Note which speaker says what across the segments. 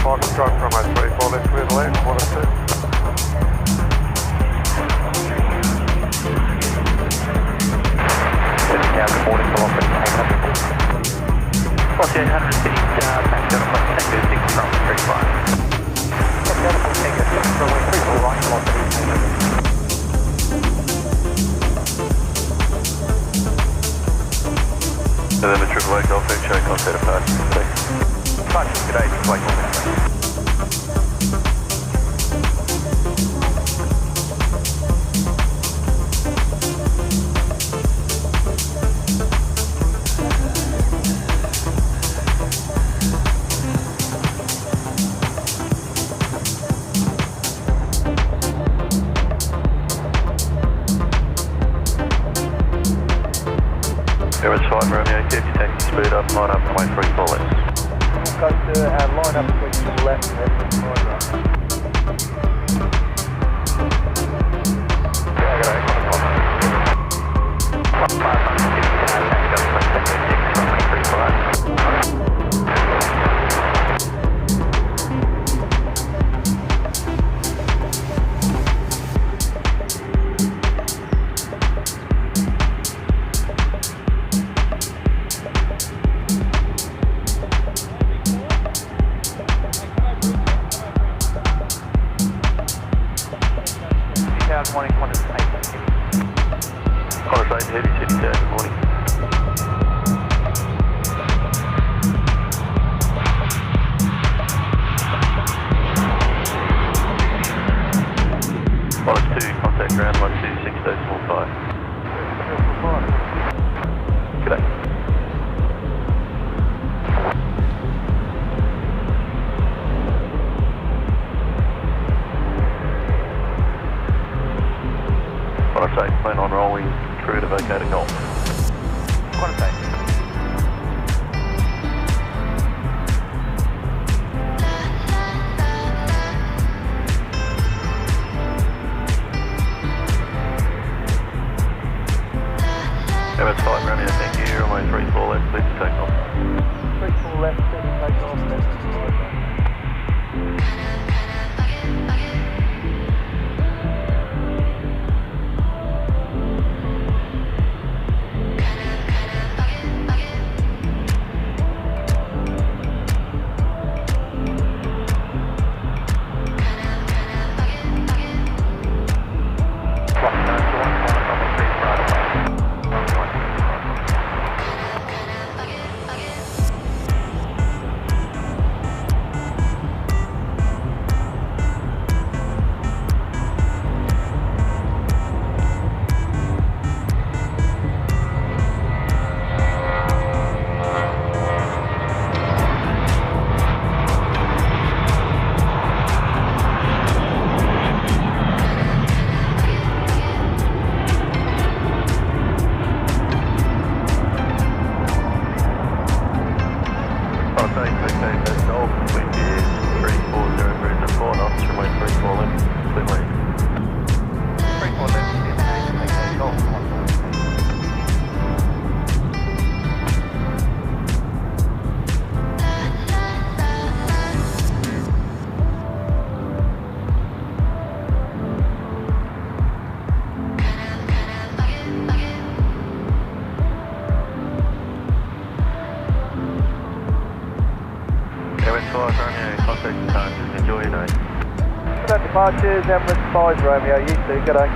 Speaker 1: Fox truck from A340, let's clear the left, 1 and 2.
Speaker 2: Now, good morning, Velocity, 800. 4800 City, back down on 6 from 35. Tango 6, runway 34 right, Velocity, 800.
Speaker 3: November 888 Golf X, show contact departure today.
Speaker 2: Departure today, Triple 8 Golf X.
Speaker 3: Emirates 5 Romeo 50, taxi speed up, line up, runway 34 left.
Speaker 4: Go to line up, switch to the left, left, right.
Speaker 2: Morning, Qantas 8.
Speaker 3: Qantas 8, heavy city, good morning. Qantas 2, contact ground 126.5. G'day. Qantas 8, plane on rolling, crew to vacate a Golf.
Speaker 2: Qantas 8.
Speaker 3: Emirates 5 Romeo, thank you, runway 34 left, please take off.
Speaker 4: 34 left, then take off, left, right. Departures, Emirates 5 Romeo, you too, good day.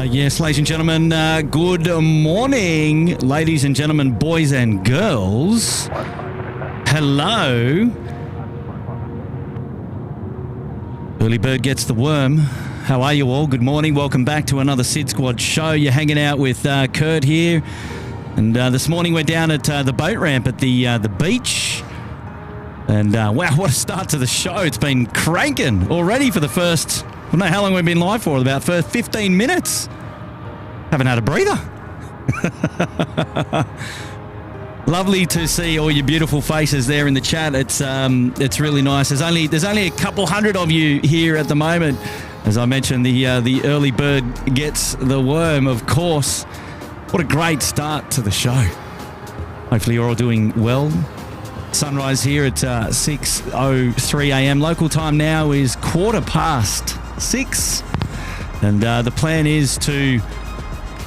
Speaker 5: Yes, ladies and gentlemen, good morning, ladies and gentlemen, boys and girls. Hello. Early bird gets the worm. How are you all? Good morning. Welcome back to another SydSquad show. You're hanging out with Kurt here. And this morning we're down at the boat ramp at the beach. And wow, what a start to the show. It's been cranking already for the first... I don't know how long we've been live for, about 15 minutes. Haven't had a breather. Lovely to see all your beautiful faces there in the chat. It's really nice. There's only a couple hundred of you here at the moment. As I mentioned, the early bird gets the worm, of course. What a great start to the show. Hopefully you're all doing well. Sunrise here at 6:03 a.m. Local time now is 6:15. And the plan is to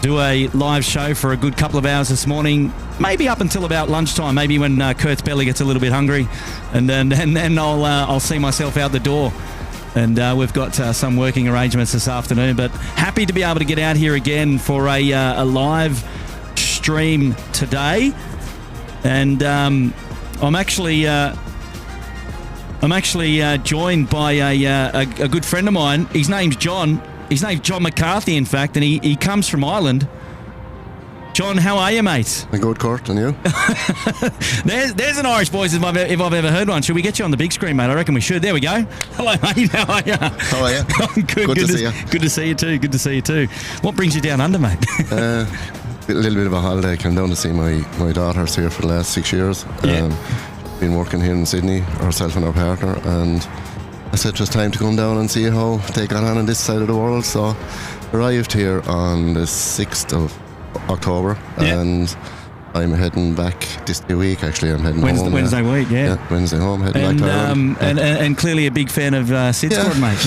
Speaker 5: do a live show for a good couple of hours this morning, maybe up until about lunchtime, maybe when Kurt's belly gets a little bit hungry, and then I'll see myself out the door. And we've got some working arrangements this afternoon, but happy to be able to get out here again for a live stream today. And I'm actually joined by a good friend of mine. His name's John. His name's John McCarthy, in fact, and he comes from Ireland. John, how are you, mate?
Speaker 6: I'm good, Kurt, and you?
Speaker 5: There's an Irish voice if I've ever heard one. Should we get you on the big screen, mate? I reckon we should. There we go. Hello, mate. How are you?
Speaker 6: How are you?
Speaker 5: Good
Speaker 6: to see you.
Speaker 5: Good to see you too. Good to see you too. What brings you down under, mate?
Speaker 6: A little bit of a holiday. I came down to see my daughters here for the last 6 years.
Speaker 5: Yeah.
Speaker 6: Been working here in Sydney, ourselves and our partner, and I said it was time to come down and see how they got on this side of the world. So arrived here on the 6th of October, and I'm heading back this week. Actually, I'm heading home.
Speaker 5: Wednesday week, yeah.
Speaker 6: Wednesday home, heading back to Ireland.
Speaker 5: And clearly a big fan of SydSquad, mate.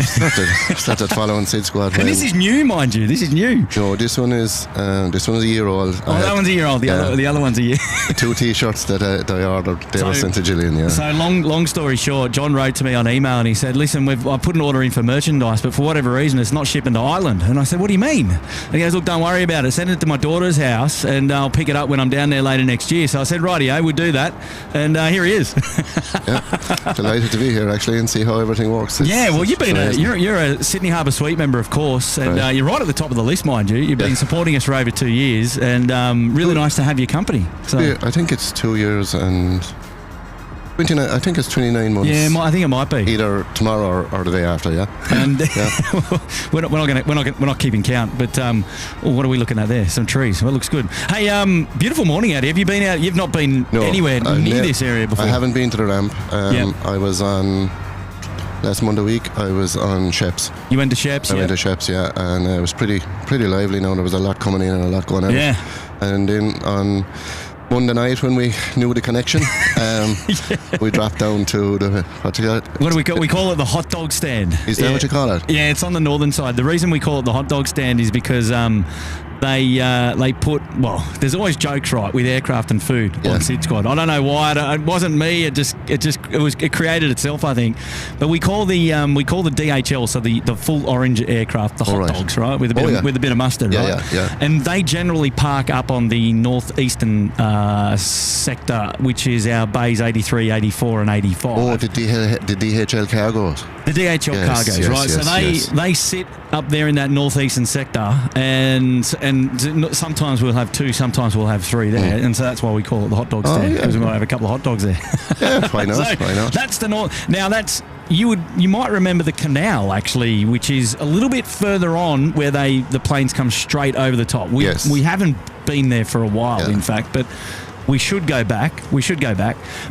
Speaker 6: Started following SydSquad.
Speaker 5: And this is new, mind you. This is new.
Speaker 6: No, this one is a year old.
Speaker 5: Oh, that one's a year old. The other one's a year.
Speaker 6: 2 T-shirts that I ordered. They were sent to Gillian. Yeah.
Speaker 5: So long story short, John wrote to me on email and he said, "Listen, I put an order in for merchandise, but for whatever reason, it's not shipping to Ireland." And I said, "What do you mean?" And he goes, "Look, don't worry about it. Send it to my daughter's house, and I'll pick it up when I'm down there later next year." So I said, "Rightio, we'll do that." And here he is.
Speaker 6: Yeah, delighted to be here actually and see how everything works.
Speaker 5: Well, you've been you're a Sydney Harbour Suite member, of course, and you're right at the top of the list, mind you. You've been supporting us for over 2 years, and really nice to have your company. So
Speaker 6: yeah, I think it's 2 years and 29. I think it's 29 months.
Speaker 5: Yeah, I think it might be
Speaker 6: either tomorrow or the day after. Yeah,
Speaker 5: and we're not keeping count. But what are we looking at there? Some trees. Well, it looks good. Hey, beautiful morning out here. Have you been out? You've not been anywhere near this area before.
Speaker 6: I haven't been to the ramp. I was on last Monday week. I was on Sheps.
Speaker 5: You went to Sheps?
Speaker 6: I went to Sheps, yeah, and it was pretty lively. Now there was a lot coming in and a lot going out.
Speaker 5: Yeah,
Speaker 6: and then on Monday night when we knew the connection, we dropped down to the, what do you call it?
Speaker 5: What do we call? We call it the hot dog stand.
Speaker 6: Is that what you call it?
Speaker 5: Yeah, it's on the northern side. The reason we call it the hot dog stand is because they put, well, there's always jokes, right, with aircraft and food on SydSquad. I don't know why. It wasn't me. It created itself, I think. But we call the DHL, so the full orange aircraft, the hot dogs, right, with a bit of mustard, right?
Speaker 6: Yeah.
Speaker 5: And they generally park up on the northeastern sector, which is our bays 83, 84, and 85.
Speaker 6: Oh, the DHL cargoes.
Speaker 5: The DHL cargoes, right? So they sit up there in that northeastern sector, and sometimes we'll have 2, sometimes we'll have 3 there, and so that's why we call it the hot dog stand, because we might have a couple of hot dogs there.
Speaker 6: Yeah, why not?
Speaker 5: So
Speaker 6: why not?
Speaker 5: That's the north. Now that's you might remember the canal actually, which is a little bit further on where the planes come straight over the top. We haven't been there for a while, in fact, but we should go back.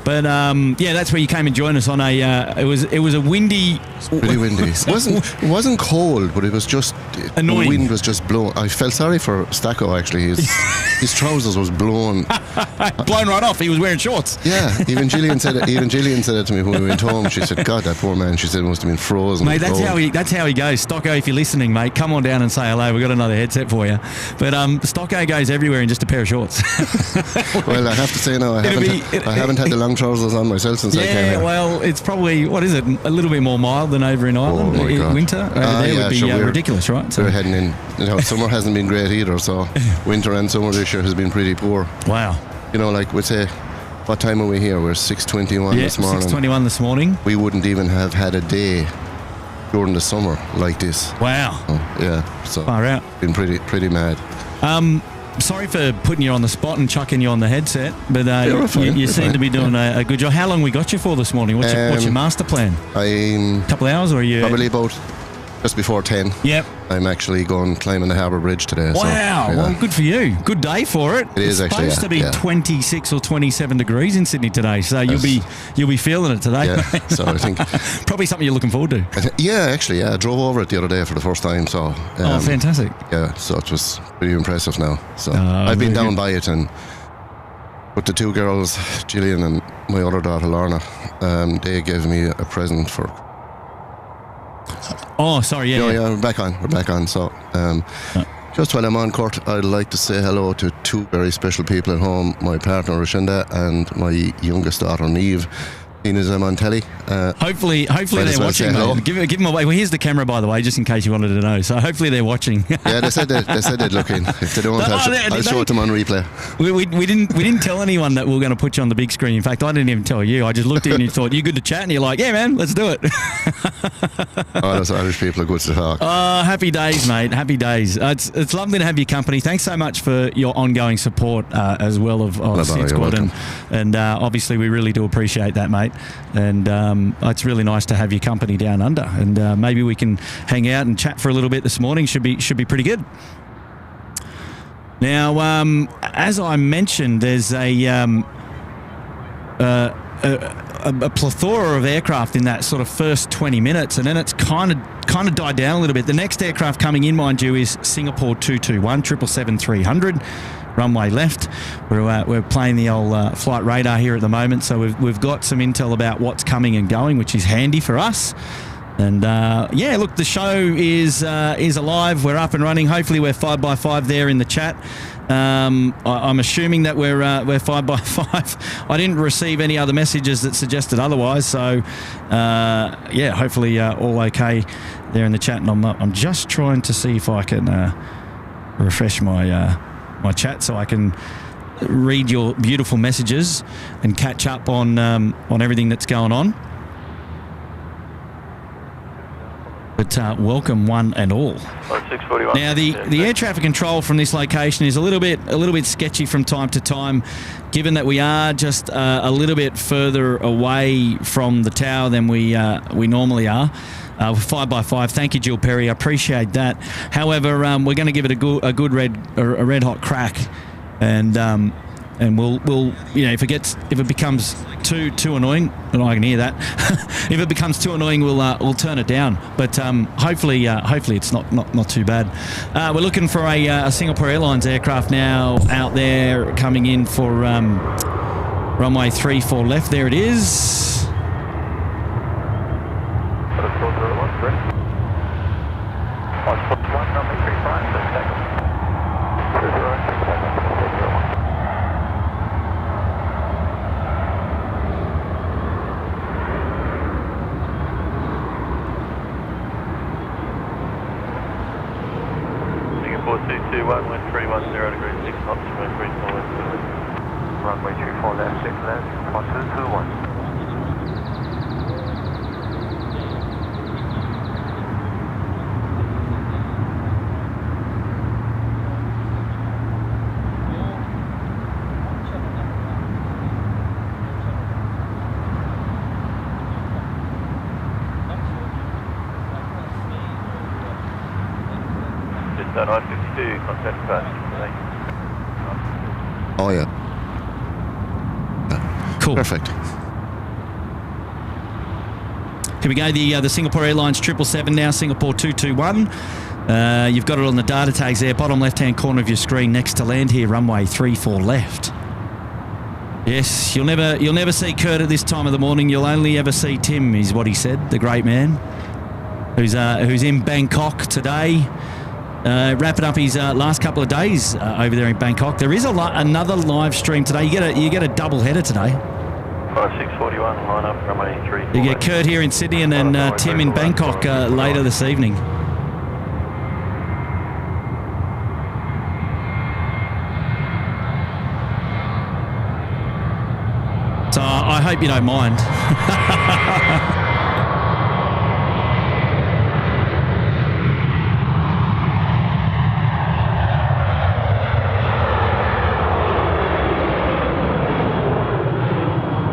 Speaker 5: But that's where you came and joined us on a. It was a windy.
Speaker 6: Pretty windy. It wasn't cold, but it was just
Speaker 5: annoying.
Speaker 6: The wind was just blowing. I felt sorry for Stacco actually. His trousers was blown
Speaker 5: right off. He was wearing shorts.
Speaker 6: Yeah. Even Gillian said it to me when we went home. She said, "God, that poor man." She said, "It must have been frozen."
Speaker 5: Mate, that's how he goes. Stocko, if you're listening, mate, come on down and say hello. We've got another headset for you. But Stocko goes everywhere in just a pair of shorts.
Speaker 6: Well, I have to say now, I haven't had the long trousers on myself since I came here.
Speaker 5: Yeah, well, it's probably, what is it, a little bit more mild than over in Ireland.
Speaker 6: Oh my God.
Speaker 5: Winter over there would be ridiculous, right?
Speaker 6: So we're heading in summer hasn't been great either. So winter and summer this year has been pretty poor.
Speaker 5: Wow.
Speaker 6: Like we'd say, what time are we here? We're 6:21 this morning.
Speaker 5: 6:21 this morning.
Speaker 6: We wouldn't even have had a day during the summer like this.
Speaker 5: Wow.
Speaker 6: So
Speaker 5: Far out.
Speaker 6: Been pretty mad.
Speaker 5: Sorry for putting you on the spot and chucking you on the headset, but you seem
Speaker 6: fine.
Speaker 5: to be doing a good job. How long we got you for this morning? What's your master plan?
Speaker 6: I'm
Speaker 5: A couple of hours, or are you?
Speaker 6: probably about just before 10.
Speaker 5: Yep.
Speaker 6: I'm actually going climbing the Harbour Bridge today.
Speaker 5: Wow.
Speaker 6: So, yeah.
Speaker 5: Well, good for you. Good day for it.
Speaker 6: It is
Speaker 5: it's
Speaker 6: actually,
Speaker 5: supposed to be 26 or 27 degrees in Sydney today, so you'll be feeling it today.
Speaker 6: Yeah. So I think
Speaker 5: probably something you're looking forward to.
Speaker 6: I drove over it the other day for the first time. So
Speaker 5: fantastic.
Speaker 6: Yeah, so it was pretty impressive now. So
Speaker 5: Oh,
Speaker 6: I've been
Speaker 5: very
Speaker 6: down
Speaker 5: good.
Speaker 6: by it, and with the two girls, Gillian and my other daughter Lorna, they gave me a present for.
Speaker 5: Oh, sorry. Yeah.
Speaker 6: We're back on. So just while I'm on, Kurt, I'd like to say hello to two very special people at home, my partner Rashinda and my youngest daughter Neve. Seeing as I'm on telly.
Speaker 5: Hopefully
Speaker 6: might
Speaker 5: they're
Speaker 6: as well
Speaker 5: watching,
Speaker 6: say hello.
Speaker 5: mate. Give them away. Well, here's the camera, by the way, just in case you wanted to know. So hopefully they're watching.
Speaker 6: Yeah, they said they'd look in. If they don't, I'll show it to them on replay.
Speaker 5: We didn't tell anyone that we were going to put you on the big screen. In fact, I didn't even tell you. I just looked at you and you thought, you good to chat? And you're like, yeah, man, let's do it.
Speaker 6: Those Irish people are good to talk.
Speaker 5: Oh, happy days, mate. Happy days. It's lovely to have your company. Thanks so much for your ongoing support as well of SydSquad. And obviously we really do appreciate that, mate. And it's really nice to have your company down under. And maybe we can hang out and chat for a little bit this morning. Should be pretty good. Now, as I mentioned, there's a plethora of aircraft in that sort of first 20 minutes, and then it's kind of died down a little bit. The next aircraft coming in, mind you, is Singapore 221, 777-300, runway left. We're playing the old flight radar here at the moment, so we've got some intel about what's coming and going, which is handy for us. And look, the show is alive. We're up and running. Hopefully, we're 5x5 there in the chat. I'm assuming that we're 5x5. I didn't receive any other messages that suggested otherwise. So, hopefully all okay there in the chat. And I'm just trying to see if I can refresh my chat so I can read your beautiful messages and catch up on everything that's going on. But welcome one and all.
Speaker 3: 641.
Speaker 5: Now the air traffic control from this location is a little bit sketchy from time to time, given that we are just a little bit further away from the tower than we normally are. 5x5. Thank you, Jill Perry. I appreciate that. However, we're going to give it a good red hot crack, and we'll if it becomes too annoying, and I can hear that. If it becomes too annoying, we'll turn it down. But hopefully it's not too bad. We're looking for a Singapore Airlines aircraft now out there coming in for runway 34 left. There it is.
Speaker 3: Singapore 221, wind 310 degrees 6 knots, wind 34 left.
Speaker 2: Runway 34 left, 6 left, 1221.
Speaker 3: Just done I-52, contact first.
Speaker 6: Oh yeah.
Speaker 5: Cool.
Speaker 6: Perfect.
Speaker 5: Here we go, the Singapore Airlines 777 now, Singapore 221. You've got it on the data tags there, bottom left-hand corner of your screen next to land here, runway 34 left. Yes, you'll never see Kurt at this time of the morning. You'll only ever see Tim, is what he said, the great man, who's in Bangkok today. Wrapping up his last couple of days over there in Bangkok. There is another live stream today. You get a double header today.
Speaker 3: 641, line up, runway 34.
Speaker 5: You get Kurt here in Sydney and then Tim in Bangkok later this evening. hope you don't mind.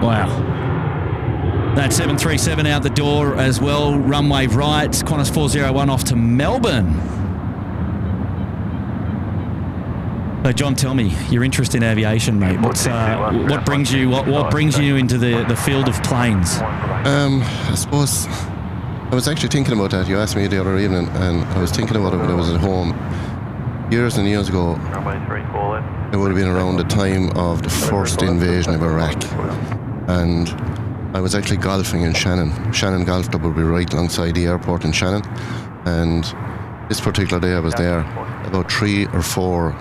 Speaker 5: Wow. That 737 out the door as well. Runway right. Qantas 401 off to Melbourne. So John, tell me your interest in aviation, mate. What brings you into the field of planes?
Speaker 6: I suppose I was actually thinking about that. You asked me the other evening, and I was thinking about it when I was at home. Years and years ago, it would have been around the time of the first invasion of Iraq, and I was actually golfing in Shannon. Shannon Golf Club would be right alongside the airport in Shannon, and this particular day I was there. About 3 or 4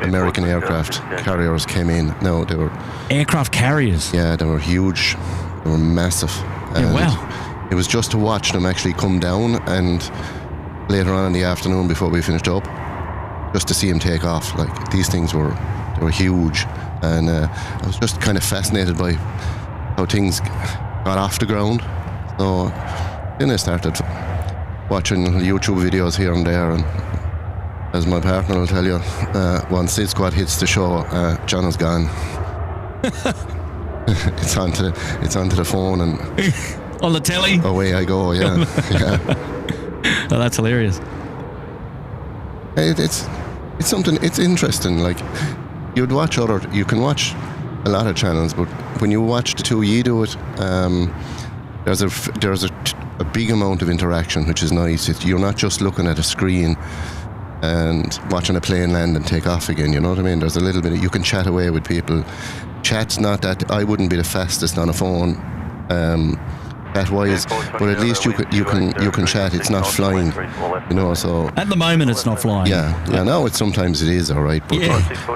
Speaker 6: American aircraft carriers came in. No, they were
Speaker 5: aircraft carriers.
Speaker 6: Yeah, they were huge. They were massive.
Speaker 5: Yeah, wow.
Speaker 6: It was just to watch them actually come down, and later on in the afternoon before we finished up, just to see them take off. Like, these things were huge, and I was just kind of fascinated by how things got off the ground. So then I started watching YouTube videos here and there, and as my partner will tell you, once SydSquad hits the show, John is gone. it's onto the phone and
Speaker 5: on the telly.
Speaker 6: Away I go. Yeah,
Speaker 5: yeah. Oh, that's hilarious.
Speaker 6: It's something. It's interesting. Like, you can watch a lot of channels, but when you watch the two you do it, there's a big amount of interaction, which is nice. You're not just looking at a screen and watching a plane land and take off again, you know what I mean? There's a little bit you can chat away with people. Chat's not that, I wouldn't be the fastest on a phone chat-wise, but at least you can chat. It's not flying, you know. So
Speaker 5: at the moment, it's not flying.
Speaker 6: Yeah. Now sometimes it is, all right. But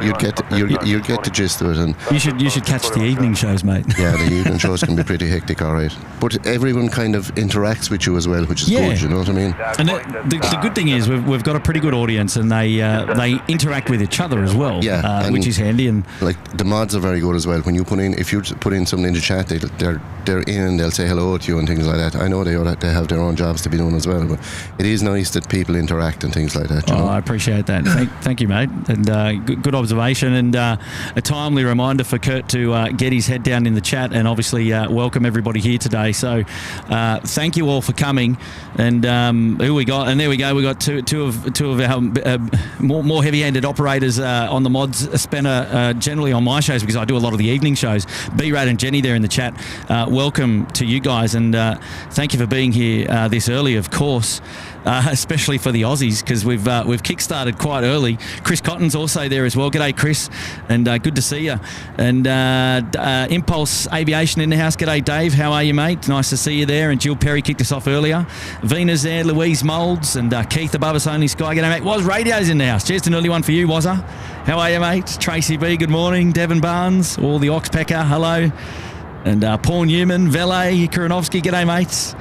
Speaker 6: you'd get the gist of it. And
Speaker 5: you should catch the evening shows, mate.
Speaker 6: Yeah, the evening shows can be pretty hectic, all right. But everyone kind of interacts with you as well, which is good. You know what I mean?
Speaker 5: And the good thing is we've got a pretty good audience, and they interact with each other as well.
Speaker 6: Yeah,
Speaker 5: which is handy. And
Speaker 6: like, the mods are very good as well. When you if you put in something in the chat, they're in and they'll say hello to you and things like that. I know they have their own jobs to be doing as well, but it is nice that people interact and things like that. You know?
Speaker 5: I appreciate that. Thank you, mate. And good observation, and a timely reminder for Kurt to get his head down in the chat, and obviously welcome everybody here today. So thank you all for coming. And who we got? And there we go. We got two of our more heavy-handed operators on the mods spanner, generally on my shows, because I do a lot of the evening shows. B-Rad and Jenny there in the chat. Welcome to you guys, and thank you for being here this early, of course, especially for the Aussies, because we've kick-started quite early. Chris Cotton's also there as well. G'day, Chris, and good to see you. And Impulse Aviation in the house. G'day, Dave. How are you, mate? Nice to see you there. And Jill Perry kicked us off earlier. Vena's there, Louise Moulds, and Keith above us, Only Sky. G'day, mate. Was Radio's in the house. Just an early one for you, Wazza. How are you, mate? Tracy B, good morning. Devon Barnes, all the Oxpecker, hello. And Paul Newman, Vele, Kuranovsky, g'day, mates.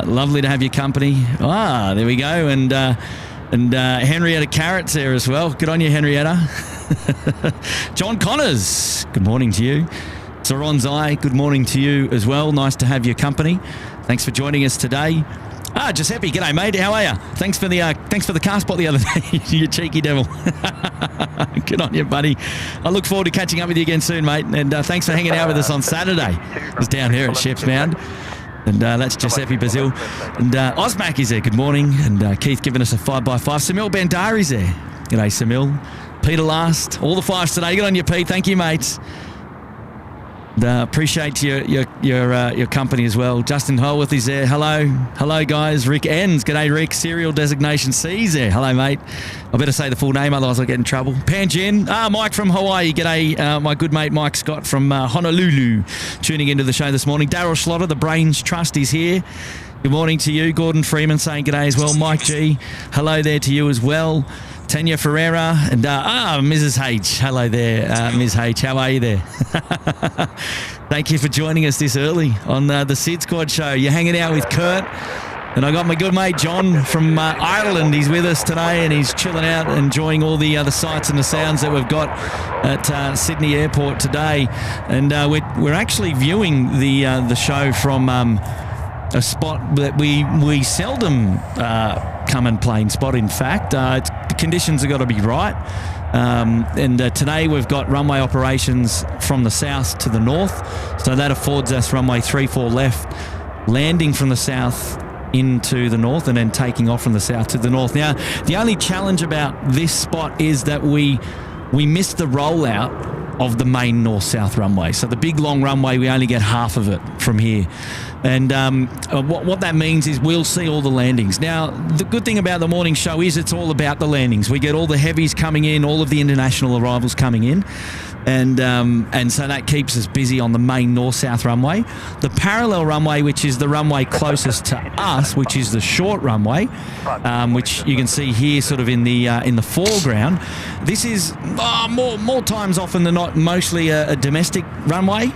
Speaker 5: Lovely to have your company. There we go. And Henrietta Carrott's there as well. Good on you, Henrietta. John Connors, good morning to you. Saron Zai, good morning to you as well. Nice to have your company. Thanks for joining us today. Giuseppe, g'day, mate. How are you? Thanks for the car spot the other day. You cheeky devil. Good on you, buddy. I look forward to catching up with you again soon, mate. And thanks for hanging out with us on Saturday. I was down here at Sheps Mound. And that's Giuseppe Bazil. And Osmac is there. Good morning. And Keith giving us a 5x5. Samil Bandari's there. G'day, Samil. Peter last. All the fives today. Good on you, Pete. Thank you, mates. Appreciate your company as well. Justin Holworth is there. Hello guys. Rick Enns, g'day Rick. Serial designation C's there. Hello, mate. I better say the full name, otherwise I'll get in trouble. Panjin, Mike from Hawaii. G'day, my good mate Mike Scott from Honolulu, tuning into the show this morning. Daryl Schlotter, the Brains Trust, is here. Good morning to you. Gordon Freeman saying g'day as well. Mike G, hello there to you as well. Tanya Ferreira and Mrs. H. Hello there, Ms. H. How are you there? Thank you for joining us this early on the SydSquad show. You're hanging out with Kurt And I got my good mate John from Ireland. He's with us today and he's chilling out, enjoying all the other sights and the sounds that we've got at Sydney Airport today. And we're actually viewing the show from a spot that we seldom come and plane spot. In fact, the conditions have got to be right. And today we've got runway operations from the south to the north, so that affords us runway 34 left, landing from the south into the north and then taking off from the south to the north. Now, the only challenge about this spot is that we missed the rollout of the main north-south runway. So the big long runway, we only get half of it from here. And what that means is we'll see all the landings. Now, the good thing about the morning show is it's all about the landings. We get all the heavies coming in, all of the international arrivals coming in. And so that keeps us busy on the main north-south runway. The parallel runway, which is the runway closest to us, which is the short runway, which you can see here sort of in the foreground. This is more times often than not mostly a domestic runway.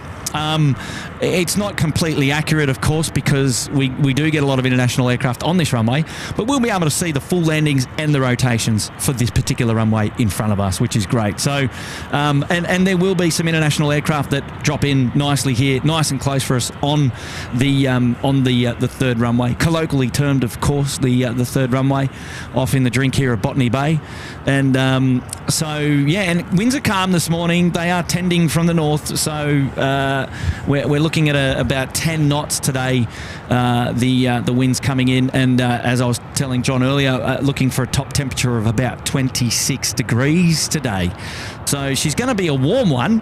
Speaker 5: It's not completely accurate, of course, because we do get a lot of international aircraft on this runway, but we'll be able to see the full landings and the rotations for this particular runway in front of us, which is great. So, and there will be some international aircraft that drop in nicely here, nice and close for us on the third runway, colloquially termed, of course, the third runway, off in the drink here at Botany Bay. And so, yeah, and winds are calm this morning. They are tending from the north, so we're looking at about 10 knots today, the winds coming in, and as I was telling John earlier, looking for a top temperature of about 26 degrees today. So she's going to be a warm one.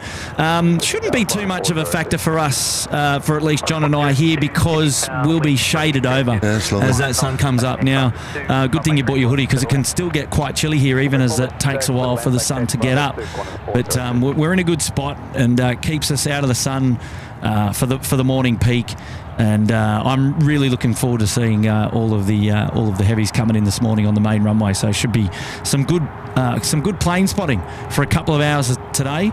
Speaker 5: Shouldn't be too much of a factor for us, for at least John and I here, because we'll be shaded over as that sun comes up. Now, good thing you bought your hoodie, because it can still get quite chilly here, even as it takes a while for the sun to get up. But we're in a good spot, and keeps us out of the sun for the morning peak. And I'm really looking forward to seeing all of the heavies coming in this morning on the main runway. So should be some good plane spotting for a couple of hours today.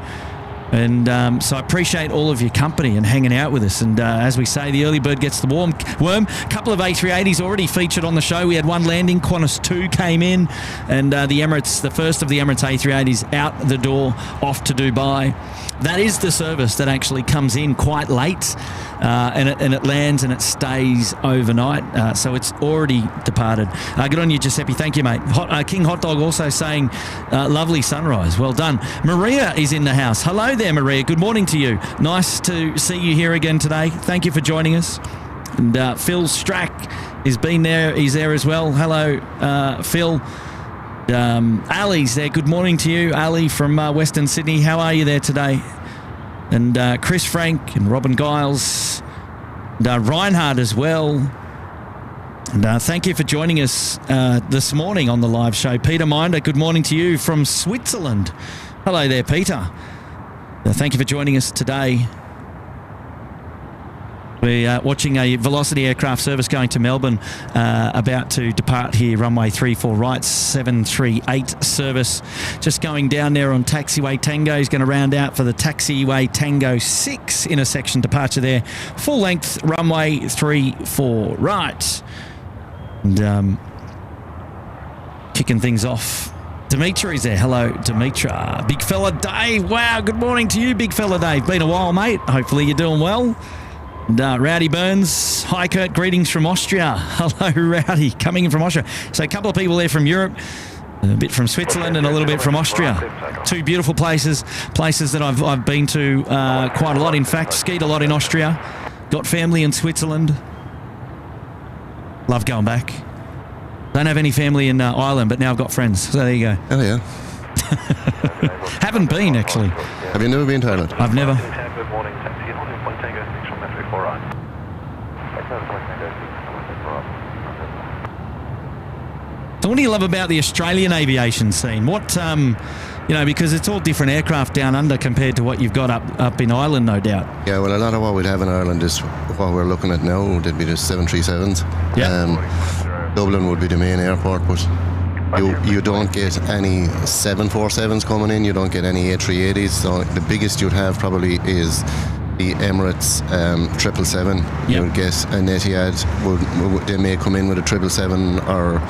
Speaker 5: And so I appreciate all of your company and hanging out with us. And as we say, the early bird gets the worm. A couple of A380s already featured on the show. We had one landing. Qantas 2 came in, and the first of the Emirates A380s out the door, off to Dubai. That is the service that actually comes in quite late, and it lands and it stays overnight. So it's already departed. Good on you, Giuseppe. Thank you, mate. King Hot Dog also saying, lovely sunrise. Well done. Maria is in the house. Hello there, Maria. Good morning to you. Nice to see you here again today. Thank you for joining us. And Phil Strack has been there. He's there as well. Hello, Phil. Ali's there. Good morning to you, Ali from Western Sydney. How are you there today? And Chris Frank and Robin Giles and Reinhard as well. And thank you for joining us this morning on the live show. Peter Minder, good morning to you from Switzerland. Hello there, Peter. Thank you for joining us today. We're watching a Velocity aircraft service going to Melbourne, about to depart here, runway 34 right, 738 service. Just going down there on Taxiway Tango. He's going to round out for the Taxiway Tango 6 intersection departure there. Full length, runway 34 right. And kicking things off, Dimitri's there. Hello, Dimitra. Big fella Dave. Wow, good morning to you, big fella Dave. Been a while, mate. Hopefully you're doing well. And Rowdy Burns, hi Kurt, greetings from Austria. Hello Rowdy, coming in from Austria. So a couple of people there from Europe, a bit from Switzerland and a little bit from Austria. Two beautiful places that I've been to quite a lot. In fact, skied a lot in Austria, got family in Switzerland. Love going back. Don't have any family in Ireland, but now I've got friends, so there you go.
Speaker 6: Oh yeah.
Speaker 5: Haven't been actually.
Speaker 6: Have you never been to Ireland?
Speaker 5: I've never.
Speaker 3: Good morning, taxi on Point Tango 6 from Metro 4 right.
Speaker 5: So what do you love about the Australian aviation scene? What, because it's all different aircraft down under compared to what you've got up in Ireland, no doubt.
Speaker 6: Yeah, well, a lot of what we'd have in Ireland is what we're looking at now. There'd be the 737s.
Speaker 5: Yeah.
Speaker 6: Dublin would be the main airport, but you don't get any 747s coming in. You don't get any A380s. So the biggest you'd have probably is the Emirates 777, you
Speaker 5: Yep.
Speaker 6: would get an Etihad. They may come in with a 777 or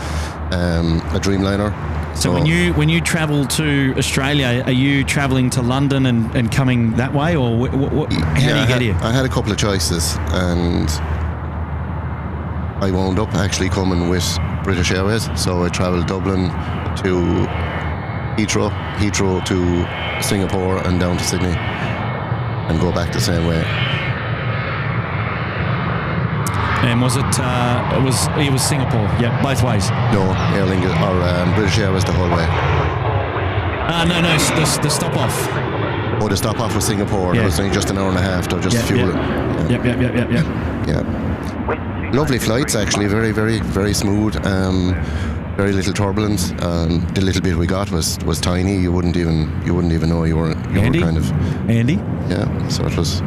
Speaker 6: a Dreamliner.
Speaker 5: So when you travel to Australia, are you travelling to London and coming that way, or how do you get here?
Speaker 6: I had a couple of choices, and I wound up actually coming with British Airways. So I travelled Dublin to Heathrow to Singapore, and down to Sydney, and go back the same way.
Speaker 5: And was it was Singapore? Yeah, both ways.
Speaker 6: No, Aer Lingus or British Airways the whole way.
Speaker 5: No, the stop off.
Speaker 6: Oh, the stop off was Singapore.
Speaker 5: Yeah.
Speaker 6: It was only just an hour and a half. Though, just fuel.
Speaker 5: Yep.
Speaker 6: Yeah. Lovely flights, actually. Very, very, very smooth. Very little turbulence. The little bit we got was tiny. You wouldn't even know you were kind of.
Speaker 5: Andy.
Speaker 6: Yeah. So it was,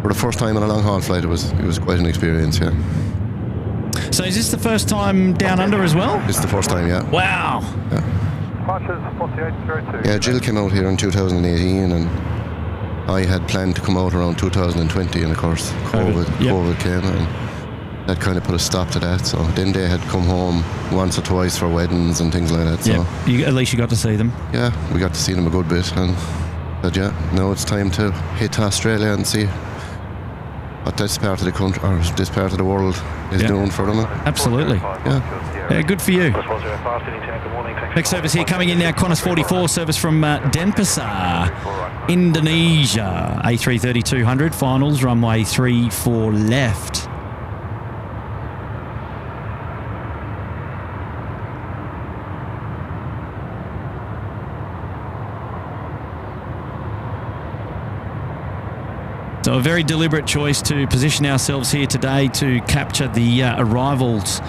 Speaker 6: for the first time on a long haul flight, it was quite an experience. Yeah.
Speaker 5: So is this the first time down under as well?
Speaker 6: It's the first time. Yeah.
Speaker 5: Wow.
Speaker 1: Departures 4802.
Speaker 6: Yeah. Jill came out here in 2018, and I had planned to come out around 2020, and of course COVID came, and that kind of put a stop to that. So then they had come home once or twice for weddings and things like that. So
Speaker 5: at least you got to see them.
Speaker 6: yeah, we got to see them a good bit, and said, now it's time to hit Australia and see what this part of the country or this part of the world is doing for them.
Speaker 5: Absolutely. Yeah, good for you. Next service here coming in now, Qantas 44, service from Denpasar, Indonesia, A330-200, finals, runway 34 left. So a very deliberate choice to position ourselves here today to capture the arrivals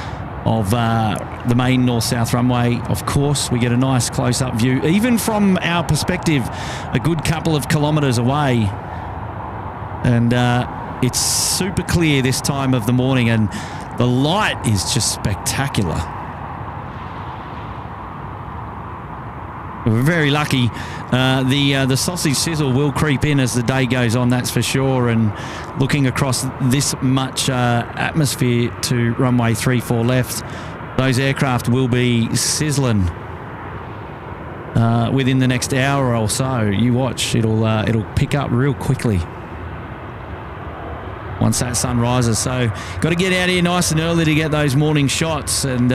Speaker 5: of the main north-south runway. Of course, we get a nice close-up view, even from our perspective, a good couple of kilometres away. And it's super clear this time of the morning, and the light is just spectacular. We're very lucky. The sausage sizzle will creep in as the day goes on, that's for sure. And looking across this much atmosphere to runway 34 left, those aircraft will be sizzling within the next hour or so. You watch, it'll pick up real quickly once that sun rises. So got to get out here nice and early to get those morning shots. And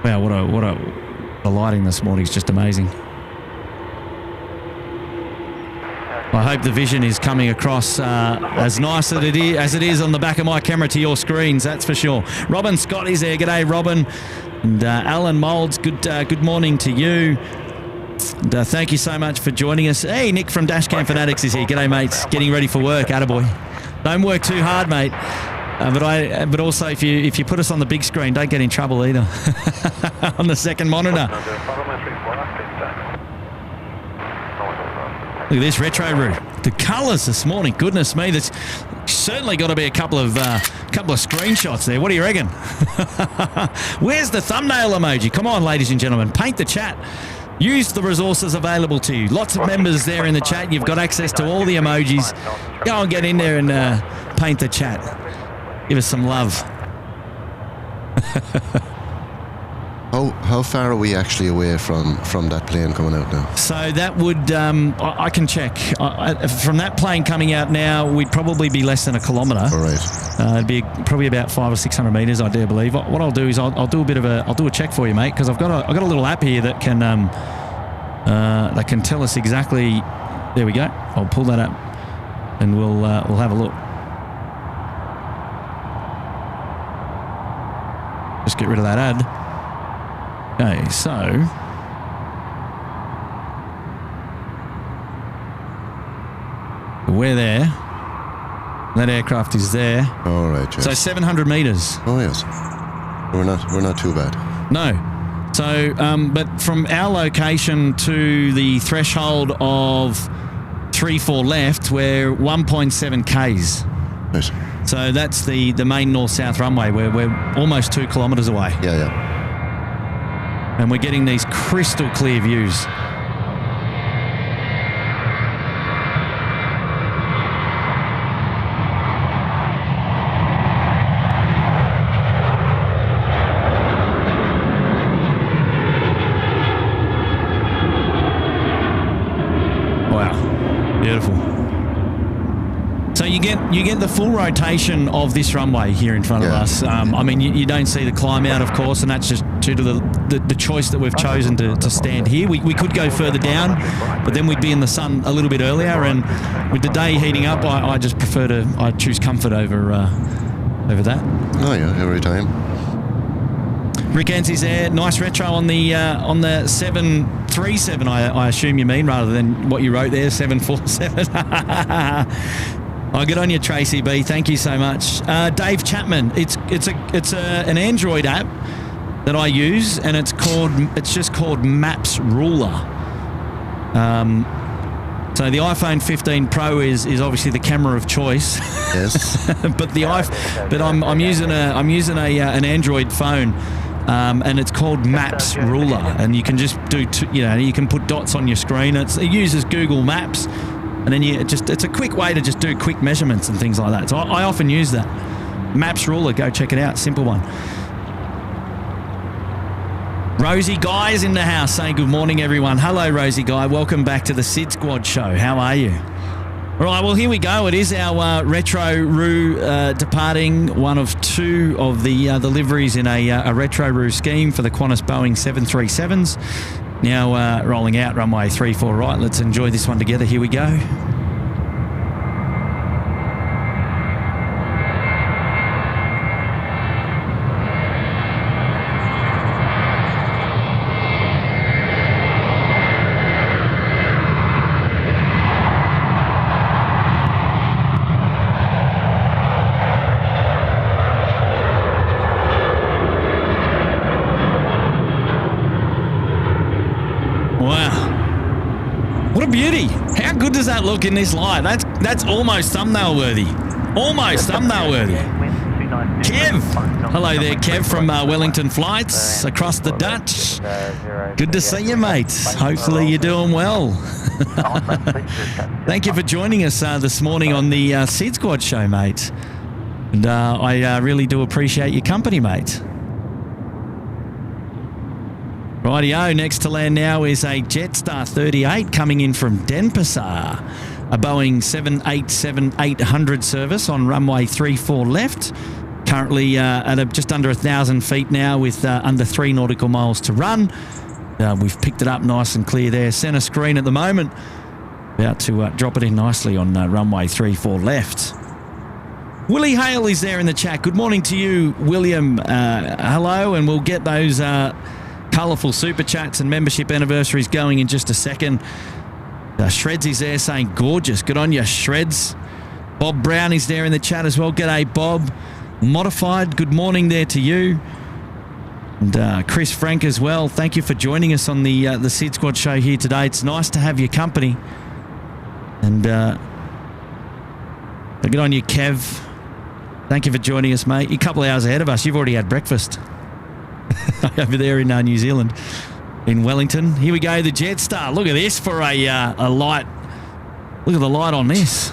Speaker 5: wow, the lighting this morning is just amazing. I hope the vision is coming across as nice as it is on the back of my camera to your screens, that's for sure. Robin Scott is there. G'day, Robin. And Alan Moulds, good morning to you. And, thank you so much for joining us. Hey, Nick from Dashcam Fanatics is here. G'day, mates. Getting ready for work. Attaboy. Don't work too hard, mate. But also, if you put us on the big screen, don't get in trouble either. On the second monitor. Look at this retro route. The colours this morning, goodness me. There's certainly got to be a couple of screenshots there. What do you reckon? Where's the thumbnail emoji? Come on, ladies and gentlemen, paint the chat. Use the resources available to you. Lots of members there in the chat. You've got access to all the emojis. Go and get in there and paint the chat. Give us some love.
Speaker 6: How far are we actually away from that plane coming out now?
Speaker 5: So that would, I can check. From that plane coming out now, we'd probably be less than a kilometre.
Speaker 6: All right.
Speaker 5: It'd be probably about 500 or 600 metres, I dare believe. What I'll do is I'll do a check for you, mate, because I've got a little app here that can tell us exactly. There we go. I'll pull that up, and we'll have a look. Just get rid of that ad. Okay, so we're there. That aircraft is there.
Speaker 6: All right. Yes.
Speaker 5: So 700 metres.
Speaker 6: Oh yes. We're not too bad.
Speaker 5: No. So, but from our location to the threshold of 34 left, we're 1.7 k's.
Speaker 6: Right.
Speaker 5: So that's the main north-south runway. We're almost 2 kilometres away.
Speaker 6: Yeah.
Speaker 5: And we're getting these crystal clear views. So you get the full rotation of this runway here in front of us. I mean, you don't see the climb out, of course, and that's just due to the choice that we've chosen to stand here. We could go further down, but then we'd be in the sun a little bit earlier, and with the day heating up, I just prefer I choose comfort over that.
Speaker 6: Oh yeah, every time.
Speaker 5: Rick Ansie's there. Nice retro on the 737, I assume you mean, rather than what you wrote there, 747. Oh, good on you, Tracy B. Thank you so much. Dave Chapman. It's an Android app that I use, and it's just called Maps Ruler. So the iPhone 15 Pro is obviously the camera of choice.
Speaker 6: Yes.
Speaker 5: but I'm using an Android phone, and it's called Maps Ruler, and you can just do you can put dots on your screen. It uses Google Maps. And then it's a quick way to just do quick measurements and things like that. So I often use that. Maps Ruler, go check it out. Simple one. Rosie Guy's in the house saying good morning, everyone. Hello, Rosie Guy. Welcome back to the SydSquad show. How are you? All right, well, here we go. It is our Retro Roo departing one of two of the liveries in a Retro Roo scheme for the Qantas Boeing 737s. Now rolling out runway 34 right. Let's enjoy this one together. Here we go. Does that look in this light? That's almost thumbnail worthy. Almost thumbnail worthy. Kev, hello there, Kev from Wellington Flights across the Dutch. Good to see you, mate. Hopefully you're doing well. Thank you for joining us this morning on the SydSquad show, mate. And I really do appreciate your company, mate. Rightio, next to land now is a Jetstar 38 coming in from Denpasar, a Boeing 787-800 service on runway 34 left. Currently at just under 1,000 feet now with under 3 nautical miles to run. We've picked it up nice and clear there. Centre screen at the moment. About to drop it in nicely on runway 34 left. Willie Hale is there in the chat. Good morning to you, William. Hello, and we'll get those colourful super chats and membership anniversaries going in just a second. Shreds is there saying gorgeous. Good on you, Shreds. Bob Brown is there in the chat as well. G'day, Bob. Modified, good morning there to you. And Chris Frank as well. Thank you for joining us on the SydSquad show here today. It's nice to have your company. And good on you, Kev. Thank you for joining us, mate. You're a couple of hours ahead of us. You've already had breakfast. Over there in New Zealand, in Wellington. Here we go, the Jetstar. Look at this for a light. Look at the light on this.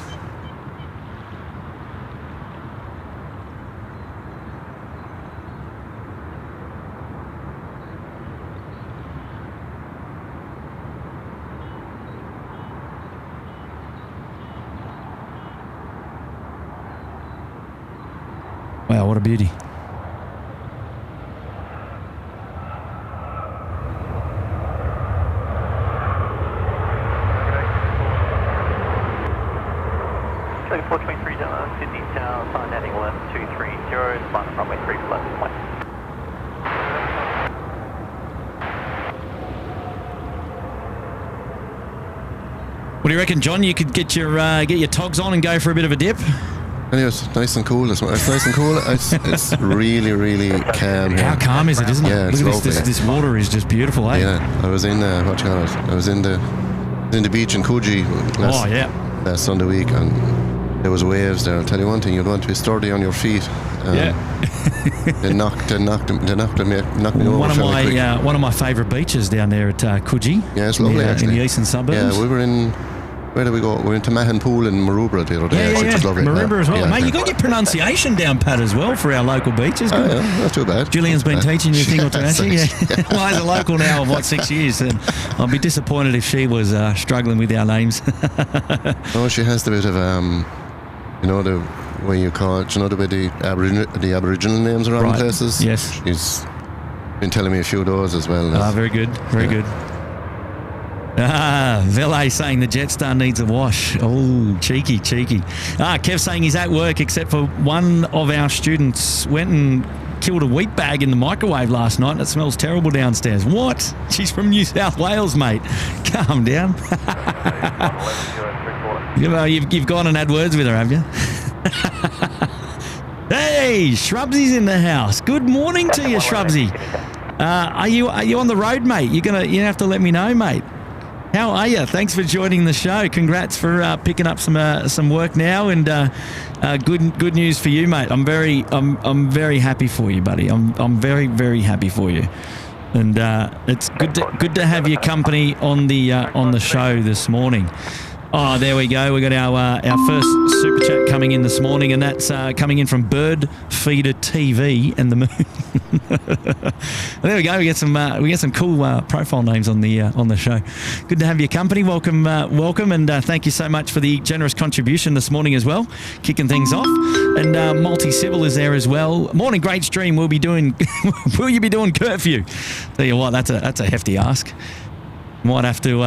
Speaker 5: Wow, what a beauty. What do you reckon, John? You could get your togs on and go for a bit of a dip?
Speaker 6: Anyway, it's nice and cool. It's nice and cool. It's really, really calm here.
Speaker 5: How calm is it, isn't it?
Speaker 6: Yeah, it's
Speaker 5: look at
Speaker 6: lovely.
Speaker 5: This water is just beautiful, eh?
Speaker 6: Yeah, I was in I was in the beach in Coogee last Sunday week, and there was waves there. I'll tell you one thing: you'd want to be sturdy on your feet. They knocked me over.
Speaker 5: One of my favourite beaches down there at Coogee.
Speaker 6: Yeah, it's lovely actually.
Speaker 5: In the eastern suburbs.
Speaker 6: Yeah, we were in. Where did we go? We went to Mahon Pool in Maroubra the other day. Which was lovely.
Speaker 5: Maroubra as well. Mate, you got your pronunciation down pat as well for our local beaches.
Speaker 6: Yeah, not too bad.
Speaker 5: Julian's been teaching you a thing or two, actually. Yeah. Well, as a local now of 6 years, and I'd be disappointed if she was struggling with our names.
Speaker 6: Oh, she has the bit of You know the way you call it. Do you know the way the Aboriginal names are on places?
Speaker 5: Yes.
Speaker 6: She's been telling me a few of those as well.
Speaker 5: Very good. Very good. Valet saying the Jetstar needs a wash. Oh, cheeky. Kev saying he's at work, except for one of our students went and killed a wheat bag in the microwave last night and it smells terrible downstairs. What? She's from New South Wales, mate. Calm down. You've gone and had words with her, have you? Hey, Shrubsy's in the house. Good morning to you, Shrubsy. Are you on the road, mate? You have to let me know, mate. How are you? Thanks for joining the show. Congrats for picking up some work now, and good news for you, mate. I'm very happy for you, buddy. I'm very, very happy for you, and it's good to have your company on the show this morning. Oh, there we go. We got our first super chat coming in this morning, and that's coming in from Bird Feeder TV and the Moon. There we go. We get some cool profile names on the show. Good to have your company. Welcome, and thank you so much for the generous contribution this morning as well, kicking things off. And Multi Civil is there as well. Morning, great stream. We'll be doing. Will you be doing curfew? Tell you what, that's a hefty ask. Might have to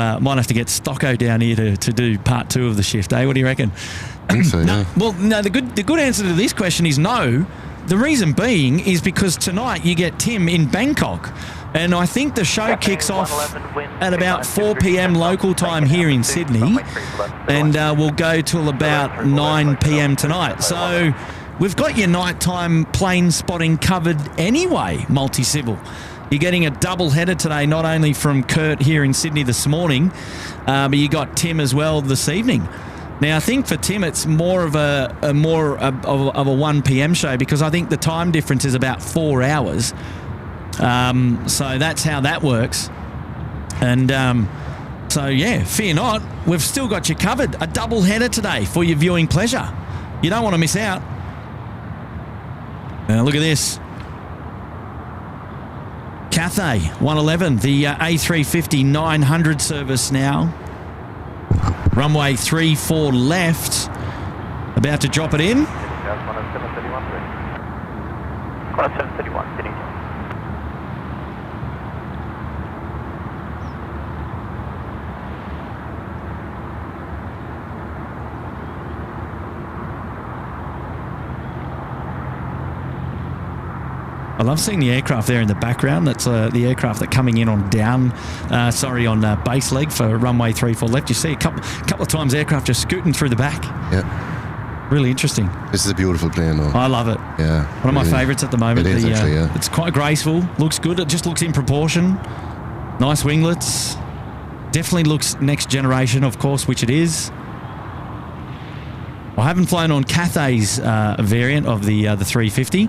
Speaker 5: get Stocko down here to do part 2 of the shift, eh? What do you reckon?
Speaker 6: I think so, yeah.
Speaker 5: No, the good answer to this question is no. The reason being is because tonight you get Tim in Bangkok, and I think the show kicks off at about 4 p.m. local time here in Sydney, and we'll go till about 9 p.m. tonight. So we've got your nighttime plane spotting covered anyway, Multi-Civil. You're getting a double header today, not only from Kurt here in Sydney this morning, but you got Tim as well this evening. Now, I think for Tim, it's more of a 1 p.m. show, because I think the time difference is about 4 hours. So that's how that works. And so, yeah, fear not. We've still got you covered. A double header today for your viewing pleasure. You don't want to miss out. Now, look at this. Cathay 111, the A350 900 service now. Runway 34 left. About to drop it in.
Speaker 2: 731, Sydney.
Speaker 5: I love seeing the aircraft there in the background. That's the aircraft that coming in on on base leg for runway 34 left. You see a couple of times aircraft just scooting through the back.
Speaker 6: Yeah.
Speaker 5: Really interesting.
Speaker 6: This is a beautiful plane, though.
Speaker 5: I love it.
Speaker 6: Yeah.
Speaker 5: One of my favourites at the moment.
Speaker 6: It is actually, yeah.
Speaker 5: It's quite graceful. Looks good. It just looks in proportion. Nice winglets. Definitely looks next generation, of course, which it is. I haven't flown on Cathay's variant of the 350.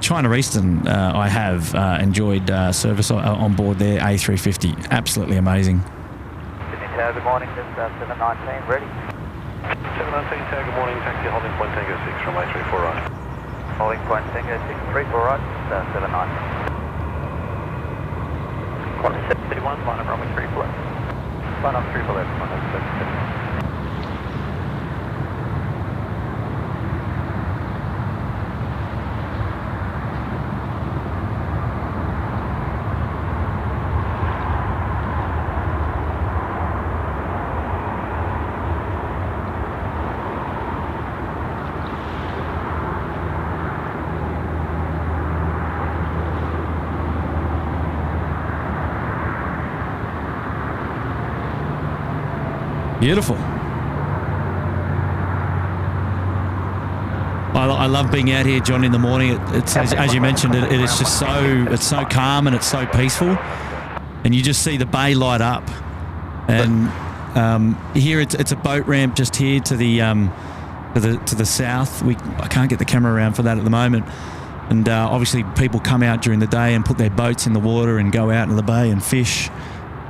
Speaker 5: China Eastern, I have enjoyed service on board their A350. Absolutely amazing.
Speaker 2: Sydney Tower, good morning. This is 719, ready.
Speaker 3: 719 Tower, good morning. Taxi holding point Tango 6 from A34 right.
Speaker 2: Holding point Tango 6, 34 right, 79. 731, line up runway 34 left. Line up 34 left, line up 7.
Speaker 5: Beautiful. I love being out here, John, in the morning. It's as you mentioned, it is just it's so calm and it's so peaceful, and you just see the bay light up. And here it's a boat ramp just here to the south. I can't get the camera around for that at the moment. And obviously people come out during the day and put their boats in the water and go out into the bay and fish.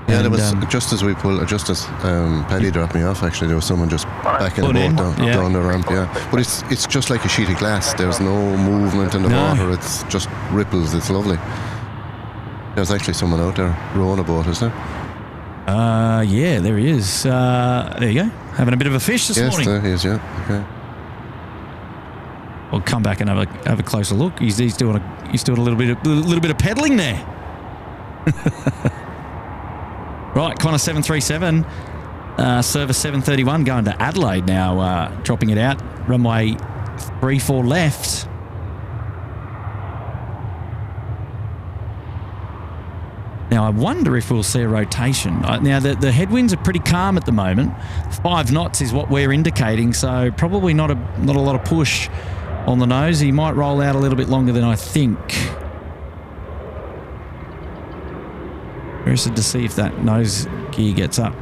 Speaker 6: Yeah, there was just as Paddy dropped me off. Actually, there was someone just backing the boat down the ramp. Yeah, but it's just like a sheet of glass. There's no movement in the water. It's just ripples. It's lovely. There's actually someone out there rowing a boat, is there?
Speaker 5: Yeah, there he is. There you go, having a bit of a fish this morning.
Speaker 6: Yes, there he is. Yeah. Okay.
Speaker 5: We'll come back and have a closer look. He's doing a little bit of pedaling there. Right, Qantas 737, service 731 going to Adelaide now, dropping it out. Runway 34 left. Now, I wonder if we'll see a rotation. Now, the headwinds are pretty calm at the moment. 5 knots is what we're indicating, so probably not a lot of push on the nose. He might roll out a little bit longer than I think. Interested to see if that nose gear gets up.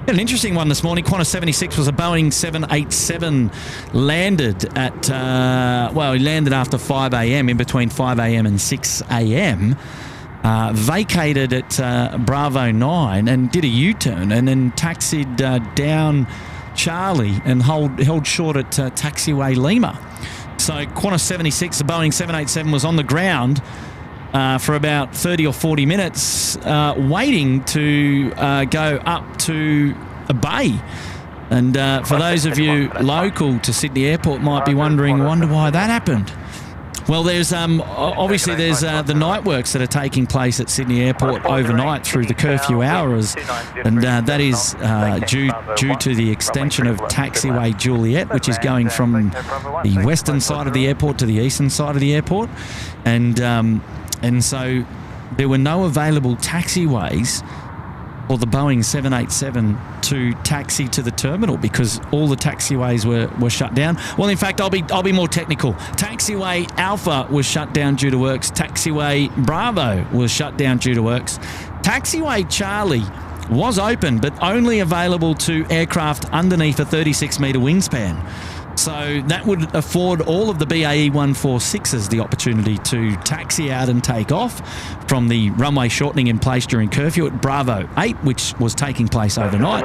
Speaker 5: An interesting one this morning. Qantas 76 was a Boeing 787 landed at, he landed after 5 a.m. in between 5 a.m. and 6 a.m. Vacated at Bravo 9 and did a U-turn and then taxied down Charlie and held short at taxiway Lima. So Qantas 76, the Boeing 787, was on the ground for about 30 or 40 minutes waiting to go up to a bay. And for those of you local to Sydney Airport might be wondering why that happened. Well, there's obviously there's the night works that are taking place at Sydney Airport overnight through the curfew hours, and that is due to the extension of taxiway Juliet, which is going from the western side of the airport to the eastern side of the airport, and so there were no available taxiways for the Boeing 787 to taxi to the terminal because all the taxiways were shut down. Well, in fact, I'll be more technical. Taxiway Alpha was shut down due to works. Taxiway Bravo was shut down due to works. Taxiway Charlie was open, but only available to aircraft underneath a 36-metre wingspan. So that would afford all of the BAE 146s the opportunity to taxi out and take off from the runway shortening in place during curfew at Bravo 8, which was taking place overnight.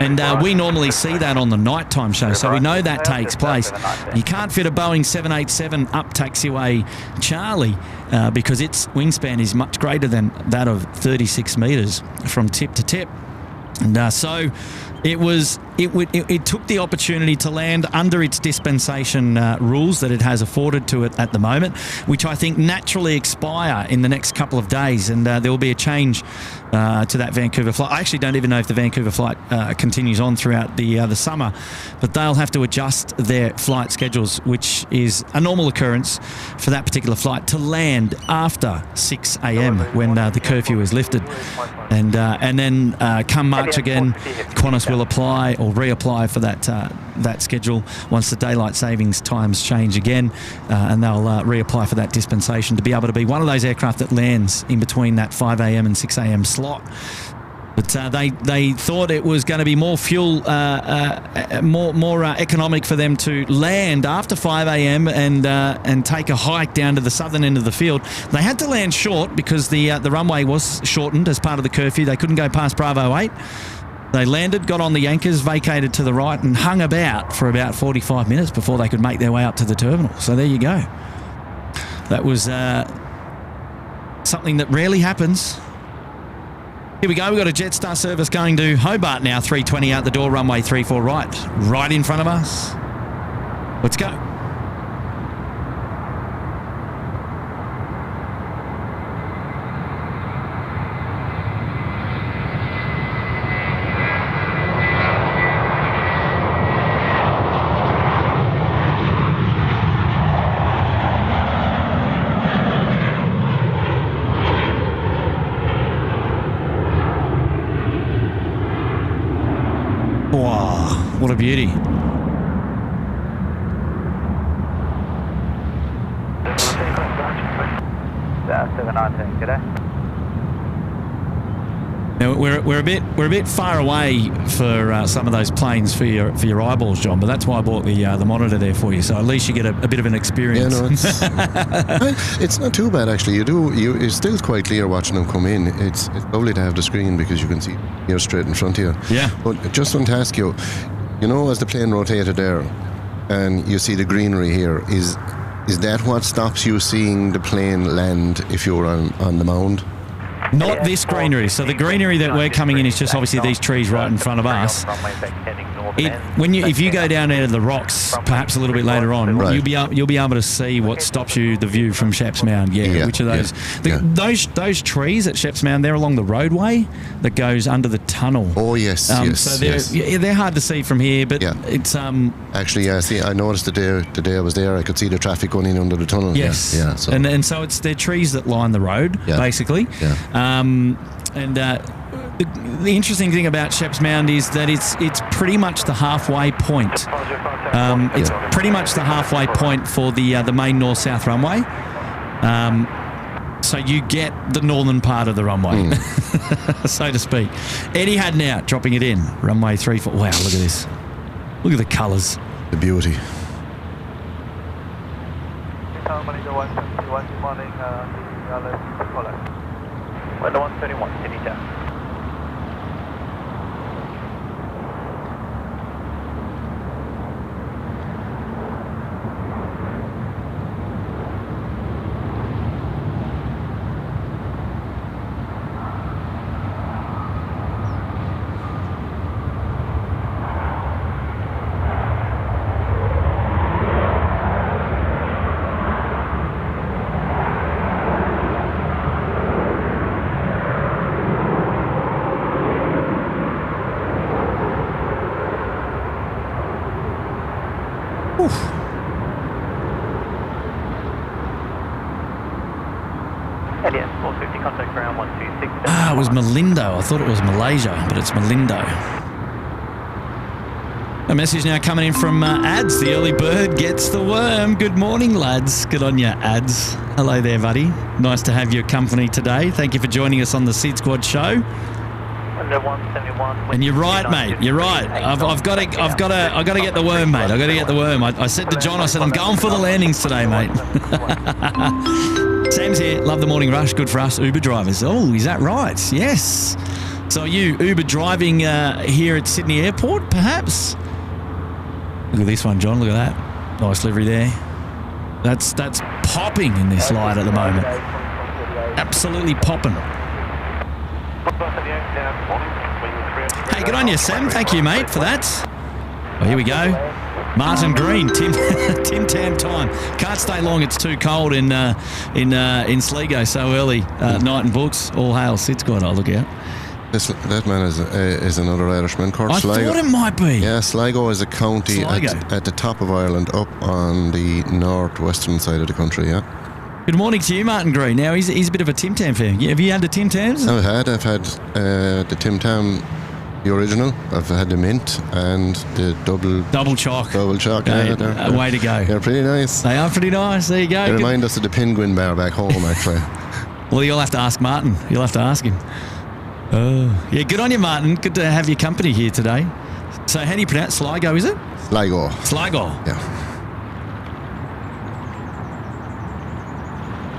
Speaker 5: And we normally see that on the nighttime show, so we know that takes place. You can't fit a Boeing 787 up taxiway Charlie because its wingspan is much greater than that of 36 metres from tip to tip. And so it took the opportunity to land under its dispensation rules that it has afforded to it at the moment, which I think naturally expire in the next couple of days, and there will be a change to that Vancouver flight. I actually don't even know if the Vancouver flight continues on throughout the summer, but they'll have to adjust their flight schedules, which is a normal occurrence for that particular flight, to land after 6 a.m. when the curfew is lifted. And then come March again, Qantas will apply or reapply for that schedule once the daylight savings times change again, and they'll reapply for that dispensation to be able to be one of those aircraft that lands in between that 5 a.m. and 6 a.m. slot. But they thought it was going to be more fuel, more economic for them to land after 5 a.m. and take a hike down to the southern end of the field. They had to land short because the runway was shortened as part of the curfew. They couldn't go past Bravo 8. They landed, got on the anchors, vacated to the right, and hung about for about 45 minutes before they could make their way up to the terminal. So there you go. That was something that rarely happens. Here we go. We've got a Jetstar service going to Hobart now. 320 out the door, runway 34 right in front of us. Let's go. What a beauty. Now we're a bit far away for some of those planes for your eyeballs, John. But that's why I bought the monitor there for you. So at least you get a bit of an experience. Yeah, no,
Speaker 6: it's not too bad actually. It's still quite clear watching them come in. It's lovely to have the screen because you can see you're straight in front of you. Yeah. But just want to ask you, as the plane rotated there, and you see the greenery here, is that what stops you seeing the plane land if you're on the mound? Not
Speaker 5: this greenery. So the greenery that we're coming in is just obviously these trees right in front of us. If you go down out of the rocks, perhaps a little bit later on,
Speaker 6: Right.
Speaker 5: you'll be able to see what stops you the view from Sheps Mound. Yeah, which of those? Those trees at Sheps Mound, they're along the roadway that goes under the tunnel.
Speaker 6: Oh yes,
Speaker 5: So they're hard to see from here, but it's
Speaker 6: Actually, yeah. See, I noticed the day I was there, I could see the traffic going in under the tunnel.
Speaker 5: Yes.
Speaker 6: Yeah. So.
Speaker 5: And so they're trees that line the road, basically.
Speaker 6: Yeah.
Speaker 5: The interesting thing about Sheps Mound is that it's pretty much the halfway point. It's pretty much the halfway point for the main north-south runway. So you get the northern part of the runway, so to speak. Eddie Hadnout dropping it in. Runway 34. Wow, look at this. Look at the colours.
Speaker 6: The beauty.
Speaker 2: Window 131, Sydney down. Elliot, 450, contact ground 126.
Speaker 5: It was Malindo. I thought it was Malaysia, but it's Malindo. A message now coming in from Ads. The early bird gets the worm. Good morning, lads. Good on you, Ads. Hello there, buddy. Nice to have your company today. Thank you for joining us on the SydSquad show. And you're right, mate. You're right. I've got to get the worm, mate. I've got to get the worm. I said to John, I said, I'm going for the landings today, mate. Sam's here. Love the morning rush. Good for us Uber drivers. Oh, is that right? Yes. So are you Uber driving here at Sydney Airport, perhaps? Look at this one, John. Look at that. Nice livery there. That's popping in this light at the moment. Absolutely popping. Hey, good on you, Sam. Thank you, mate, for that. Well, here we go. Martin Green, Tim Tam time. Can't stay long. It's too cold in Sligo so early. Night and books. All hail SydSquad. I'll look out.
Speaker 6: That man is another Irishman.
Speaker 5: I
Speaker 6: Sligo.
Speaker 5: Thought it might be.
Speaker 6: Yeah, Sligo is a county at the top of Ireland, up on the northwestern side of the country. Yeah.
Speaker 5: Good morning to you, Martin Green. Now he's a bit of a Tim Tam fan. Have you had the Tim Tams?
Speaker 6: I've had the Tim Tam, the original. I've had the mint and the double chalk. Yeah,
Speaker 5: way to go.
Speaker 6: They're pretty nice.
Speaker 5: They are pretty nice. There you go.
Speaker 6: They remind us of the Penguin bar back home, actually.
Speaker 5: Well, you'll have to ask Martin. You'll have to ask him. Oh, yeah. Good on you, Martin. Good to have your company here today. So, how do you pronounce Sligo? Is it
Speaker 6: Sligo?
Speaker 5: Sligo.
Speaker 6: Yeah.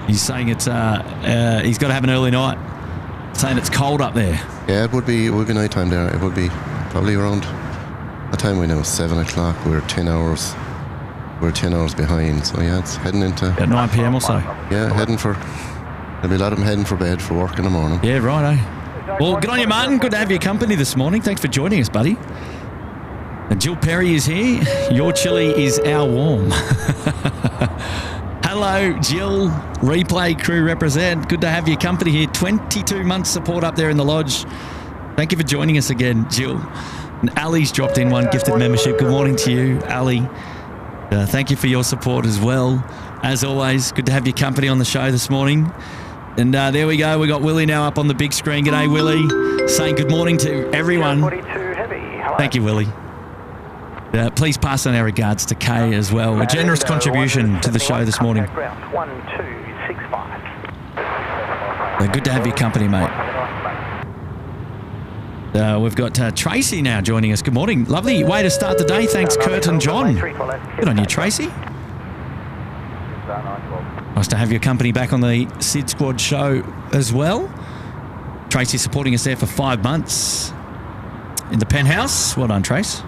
Speaker 5: He's saying it's he's got to have an early night. Saying it's cold up there.
Speaker 6: Yeah, it would be night time there. It would be probably around what time we know, 7 o'clock. We're 10 hours behind. So yeah, it's heading into
Speaker 5: at 9 p.m. or so.
Speaker 6: Yeah, there'll be a lot of them heading for bed for work in the morning.
Speaker 5: Yeah, right, eh? Well, good on you, Martin. Good to have your company this morning. Thanks for joining us, buddy. And Jill Perry is here. Your chili is our warm. Hello, Jill. Replay crew represent. Good to have your company here. 22 months support up there in the lodge. Thank you for joining us again, Jill. And Ali's dropped in one gifted membership. Good morning to you, Ali. Thank you for your support as well. As always, good to have your company on the show this morning. And there we go. We got Willie now up on the big screen. G'day, Willie. Saying good morning to everyone. Thank you, Willie. Please pass on our regards to Kay as well. A generous contribution to the show this morning. Good to have your company, mate. We've got Tracy now joining us. Good morning. Lovely way to start the day. Thanks, Kurt and John. Good on you, Tracy. Nice to have your company back on the SydSquad show as well. Tracy supporting us there for 5 months in the penthouse. Well done, Trace.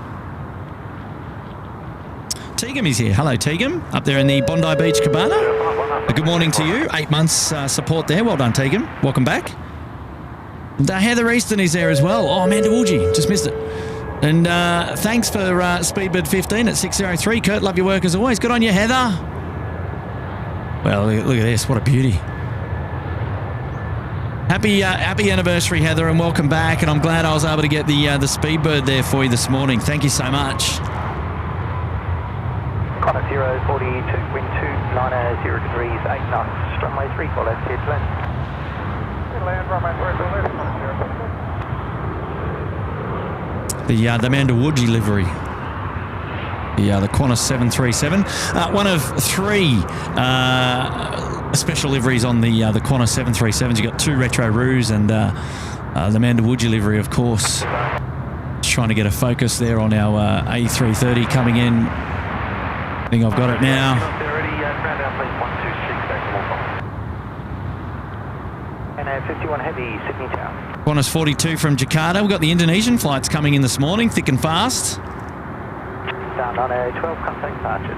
Speaker 5: Teagum is here. Hello, Teagum. Up there in the Bondi Beach Cabana. Good morning to you. 8 months support there. Well done, Teagum. Welcome back. And Heather Easton is there as well. Oh, Amanda Woolgy. Just missed it. And thanks for Speedbird 15 at 603. Kurt, love your work as always. Good on you, Heather. Well, look at this. What a beauty. Happy anniversary, Heather, and welcome back. And I'm glad I was able to get the Speedbird there for you this morning. Thank you so much.
Speaker 2: Connor 042, wind 2, 0 degrees, 8 knots, runway 34 left, clear to land.
Speaker 1: Land, runway 34 left,
Speaker 5: The Amanda Woodgie livery. The Qantas 737. One of 3 special liveries on the Qantas 737s. You've got 2 retro roos and the Amanda Woodgie livery, of course. Just trying to get a focus there on our A330 coming in. I think I've got it now.
Speaker 2: And 51 heavy, Sydney Tower.
Speaker 5: Qantas 42 from Jakarta. We've got the Indonesian flights coming in this morning, thick and fast.
Speaker 2: Down on a 12 contact departures.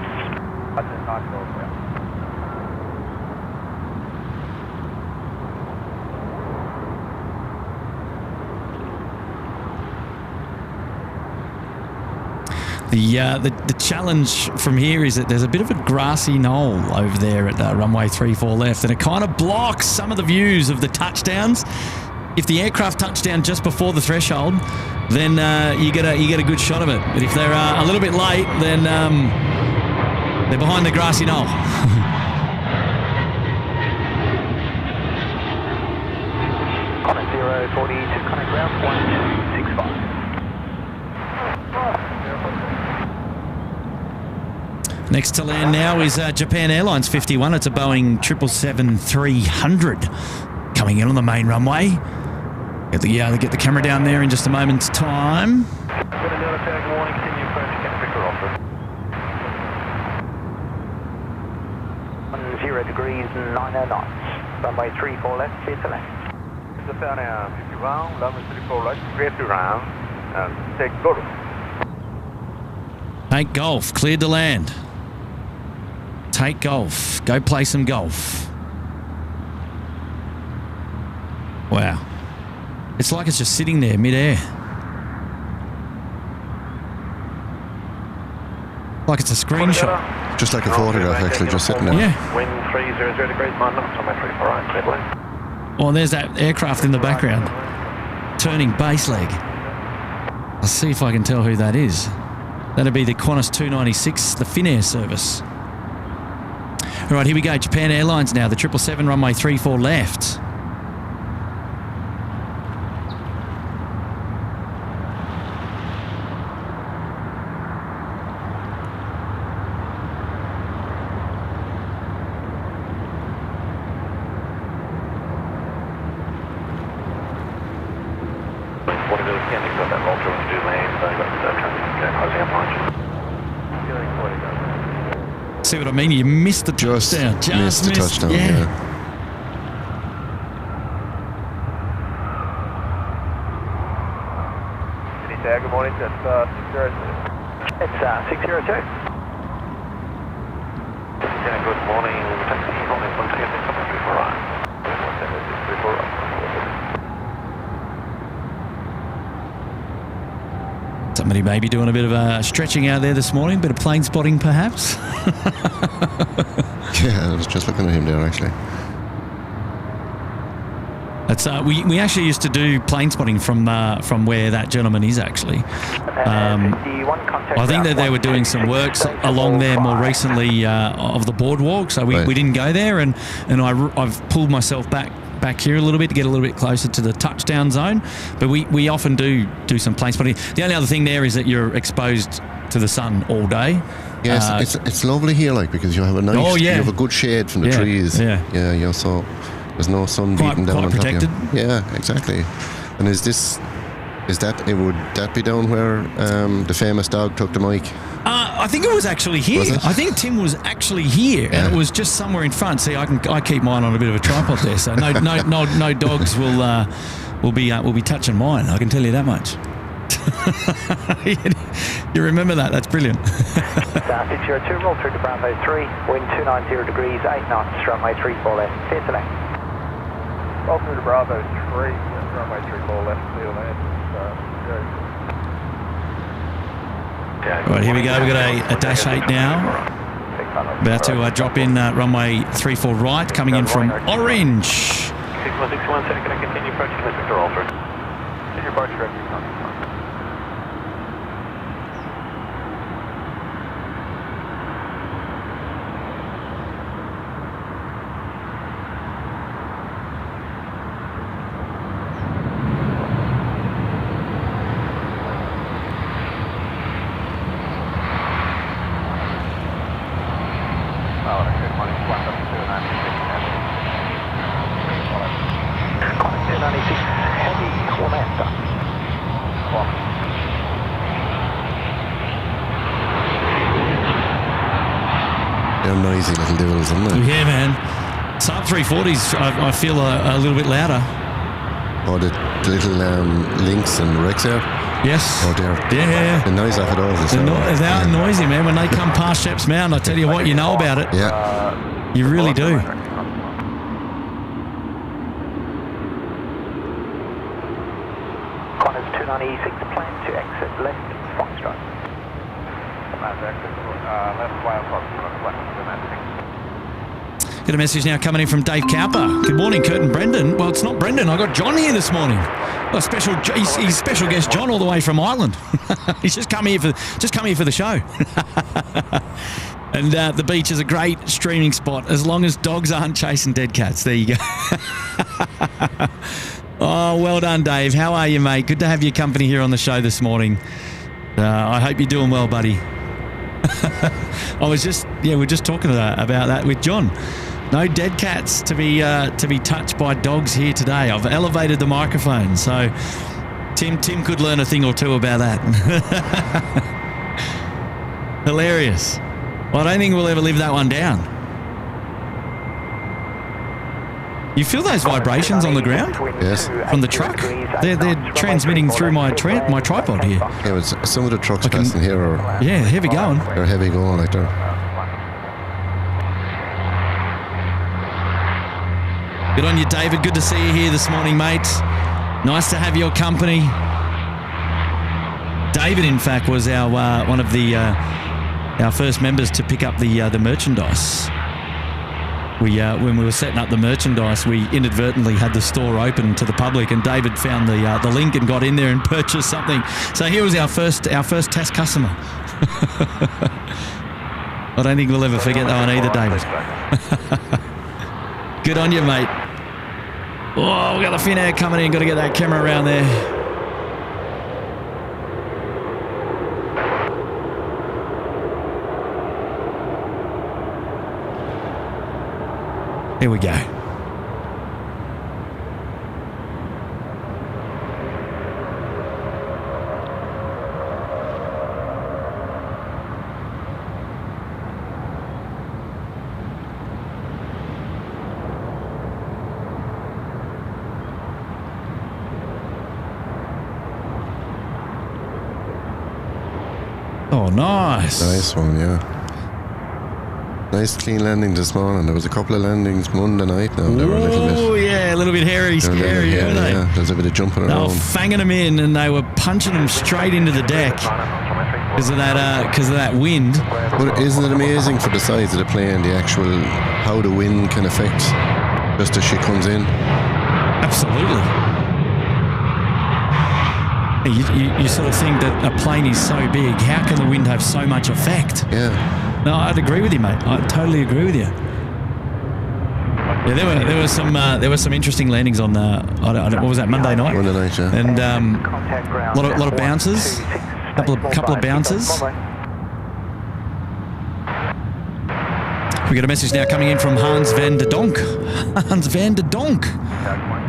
Speaker 5: The challenge from here is that there's a bit of a grassy knoll over there at runway 34 left, and it kind of blocks some of the views of the touchdowns. If the aircraft touch down just before the threshold, then you get a good shot of it. But if they're a little bit late, then they're behind the grassy knoll.
Speaker 2: Connor 042, connect ground 1265.
Speaker 5: Next to land now is Japan Airlines 51. It's a Boeing 777-300 coming in on the main runway. Get the camera down there in just a moment's time.
Speaker 1: Got another tag warning, continue approach, Pacific or offer.
Speaker 2: 0 degrees, 90 knots. Runway 34 left, clear to land.
Speaker 1: Japan Air 51, runway 34 left, clear to land, and take golf.
Speaker 5: Take golf, cleared to land. Take golf. Go play some golf. Wow. It's like it's just sitting there mid-air. Like it's a screenshot.
Speaker 6: Just like a photograph, actually, just sitting there.
Speaker 5: Yeah.
Speaker 3: Wind 300 degrees, 9 knots, runway 34 right, clear to land.
Speaker 5: Oh, there's that aircraft in the background. Turning base leg. I'll see if I can tell who that is. That'd be the Qantas 296, the Finnair service. All right, here we go. Japan Airlines now, the 777 runway 34 left.
Speaker 3: What it is, yeah, they've got that roll through and do land, they've got traffic closing up lines.
Speaker 5: See what I mean? You missed the touchdown.
Speaker 6: Just missed the touchdown, yeah.
Speaker 1: Any tag, good morning, that's 602.
Speaker 2: It's 602.
Speaker 3: Yeah, good morning, taxi, morning, 136, runway 34 right. 136, 34 right.
Speaker 5: Somebody may be doing a bit of stretching out there this morning, bit of plane spotting perhaps.
Speaker 6: Yeah, I was just looking at him there, actually.
Speaker 5: That's we actually used to do plane spotting from where that gentleman is actually. I think that they were doing some works along there more recently of the boardwalk, so we didn't go there, and I've pulled myself back here a little bit to get a little bit closer to the touchdown zone, but we often do some plane spotting. The only other thing there is that you're exposed to the sun all day.
Speaker 6: Yes, it's lovely here, like, because you have a nice, you have a good shade from the trees.
Speaker 5: Yeah,
Speaker 6: so there's no sun beating down on top of you. Yeah, exactly. And would that be down where the famous dog took the mic?
Speaker 5: I think it was actually here. I think Tim was actually here, and it was just somewhere in front. See, I keep mine on a bit of a tripod there, so no dogs will be touching mine. I can tell you that much. You remember that? That's brilliant.
Speaker 2: 602, roll through to Bravo 3, wind 290 degrees, 8 knots, runway 34 left, clear to land.
Speaker 1: Roll through to Bravo 3, runway 34 left, clear to land.
Speaker 5: Right, here we go. We've got a Dash 8 now. About to drop in runway 34 right, coming in from Orange.
Speaker 3: 6161, can I continue approaching Mr. Alfred?
Speaker 1: Continue approach directly.
Speaker 6: They're noisy little devils, aren't they?
Speaker 5: Yeah, man. Sub 340s, I feel a little bit louder.
Speaker 6: Oh, the little Lynx and Rex Air.
Speaker 5: Yes.
Speaker 6: Oh, they're the noise off it all.
Speaker 5: They are noisy, man. When they come past Sheps Mountain, I tell you what, you know about it.
Speaker 6: Yeah.
Speaker 5: You really do.
Speaker 2: Qantas 296, plan to exit left Foxtrot.
Speaker 5: Got a message now coming in from Dave Cowper. Good morning, Kurt and Brendan. Well, it's not Brendan. I got John here this morning. Well, he's special guest John all the way from Ireland. He's just come here for the show. And the beach is a great streaming spot as long as dogs aren't chasing dead cats. There you go. Oh, well done, Dave. How are you, mate? Good to have your company here on the show this morning. I hope you're doing well, buddy. we're just talking about that with John. No dead cats to be touched by dogs here today. I've elevated the microphone, so Tim could learn a thing or two about that. Hilarious. Well, I don't think we'll ever live that one down. You feel those vibrations on the ground?
Speaker 6: Yes.
Speaker 5: From the truck? They're transmitting through my tripod here.
Speaker 6: Yeah, but some of the trucks passing here are...
Speaker 5: Yeah, heavy going.
Speaker 6: They're heavy going, like they're...
Speaker 5: Good on you, David. Good to see you here this morning, mate. Nice to have your company. David, in fact, was our one of the our first members to pick up the merchandise. When we were setting up the merchandise, we inadvertently had the store open to the public, and David found the link and got in there and purchased something. So here was our first test customer. I don't think we'll ever forget that one either, David. Good on you, mate. Oh, we got the Finnair coming in. Got to get that camera around there. Here we go. Oh, nice.
Speaker 6: Nice one, yeah. Nice clean landing this morning. There was a couple of landings Monday night now. They were a little bit...
Speaker 5: Oh, yeah, a little bit hairy, scary, weren't they?
Speaker 6: Yeah, there's a bit of jumping around.
Speaker 5: They were fanging them in and they were punching them straight into the deck because of that wind.
Speaker 6: But isn't it amazing for the size of the plane, how the wind can affect just as she comes in?
Speaker 5: Absolutely. You sort of think that a plane is so big, how can the wind have so much effect?
Speaker 6: Yeah.
Speaker 5: No, I'd agree with you, mate. I totally agree with you. Yeah, there were some interesting landings on what was that, Monday night?
Speaker 6: Monday night, yeah.
Speaker 5: And a lot of bounces, couple of bounces. We got a message now coming in from Hans van der Donk. Hans van der Donk.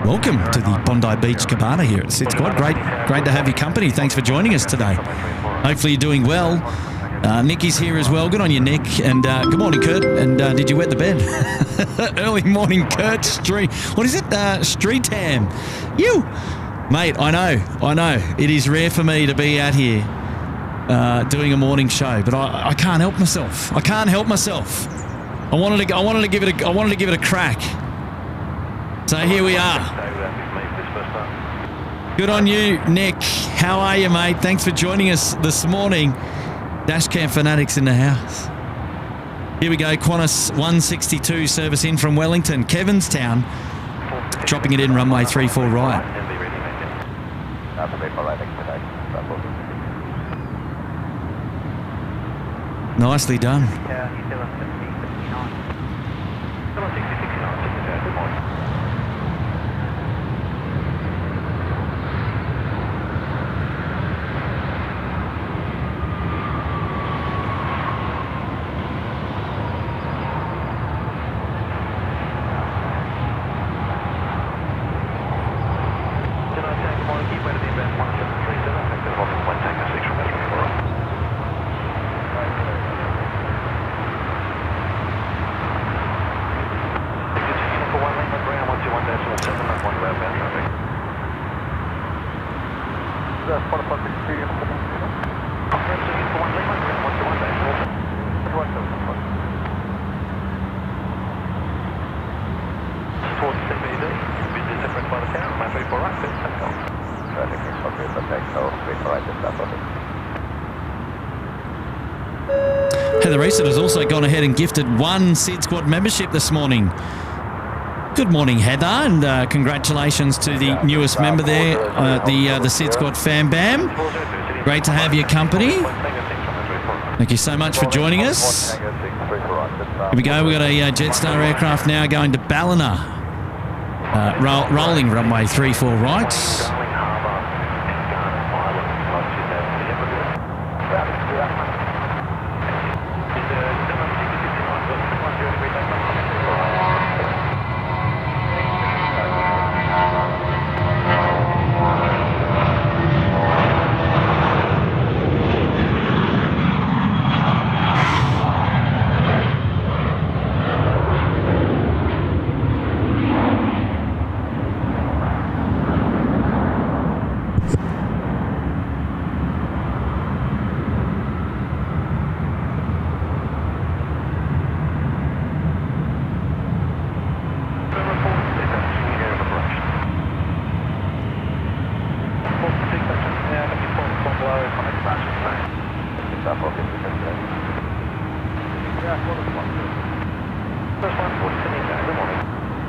Speaker 5: Welcome to the Bondi Beach Cabana here at SydSquad. Great to have your company. Thanks for joining us today. Hopefully you're doing well. Nicky's here as well. Good on you, Nick. And good morning, Kurt. And did you wet the bed? Early morning, Kurt. What is it? Streetam. You. Mate, I know. It is rare for me to be out here doing a morning show, but I can't help myself. I wanted to give it a crack. So here we are. Good on you, Nick. How are you, mate? Thanks for joining us this morning. Dashcam fanatics in the house. Here we go, Qantas 162 service in from Wellington, Kevinstown, dropping it in runway 34 right. Nicely done. Heather Easton has also gone ahead and gifted one SydSquad membership this morning. Good morning, Heather, and congratulations to the newest member there, the SydSquad Fam Bam. Great to have your company. Thank you so much for joining us. Here we go. We've got a Jetstar aircraft now going to Ballina, rolling runway 34 right.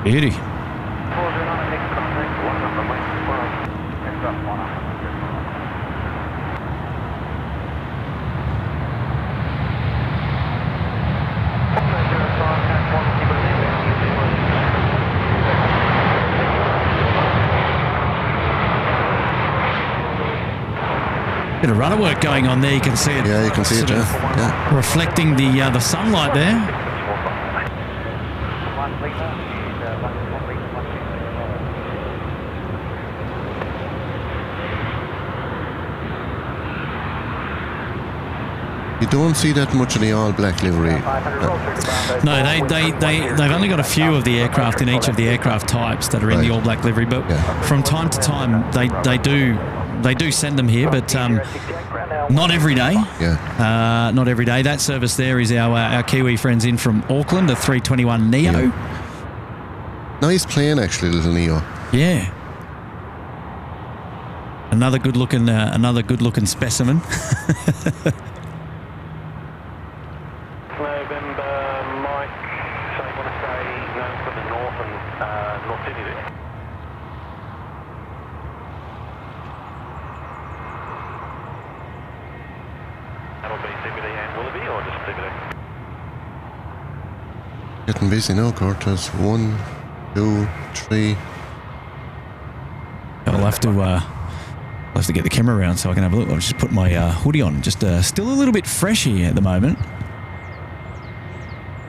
Speaker 5: Beauty. Bit of rudder work going on there. You can see it.
Speaker 6: Yeah, you can see it. Yeah.
Speaker 5: Reflecting the sunlight there.
Speaker 6: You don't see that much of the all-black livery.
Speaker 5: No, they've only got a few of the aircraft in each of the aircraft types that are in the all-black livery, but from time to time they do send them here, but not every day.
Speaker 6: Yeah.
Speaker 5: Not every day. That service there is our Kiwi friends in from Auckland, the 321 Neo.
Speaker 6: Yeah. Nice plane, actually, little Neo.
Speaker 5: Yeah. Another good-looking specimen.
Speaker 6: Getting busy now, Kurt. There's 1, 2, 3.
Speaker 5: I'll have to get the camera around so I can have a look. I'll just put my hoodie on. Just still a little bit fresh here at the moment.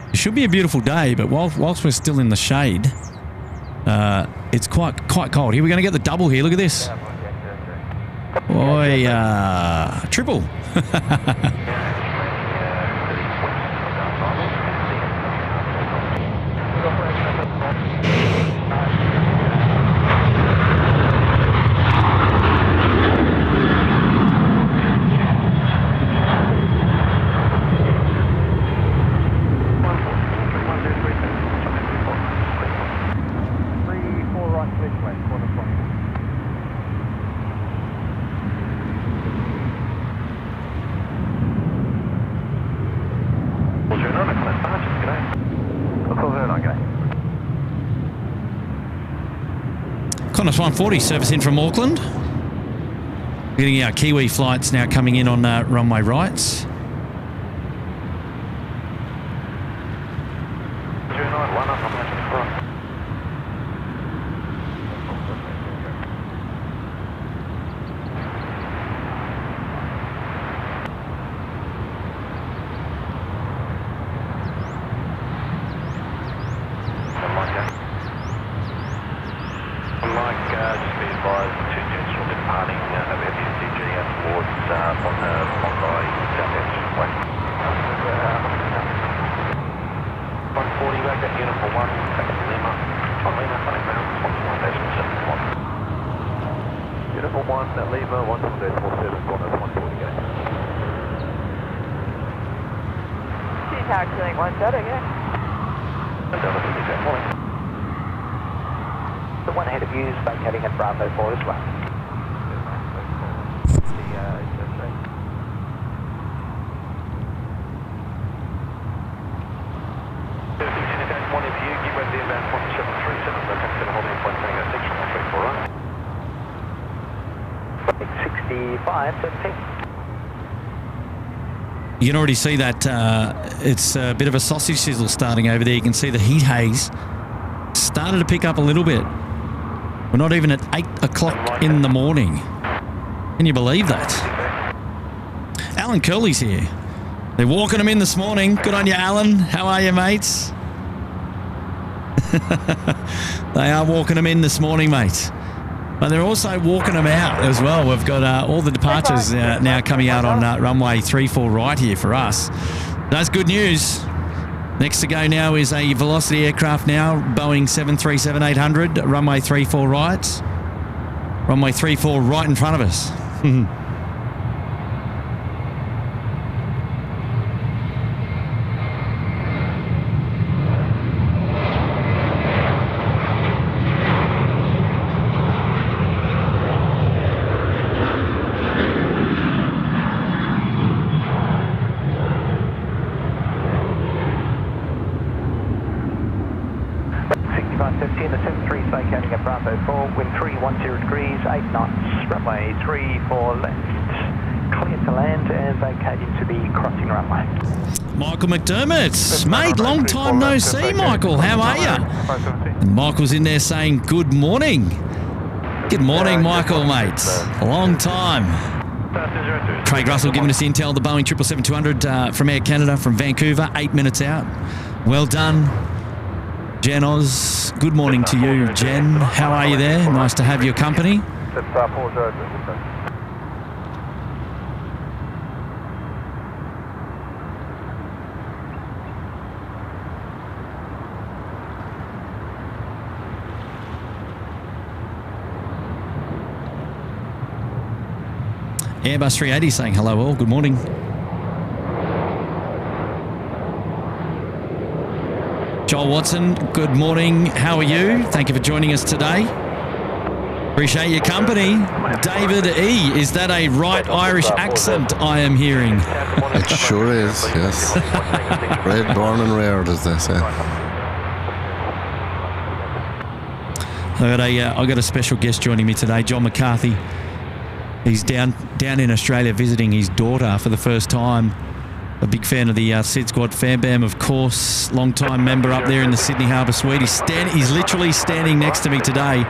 Speaker 5: It should be a beautiful day, but whilst we're still in the shade, it's quite cold. Here we're going to get the double here. Look at this. Oi, triple.
Speaker 3: departures, g'day.
Speaker 4: Local Vernon, okay.
Speaker 5: Qantas 140 service in from Auckland. Getting our Kiwi flights now coming in on runway rights.
Speaker 3: 291 up, I'm matching front. Just be advised, two jets will be departing over FCG and towards on the Runway South Way. 140 back at unit for 1, back to Lima. On Lima, running ground, 1.771.
Speaker 4: Unit 1 at Lima, 1.747, Qantas 140, okay.
Speaker 7: She's taxiing 1 set again.
Speaker 3: Morning.
Speaker 2: The one ahead of you is vacating at Bravo 4 as well.
Speaker 3: One of you, give ready about 1737, but that's going to hold me point saying 6 right?
Speaker 2: 65, 17.
Speaker 5: You can already see that it's a bit of a sausage sizzle starting over there. You can see the heat haze started to pick up a little bit. We're not even at 8 o'clock in the morning. Can you believe that? Alan Curley's here. They're walking him in this morning. Good on you, Alan. How are you, mates? They are walking him in this morning, mates. But they're also walking them out as well. We've got all the departures now coming out on runway 34 right here for us. That's good news. Next to go now is a Velocity aircraft now, Boeing 737-800, runway 34 right. Runway 34 right in front of us.
Speaker 2: Vacating at Bravo 4, wind 310 degrees, 8 knots, runway 34 left. Clear to land and vacating to the crossing runway.
Speaker 5: Michael McDermott, mate, long time no see, Michael. How are you? And Michael's in there saying good morning. Good morning, Michael, mate. A long time. Craig Russell giving us intel, the Boeing 777-200 from Air Canada from Vancouver, 8 minutes out. Well done. Jen Oz, good morning to you, Jen. How are you there? Nice to have your company. Airbus A380 saying hello all, good morning. Joel Watson, good morning. How are you? Thank you for joining us today. Appreciate your company. David E., is that a right Irish accent I am hearing?
Speaker 6: It sure is, yes. Red, born and reared, as they say.
Speaker 5: I got a special guest joining me today, John McCarthy. He's down in Australia visiting his daughter for the first time. A big fan of the SydSquad Fan Bam, of course. Long-time member up there in the Sydney Harbour Suite. He's literally standing next to me today,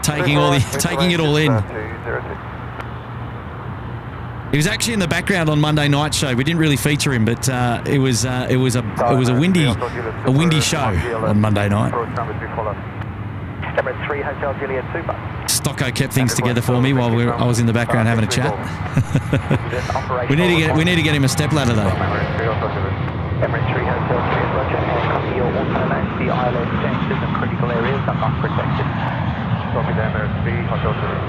Speaker 5: taking it all in. He was actually in the background on Monday night show. We didn't really feature him, but it was a windy show on Monday night.
Speaker 2: Emirates 3 Hotel Juliet Super.
Speaker 5: Stocko kept things together for me while I was in the background having a chat. we need to get him a stepladder though.
Speaker 2: Emirates 3 Hotel Juliet Roger, and copy your auto-land. The island sensors and critical areas are not protected.
Speaker 4: Copy the Emirates 3 Hotel Juliet.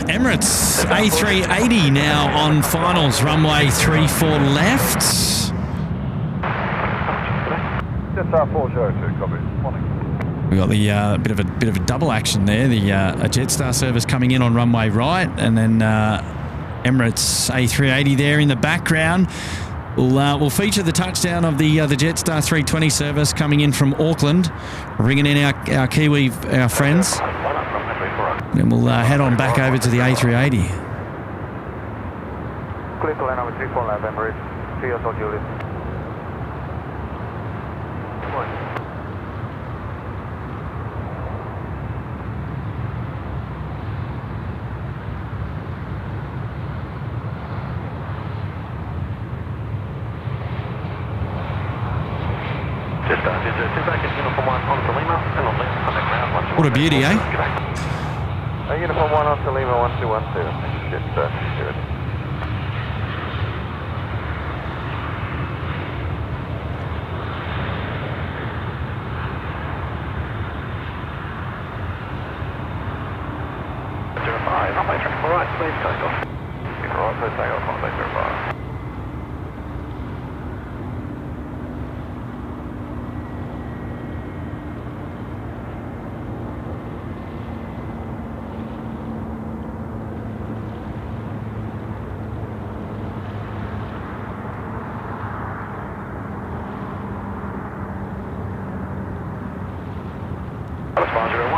Speaker 5: Emirates A380 now on finals, runway 34 left.
Speaker 4: JetStar 402, copy. Morning.
Speaker 5: We got the bit of a double action there. The a Jetstar service coming in on runway right, and then Emirates A380 there in the background. We'll feature the touchdown of the Jetstar 320 service coming in from Auckland, ringing in our Kiwi, our friends. Then we'll head on back over to the A380.
Speaker 4: Clear to line number 34 lab, Emirates. See you, Julius.
Speaker 5: What a beauty, eh?
Speaker 4: Uniform 1 on to Lima 1212. Just good.
Speaker 3: Runway 34 right, please take off.
Speaker 4: Right, please take off, runway 35.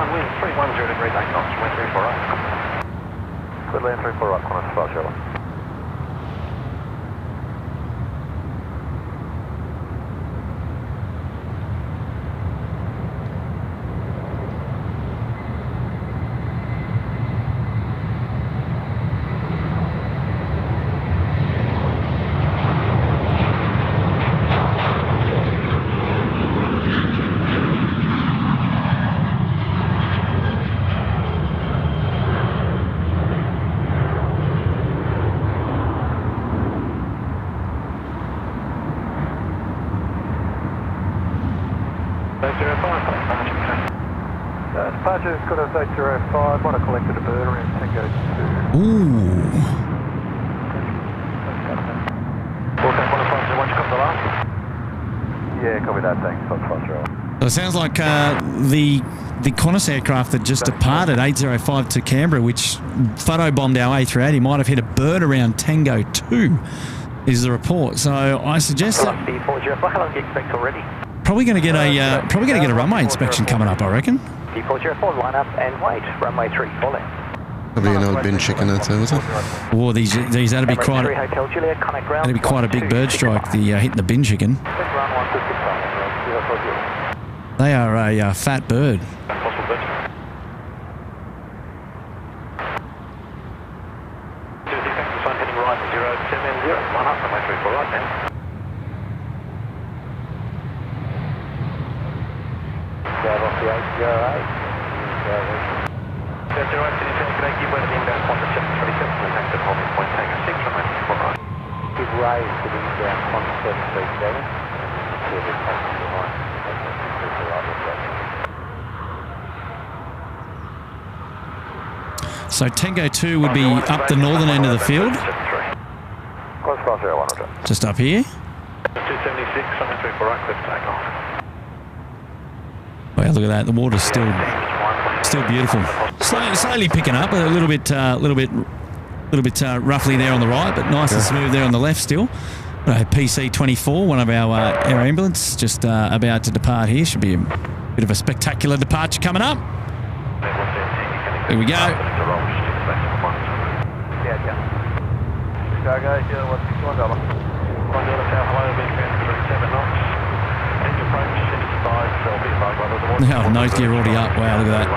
Speaker 3: Wind 310 degree takeoffs, wind 34 right.
Speaker 4: Good lane 34 right, corner 5 shallow. Departure is good as 805. Might have collected a bird around Tango 2.
Speaker 5: Ooh.
Speaker 4: Forecast 105, once you come to last. Yeah, copy that, thanks.
Speaker 5: So it sounds like the Qantas aircraft that just departed 805 to Canberra, which photobombed our A380, might have hit a bird around Tango 2, is the report. So I suggest that
Speaker 2: how long do you expect already?
Speaker 5: probably going to get a runway inspection coming up, I reckon.
Speaker 2: D404, line up and wait. Runway 34 left.
Speaker 6: Probably an old bin chicken outside, was it?
Speaker 5: Oh, these that'd be quite
Speaker 2: Hotel Juliet, connect ground.
Speaker 5: that'd be quite a big bird strike. The hitting the bin chicken. They are a fat bird. So Tango 2 would be up the northern end of the field. Just up here.
Speaker 3: 276, something 34 right, cliff takeoff.
Speaker 5: Wow, look at that. The water's still beautiful. Slowly picking up, a little bit roughly there on the right, but nice and smooth there on the left still. PC-24, one of our air ambulance, just about to depart here. Should be a bit of a spectacular departure coming up. Here we go. Now, nose gear already up. Wow, look at that.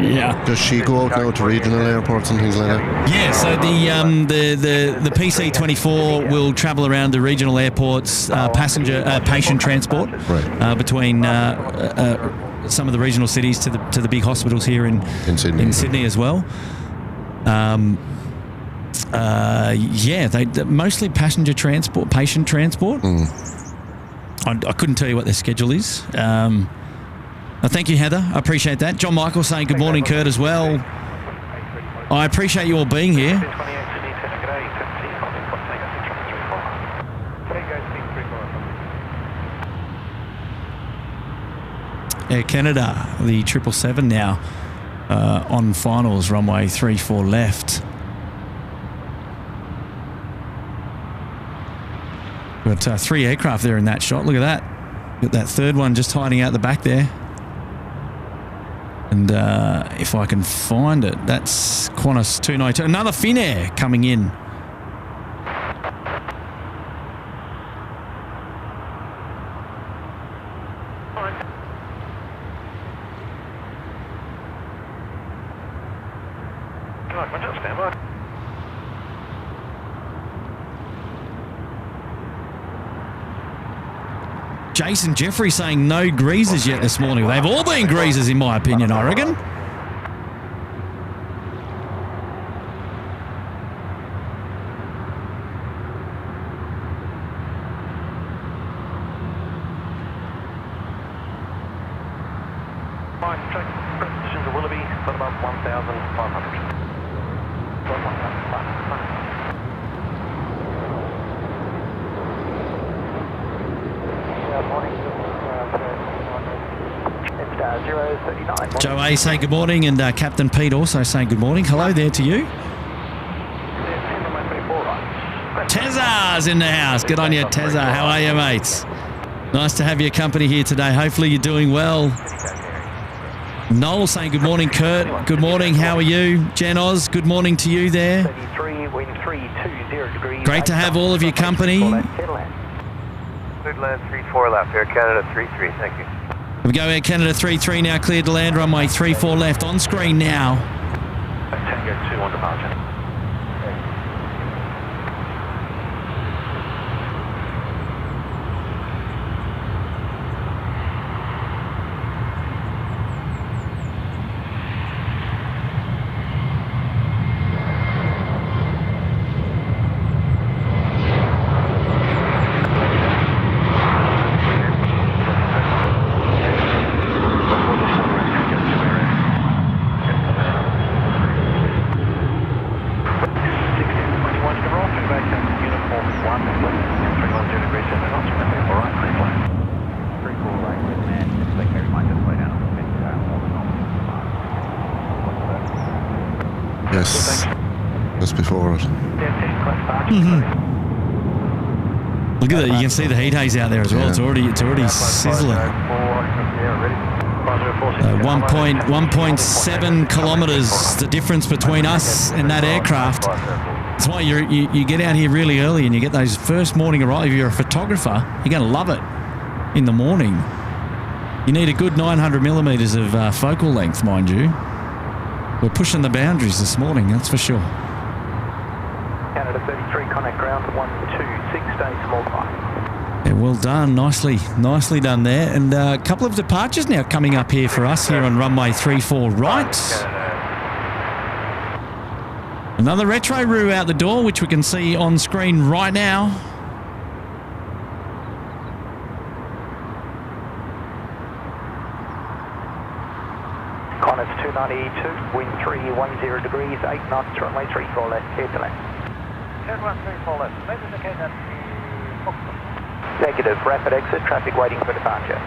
Speaker 5: Yeah.
Speaker 6: Does she go out now to regional airports and things like that?
Speaker 5: Yeah, so the PC-24 will travel around the regional airports, patient transport,
Speaker 6: right.
Speaker 5: Between some of the regional cities to the big hospitals here in Sydney as well. They mostly passenger transport, patient transport. I couldn't tell you what their schedule is. Thank you, Heather. I appreciate that. John Michael saying good morning, Kurt, as well. I appreciate you all being here. Air Canada, the 777 now on finals, runway 34 left. Got 3 aircraft there in that shot. Look at that. Got that third one just hiding out the back there. And if I can find it, that's Qantas 292. Another Finnair coming in. Jason Jeffrey saying no greasers yet this morning. They've all been greasers, in my opinion, I reckon. Joe A saying good morning, and Captain Pete also saying good morning. Hello there to you. Tezza's in the house. Good on you, Tezza. How are you, mates? Nice to have your company here today. Hopefully you're doing well. Noel saying good morning, Kurt. Good morning. How are you? Jen Oz, good morning to you there. Great to have all of your company.
Speaker 1: Good land 34 left, Air Canada 33, thank you.
Speaker 5: We go Air Canada 33 now, cleared to land, runway 34 left, on screen now.
Speaker 3: Tango 2 on departure.
Speaker 6: Yes, just before it.
Speaker 5: Look at that, you can see the heat haze out there as well.
Speaker 6: Yeah.
Speaker 5: It's already sizzling. 1.7 kilometres the difference between us and that aircraft. That's why you get out here really early and you get those first morning arrival. If you're a photographer, you're going to love it in the morning. You need a good 900 millimetres of focal length, mind you. We're pushing the boundaries this morning, that's for sure.
Speaker 2: Canada 33, connect ground 126, stay small time.
Speaker 5: Yeah, well done. Nicely done there. And a couple of departures now coming up here for us here on runway 34 right. Another retro roue out the door, which we can see on screen right now.
Speaker 2: Qantas 292, wind 310 degrees, 8 knots, runway 34 left, clear to land.
Speaker 1: 134 left, maybe the Canada.
Speaker 2: Negative, rapid exit, traffic waiting for departure.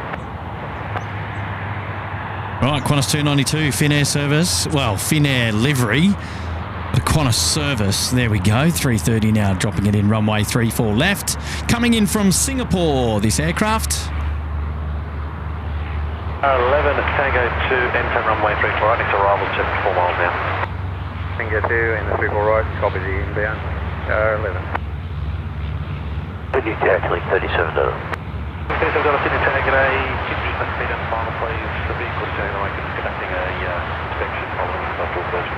Speaker 5: Right, Qantas 292, Finnair service. Well, Finnair livery. The Qantas service. There we go. 330 now, dropping it in runway 34 left. Coming in from Singapore, this aircraft.
Speaker 3: 11 Tango 2, enter runway 34 right, next arrival 74 miles now.
Speaker 1: Tango 2 and the 34 right, copy the inbound. 11.
Speaker 2: Could you calculate 37 $37
Speaker 3: Sydney Tango 50 feet and final please. The vehicle is conducting a inspection following industrial version.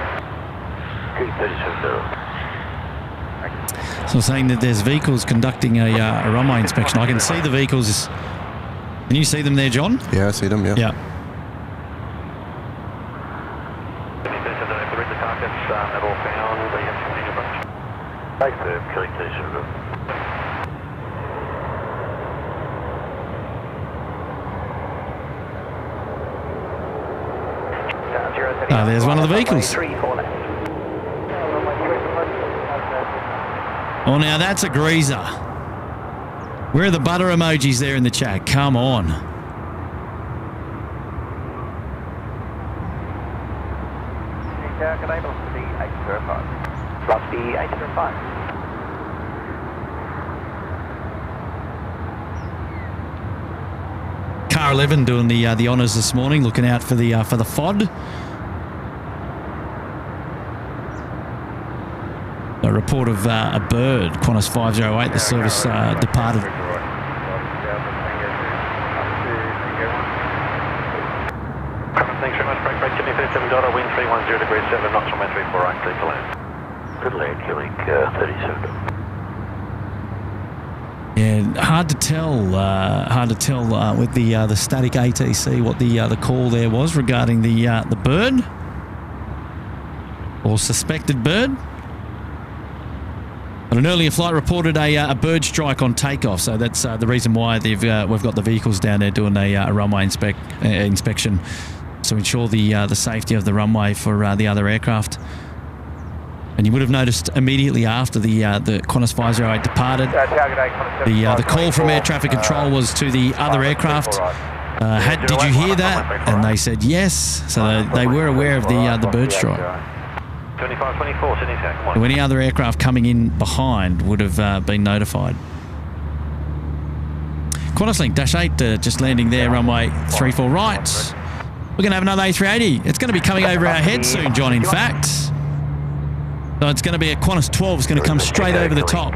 Speaker 5: So saying that there's vehicles conducting a runway inspection. I can see the vehicles. Can you see them there, John?
Speaker 6: Yeah, I see them, yeah.
Speaker 5: Yeah.
Speaker 3: The red targets are all found. They have continued approach.
Speaker 2: Thanks, killing 37.
Speaker 5: Oh, there's one of the vehicles.
Speaker 2: 34 left.
Speaker 5: Oh, now that's a greaser. Where are the butter emojis there in the chat? Come on.
Speaker 2: Lost the 805.
Speaker 5: Car 11 doing the honours this morning, looking out for the FOD. A report of a bird, Qantas 508, the service departed.
Speaker 3: Thanks very much, break, Jimmy 37 Dotto, wind 310 degrees 7 knots from 340 right, clear to land. Good land, Quebec 37.
Speaker 5: Yeah, hard to tell with the static ATC what the call there was regarding the bird or suspected bird. But an earlier flight reported a bird strike on takeoff, so that's the reason why we've got the vehicles down there doing a runway inspection to ensure the safety of the runway for the other aircraft. And you would have noticed immediately after the Qantas 508 departed, the call from air traffic control was to the other aircraft. Did you hear that? And they said yes, so they were aware of the bird strike.
Speaker 3: 2524, Sydney Tech 1.
Speaker 5: So any other aircraft coming in behind would have been notified. Qantas Link Dash 8 just landing there, runway 34 right. We're going to have another A380. It's going to be coming over our heads soon, John, in fact. So it's going to be a Qantas 12. It's going to come straight over the top.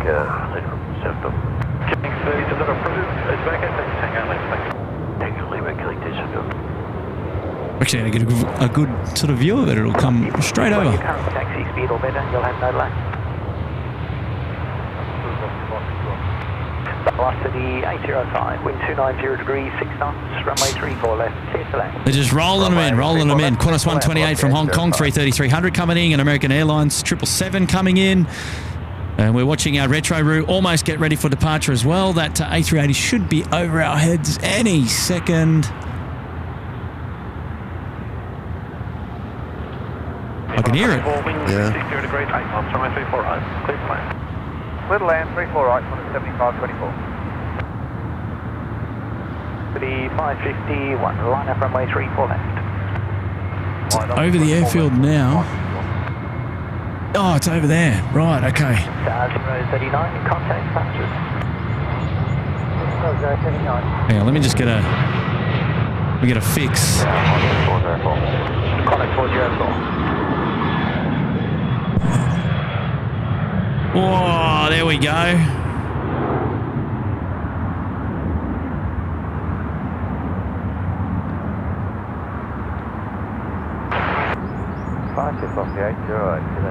Speaker 5: Actually, going to get a good sort of view of it. It'll come straight over.
Speaker 2: Current taxi speed or better, you'll have no delay. Last to the 805, wind 290 degrees, 6 knots, runway 34 left, clear to land.
Speaker 5: They're just rolling them in. Qantas 128 from Hong Kong, 330-300 coming in, and American Airlines 777 coming in. And we're watching our retro route almost get ready for departure as well. That A380 should be over our heads any second. I can hear it.
Speaker 6: Yeah.
Speaker 3: 60 degrees, 8 knots, runway 34 right, clear to land.
Speaker 1: Little land, 34 right, 7524.
Speaker 2: The 551, line up runway 34 left.
Speaker 5: Over the airfield now. Oh, it's over there. Right, okay.
Speaker 2: 039, contact passengers. 039.
Speaker 5: Hang on, let me just get a fix.
Speaker 2: Contact 404.
Speaker 5: Whoa, there we go.
Speaker 1: Five just off the 808.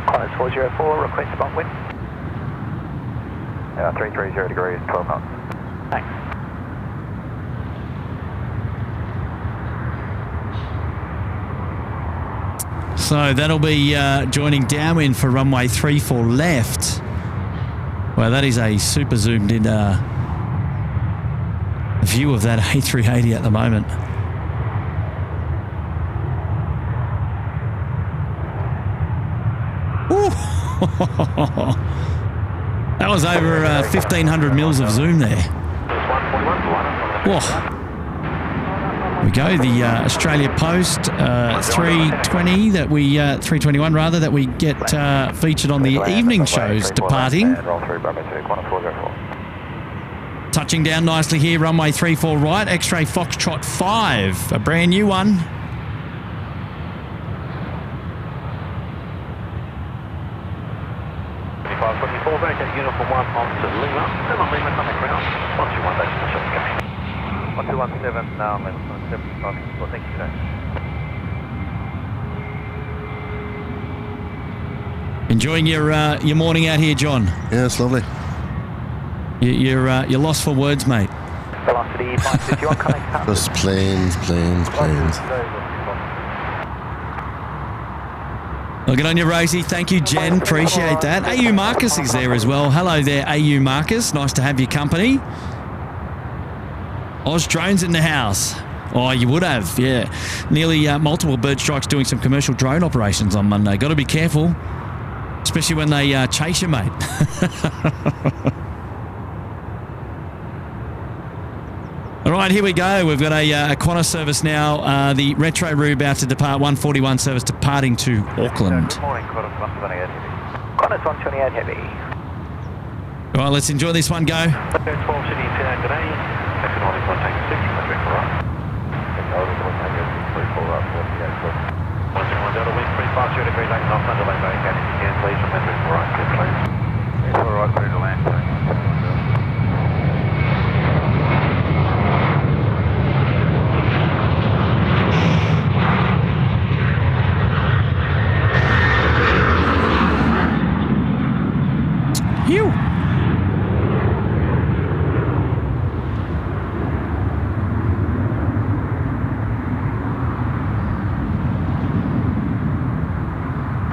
Speaker 2: Qantas 404, request spot wind.
Speaker 1: 330 degrees, 12 knots.
Speaker 2: Thanks.
Speaker 5: So that'll be joining downwind for runway 34 left. Well, that is a super zoomed in view of that A380 at the moment. That was over 1,500 mils of zoom there. Whoa. We go, the Australia Post 320 that we 321 rather that we get featured on the evening shows departing. Touching down nicely here, runway 34 right, X-ray Foxtrot 5, a brand new one.
Speaker 3: Uniform 1 on to Lima, and on Lima coming ground, 121 days to the
Speaker 1: 1217 now, I'm 75. Well, thank you, sir.
Speaker 5: Enjoying your morning out here, John?
Speaker 6: Yeah, it's lovely.
Speaker 5: You're lost for words, mate.
Speaker 2: Velocity 551, connect.
Speaker 6: Just planes.
Speaker 5: Looking on you, Rosie. Thank you, Jen. Appreciate that. AU Marcus is there as well. Hello there, AU Marcus. Nice to have your company. Oz Drones in the house. Oh, you would have, yeah. Nearly multiple bird strikes doing some commercial drone operations on Monday. Got to be careful, especially when they chase you, mate. All right, here we go. We've got a Qantas service now. The Retro Route about to depart. 141 service departing to Auckland.
Speaker 4: Good morning, Qantas 128 Heavy.
Speaker 2: Qantas 128 Heavy.
Speaker 5: All right, let's enjoy this one. Go.
Speaker 3: 12 Sydney today. Second morning, contact 6, metro for right. Delta wind 350 degrees 8 knots, underlay barricade. If you can, please, from metro for right, clear please.
Speaker 4: All right, clear to land.
Speaker 5: Phew.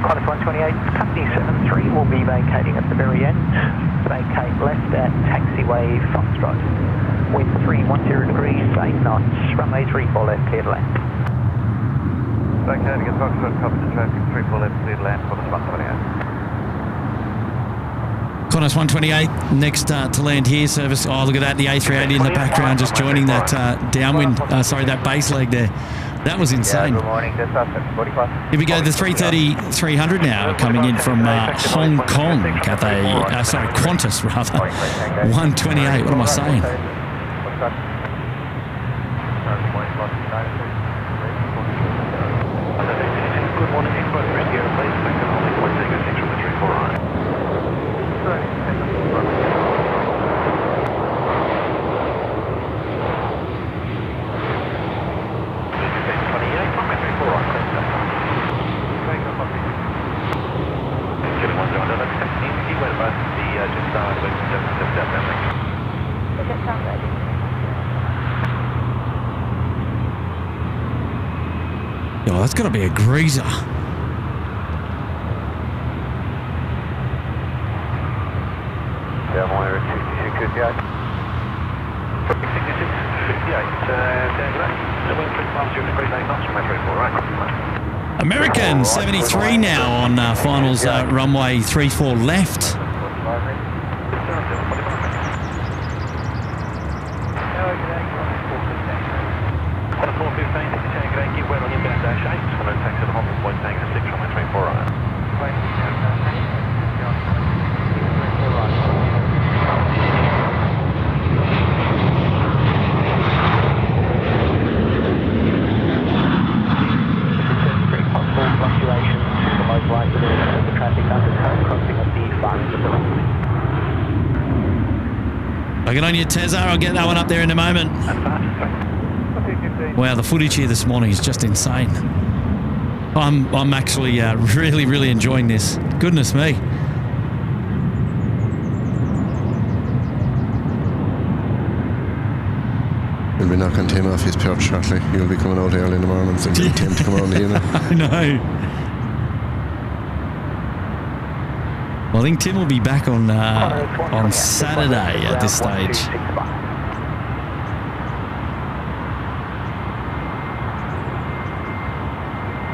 Speaker 2: Qantas 128, company 73 will be vacating at the very end. Vacate left at taxiway Foxtrot. Wind 310 degrees, 8 knots, runway 34 left, clear to land.
Speaker 4: Vacating at Foxtrot, copy the traffic, 34 left, clear to land, Qantas 128.
Speaker 5: Qantas 128, next to land here, service. Oh, look at that, the A380 in the background just joining that downwind, that base leg there. That was insane.
Speaker 4: Good morning, that's us at 45.
Speaker 5: Here we go, the 330-300 now coming in from Hong Kong, Cathay, Qantas rather. 128, what am I saying?
Speaker 3: Good morning, input, risk here, please. Make the holding point, take a 6 from the 34 right.
Speaker 5: Oh, that's got to be a greaser.
Speaker 4: Down wire at 6658.
Speaker 3: 6658,
Speaker 5: American 73 now on finals runway 34 left. I get on your Tezza, I'll get that one up there in a moment. Wow, the footage here this morning is just insane. I'm actually really enjoying this. Goodness me.
Speaker 6: We'll be knocking Tim off his perch shortly. He'll be coming out early in the morning, so we need Tim to come on here now.
Speaker 5: I know. Well, I think Tim will be back on Saturday at this stage.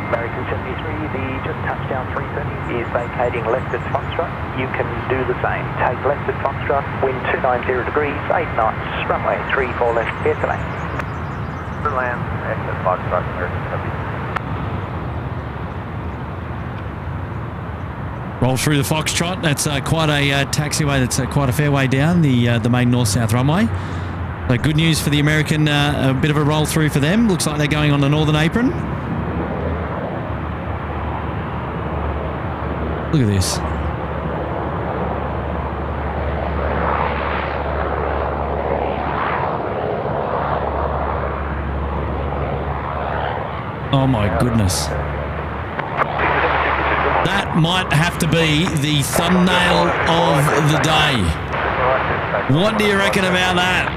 Speaker 2: American 73, the just touchdown 330 is vacating left at Foxtrot. You can do the same. Take left at Foxtrot, wind 290 degrees, 8 knots, runway 34 left, clear to land.
Speaker 4: Land, exit Foxtrot, American 70.
Speaker 5: Roll through the Foxtrot. That's quite a taxiway. That's quite a fair way down the main north-south runway. So good news for the American. A bit of a roll through for them. Looks like they're going on the northern apron. Look at this. Oh my goodness. That might have to be the thumbnail of the day. What do you reckon about that?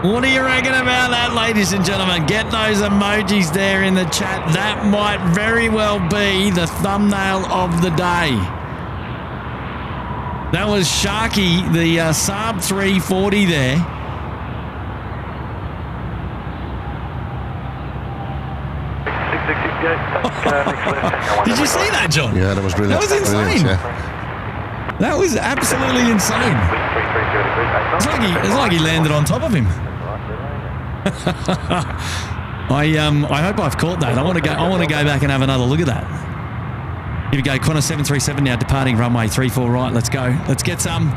Speaker 5: What do you reckon about that, ladies and gentlemen? Get those emojis there in the chat. That might very well be the thumbnail of the day. That was Sharky, the Saab 340 there. Did you see that, John?
Speaker 6: Yeah, that was brilliant.
Speaker 5: That was insane.
Speaker 6: Brilliant, yeah.
Speaker 5: That was absolutely insane. It's like he landed on top of him. I hope I've caught that. I want to go back and have another look at that. Here we go. Qantas 737 now departing runway 34 right. Let's go. Let's get some.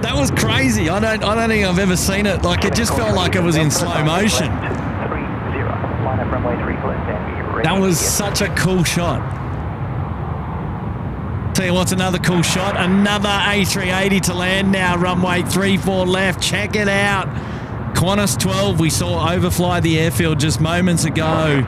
Speaker 5: That was crazy. I don't think I've ever seen it. Like, it just felt like it was in slow motion. That was such a cool shot. Tell you what's another cool shot. Another A380 to land now. Runway 34 left. Check it out. Qantas 12 we saw overfly the airfield just moments ago.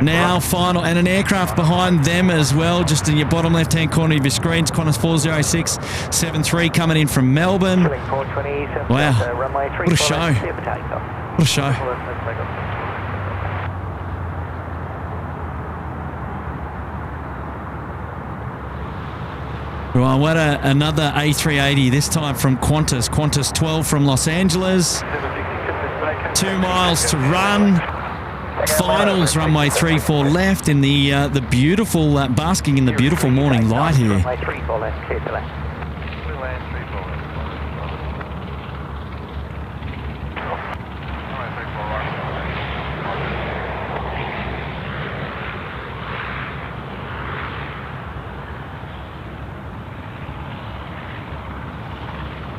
Speaker 5: Now final, and an aircraft behind them as well, just in your bottom left-hand corner of your screens. Qantas 40673 coming in from Melbourne. Wow, what a show. What a show. Right, what another A380, this time from Qantas. Qantas 12 from Los Angeles. 2 miles to run. Finals, runway 34 left in the beautiful, basking in the beautiful morning light here.
Speaker 2: Runway 34 left, clear to land.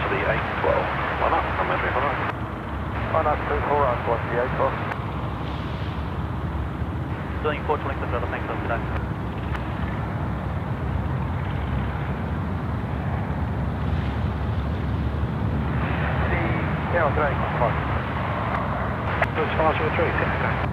Speaker 3: To the 812. One up, runway 34 right.
Speaker 4: One up, 24 right, what's the 812?
Speaker 2: Doing 4 to Lincoln, brother. Thanks for today.
Speaker 4: Yeah, 3.
Speaker 3: It's 523, okay.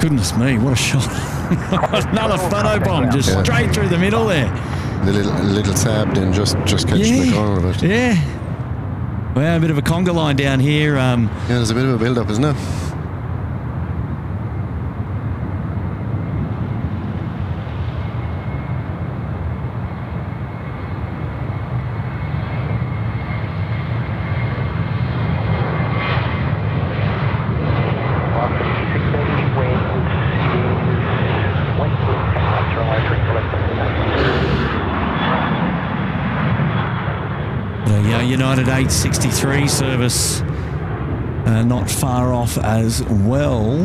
Speaker 5: Goodness me, what a shot. Another photobomb just straight through the middle there.
Speaker 6: The little Saab then just catching the corner of it.
Speaker 5: Yeah. Well, a bit of a conga line down here.
Speaker 6: Yeah, there's a bit of a build-up, isn't it?
Speaker 5: United 863 service not far off as well.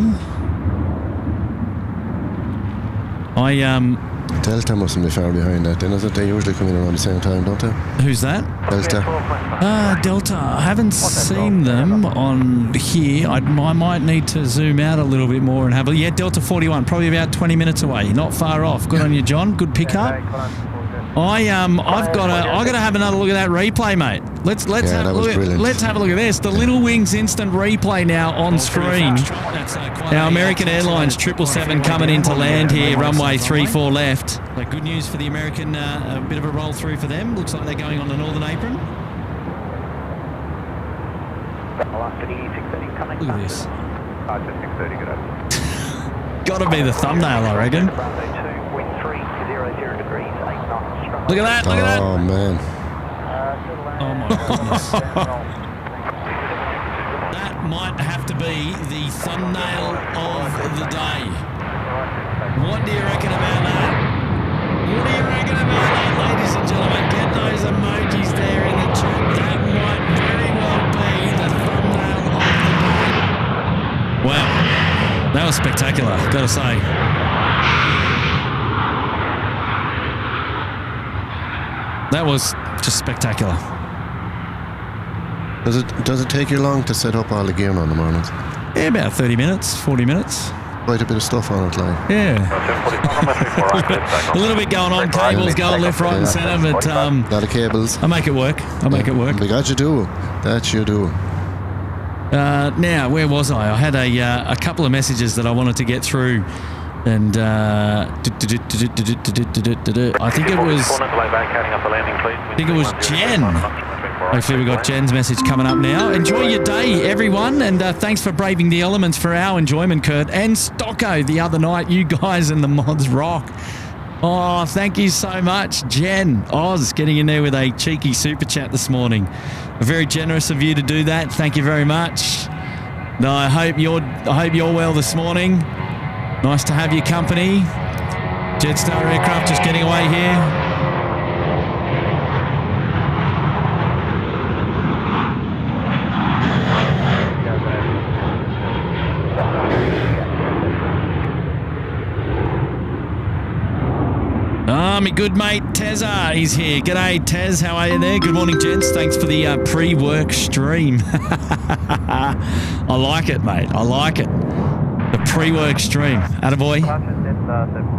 Speaker 6: Delta mustn't be far behind that then, is it? They usually come in around the same time, don't they?
Speaker 5: Who's that?
Speaker 6: Delta.
Speaker 5: Delta. I haven't seen them on here. I might need to zoom out a little bit more and have a... Yeah, Delta 41, probably about 20 minutes away. Not far off. Good on you, John. Good pickup. I've got to have another look at that replay, mate. Let's have a look at this. The Little Wings instant replay now on screen. Now American Airlines 777 coming in to land here, runway 34 left. So good news for the American, a bit of a roll through for them. Looks like they're going on the northern apron. Look at this. Got to be the thumbnail, I reckon. Look at that, look at that.
Speaker 6: Oh, man.
Speaker 5: Oh, my goodness. That might have to be the thumbnail of the day. What do you reckon about that? What do you reckon about that, ladies and gentlemen? Get those emojis there in the chat. That might very well be the thumbnail of the day. Wow, that was spectacular, gotta say. That was just spectacular.
Speaker 6: Does it take you long to set up all the gear on the mornings?
Speaker 5: Yeah, about 30 minutes, 40 minutes.
Speaker 6: Quite a bit of stuff on it, like.
Speaker 5: Yeah. A little bit going on, cables going left, right and centre, but
Speaker 6: a lot of cables.
Speaker 5: I make it work. I make it work.
Speaker 6: That you do. That you do.
Speaker 5: Now, where was I? I had a couple of messages that I wanted to get through, and I think it was Jen. Hopefully we got Jen's message coming up now. Enjoy your day, everyone, and thanks for braving the elements for our enjoyment, Kurt. And Stocko the other night, you guys and the mods rock. Oh, thank you so much, Jen. Oz getting in there with a cheeky super chat this morning. Very generous of you to do that. Thank you very much. No, I hope you're well this morning. Nice to have your company. Jetstar aircraft just getting away here. My good mate Tezza is here. G'day Tez, how are you there? Good morning, gents. Thanks for the pre-work stream. I like it, mate. I like it. The pre-work stream. Attaboy.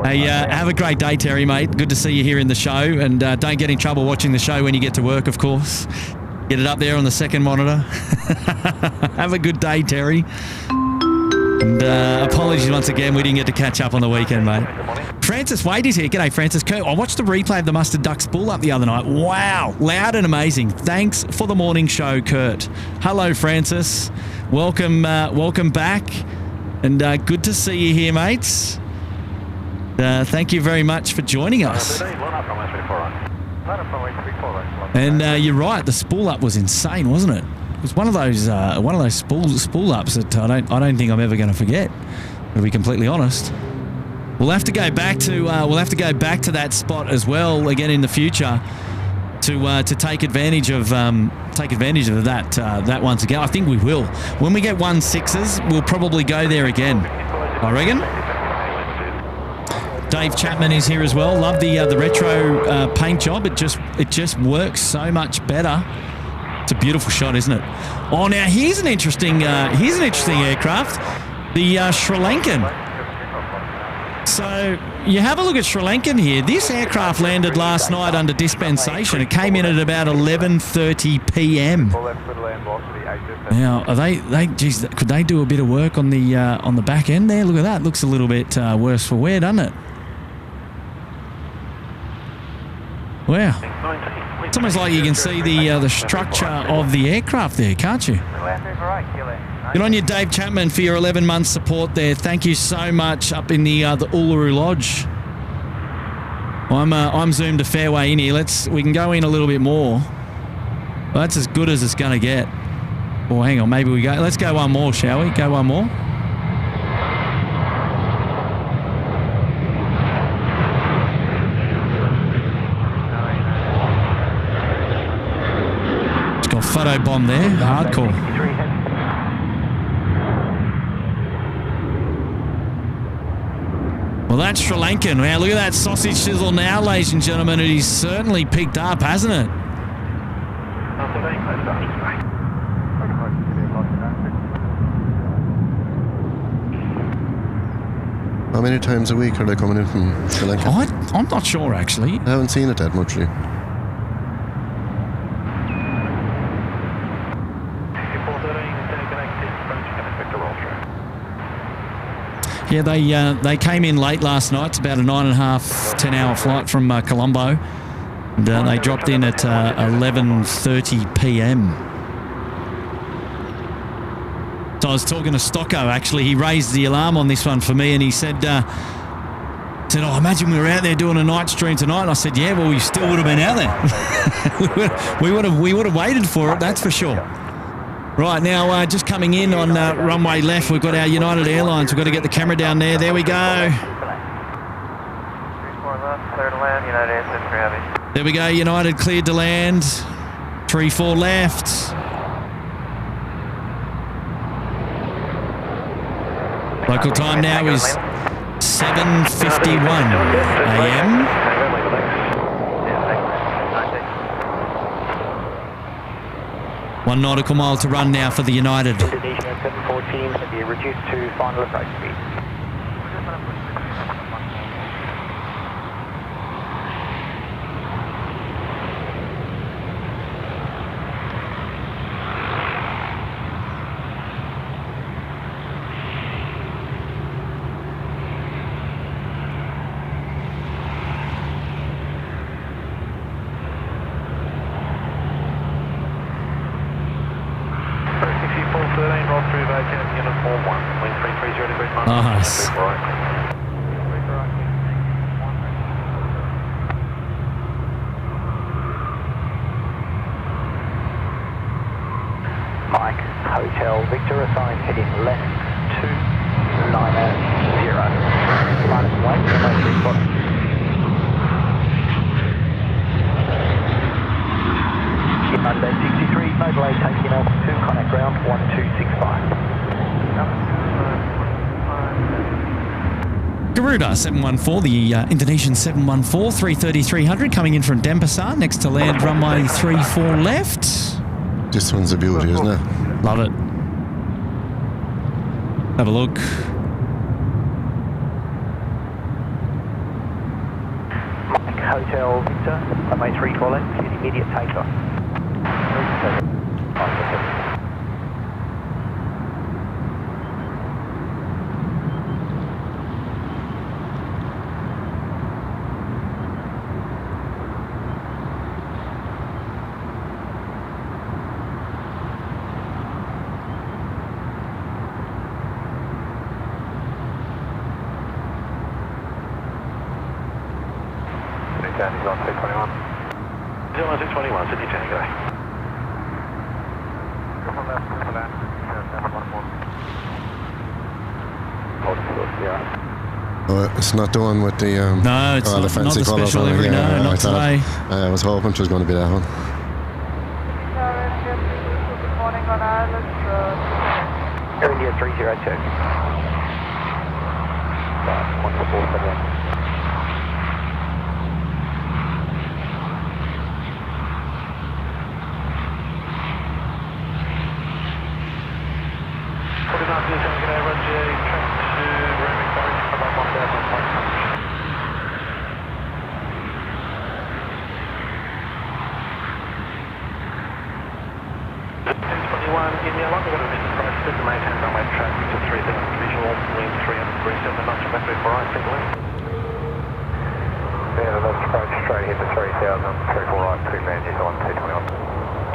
Speaker 5: Hey, have a great day, Terry, mate. Good to see you here in the show. And don't get in trouble watching the show when you get to work, of course. Get it up there on the second monitor. Have a good day, Terry. And apologies once again, we didn't get to catch up on the weekend, mate. Francis Wade is here. G'day, Francis. Kurt, I watched the replay of the Mustard Duck spool up the other night. Wow, loud and amazing. Thanks for the morning show, Kurt. Hello, Francis. Welcome back. And good to see you here, mates. Thank you very much for joining us. And you're right, the spool up was insane, wasn't it? It was one of those spool ups that I don't think I'm ever going to forget. To be completely honest, we'll have to go back to that spot as well again in the future to take advantage of that once again. I think we will. When we get 1.6s, we'll probably go there again. I reckon. Dave Chapman is here as well. Love the retro paint job. It just works so much better. It's a beautiful shot, isn't it? Oh, now here's an interesting aircraft, the Sri Lankan. So you have a look at Sri Lankan here. This aircraft landed last night under dispensation. It came in at about 11:30 p.m. Now, geez, could they do a bit of work on the back end there? Look at that. Looks a little bit worse for wear, doesn't it? Wow. It's almost like you can see the structure of the aircraft there, can't you? Good on you, Dave Chapman, for your 11 months support there. Thank you so much up in the Uluru Lodge. I'm zoomed a fair way in here. We can go in a little bit more. Well, that's as good as it's going to get. Oh, hang on, maybe we go. Let's go one more, shall we? Go one more. Photo bomb there, hardcore. Well, that's Sri Lankan. Now, look at that sausage sizzle now, ladies and gentlemen. It is certainly picked up, hasn't it?
Speaker 6: How many times a week are they coming in from Sri Lanka?
Speaker 5: I'm not sure, actually.
Speaker 6: I haven't seen it that much, really.
Speaker 5: Yeah, they came in late last night. It's about a 9.5, 10-hour flight from Colombo. And they dropped in at 11:30 p.m. So I was talking to Stocko, actually. He raised the alarm on this one for me, and he said, oh, imagine we were out there doing a night stream tonight. And I said, yeah, well, we still would have been out there. we would have waited for it, that's for sure. Right, now just coming in on runway left, we've got our United Airlines. We've got to get the camera down there. There we go.
Speaker 2: Clear to land, United A380.
Speaker 5: There we go, United cleared to land. 34 left. Local time now is 7:51 a.m. One nautical mile to run now for the United.
Speaker 2: Indonesia 714 to be reduced to final approach speed.
Speaker 5: Nice.
Speaker 2: Mike, Hotel Victor assigned heading left 290. Minus weight, Monday 63, no delay taking off to connect ground 1265.
Speaker 5: Garuda 714, the Indonesian 714, 330-300 coming in from Denpasar, next to land runway 34 left.
Speaker 6: This one's a beauty, isn't it?
Speaker 5: Love it. Have a look.
Speaker 2: Mike, Hotel Victor, runway 34 left, immediate takeoff.
Speaker 4: He's on 621.
Speaker 3: He's on 621, Sydney Tango.
Speaker 4: Come left, come left. 714.
Speaker 6: Oh, it's not the one with the
Speaker 5: No, it's not,
Speaker 6: the fancy
Speaker 5: not the
Speaker 6: colours
Speaker 5: special
Speaker 6: on it.
Speaker 5: livery, no, not today.
Speaker 6: I was hoping it was going to be that one.
Speaker 7: Good morning on Ireland Road.
Speaker 2: Air India 302. 1447.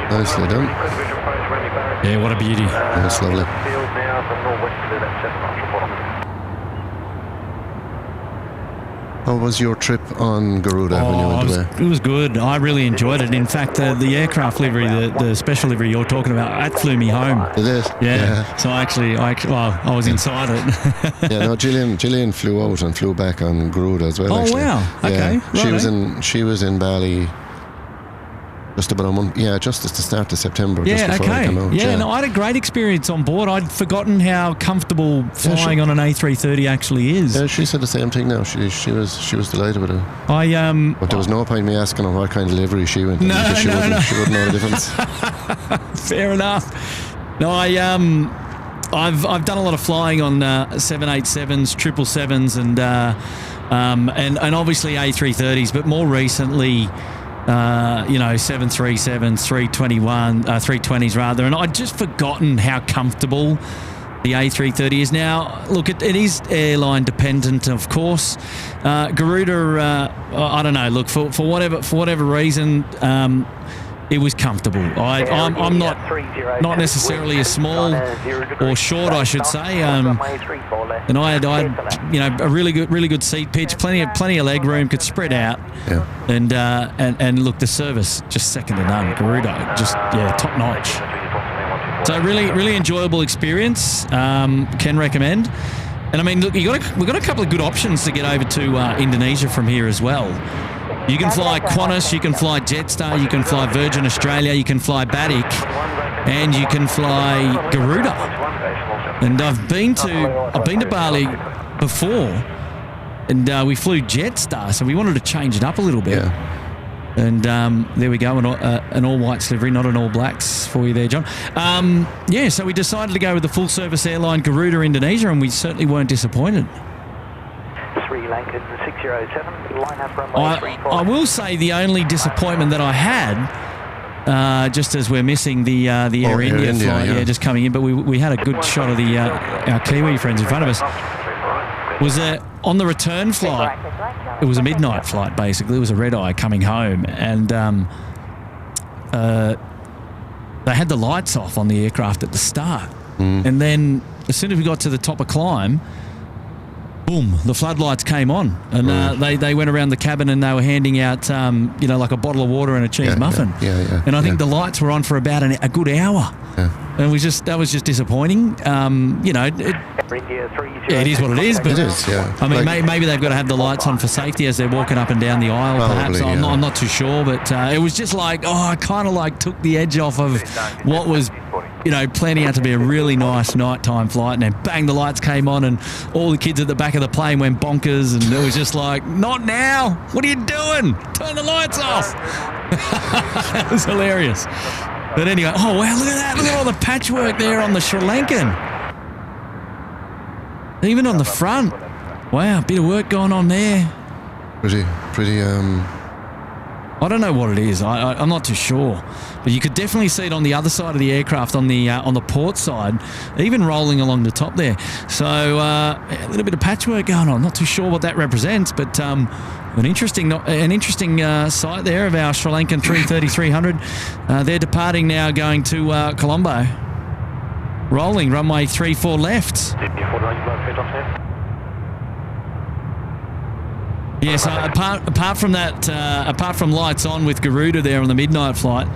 Speaker 6: Nicely done.
Speaker 5: Yeah, what a beauty.
Speaker 6: That's lovely. How was your trip on Garuda when you went away?
Speaker 5: It was good. I really enjoyed it. In fact, the aircraft livery, the special livery you're talking about, that flew me home.
Speaker 6: It is?
Speaker 5: Yeah. So I was inside it.
Speaker 6: Yeah, no, Gillian flew out and flew back on Garuda as well.
Speaker 5: Oh,
Speaker 6: actually.
Speaker 5: wow. Okay.
Speaker 6: Yeah. She was in Bali just about a month. Yeah, just at the start of September.
Speaker 5: Yeah,
Speaker 6: just before
Speaker 5: okay.
Speaker 6: they come out.
Speaker 5: Yeah, no, I had a great experience on board. I'd forgotten how comfortable flying on an A330 actually is.
Speaker 6: Yeah, she said the same thing now. She was delighted with it.
Speaker 5: But
Speaker 6: there was no point me asking her what kind of livery she went in, because she wouldn't know the difference.
Speaker 5: Fair enough. No, I've done a lot of flying on 787s, 777s, and obviously A330s, but more recently, 737s, 320s rather, and I'd just forgotten how comfortable the A330 is now. Look, it is airline dependent, of course. Garuda, I don't know. Look, for whatever reason, it was comfortable. I'm not necessarily a small or short, I should say. And I had a really good seat pitch, plenty of leg room, could spread out.
Speaker 6: Yeah.
Speaker 5: And look, the service just second to none. Garuda, just top notch. So really enjoyable experience. Can recommend. And I mean, look, we've got a couple of good options to get over to Indonesia from here as well. You can fly Qantas, you can fly Jetstar, you can fly Virgin Australia, you can fly Batik, and you can fly Garuda. And I've been to Bali before, and we flew Jetstar, so we wanted to change it up a little bit.
Speaker 6: Yeah.
Speaker 5: And there we go, an all-white livery, not an all-blacks for you there, John. Yeah, so we decided to go with the full-service airline Garuda Indonesia, and we certainly weren't disappointed.
Speaker 2: Sri Lankan 607, line up runway 34.
Speaker 5: I will say the only disappointment that I had, just as we're missing the Air India flight, just coming in, but we had a good shot of our Kiwi friends in front of us, was on the return flight. It was a midnight flight, basically. It was a red-eye coming home, and they had the lights off on the aircraft at the start. And then as soon as we got to the top of climb, boom, the floodlights came on, and they went around the cabin and they were handing out, like a bottle of water and a cheese muffin.
Speaker 6: Yeah.
Speaker 5: And I think the lights were on for about a good hour.
Speaker 6: Yeah.
Speaker 5: And that was just disappointing. It is what it is. But
Speaker 6: it is, yeah.
Speaker 5: I mean, maybe they've got to have the lights on for safety as they're walking up and down the aisle.
Speaker 6: Probably,
Speaker 5: perhaps I'm not too sure, but it was just like, I kind of took the edge off of what was, planning out to be a really nice nighttime flight, and then bang, the lights came on, and all the kids at the back of the plane went bonkers, and it was just like, not now! What are you doing? Turn the lights off! That was hilarious. But anyway, oh wow, look at that! Look at all the patchwork there on the Sri Lankan. Even on the front. Wow, bit of work going on there.
Speaker 6: Pretty.
Speaker 5: I don't know what it is. I'm not too sure, but you could definitely see it on the other side of the aircraft, on the port side, even rolling along the top there. So a little bit of patchwork going on. Not too sure what that represents, but an interesting sight there of our Sri Lankan 330-300. They're departing now, going to Colombo. Rolling runway 34 left. Yes, apart from that, apart from lights on with Garuda there on the midnight flight,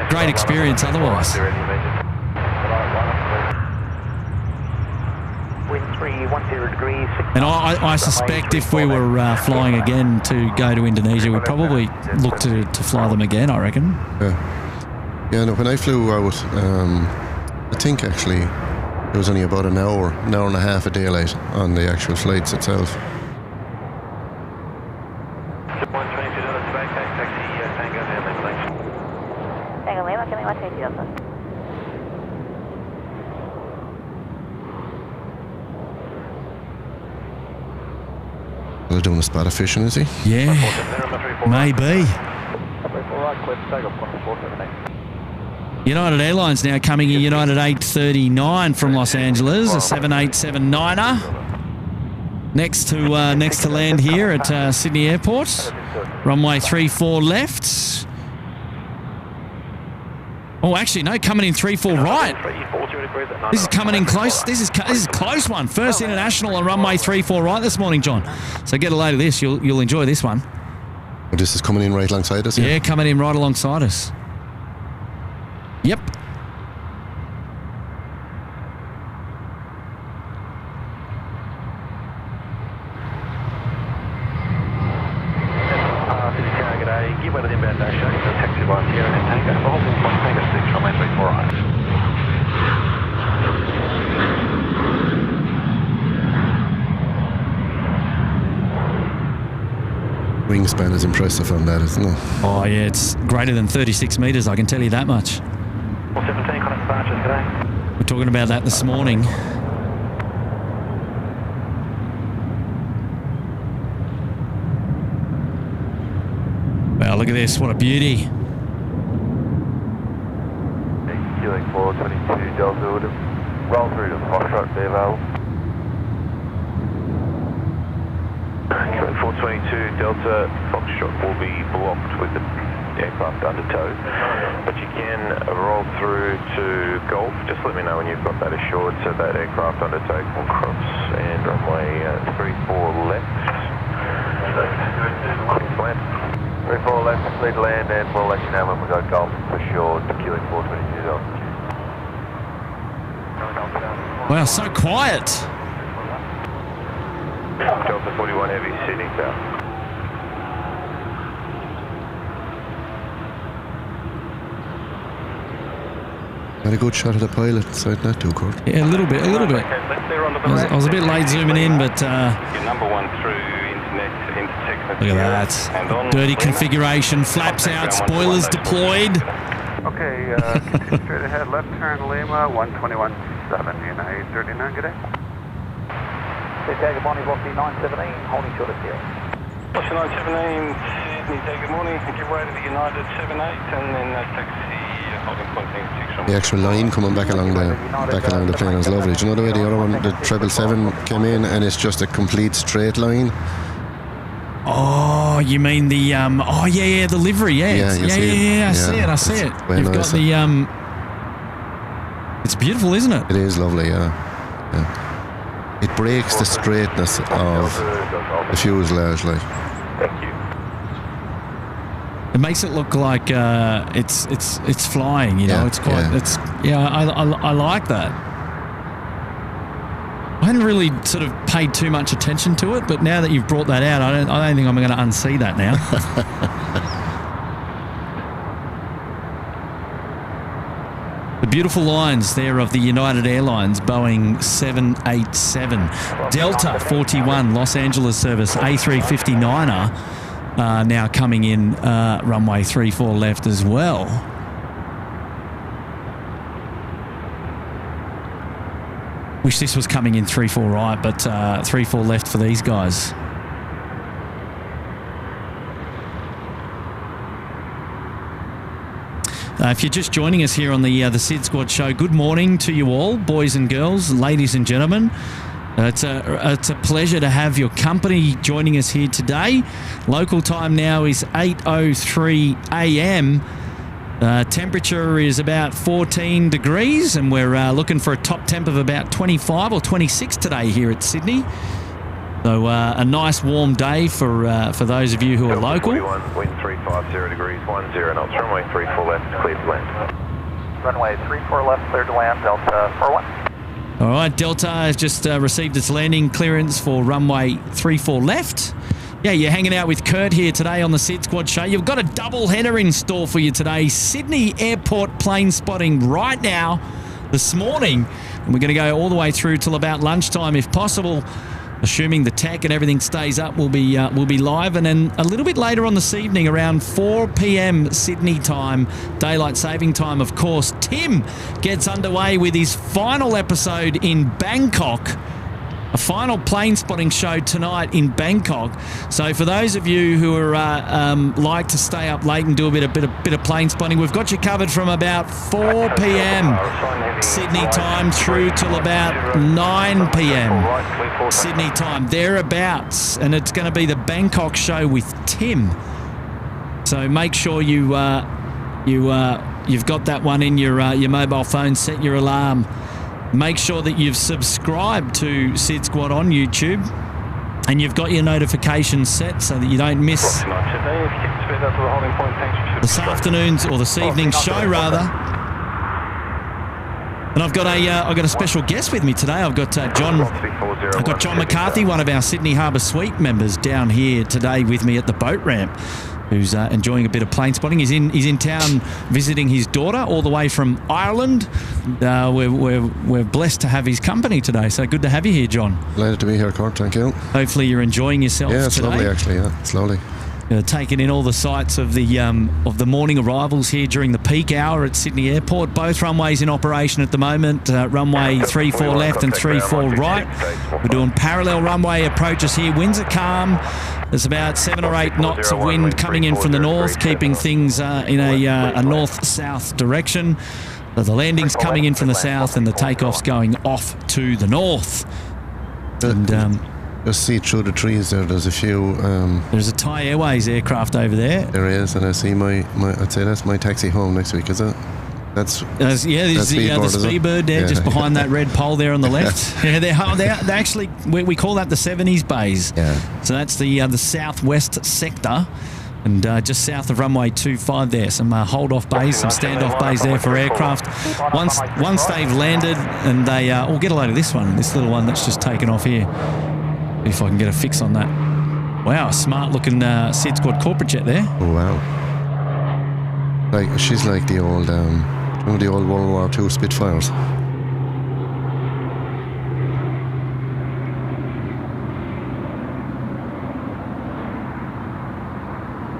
Speaker 5: great experience otherwise. And I suspect if we were flying again to go to Indonesia, we'd probably look to fly them again, I reckon.
Speaker 6: Yeah, no, when I flew out, I think actually it was only about an hour and a half a day late on the actual flights itself. They're doing a spot of fishing, is he?
Speaker 5: Yeah, maybe. United Airlines now coming in, United 839 from Los Angeles, a 787-9er. Next to land here at Sydney Airport. Runway 34 left. Oh, actually, no, coming in 34 right. This is coming in close. This is a close one. First international on runway 34 right this morning, John. So get a load of this. You'll enjoy this one.
Speaker 6: This is coming in right alongside us?
Speaker 5: Yeah, coming in right alongside us. Yep.
Speaker 6: Wingspan is impressive on that, isn't it?
Speaker 5: Oh yeah, it's greater than 36 metres, I can tell you that much.
Speaker 2: 17 connect departures today.
Speaker 5: We're talking about that this morning. Wow, look at this, what a beauty.
Speaker 4: Queuing 422 Delta, would roll through to the Foxtrot, be available.
Speaker 3: 422 Delta Foxtrot will be blocked with the aircraft under tow, but you can roll through to Golf. Just let me know when you've got that assured, so that aircraft under tow will cross and runway 34 left. Land.
Speaker 4: 34 left, complete land, and we'll let you know when we got Golf assured, queuing 422 Delta.
Speaker 5: Wow, so quiet.
Speaker 3: Delta 41 Heavy, Sydney South.
Speaker 6: Had a good shot of the pilot inside that too, Kurt.
Speaker 5: Yeah, a little bit. I was a bit late zooming in, but
Speaker 3: Your number one through internet, intersection.
Speaker 5: look at that. Dirty configuration, flaps out, spoilers deployed.
Speaker 1: Okay, continue straight ahead, left turn Lima, 121.7, United 39, good day.
Speaker 2: Good morning, Velocity 917, holding short of zero.
Speaker 3: Velocity 917, Sydney, good morning. Give way to the United 78 and then taxi holding point 6.
Speaker 6: The actual line coming back along the plane is lovely. Do you know the way the other one, the 777 came in and it's just a complete straight line?
Speaker 5: Oh, you mean the the livery, yeah. I see it. You've got the it's beautiful, isn't it?
Speaker 6: It is lovely, yeah. It breaks the straightness of the fuselage, like.
Speaker 3: Thank you.
Speaker 5: It makes it look like it's flying, you know.
Speaker 6: Yeah,
Speaker 5: it's quite
Speaker 6: yeah.
Speaker 5: I like that. I hadn't really sort of paid too much attention to it, but now that you've brought that out, I don't think I'm going to unsee that now. The beautiful lines there of the United Airlines Boeing 787, Delta 41 Los Angeles service A350-9er now coming in runway 34 left as well. Wish this was coming in 34 right, but 34 left for these guys. If you're just joining us here on the SydSquad show, good morning to you all, boys and girls, ladies and gentlemen. It's a pleasure to have your company joining us here today. Local time now is 8:03 a.m. Temperature is about 14 degrees, and we're looking for a top temp of about 25 or 26 today here at Sydney. So a nice warm day for those of you who are local.
Speaker 3: 41, wind 350 degrees, 10 knots, runway 34 left, cleared to land.
Speaker 2: Runway 34 left, cleared to land, Delta 41.
Speaker 5: All right, Delta has just received its landing clearance for runway 34 left. Yeah, you're hanging out with Kurt here today on the SydSquad show. You've got a double header in store for you today. Sydney Airport plane spotting right now, this morning. And we're going to go all the way through till about lunchtime if possible. Assuming the tech and everything stays up, we'll be live. And then a little bit later on this evening, around 4 p.m. Sydney time, daylight saving time, of course, Tim gets underway with his final episode in Bangkok. A final plane spotting show tonight in Bangkok. So for those of you who are like to stay up late and do a bit of plane spotting, we've got you covered from about 4 p.m. Sydney time through till about 9 p.m. Sydney time, thereabouts, and it's going to be the Bangkok show with Tim. So make sure you've got that one in your mobile phone. Set your alarm. Make sure that you've subscribed to SydSquad on YouTube and you've got your notifications set so that you don't miss this afternoon's or this evening's show, rather. And I've got a special guest with me today. I've got John McCarthy, one of our Sydney Harbour Suite members, down here today with me at the boat ramp, who's enjoying a bit of plane spotting. He's in town visiting his daughter all the way from Ireland. We're blessed to have his company today. So good to have you here, John.
Speaker 6: Delighted to be here, Kurt. Thank you.
Speaker 5: Hopefully you're enjoying yourself today.
Speaker 6: Yeah, it's lovely actually. Yeah, it's lovely.
Speaker 5: Taking in all the sights of the morning arrivals here during the peak hour at Sydney Airport. Both runways in operation at the moment. Runway 34 left and 34 right. We're doing parallel runway approaches here. Winds are calm. There's about 7 or 8 knots of wind coming in from the north, keeping things in a north-south direction. The landing's coming in from the south and the takeoff's going off to the north. And
Speaker 6: just see through the trees there. There's a few.
Speaker 5: There's a Thai Airways aircraft over there.
Speaker 6: There is, and I see my. I'd say that's my taxi home next week. Is it? There's
Speaker 5: the Speedbird there, just behind that red pole there on the left. Yeah, they're actually, we call that the 70s bays.
Speaker 6: Yeah.
Speaker 5: So that's the southwest sector. And just south of runway 25 there, some hold-off bays, some standoff bays there for aircraft. Once they've landed and they... oh, get a load of this little one that's just taken off here. See if I can get a fix on that. Wow, smart-looking SydSquad corporate jet there.
Speaker 6: Oh, wow. Like, she's like the old, the old World War II Spitfires.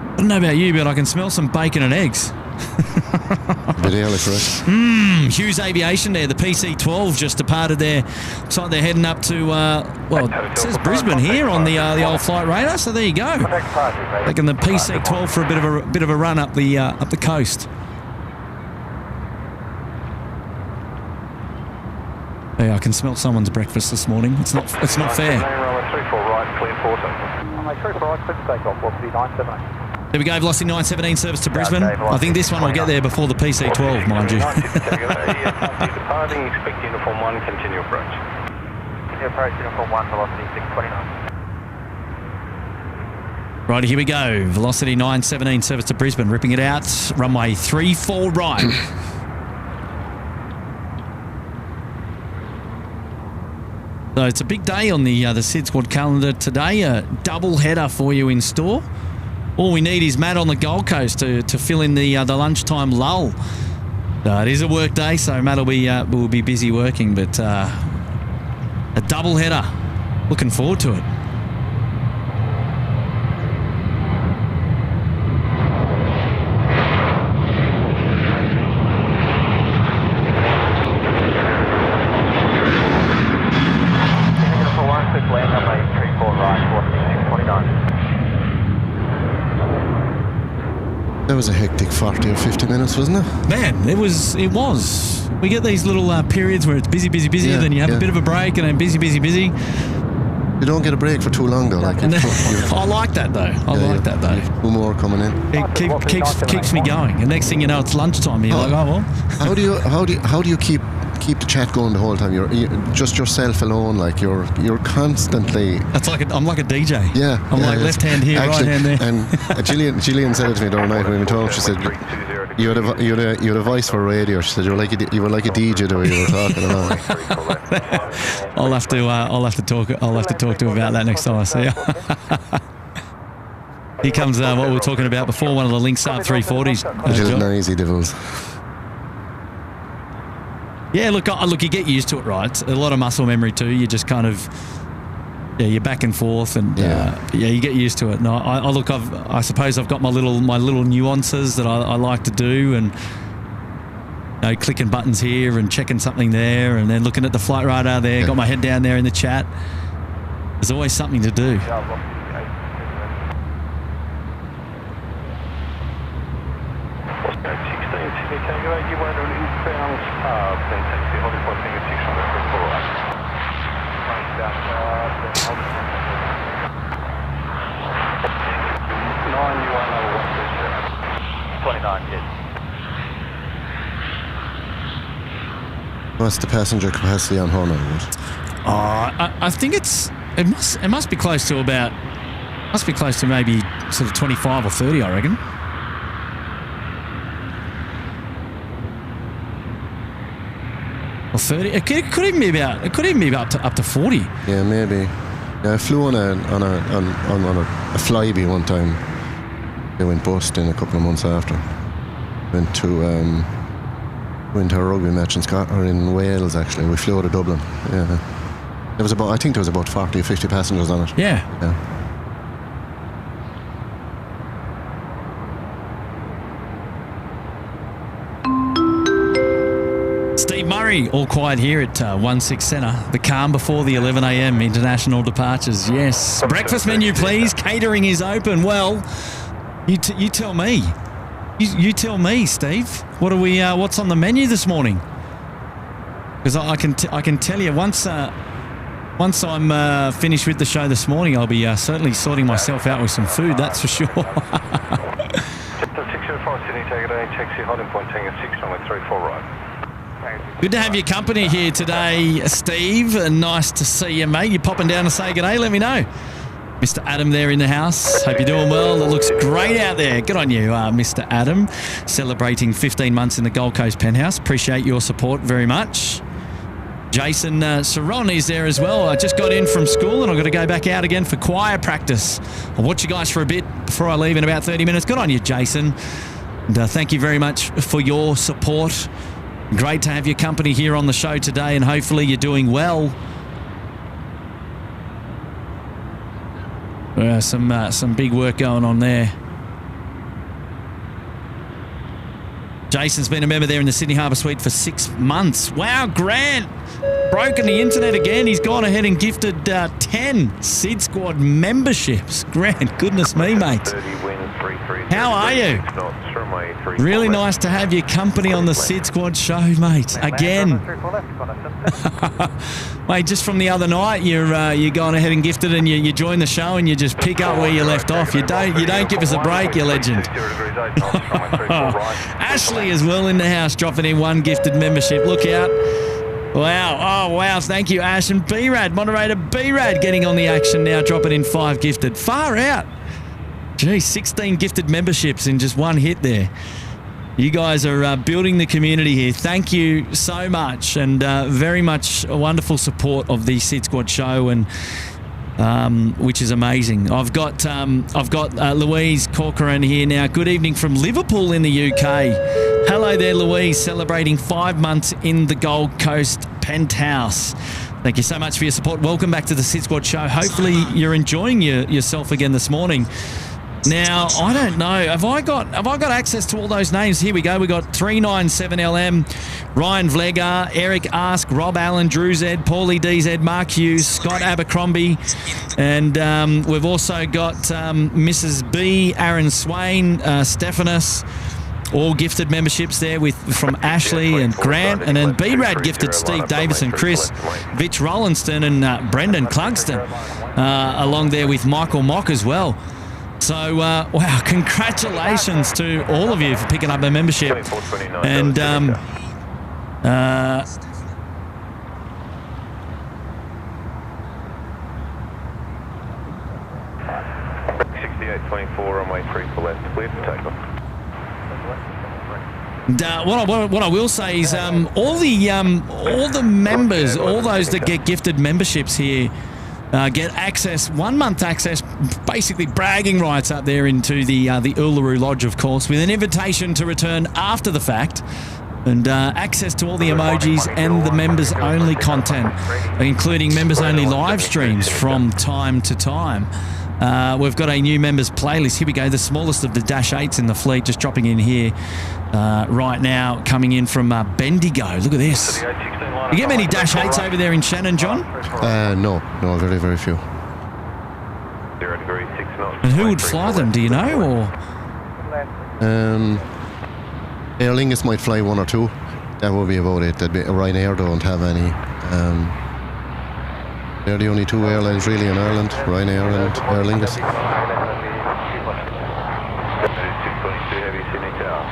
Speaker 5: I don't know about you, but I can smell some bacon and eggs.
Speaker 6: A bit early for us.
Speaker 5: Hughes Aviation there, the PC-12 just departed there. Looks like they're heading up to, well, it says Brisbane here on the old flight radar, so there you go. Taking the PC-12 for a bit of a run up the coast. Yeah, I can smell someone's breakfast this morning. It's not fair.
Speaker 4: 34 right, clear 14. 34 right, clear to take off, velocity 978.
Speaker 5: There we go, velocity 917 service to Brisbane. I think this one will get there before the PC-12, mind you.
Speaker 3: Departing, expect uniform 1, continue approach.
Speaker 4: Continue approach, uniform 1, velocity 629.
Speaker 5: Right, here we go. Velocity 917 service to Brisbane, ripping it out. Runway 34 right. So it's a big day on the SydSquad calendar today. A double header for you in store. All we need is Matt on the Gold Coast to fill in the lunchtime lull. It is a work day, so Matt will be busy working, but a double header. Looking forward to it.
Speaker 6: That was a hectic 40 or 50 minutes, wasn't it?
Speaker 5: Man, it was. We get these little periods where it's busy,
Speaker 6: Yeah,
Speaker 5: then you have a bit of a break, and then busy.
Speaker 6: You don't get a break for too long, though. Like
Speaker 5: I like that, though. I like that, though.
Speaker 6: Two more coming in.
Speaker 5: It keeps me going. And next thing you know, it's lunchtime. And you're like, oh, well.
Speaker 6: How do you keep the chat going the whole time? You're just yourself alone. Like you're constantly.
Speaker 5: I'm like a DJ.
Speaker 6: Yeah.
Speaker 5: I'm like left hand here,
Speaker 6: actually,
Speaker 5: right hand there.
Speaker 6: And Gillian said it to me the other night when we were talking. She said, you had a voice for radio. She said you were like a DJ the way you were talking about.
Speaker 5: I'll have to talk to him about that next time I see you. Here comes what we were talking about before. One of the Lynx A340s.
Speaker 6: Easy devils.
Speaker 5: Yeah, look, you get used to it, right? A lot of muscle memory too. You just kind of, you're back and forth, and you get used to it. And I suppose I've got my little nuances that I like to do, and clicking buttons here and checking something there, and then looking at the flight radar there. Got my head down there in the chat. There's always something to do.
Speaker 6: What's the passenger capacity on Hornet?
Speaker 5: I think it must be close to maybe sort of 25 or 30, I reckon. Or 30. It could even be about up to 40.
Speaker 6: Yeah, maybe. Yeah, I flew on a flyby one time. They went bust in a couple of months after. Went to a rugby match in Scotland, or in Wales actually. We flew out of Dublin. Yeah. I think there was about 40 or 50 passengers on it.
Speaker 5: Yeah. Steve Murray, all quiet here at 16 Centre. The calm before the 11 a.m. international departures. Yes. Breakfast menu, please. Catering is open. Well, you tell me. You tell me, Steve. What's on the menu this morning? Because I can tell you once I'm finished with the show this morning, I'll be certainly sorting myself out with some food. That's for sure.
Speaker 3: Taxi holding point 6 runway 34 right.
Speaker 5: Good to have your company here today, Steve. Nice to see you, mate. You popping down to say good day? Let me know. Mr. Adam there in the house. Hope you're doing well. It looks great out there. Good on you, Mr. Adam. Celebrating 15 months in the Gold Coast penthouse. Appreciate your support very much. Jason Saron is there as well. I just got in from school and I've got to go back out again for choir practice. I'll watch you guys for a bit before I leave in about 30 minutes. Good on you, Jason. And thank you very much for your support. Great to have your company here on the show today, and hopefully you're doing well. Some big work going on there. Jason's been a member there in the Sydney Harbour Suite for 6 months. Wow, Grant! Broken the internet again. He's gone ahead and gifted 10 SydSquad memberships. Grant, goodness me, mate. How are you? Really nice to have your company on the SydSquad show, mate. Again. Mate, just from the other night, you're going ahead and gifted, and you join the show and you just pick up where you left off. You don't give us a break, you legend. Ashley as well in the house, dropping in 1 gifted membership. Look out. Wow. Oh, wow. Thank you, Ash. And B-Rad, moderator B-Rad, getting on the action now, dropping in 5 gifted. Far out. Gee, 16 gifted memberships in just 1 hit there. You guys are building the community here. Thank you so much, and very much a wonderful support of the SydSquad show, and which is amazing. I've got Louise Corcoran here now. Good evening from Liverpool in the UK. Hello there, Louise, celebrating 5 months in the Gold Coast penthouse. Thank you so much for your support. Welcome back to the SydSquad show. Hopefully you're enjoying yourself again this morning. Now, I don't know. Have I got access to all those names? Here we go. We got 397LM, Ryan Vlegar, Eric Ask, Rob Allen, Drew Z, Paulie DZ, Mark Hughes, Scott Abercrombie, and we've also got Mrs. B, Aaron Swain, Stephanus. All gifted memberships there from Ashley and Grant, and then B-Rad gifted Steve Davison, Chris, Vitch Rollinston, and Brendan Clugston, along there with Michael Mock as well. So, wow, congratulations to all of you for picking up a membership. And
Speaker 3: runway 34 left, clear for takeoff.
Speaker 5: What I will say is all the members, all those that get gifted memberships here, get access, 1 month access, basically bragging rights up there into the Uluru Lodge, of course, with an invitation to return after the fact, and access to all the emojis and the members only content, including members only live streams from time to time. We've got a new members playlist. Here we go, the smallest of the Dash 8s in the fleet, just dropping in here right now, coming in from Bendigo. Look at this. You get many Dash 8s over there in Shannon, John?
Speaker 6: No, very, very few.
Speaker 3: 0 degrees 6 knots.
Speaker 5: And who would fly them, do you know? Or
Speaker 6: Aer Lingus might fly 1 or 2. That would be about it. Ryanair don't have any. They're the only 2 airlines really in Ireland, Ryanair and Aer Lingus.
Speaker 3: 622 heavy Sydney Tower.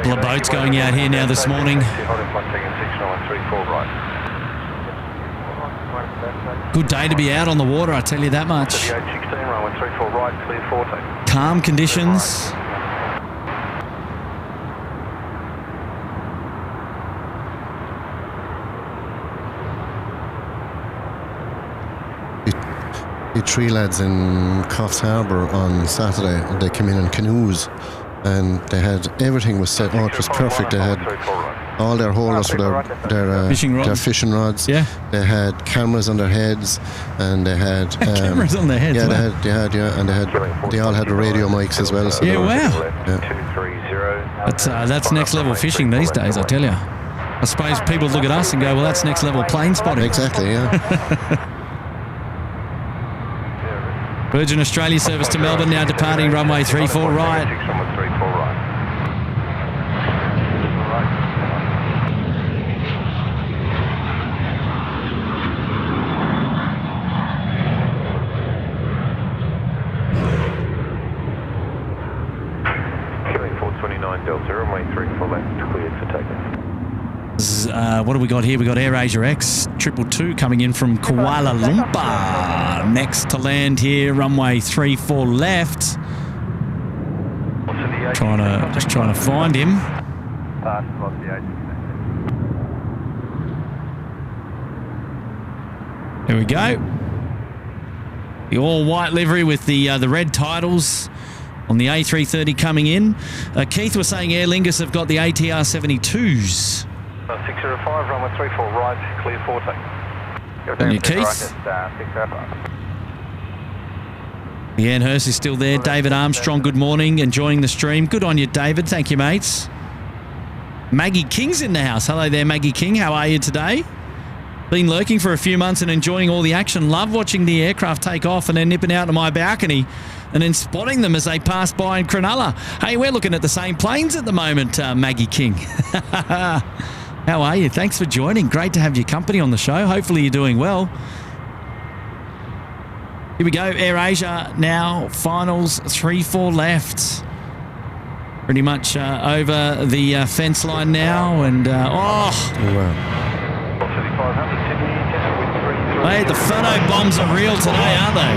Speaker 5: couple of boats going out here now this morning. Good day to be out on the water, I tell you that much. Calm conditions.
Speaker 6: The 3 lads in Coffs Harbour on Saturday, they came in canoes and they had, everything was set, it was perfect. They had all their holders for their fishing rods.
Speaker 5: Yeah.
Speaker 6: They had cameras on their heads, and they had
Speaker 5: cameras on their heads.
Speaker 6: Yeah,
Speaker 5: wow.
Speaker 6: and they all had radio mics as well. So
Speaker 5: yeah, wow.
Speaker 6: Yeah.
Speaker 5: That's next level fishing these days, I tell you. I suppose people look at us and go, well, that's next level plane spotting.
Speaker 6: Exactly, yeah.
Speaker 5: Virgin Australia service to Melbourne now departing runway 34 right.
Speaker 3: runway 34 left, cleared for takeoff.
Speaker 5: What do we got here? We got AirAsia X 222 coming in from Kuala Lumpur. Next to land here, runway 34 left. Just trying to find him. There we go. The all-white livery with the red titles on the A330 coming in. Keith was saying Aer Lingus have got the ATR 72s.
Speaker 4: 605, runway 34 right, clear 40.
Speaker 5: And you, Keith. Leanne Hurst is still there. David Armstrong, good morning. Enjoying the stream. Good on you, David. Thank you, mates. Maggie King's in the house. Hello there, Maggie King. How are you today? Been lurking for a few months and enjoying all the action. Love watching the aircraft take off and then nipping out to my balcony and then spotting them as they pass by in Cronulla. Hey, we're looking at the same planes at the moment, Maggie King. How are you? Thanks for joining. Great to have your company on the show. Hopefully you're doing well. Here we go. AirAsia now. Finals 3-4 left. Pretty much over the fence line now. And, Hey, the photo bombs are real today, aren't they?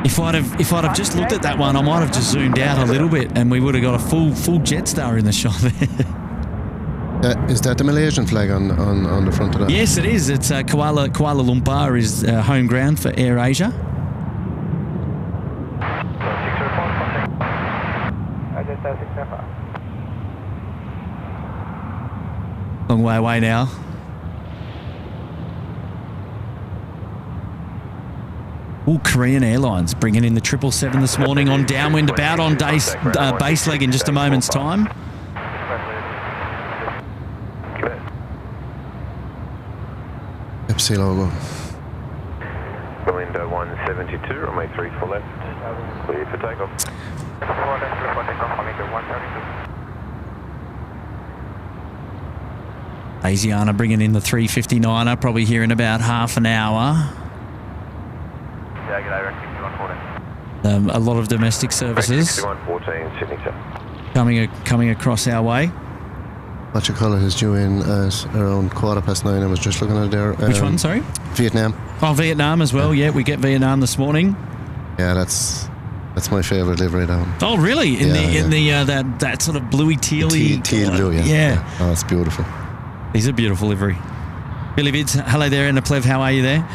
Speaker 5: If I'd have just looked at that one, I might have just zoomed out a little bit, and we would have got a full Jetstar in the shot there.
Speaker 6: Is that the Malaysian flag on the front of that?
Speaker 5: Yes, it is. It's Kuala Lumpur is home ground for AirAsia. Long way away now. All Korean Airlines bringing in the 777 this morning on downwind, about on base leg in just a moment's time.
Speaker 6: FC logo.
Speaker 3: Window 172, runway 34 left, clear for takeoff.
Speaker 5: Asiana bringing in the 359er, probably here in about half an hour. A lot of domestic services
Speaker 3: 6114, Sydney,
Speaker 5: coming across our way.
Speaker 6: What you call it is due in at around 9:15. I was just looking at it there.
Speaker 5: Which one, sorry?
Speaker 6: Vietnam.
Speaker 5: Oh, Vietnam as well. Yeah, we get Vietnam this morning.
Speaker 6: Yeah, that's my favourite livery down.
Speaker 5: Oh, really? In the that sort of bluey tealy
Speaker 6: teal blue, yeah.
Speaker 5: Yeah.
Speaker 6: Oh, it's beautiful.
Speaker 5: These are beautiful livery. Billy Vids, hello there in the Plev, how are you there?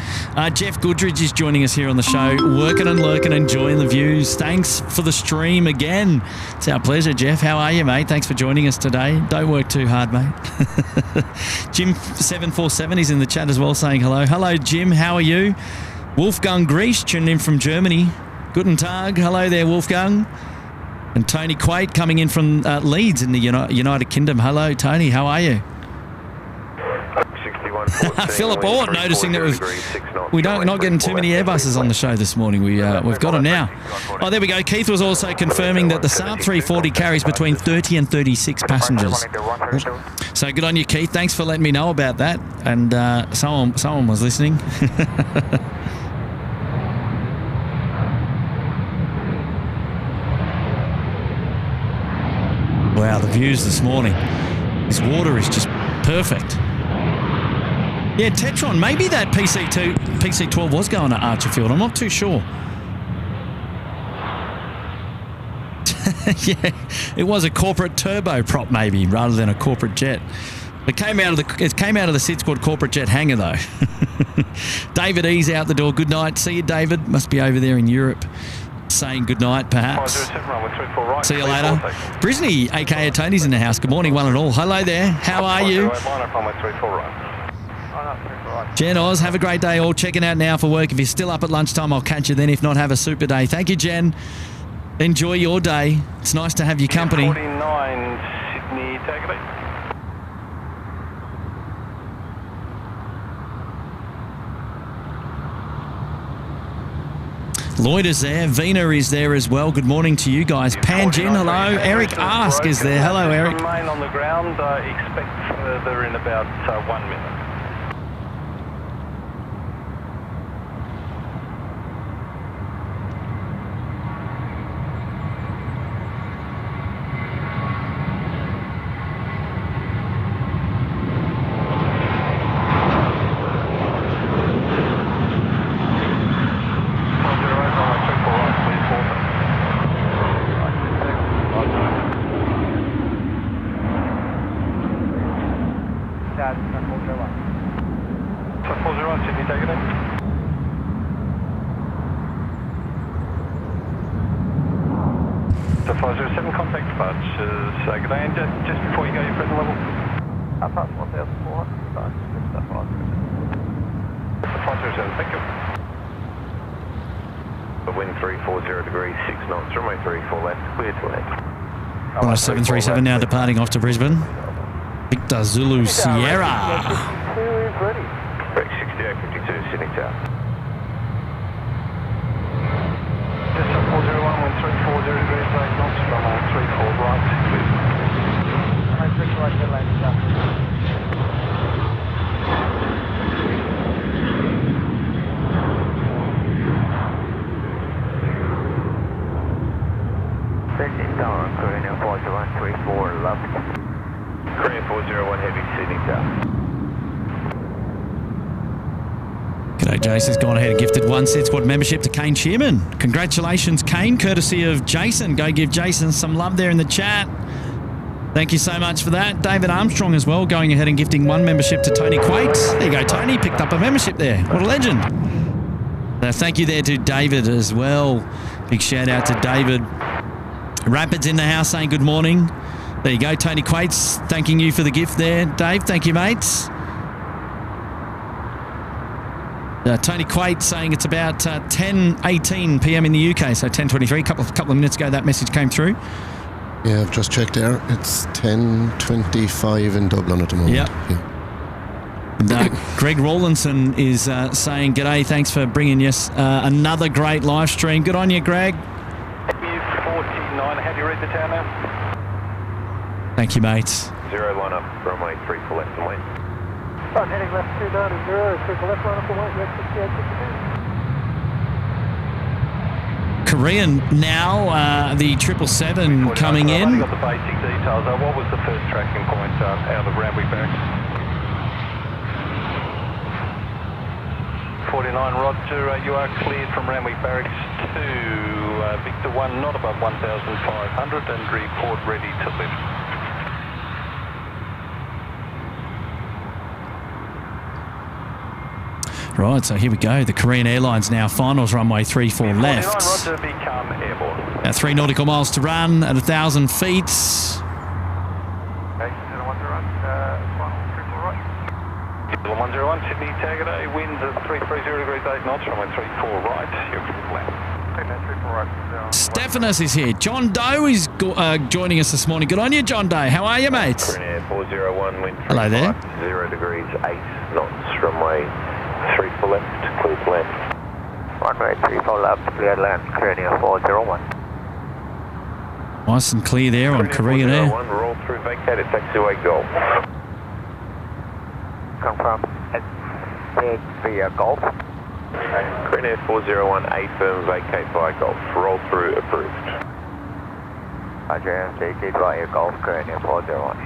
Speaker 5: Jeff Goodridge is joining us here on the show, working and lurking, enjoying the views. Thanks for the stream again. It's our pleasure, Jeff. How are you, mate? Thanks for joining us today. Don't work too hard, mate. Jim747 is in the chat as well saying hello. Hello, Jim. How are you? Wolfgang Griesch tuning in from Germany. Guten Tag. Hello there, Wolfgang. And Tony Quaid coming in from Leeds in the United Kingdom. Hello, Tony. How are you? Philip Ort noticing that we're not getting too many Airbuses on the show this morning. We've got them now. Oh, there we go. Keith was also confirming that the Saab 340 carries between 30 and 36 passengers. So good on you, Keith. Thanks for letting me know about that. And someone was listening. Wow, the views this morning. This water is just perfect. Yeah, Tetron, maybe that PC12 was going to Archerfield. I'm not too sure. Yeah, it was a corporate turboprop maybe rather than a corporate jet. It came out of the SydSquad corporate jet hangar though. David E's out the door. Good night. See you, David. Must be over there in Europe. Saying good night, perhaps. See you later. Brisney, aka Tony's in the house. Good morning, one and all. Hello there. How are you? Jen Oz, have a great day all. Checking out now for work. If you're still up at lunchtime, I'll catch you then. If not, have a super day. Thank you, Jen. Enjoy your day. It's nice to have your company.
Speaker 4: 49 Sydney, take it.
Speaker 5: Lloyd is there. Vina is there as well. Good morning to you guys. Panjin, hello. Eric Ask is there. Hello, Eric.
Speaker 4: Remain on the ground. Expect further in about 1 minute. So 401, Sydney, take it in. So 507, contact departures. Good day, and just before you go, your present level.
Speaker 2: Past 1,400, so good stuff, right.
Speaker 4: 507, thank you.
Speaker 3: The wind 340 degrees, 6 knots, runway 34 left, clear to land.
Speaker 5: 737 now departing off to Brisbane. Victor Zulu Sierra.
Speaker 3: Correct, 6852, Sydney Tower.
Speaker 4: Just 401, wind 340 degrees, 8 knots, runway 34 right, clear.
Speaker 2: Tower, Korean 40134 left.
Speaker 3: Korean 401 heavy, Sydney Tower.
Speaker 5: G'day, Jason's gone ahead and gifted one SydSquad membership to Kane Shearman. Congratulations, Kane, courtesy of Jason. Go give Jason some love there in the chat. Thank you so much for that. David Armstrong as well, going ahead and gifting one membership to Tony Quates. There you go, Tony. Picked up a membership there. What a legend. Thank you there to David as well. Big shout out to David. Rapids in the house saying good morning. There you go, Tony Quates. Thanking you for the gift there, Dave. Thank you, mates. Tony Quates saying it's about 10:18 p.m. in the UK, so 10:23. Couple of minutes ago, that message came through.
Speaker 6: Yeah, I've just checked there. It's 10:25 in Dublin at the moment.
Speaker 5: Yep.
Speaker 6: Yeah.
Speaker 5: Greg Rawlinson is saying, g'day, thanks for bringing us another great live stream. Good on you, Greg.
Speaker 4: 49, how do you read the tower now?
Speaker 5: Thank you, mates.
Speaker 3: 0 line up, runway 34 left and wait.
Speaker 2: Start heading left 290, circle left, line up and wait, left 6852.
Speaker 5: Korean now, the 777 coming in.
Speaker 4: I've got the basic details. What was the first tracking point out of Runway Barracks? 49, Roger. You are cleared from Runway Barracks to Victor 1, not above 1,500, and report ready to lift.
Speaker 5: Right, so here we go. The Korean Airlines now finals runway 34 left.
Speaker 4: Roger, become airborne.
Speaker 5: 3 nautical miles to run at 1,000 feet.
Speaker 2: Okay, 101,
Speaker 4: Sydney, tag it A, winds at 330 degrees 8 knots, runway 34 right, you're clear to land.
Speaker 5: Stephanus is here. John Doe is joining us this morning. Good on you, John Doe. How are you, mates?
Speaker 3: Korean Air 401, wind
Speaker 5: Hello there.
Speaker 3: 0 degrees 8 knots, runway 34 left, clear to land.
Speaker 2: Runway 34 left, clear to land, Korean Air 401.
Speaker 5: Nice and clear there on Korean Air.
Speaker 3: 401, roll through vacated taxiway Golf.
Speaker 2: Confirm, big via Golf.
Speaker 3: Korean Air 401, A firm vacate via Golf, roll through approved.
Speaker 2: Roger, MCT via Golf, Korean Air 401.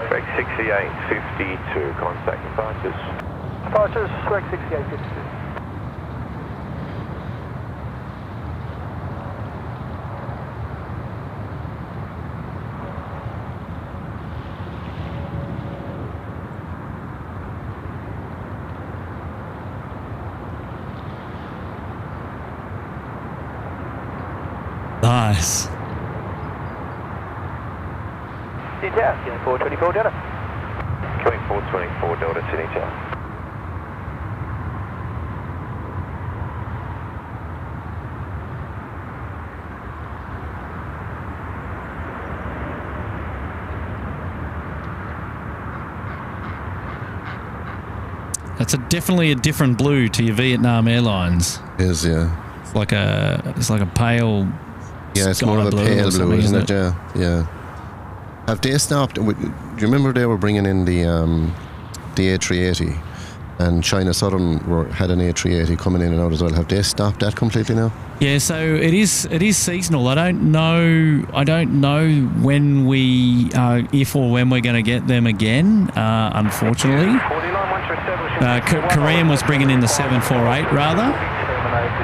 Speaker 3: Break 6852, contact departures.
Speaker 2: Departures, Swag 6852.
Speaker 5: Nice.
Speaker 2: Delta, 424 Delta.
Speaker 3: Coming 424 Delta Sydney Tower.
Speaker 5: That's definitely a different blue to your Vietnam Airlines.
Speaker 6: Is, yeah.
Speaker 5: It's like a pale.
Speaker 6: Yeah, it's more of a pale blue, isn't it? Yeah, yeah. Have they stopped? Do you remember they were bringing in the A380, and China Southern had an A380 coming in and out as well? Have they stopped that completely now?
Speaker 5: Yeah, so it is seasonal. I don't know when if or when we're going to get them again. Unfortunately, Korean was bringing in the 748 rather,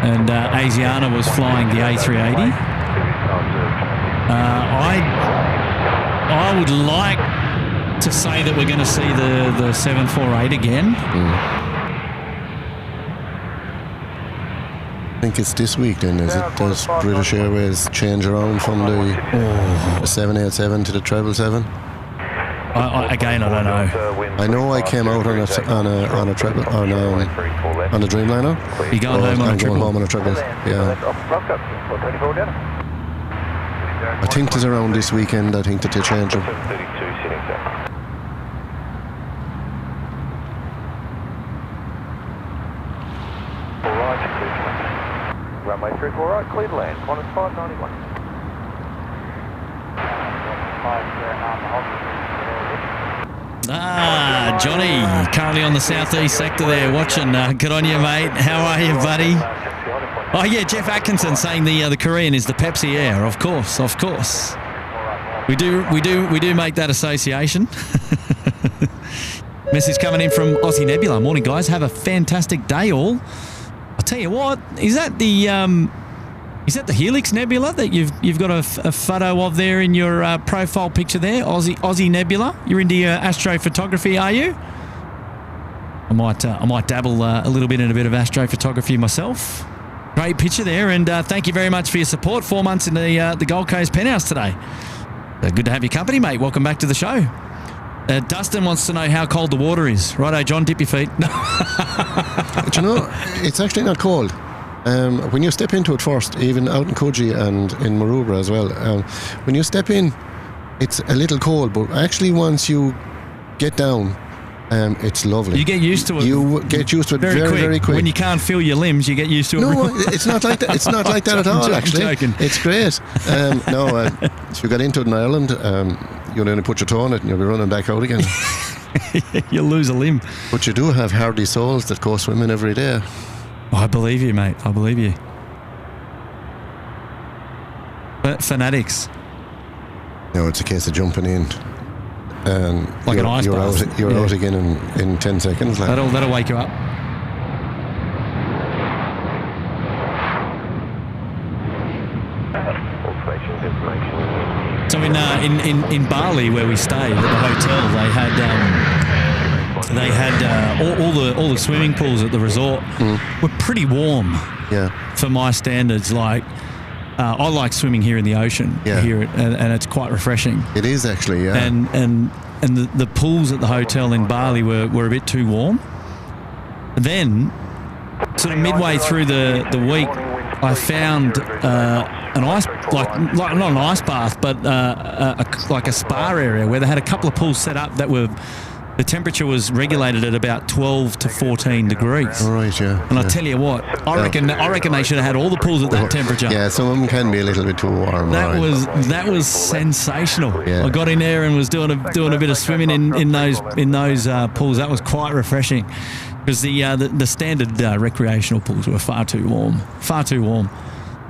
Speaker 5: and Asiana was flying the A380. I would like to say that we're going to see the 748 again.
Speaker 6: I think it's this week then, is it? Does British Airways change around from the 787 to the 777?
Speaker 5: I don't know.
Speaker 6: I know I came out on a triple on a Dreamliner.
Speaker 5: You going home on a triple?
Speaker 6: I'm going home on a triple. Yeah. I think it's around this weekend. I think that they change them.
Speaker 2: Runway 34 right, clear to land. Qantas 591.
Speaker 5: Johnny, currently on the southeast sector there, watching. Good on you, mate. How are you, buddy? Oh yeah, Jeff Atkinson saying the Korean is the Pepsi Air. Of course. We do make that association. Message coming in from Aussie Nebula. Morning, guys. Have a fantastic day, all. I'll tell you what. Is that the Helix Nebula that you've got a photo of there in your profile picture there? Aussie Nebula. You're into astrophotography, are you? I might dabble a little bit in a bit of astrophotography myself. Great picture there, and thank you very much for your support. 4 months in the Gold Coast penthouse today. Good to have your company, mate. Welcome back to the show. Dustin wants to know how cold the water is. Righto, John, dip your feet.
Speaker 6: Do you know, it's actually not cold. When you step into it first, even out in Coogee and in Maroubra as well, when you step in, it's a little cold, but actually once you get down, it's lovely.
Speaker 5: You get used to it.
Speaker 6: You get used to it very quick.
Speaker 5: When you can't feel your limbs, you get used to it.
Speaker 6: No, it's not like that. It's not like that at all, actually.
Speaker 5: Joking.
Speaker 6: It's great. If you got into it in Ireland, you'll only put your toe on it and you'll be running back out again.
Speaker 5: You'll lose a limb.
Speaker 6: But you do have hardy souls that go swimming every day.
Speaker 5: I believe you, mate. I believe you. But fanatics.
Speaker 6: No, it's a case of jumping in. And
Speaker 5: like an ice bath.
Speaker 6: You're out again in 10 seconds. Like.
Speaker 5: That'll wake you up. So in Bali, where we stayed at the hotel, they had all the swimming pools at the resort were pretty warm.
Speaker 6: Yeah.
Speaker 5: For my standards, like I like swimming here in the ocean.
Speaker 6: Yeah.
Speaker 5: Here, and it's quite refreshing.
Speaker 6: It is actually, yeah.
Speaker 5: And the pools at the hotel in Bali were a bit too warm. Then, sort of midway through the week, I found an ice, like not an ice bath, but like a spa area where they had a couple of pools set up that were. The temperature was regulated at about 12 to 14 degrees.
Speaker 6: All right, yeah.
Speaker 5: And I tell you what, I reckon they should have had all the pools at that temperature.
Speaker 6: Yeah, some of them can be a little bit too warm.
Speaker 5: That was sensational.
Speaker 6: Yeah.
Speaker 5: I got in there and was doing a bit of swimming in those pools. That was quite refreshing, because the standard recreational pools were far too warm.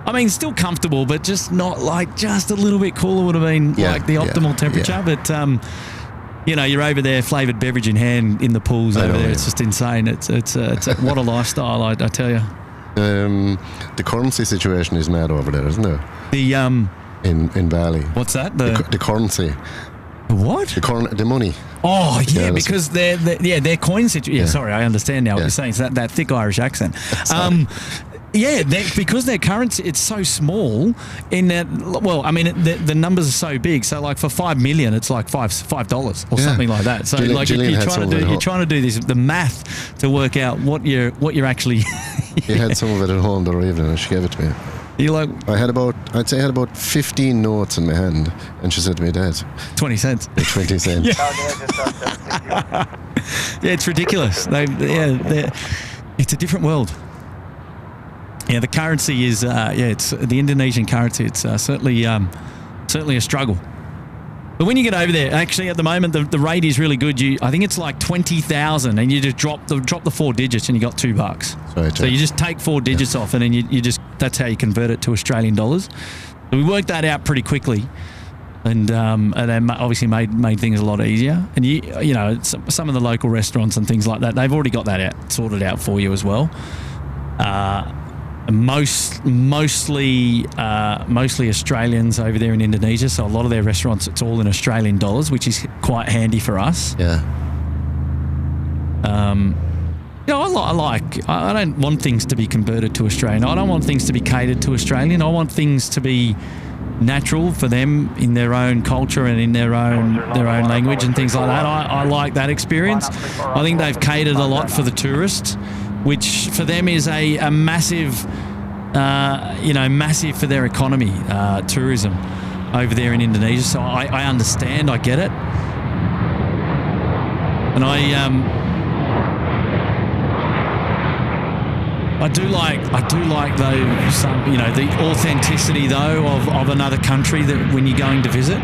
Speaker 5: I mean, still comfortable, but just not like just a little bit cooler would have been like the optimal temperature. Yeah. But you know, you're over there, flavoured beverage in hand in the pools over there. It's just insane. It's what a lifestyle, I tell you.
Speaker 6: The currency situation is mad over there, isn't it? In Bali.
Speaker 5: What's that?
Speaker 6: The currency.
Speaker 5: What?
Speaker 6: The money.
Speaker 5: Oh yeah, because their coin situation. Yeah, sorry, I understand now what you're saying. It's that thick Irish accent. Yeah, because their currency, it's so small in that, well, I mean, the numbers are so big. So, like, for $5 million, it's like $5 or something like that. So, you're trying to do the math to work out what you're actually...
Speaker 6: You had some of it at home the other evening, and she gave it to me.
Speaker 5: You're like...
Speaker 6: I'd say I had about 15 notes in my hand, and she said to me, Dad...
Speaker 5: 20 cents.
Speaker 6: 20 cents.
Speaker 5: Yeah, it's ridiculous. It's a different world. Yeah, the currency is it's the Indonesian currency. It's certainly a struggle. But when you get over there, actually at the moment the rate is really good. I think it's like 20,000, and you just drop the 4 digits and you got $2. Right, so you just take 4 digits off, and then you just that's how you convert it to Australian dollars. So we worked that out pretty quickly, and then obviously made things a lot easier. And you know some of the local restaurants and things like that, they've already got that sorted out for you as well. mostly Australians over there in Indonesia. So a lot of their restaurants, it's all in Australian dollars, which is quite handy for us.
Speaker 6: Yeah.
Speaker 5: I don't want things to be converted to Australian. I don't want things to be catered to Australian. I want things to be natural for them in their own culture and in their own language and things like that. I like that experience. I think they've catered a lot for the tourist, which for them is a massive, massive for their economy, tourism over there in Indonesia. So I understand, I get it. And I do like though the authenticity though of another country that when you're going to visit.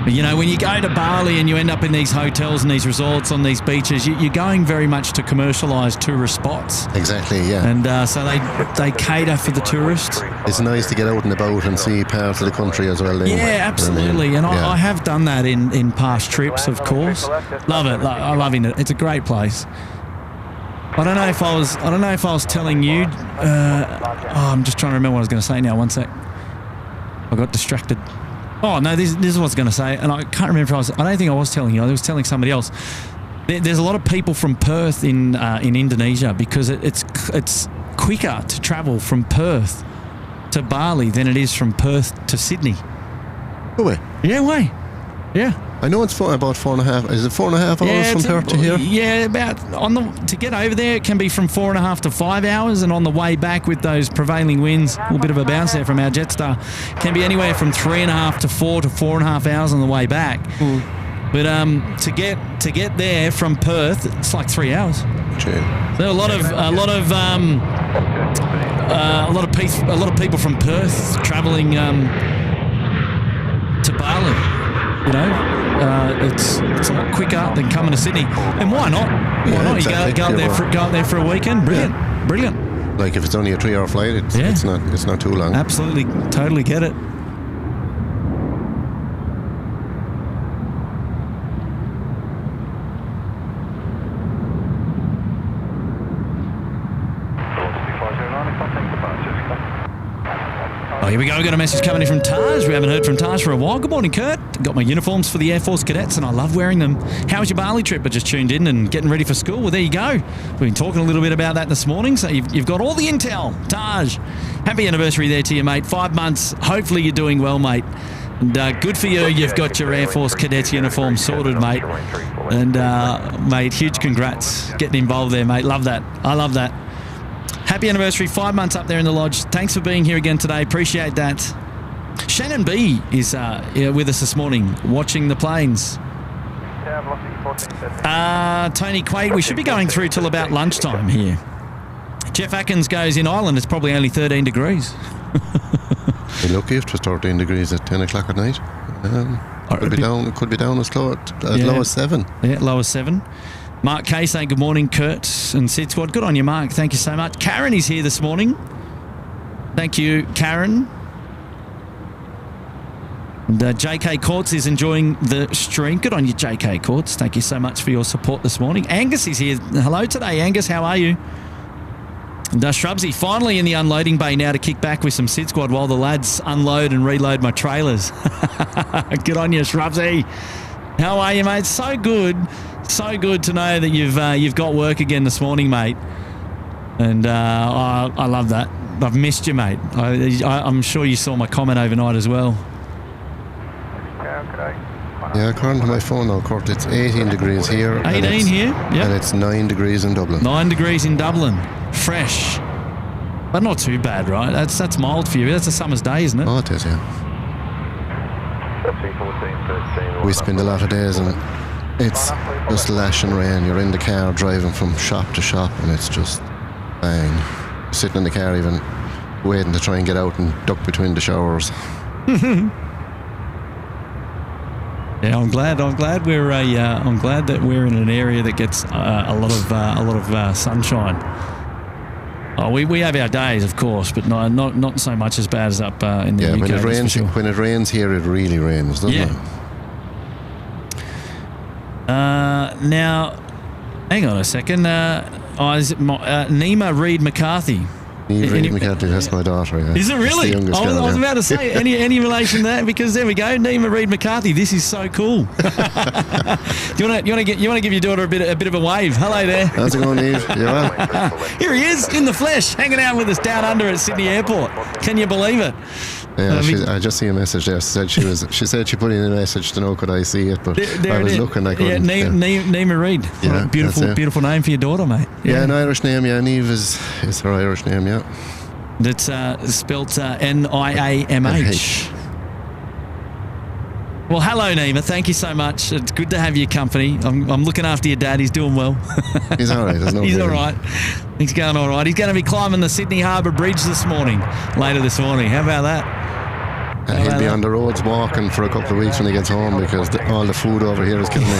Speaker 5: When you go to Bali and you end up in these hotels and these resorts on these beaches, you're going very much to commercialised tourist spots.
Speaker 6: Exactly, yeah.
Speaker 5: And so they cater for the tourist.
Speaker 6: It's nice to get out and about and see parts of the country as well.
Speaker 5: Yeah, absolutely. And I have done that in past trips, of course. Love it. I'm loving it. It's a great place. I don't know if I was telling you. I'm just trying to remember what I was going to say now. One sec. I got distracted. Oh no, this is what I was going to say, and I can't remember if I don't think I was telling you. I was telling somebody else. There's a lot of people from Perth in Indonesia because it's quicker to travel from Perth to Bali than it is from Perth to Sydney.
Speaker 6: No way.
Speaker 5: Yeah, way. Yeah.
Speaker 6: I know it's about 4.5. Is it 4.5 hours from Perth to here?
Speaker 5: Yeah, to get over there, it can be from 4.5 to 5 hours, and on the way back with those prevailing winds, a little bit of a bounce there from our Jetstar, can be anywhere from 3.5 to 4 to 4.5 hours on the way back. But to get there from Perth, it's like 3 hours.
Speaker 6: True.
Speaker 5: There are a lot of people from Perth travelling to Bali. It's a lot quicker than coming to Sydney. And why not? Why not? Exactly. You go up there for a weekend. Brilliant.
Speaker 6: Like if it's only a 3-hour flight, it's not too long.
Speaker 5: Absolutely, totally get it. Oh, here we go. We've got a message coming in from Taj. We haven't heard from Taj for a while. Good morning, Kurt. Got my uniforms for the Air Force cadets, and I love wearing them. How was your Bali trip? I just tuned in and getting ready for school. Well, there you go. We've been talking a little bit about that this morning, so you've got all the intel. Taj, happy anniversary there to you, mate. 5 months. Hopefully you're doing well, mate. And good for you. You've got your Air Force cadets uniform sorted, mate. And, mate, huge congrats getting involved there, mate. Love that. I love that. Happy anniversary, 5 months up there in the lodge. Thanks for being here again today. Appreciate that. Shannon B is with us this morning, watching the planes. Tony Quaid, we should be going through till about lunchtime here. Jeff Atkins goes, in Ireland, it's probably only 13 degrees.
Speaker 6: You're lucky if it was 13 degrees at 10 o'clock at night. Could be down as low as 7. Yeah, low as 7. Mark Kay saying good morning, Kurt and SydSquad. Good on you, Mark. Thank you so much. Karen is here this morning. Thank you, Karen. And JK Courts is enjoying the stream. Good on you, JK Courts. Thank you so much for your support this morning. Angus is here. Hello today, Angus. How are you? And Shrubsy finally in the unloading bay now to kick back with some SydSquad while the lads unload and reload my trailers. Good on you, Shrubsy. How are you, mate? So good to know that you've got work again this morning, mate. And I love that. I've missed you, mate. I'm sure you saw my comment overnight as well. Yeah, according to my phone now, Kurt, it's 18 degrees here.
Speaker 5: 18 here? Yep.
Speaker 6: And it's 9 degrees in Dublin.
Speaker 5: 9 degrees in Dublin. Fresh. But not too bad, right? That's mild for you. That's a summer's day, isn't it?
Speaker 6: Oh, it is, yeah. We spend a lot of days and it's just lashing rain. You're in the car driving from shop to shop and it's just bang. Sitting in the car even waiting to try and get out and duck between the showers.
Speaker 5: Yeah, I'm glad that we're in an area that gets a lot of sunshine. Oh, we have our days, of course, but not so much as bad as up in the UK.
Speaker 6: When it rains here, it really rains, doesn't it? Now, hang on a second. Nima Reed McCarthy Eve Reid McCarthy, that's my daughter. Yeah.
Speaker 5: Is it really?
Speaker 6: That's the youngest
Speaker 5: I
Speaker 6: girl,
Speaker 5: was
Speaker 6: yeah.
Speaker 5: about to say, any relation to that? Because there we go, Nima Reid McCarthy. This is so cool. you want to give your daughter a bit of a wave? Hello there.
Speaker 6: How's it going, Eve? You well?
Speaker 5: Here he is in the flesh, hanging out with us down under at Sydney Airport. Can you believe it?
Speaker 6: Yeah, I just see a message there. She said she put in a message to know could I see it, but
Speaker 5: there
Speaker 6: I was
Speaker 5: it is.
Speaker 6: looking. I couldn't.
Speaker 5: Nima Reid.
Speaker 6: Yeah,
Speaker 5: Beautiful name for your daughter, mate.
Speaker 6: Yeah, an Irish name. Yeah, Neve is her Irish name. Yeah.
Speaker 5: That's spelt Niamh. Well, hello, Nima. Thank you so much. It's good to have your company. I'm looking after your dad. He's doing well.
Speaker 6: He's all right.
Speaker 5: He's all right. He's going all right. He's going to be climbing the Sydney Harbour Bridge later this morning. How about that?
Speaker 6: And he'll be on the roads walking for a couple of weeks when he gets home because all the food over here is killing him.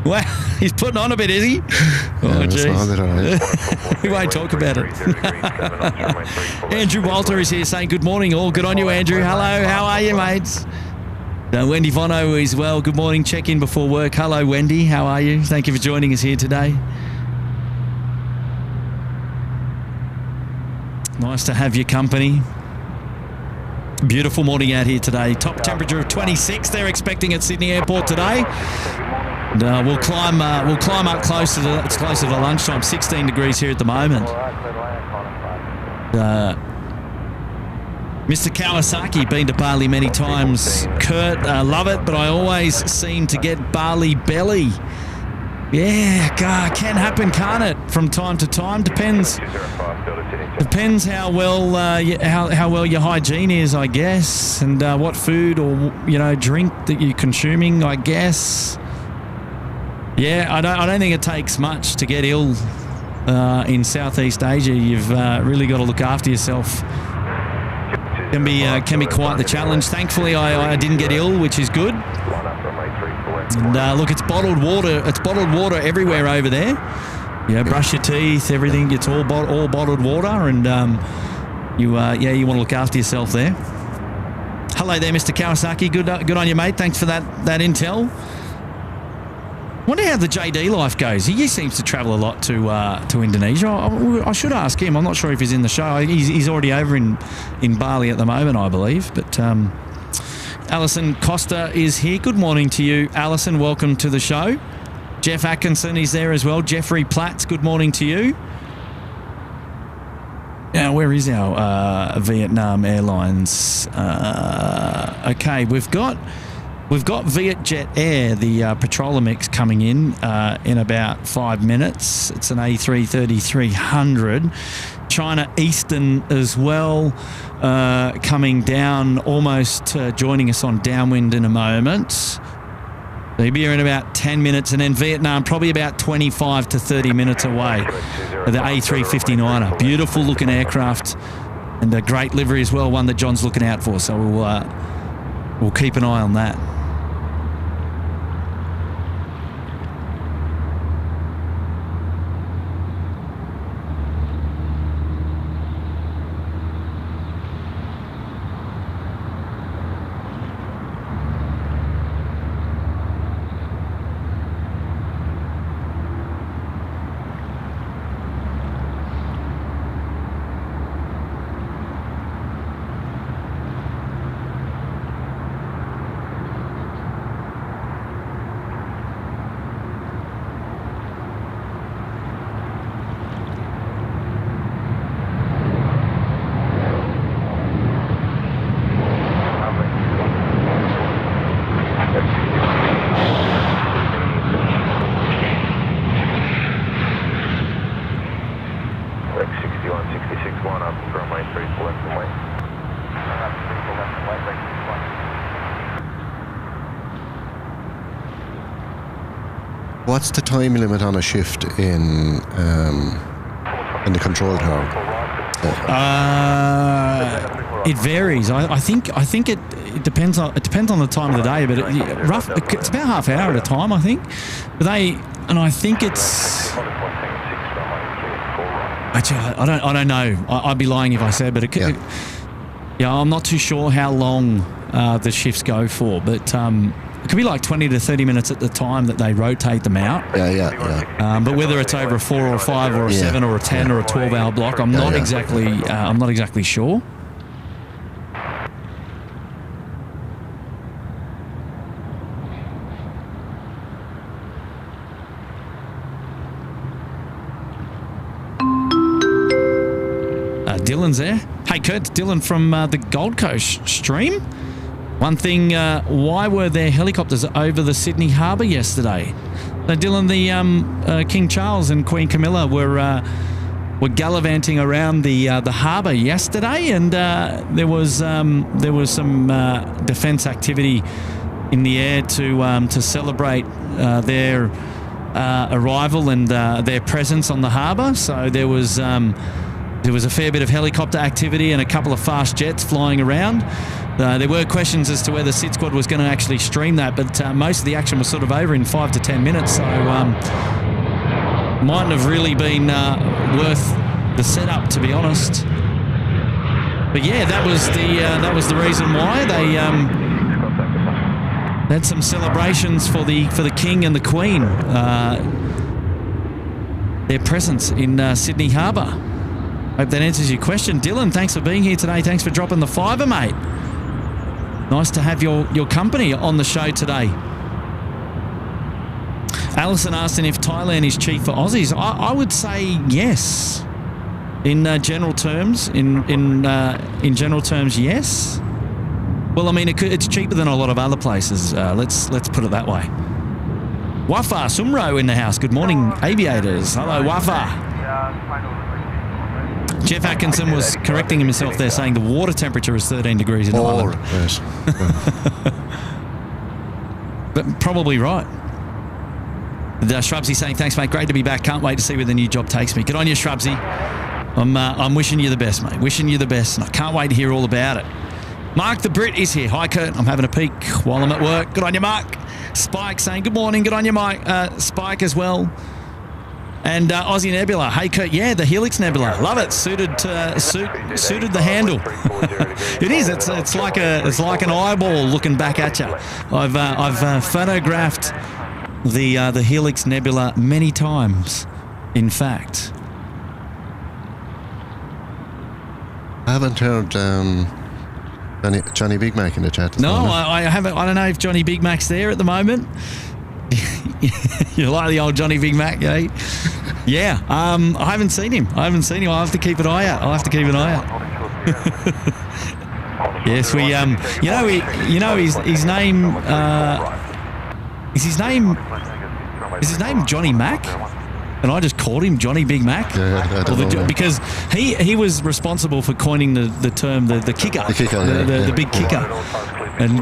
Speaker 5: Well, he's putting on a bit, is he? Oh, jeez.
Speaker 6: All right.
Speaker 5: We won't talk about it. Andrew Walter is here saying good morning all. Good on you, Andrew. Hello, how are you, mates? Wendy Vono is well. Good morning. Check in before work. Hello, Wendy. How are you? Thank you for joining us here today. Nice to have your company. Beautiful morning out here today. Top temperature of 26. They're expecting at Sydney Airport today. And, we'll climb up closer to lunchtime. 16 degrees here at the moment. Mr. Kawasaki, been to Bali many times. Kurt, love it, but I always seem to get Bali belly. Yeah, can happen, can't it? From time to time, depends how well how well your hygiene is, I guess, and what food or drink that you're consuming, I guess. Yeah, I don't think it takes much to get ill in Southeast Asia. You've really got to look after yourself. Can be quite the challenge. Thankfully, I didn't get ill, which is good. And look, it's bottled water. It's bottled water everywhere over there. Brush your teeth, everything. It's all bottled water, and you want to look after yourself there. Hello there, Mr. Kawasaki. Good on you, mate. Thanks for that intel. Wonder how the JD life goes. He seems to travel a lot to Indonesia. I should ask him. I'm not sure if he's in the show. He's already over in Bali at the moment, I believe. But Alison Costa is here. Good morning to you, Alison. Welcome to the show. Jeff Atkinson is there as well. Jeffrey Platts, good morning to you. Where is our Vietnam Airlines? Okay, we've got Vietjet Air, the Petrolymix, coming in about 5 minutes. It's an A330-300. China Eastern as well, coming down, almost joining us on downwind in a moment. They'll be here in about 10 minutes, and then Vietnam probably about 25 to 30 minutes away. The A350-9er, beautiful looking aircraft, and a great livery as well, one that John's looking out for. So we'll keep an eye on that.
Speaker 6: What's the time limit on a shift in the control tower?
Speaker 5: It varies. I think it depends on the time of the day, but it's about half hour at a time, I think. I think it's. Actually, I don't know. I'd be lying if I said, but I'm not too sure how long the shifts go for, but. It could be like 20 to 30 minutes at the time that they rotate them out.
Speaker 6: Yeah.
Speaker 5: But whether it's over a 4 or a 5 or a 7 or a 10 or a 12-hour block, I'm not exactly sure. Dylan's there. Hey, Kurt, Dylan from the Gold Coast stream. One thing, why were there helicopters over the Sydney Harbour yesterday? So, Dylan, the King Charles and Queen Camilla were gallivanting around the harbour yesterday, and there was some defence activity in the air to celebrate their arrival and their presence on the harbour. So there was a fair bit of helicopter activity and a couple of fast jets flying around. There were questions as to whether SydSquad was going to actually stream that, but most of the action was sort of over in 5 to 10 minutes, so mightn't have really been worth the setup, to be honest. But yeah, that was the reason why they had some celebrations for the King and the Queen, their presence in Sydney Harbour. Hope that answers your question. Dylan, thanks for being here today. Thanks for dropping the fiver, mate. Nice to have your company on the show today. Alison asked if Thailand is cheap for Aussies. I would say yes. In general terms, in general terms, yes. Well, I mean, it's cheaper than a lot of other places. Let's put it that way. Wafa Sumro in the house. Good morning, aviators. Hello, Wafa. Jeff Atkinson was correcting himself there, saying the water temperature is 13 degrees in Ireland.
Speaker 6: Yes.
Speaker 5: But probably right. Shrubsy saying, thanks, mate. Great to be back. Can't wait to see where the new job takes me. Good on you, Shrubsy. I'm wishing you the best, mate. Wishing you the best, and I can't wait to hear all about it. Mark the Brit is here. Hi, Kurt. I'm having a peek while I'm at work. Good on you, Mark. Spike saying, good morning. Good on you, Mike. Spike as well. And Aussie Nebula. Hey, Kurt. Yeah, the Helix Nebula. Love it. Suited the handle. It is. It's like an eyeball looking back at you. I've photographed the Helix Nebula many times, in fact.
Speaker 6: I haven't heard Johnny Big Mac in the chat.
Speaker 5: No, I haven't. I don't know if Johnny Big Mac's there at the moment. You like the old Johnny Big Mac, eh? Yeah. I haven't seen him. I'll have to keep an eye out. Yes, we. His name. Is his name Johnny Mac? And I just called him Johnny Big Mac.
Speaker 6: Yeah,
Speaker 5: because he was responsible for coining the term the kicker, the big kicker, and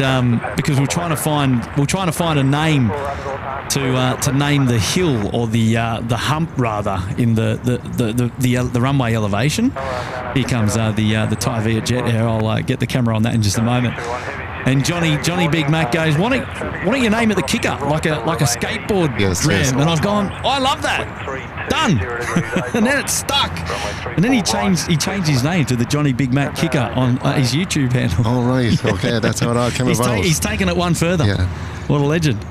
Speaker 5: because we're trying to find a name to name the hill or the hump rather in the runway elevation. Here comes the Thai Viet jet here. I'll get the camera on that in just a moment. And Johnny Big Mac goes, why don't you name it the kicker, like a skateboard ram?
Speaker 6: Yes.
Speaker 5: And I've gone, I love that. Done. And then it stuck. And then he changed his name to the Johnny Big Mac Kicker on his YouTube handle.
Speaker 6: Oh, right. Okay, that's how it all came about.
Speaker 5: He's taken it one further.
Speaker 6: Yeah.
Speaker 5: What a legend.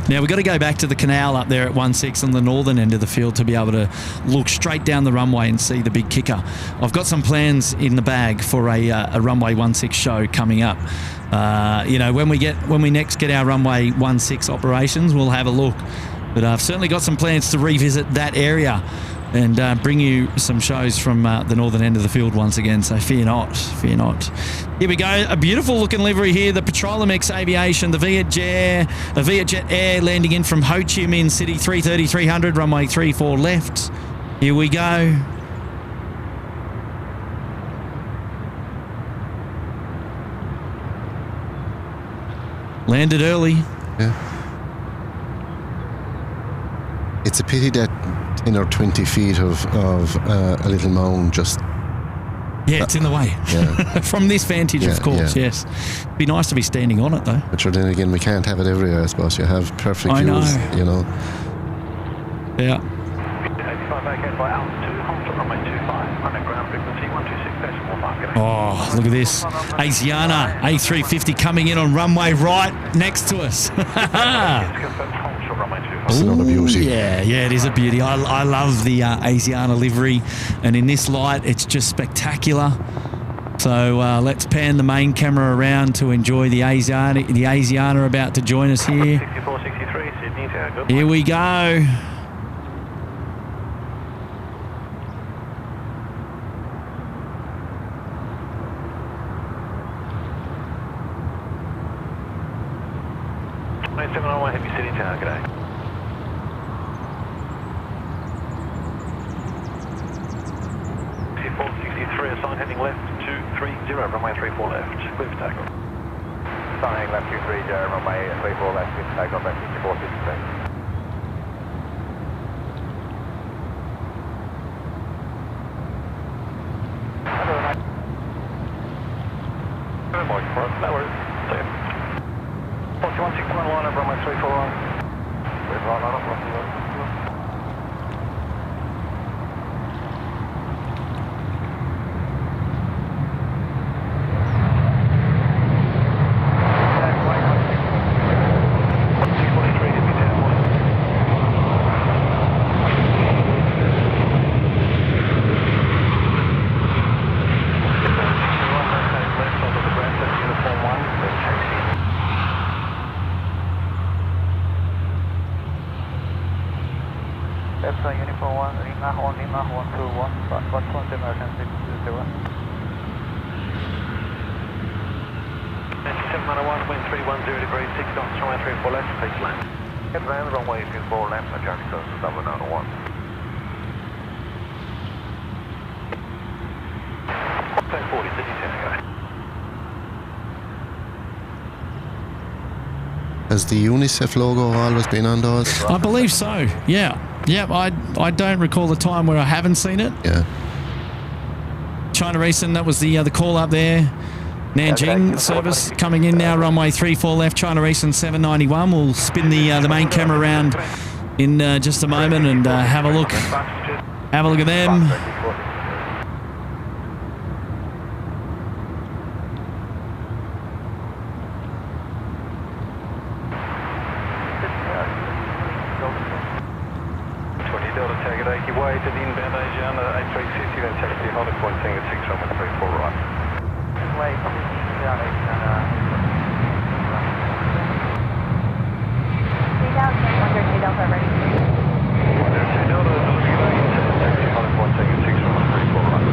Speaker 5: Now, we've got to go back to the canal up there at 16 on the northern end of the field to be able to look straight down the runway and see the big kicker. I've got some plans in the bag for a runway 16 show coming up. When we next get our runway 16 operations, we'll have a look. But I've certainly got some plans to revisit that area and bring you some shows from the northern end of the field once again. So fear not. Here we go. A beautiful looking livery here. The Petroleum X Aviation, the Vietjet Air landing in from Ho Chi Minh City, 330-300, runway 34 left. Here we go. Landed early.
Speaker 6: Yeah. It's a pity that 10 or 20 feet of a little mound just...
Speaker 5: Yeah, it's in the way.
Speaker 6: Yeah.
Speaker 5: From this vantage, of course, yes. It'd be nice to be standing on it, though.
Speaker 6: But then again, we can't have it everywhere, I suppose. You have perfect views, you know.
Speaker 5: Yeah.
Speaker 2: 85 by altitude, hold to runway 25, underground frequency 126.15,
Speaker 5: Oh, look at this. Asiana A350 coming in on runway right next to us.
Speaker 6: It's another beauty.
Speaker 5: Yeah, it is a beauty. I love the Asiana livery, and in this light, it's just spectacular. So let's pan the main camera around to enjoy the Asiana. The Asiana about to join us here.
Speaker 3: 6463, Sydney Tower, good.
Speaker 5: Here we go.
Speaker 3: Happy City Tower, g'day. Assign heading left 230, runway 34 left, clear for takeoff.
Speaker 1: Assign heading left 230, runway 34 left, clear for takeoff, left 6463.
Speaker 3: No worries. See you. 4161 line up, runway 34 on.
Speaker 1: Line up, line.
Speaker 2: Uniform 1, Lima 121, what's on the emergency 0?
Speaker 3: 9791, wind 310 degrees, 6 knots, runway 34 left, please land.
Speaker 1: Headland, runway 34 left, and journey close to 701.
Speaker 3: Plane 40, Sydney Tower, go.
Speaker 6: Has the UNICEF logo always been on those?
Speaker 5: I believe so. Yeah. Yep. I don't recall the time where I haven't seen it.
Speaker 6: Yeah.
Speaker 5: China Eastern, that was the call up there. Nanjing service coming in now, runway 34 left, China Eastern 791. We'll spin the main camera around in just a moment and have a look. Have a look at them.
Speaker 4: Way to the inbound Asiana A350, then taxi holding point thing at 6 runway 34 right.
Speaker 2: Way to the Asiana.
Speaker 7: 3,100 Delta ready.
Speaker 4: 102 Delta, taxi holding point thing at 6 runway 34 right.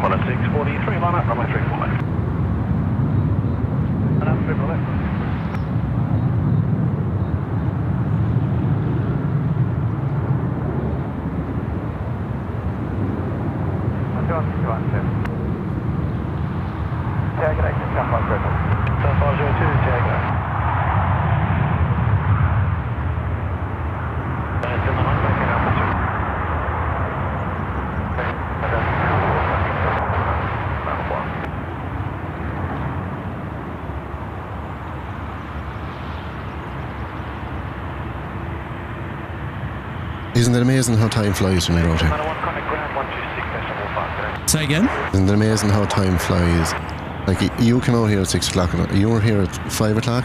Speaker 4: On a 643, line up, runway 34 left. And up, 34 left.
Speaker 6: Isn't it amazing how time flies when you're out here?
Speaker 5: Say again?
Speaker 6: Isn't it amazing how time flies? Like, you came out here at 6 o'clock, and you were here at 5 o'clock.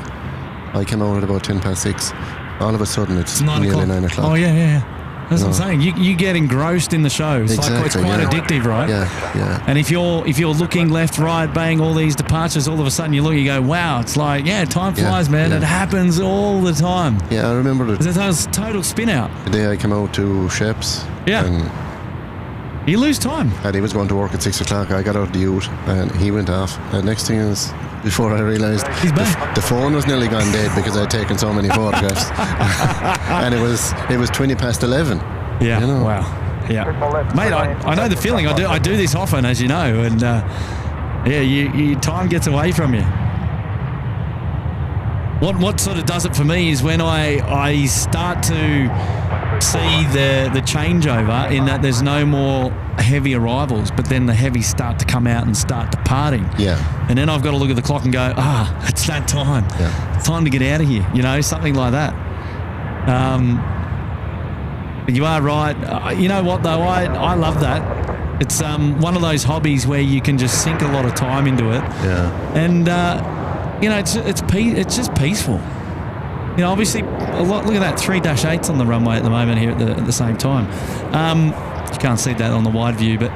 Speaker 6: I came out at about 10 past 6. All of a sudden, it's nearly 9 o'clock.
Speaker 5: Oh, yeah. That's what I'm saying. You get engrossed in the show. It's
Speaker 6: exactly,
Speaker 5: it's quite addictive, right?
Speaker 6: Yeah.
Speaker 5: And if you're looking left, right, bang, all these departures, all of a sudden you look, you go, wow, it's like, time flies, man.
Speaker 6: Yeah.
Speaker 5: It happens all the time.
Speaker 6: Yeah, I remember
Speaker 5: It's a total spin out.
Speaker 6: the day I came out to Sheps.
Speaker 5: Yeah.
Speaker 6: And
Speaker 5: you lose time.
Speaker 6: he was going to work at 6 o'clock. I got out of the ute and he went off. And next thing is, before I realised,
Speaker 5: He's back.
Speaker 6: the phone was nearly gone dead because I'd taken so many photographs. And it was 20 past 11.
Speaker 5: Yeah.
Speaker 6: You know?
Speaker 5: Wow. Yeah. Mate, I know the feeling. I do this often, as you know, and you time gets away from you. What sort of does it for me is when I start to see the changeover in that there's no more heavy arrivals, but then the heavies start to come out and start departing.
Speaker 6: Yeah.
Speaker 5: And then I've got to look at the clock and go, it's that time.
Speaker 6: Yeah.
Speaker 5: It's time to get out of here, something like that. But you are right. You know what, though? I love that. It's one of those hobbies where you can just sink a lot of time into it.
Speaker 6: Yeah.
Speaker 5: And, it's just peaceful. Obviously, look at that, 3-8s on the runway at the moment here at the same time. You can't see that on the wide view, but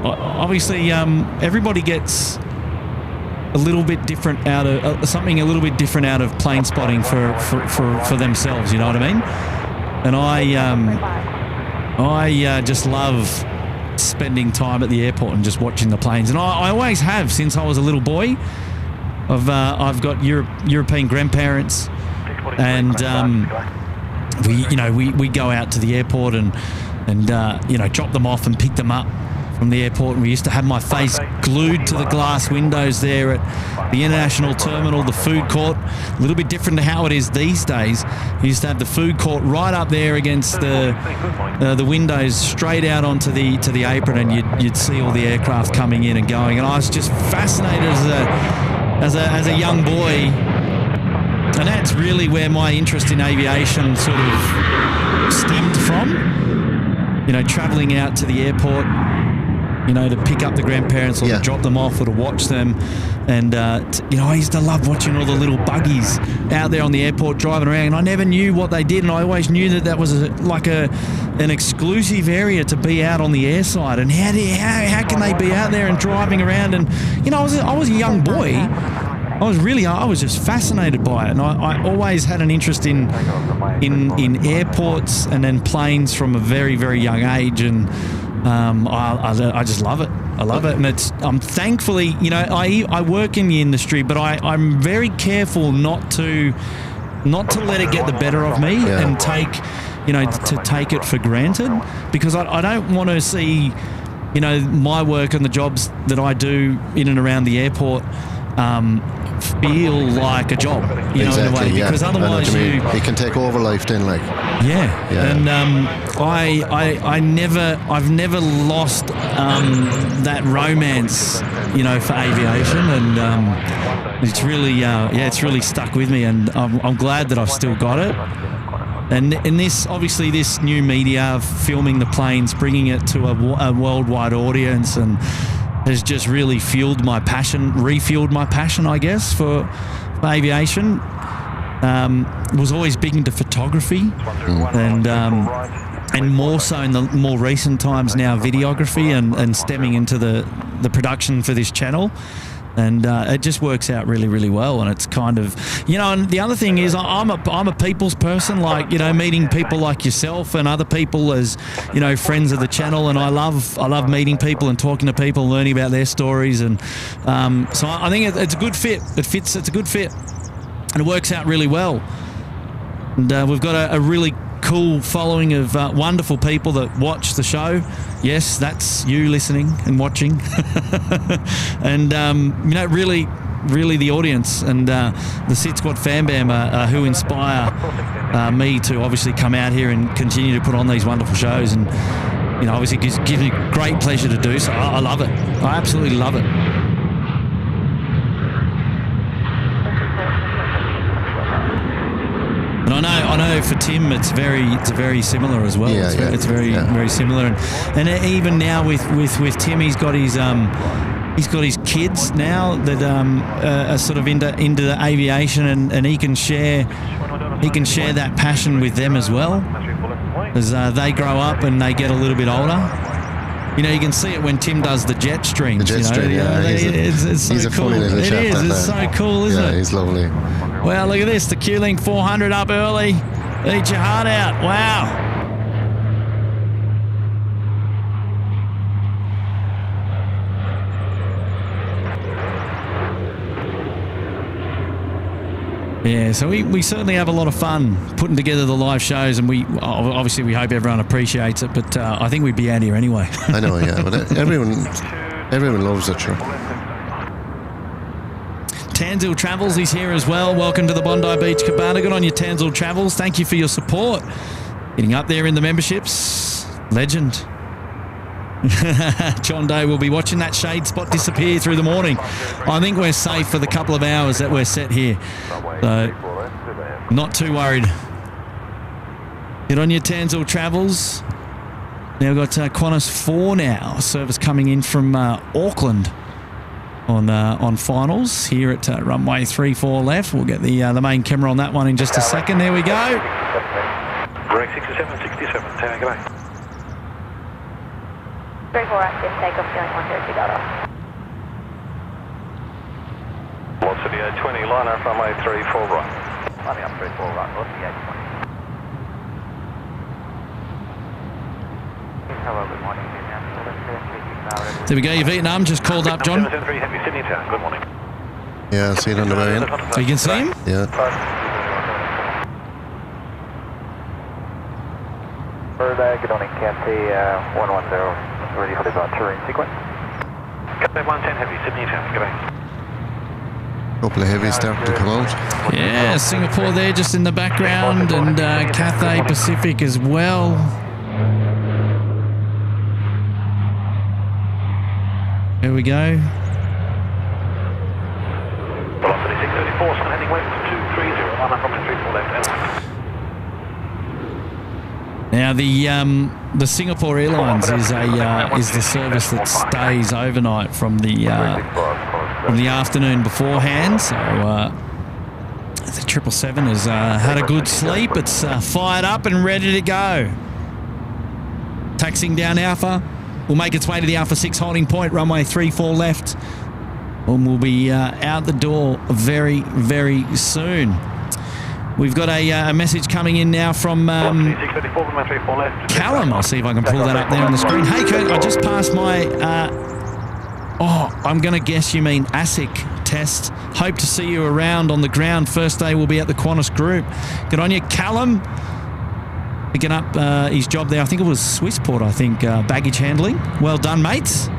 Speaker 5: obviously everybody gets a little bit different out of something a little bit different out of plane spotting for themselves. You know what I mean? And I just love spending time at the airport and just watching the planes, and I always have since I was a little boy. I've got European grandparents, and we go out to the airport and drop them off and pick them up from the airport. And we used to have my face glued to the glass windows there at the international terminal, the food court. A little bit different to how it is these days. We used to have the food court right up there against the windows, straight out onto the apron, and you'd see all the aircraft coming in and going. And I was just fascinated as a young boy, and that's really where my interest in aviation sort of stemmed from. Travelling out to the airport, to pick up the grandparents or to drop them off or to watch them. And, I used to love watching all the little buggies out there on the airport driving around, and I never knew what they did, and I always knew that was an exclusive area to be out on the air side. And how can they be out there and driving around? And, I was a young boy. I was just fascinated by it, and I always had an interest in airports and then planes from a very, very young age, and I just love it. I love it, and I'm thankfully, I work in the industry, but I'm very careful not to let it get the better of me and take it for granted, because I don't want to see, my work and the jobs that I do in and around the airport feel like a job, in a way, because otherwise
Speaker 6: it can take over life then, like.
Speaker 5: And I've never lost that romance, for aviation, and it's really it's really stuck with me, and I'm glad that I've still got it. And this new media, filming the planes, bringing it to a worldwide audience, and has just really refueled my passion, I guess, for aviation. Was always big into photography, and more so in the more recent times now, videography and stemming into the production for this channel. And it just works out really, really well. And it's kind of, and the other thing is I'm a people's person, like, meeting people like yourself and other people as, friends of the channel. And I love meeting people and talking to people, learning about their stories. And so I think it's a good fit. It's a good fit. And it works out really well. And we've got a really cool following of wonderful people that watch the show. Yes, that's you listening and watching. And really the audience and the SydSquad Fambam who inspire me to obviously come out here and continue to put on these wonderful shows, and obviously gives me great pleasure to do so. I love it. I absolutely love it. And I know for Tim it's very similar as well. It's very similar, and even now with Tim, he's got his kids now that are sort of into the aviation, and he can share that passion with them as well as they grow up and they get a little bit older. You can see it when Tim does the jet streams.
Speaker 6: The jet stream,
Speaker 5: it's so
Speaker 6: he's a
Speaker 5: cool.
Speaker 6: funny little chap.
Speaker 5: It is. It's so cool, isn't it?
Speaker 6: Yeah, he's lovely.
Speaker 5: Wow, look at this. The Q-Link 400 up early. Eat your heart out. Wow. Yeah, so we certainly have a lot of fun putting together the live shows, and we hope everyone appreciates it, but I think we'd be out here anyway.
Speaker 6: I know, yeah, but everyone loves it, sure.
Speaker 5: Tanzil Travels is here as well. Welcome to the Bondi Beach Cabana. Good on you, Tanzil Travels. Thank you for your support. Getting up there in the memberships. Legend. John Day will be watching that shade spot disappear through the morning. I think we're safe for the couple of hours that we're set here. So, not too worried. Get on your Tanzil Travels. Now we've got Qantas 4 now. Service coming in from Auckland on finals here at runway 34 left. We'll get the main camera on that one in just a second. There we go.
Speaker 4: Break 67, turn go.
Speaker 7: 34 active, takeoff, feeling 130 off.
Speaker 4: Velocity A20, line up runway 34 right.
Speaker 2: Lining up 34 right, velocity A20. Hello, good morning, Vietnam.
Speaker 5: There we go, your Vietnam just called up, John.
Speaker 4: 773, Happy Sydney Town, good morning.
Speaker 6: Yeah, I see it on the way in.
Speaker 5: So you can see him?
Speaker 6: Yeah.
Speaker 2: Good morning, Cathay 110, ready for the terrain sequence.
Speaker 4: Cathay 110, Happy Sydney Town, good day.
Speaker 6: Couple of heavies starting to come out.
Speaker 5: Yeah, Singapore there just in the background, and Cathay Pacific as well. There we go.
Speaker 4: Velocity 634, still heading west 230, line up runway 34 left.
Speaker 5: Now the Singapore Airlines is the service that stays overnight from the afternoon beforehand. So the 777 has had a good sleep. It's fired up and ready to go. Taxiing down Alpha. Will make its way to the Alpha 6 holding point, runway 34 left. And we'll be out the door very, very soon. We've got a message coming in now from Callum. I'll see if I can pull that up there on the screen. Hey, Kurt, I just passed my... I'm going to guess you mean ASIC test. Hope to see you around on the ground. First day we'll be at the Qantas group. Good on you, Callum. Picking up his job there. I think it was Swissport, baggage handling. Well done, mates.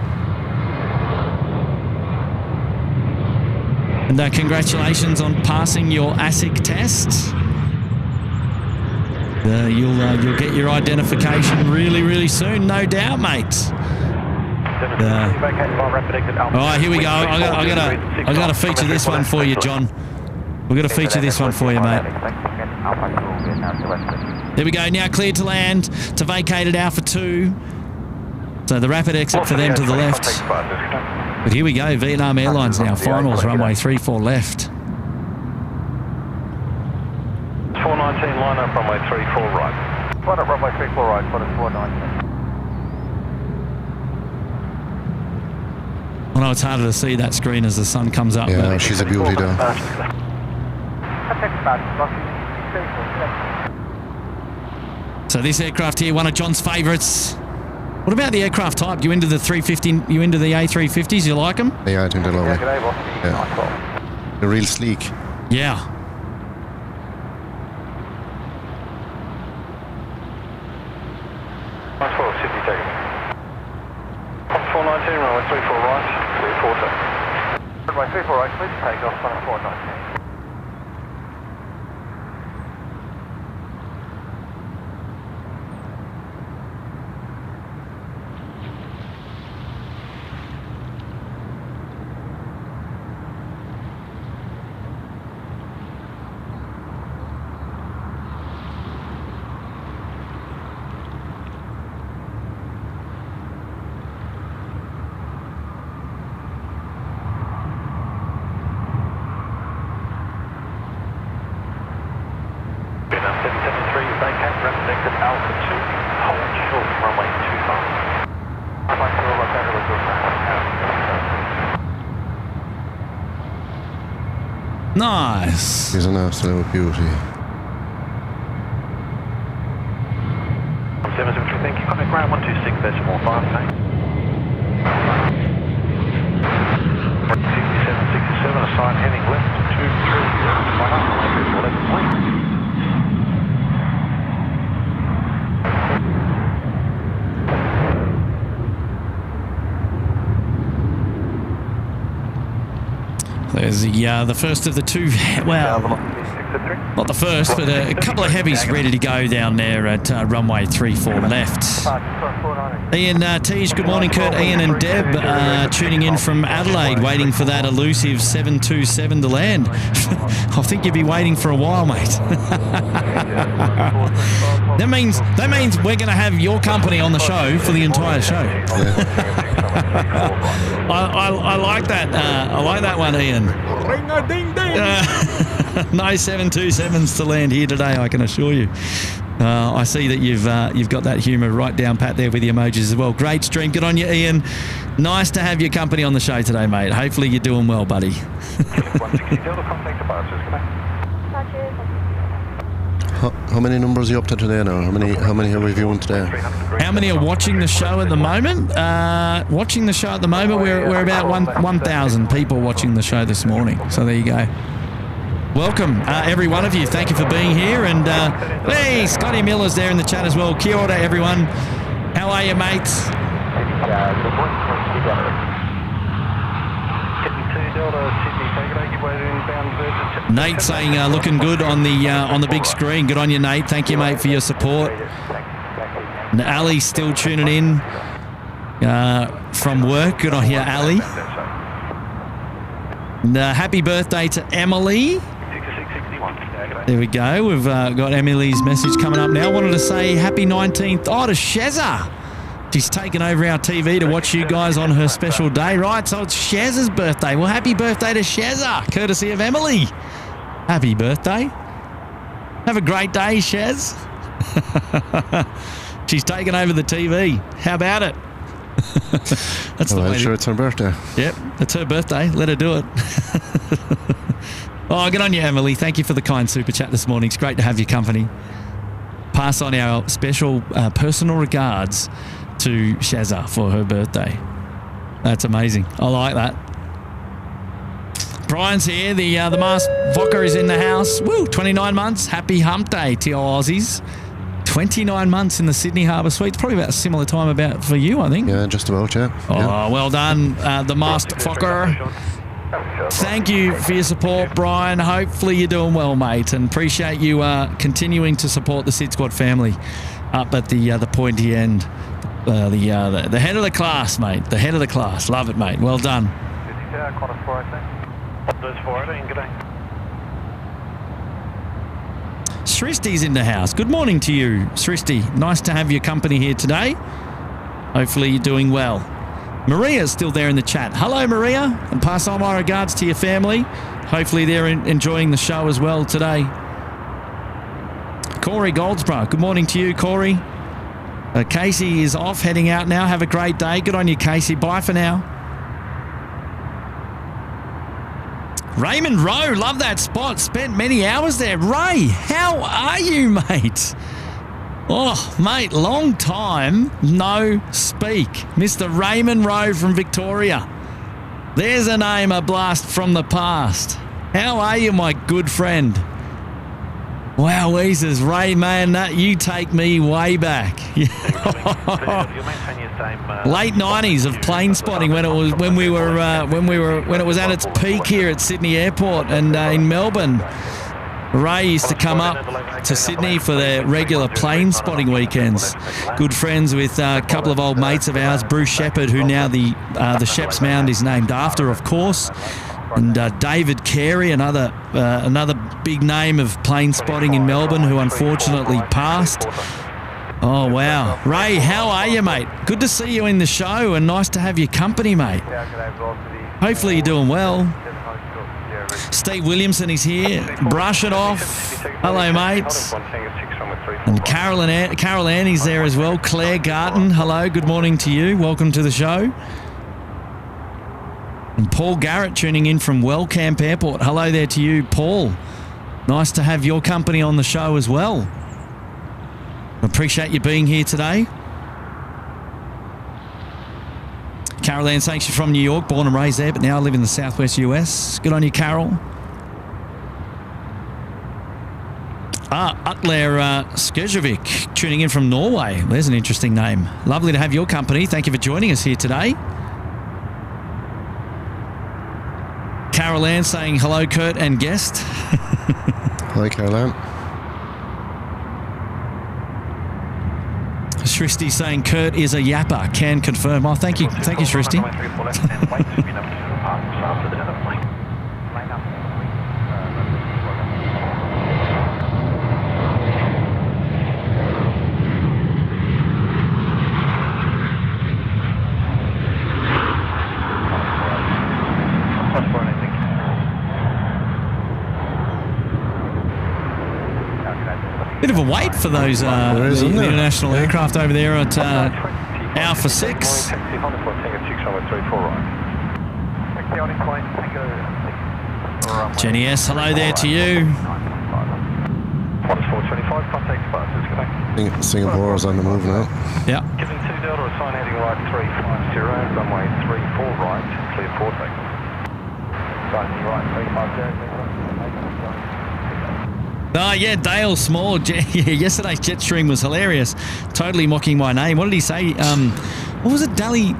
Speaker 5: And congratulations on passing your ASIC test. You'll get your identification really, really soon, no doubt, mates. Oh, here we go. I got to feature this one for you, John. We're going to feature this one for you, mate. There we go. Now cleared to land to vacated Alpha 2. So the rapid exit for them to the left. But here we go. Vietnam Airlines now. Finals, runway 34 left.
Speaker 4: 419, line up runway 34 right.
Speaker 2: Line up runway 34 right, for the 419.
Speaker 5: I know it's harder to see that screen as the sun comes up.
Speaker 6: Yeah, she's a beauty though.
Speaker 5: So this aircraft here, one of John's favourites. What about the aircraft type? You into the 350? You into the A350s? You like them?
Speaker 6: Yeah, I think they're lovely. Yeah. They're real sleek.
Speaker 5: Yeah.
Speaker 4: Nice 12, Sydney taking. 419, runway 34 right, clear 40.
Speaker 2: Runway 34 right, please take off on 419.
Speaker 5: Nice.
Speaker 6: She's an absolute beauty.
Speaker 4: 773, thank you. Contact ground 126.5, thanks. 5767, assign heading left 230, line up, line 34 left, please.
Speaker 5: There's the first of the two, well, not the first, but a couple of heavies ready to go down there at runway 34 left. Ian Teej, good morning, Kurt, Ian and Deb tuning in from Adelaide, waiting for that elusive 727 to land. I think you'll be waiting for a while, mate. That means we're going to have your company on the show for the entire show. I like that. I like that one, Ian. No 727s to land here today, I can assure you. I see that you've got that humour right down pat there with the emojis as well. Great stream. Good on you, Ian. Nice to have your company on the show today, mate. Hopefully you're doing well, buddy.
Speaker 6: How many numbers are you up to today now? How many are we viewing today?
Speaker 5: How many are watching the show at the moment? Watching the show at the moment, we're about 1,000 people watching the show this morning. So there you go. Welcome, every one of you. Thank you for being here. And hey, Scotty Miller's there in the chat as well. Kia ora, everyone. How are you, mates? Nate saying looking good on the big screen. Good on you, Nate. Thank you, mate, for your support. And Ali's still tuning in from work. Good on you, Ali. And, happy birthday to Emily. There we go. We've got Emily's message coming up now. Wanted to say happy 19th. Oh, to Shezza. She's taken over our TV to watch you guys on her special day, right? So it's Shez's birthday. Well, happy birthday to Shezza, courtesy of Emily. Happy birthday. Have a great day, Shez. She's taken over the TV. How about it? That's the way.
Speaker 6: Sure, it's her birthday.
Speaker 5: Yep, it's her birthday. Let her do it. Oh, good on you, Emily. Thank you for the kind super chat this morning. It's great to have your company. Pass on our special personal regards to Shazza for her birthday. That's amazing. I like that. Brian's here. The masked Vodka is in the house. Woo, 29 months. Happy hump day to all Aussies. 29 months in the Sydney Harbour Suites. Probably about a similar time about for you, I think.
Speaker 6: Yeah, just about, yeah.
Speaker 5: Oh, well done, the masked fucker. Thank you for your support, Brian. Hopefully you're doing well, mate, and appreciate you continuing to support the SydSquad family up at the pointy end. The head of the class, mate. The head of the class. Love it, mate. Well done. Sristi's in the house. Good morning to you, Sristi. Nice to have your company here today. Hopefully you're doing well. Maria's still there in the chat. Hello, Maria, and pass on my regards to your family. Hopefully they're enjoying the show as well today. Corey Goldsborough. Good morning to you, Corey. Casey is off, heading out now. Have a great day. Good on you, Casey. Bye for now. Raymond Rowe, love that spot. Spent many hours there. Ray, how are you, mate? Oh, mate, long time no speak. Mr. Raymond Rowe from Victoria. There's a name, a blast from the past. How are you, my good friend? Wow, Weezers, Ray, man, you take me way back. Late 90s of plane spotting when it was when it was at its peak here at Sydney Airport and in Melbourne. Ray used to come up to Sydney for their regular plane spotting weekends. Good friends with a couple of old mates of ours, Bruce Shepherd, who now the Sheps Mound is named after, of course. And David Carey, another big name of plane spotting in Melbourne, who unfortunately passed. Oh, wow. Ray, how are you, mate? Good to see you in the show and nice to have your company, mate. Hopefully you're doing well. Steve Williamson is here. Brush it off. Hello, mates. And Carol Annie's there as well. Claire Garton, hello. Good morning to you. Welcome to the show. And Paul Garrett tuning in from Wellcamp Airport. Hello there to you, Paul. Nice to have your company on the show as well. Appreciate you being here today. Carol Ann saying she's from New York, born and raised there, but now live in the southwest US. Good on you, Carol. Utler Skerjovic tuning in from Norway. There's an interesting name. Lovely to have your company. Thank you for joining us here today. Carol Ann saying hello, Kurt and guest.
Speaker 6: Hi, Caroline.
Speaker 5: Shristi saying Kurt is a yapper. Can confirm. Oh, thank you, Shristi. Bit of a wait for those the international aircraft over there at Alpha 6. Jenny S, hello there to you.
Speaker 6: Singapore is on the move now.
Speaker 5: Yeah.
Speaker 4: Giving 2 Delta, assign heading right 350, runway 34 right, clear 4 takeoff. Assign right 350.
Speaker 5: Oh, yeah, Dale Small. Yesterday's jet stream was hilarious. Totally mocking my name. What did he say? What was it? Dally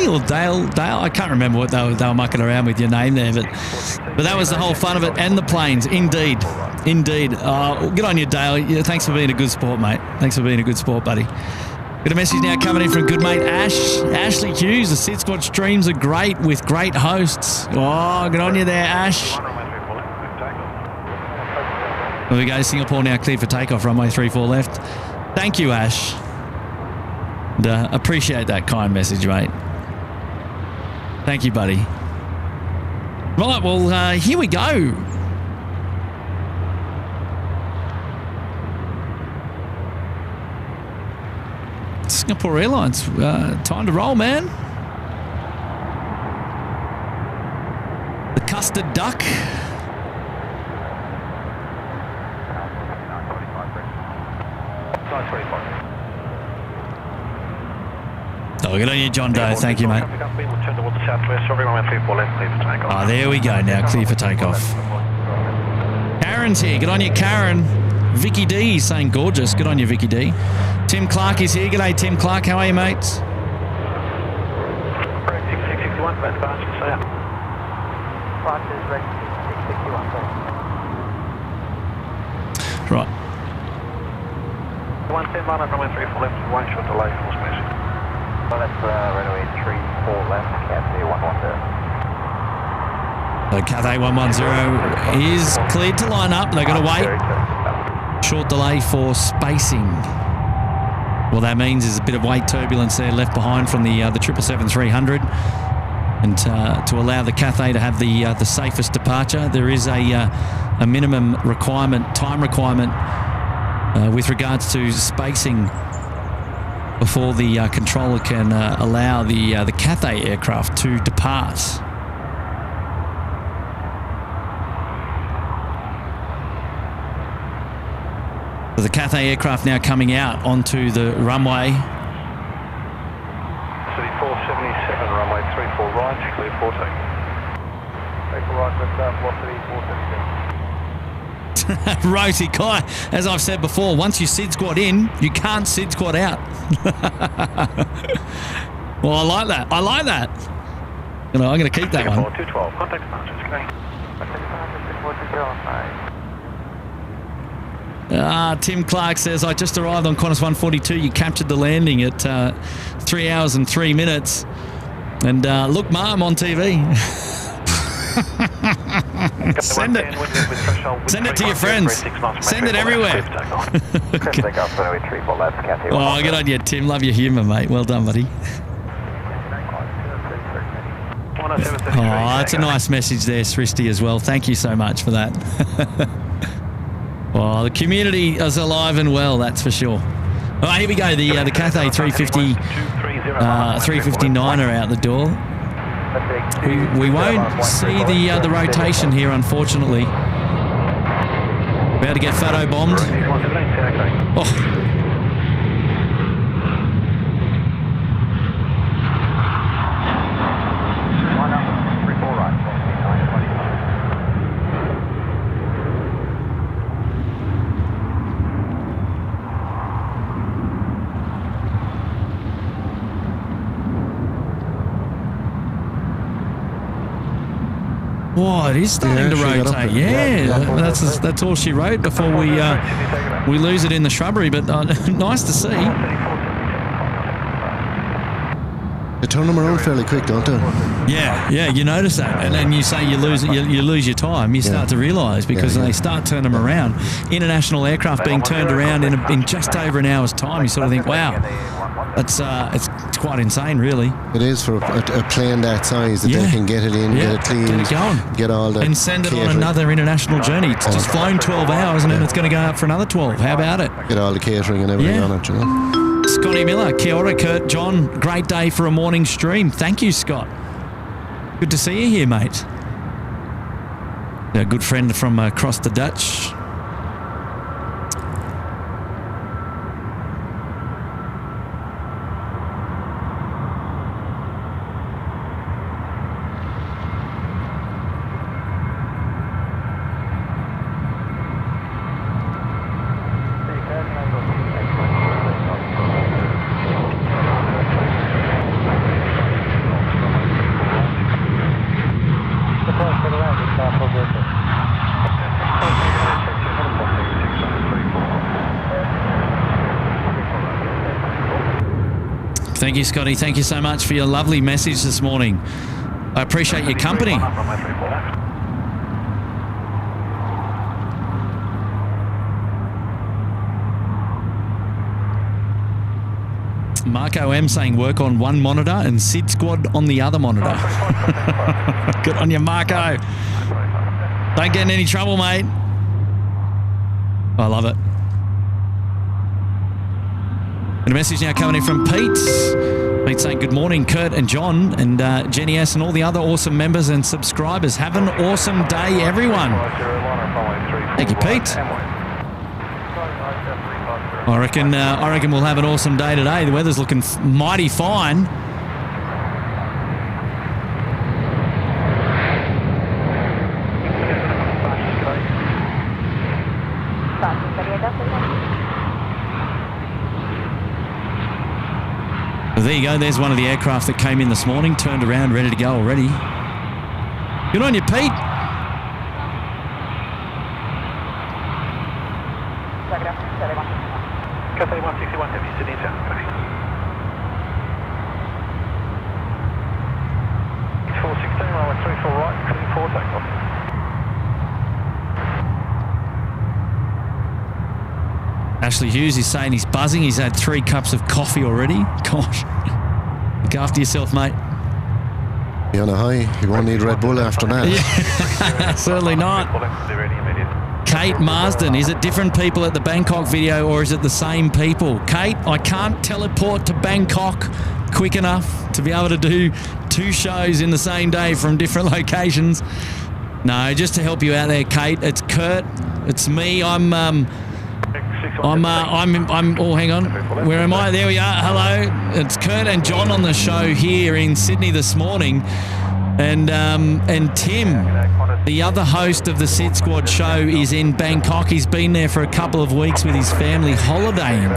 Speaker 5: or Dale? I can't remember what they were mucking around with your name there, but that was the whole fun of it. And the planes, indeed. Good on you, Dale. Yeah, thanks for being a good sport, mate. Thanks for being a good sport, buddy. Got a message now coming in from good mate Ashley Hughes. The SydSquad streams are great with great hosts. Oh, good on you there, Ash. There we go. Singapore now cleared for takeoff. Runway 34 left. Thank you, Ash. And, appreciate that kind message, mate. Thank you, buddy. Right, well, here we go. Singapore Airlines. Time to roll, man. The custard duck. Oh, good on you, John Doe. Thank you, mate. Oh, there we go now. Clear for takeoff. Karen's here. Good on you, Karen. Vicky D saying gorgeous. Good on you, Vicky D. Tim Clark is here. G'day, Tim Clark. How are you, mates? Right.
Speaker 4: 110 minus runway 34 left, 1 short delay, full space. Well, that's runway 34 left, Cathay 110.
Speaker 5: So Cathay 110 is cleared to line up. They're going to wait. Short delay for spacing. What that means is a bit of weight turbulence there left behind from the 777-300. And to allow the Cathay to have the safest departure, there is a minimum requirement, time requirement, with regards to spacing before the controller can allow the Cathay aircraft to depart. So the Cathay aircraft now coming out onto the runway.
Speaker 4: 3477, runway 34 right, clear 4 takeoff. 34 right, left velocity 477.
Speaker 5: Rosie Kai, as I've said before, once you SydSquad in, you can't SydSquad out. Well, I like that. I'm going to keep that one.
Speaker 4: 212, contact departures,
Speaker 5: Tim Clark says, I just arrived on Qantas 142. You captured the landing at 3 hours and 3 minutes. And look, Ma, I'm on TV. Send it. Send it to your friends. Send it everywhere. Oh, good on you, Tim. Love your humour, mate. Well done, buddy. Oh, that's a nice message there, Sristi, as well. Thank you so much for that. Well, the community is alive and well, that's for sure. All right, here we go. The Cathay 350, 359 are out the door. We won't see the rotation here, unfortunately. About to get photo bombed. Oh. Oh, it is starting to
Speaker 6: she got up
Speaker 5: rotate.
Speaker 6: there.
Speaker 5: Yeah, that's all she wrote before we lose it in the shrubbery. But nice to see.
Speaker 6: They turn them around fairly quick, don't they?
Speaker 5: Yeah, you notice that, and then you say you lose your time. You start to realise because they start turning them around. International aircraft being turned around in just over an hour's time. You sort of think, wow, it's quite insane, really.
Speaker 6: It is for a plane that size that they can get it in, get it clean,
Speaker 5: get it going,
Speaker 6: get all that,
Speaker 5: and send it
Speaker 6: catering
Speaker 5: on another international journey. It's just flown 12 hours, and then it's going to go up for another 12. How about it?
Speaker 6: Get all the catering and everything on it, you know.
Speaker 5: Scotty Miller, kia ora, Kurt, John. Great day for a morning stream. Thank you, Scott. Good to see you here, mate. A good friend from across the Dutch. Thank you, Scotty. Thank you so much for your lovely message this morning. I appreciate your company. Marco M saying work on one monitor and SydSquad on the other monitor. Good on you, Marco. Don't get in any trouble, mate. I love it. And a message now coming in from Pete. Pete saying good morning, Kurt and John and Jenny S and all the other awesome members and subscribers. Have an awesome day, everyone. Thank you, Pete. I reckon we'll have an awesome day today. The weather's looking mighty fine. There you go. There's one of the aircraft that came in this morning, turned around, ready to go already. Good on you, Pete.
Speaker 2: Cathay 161, have you Sydney down? 416, runway 34 right, clean 4 takeoff.
Speaker 5: Ashley Hughes is saying he's buzzing. He's had 3 cups of coffee already. Gosh. Look after yourself, mate.
Speaker 6: You're on a high. You won't need Red Bull after that.
Speaker 5: Yeah, certainly not. Kate Marsden, is it different people at the Bangkok video or is it the same people? Kate, I can't teleport to Bangkok quick enough to be able to do 2 shows in the same day from different locations. No, just to help you out there, Kate, it's Kurt, it's me. I'm oh, hang on. Where am I? There we are. Hello. It's Kurt and John on the show here in Sydney this morning. And Tim, the other host of the SydSquad show, is in Bangkok. He's been there for a couple of weeks with his family holidaying.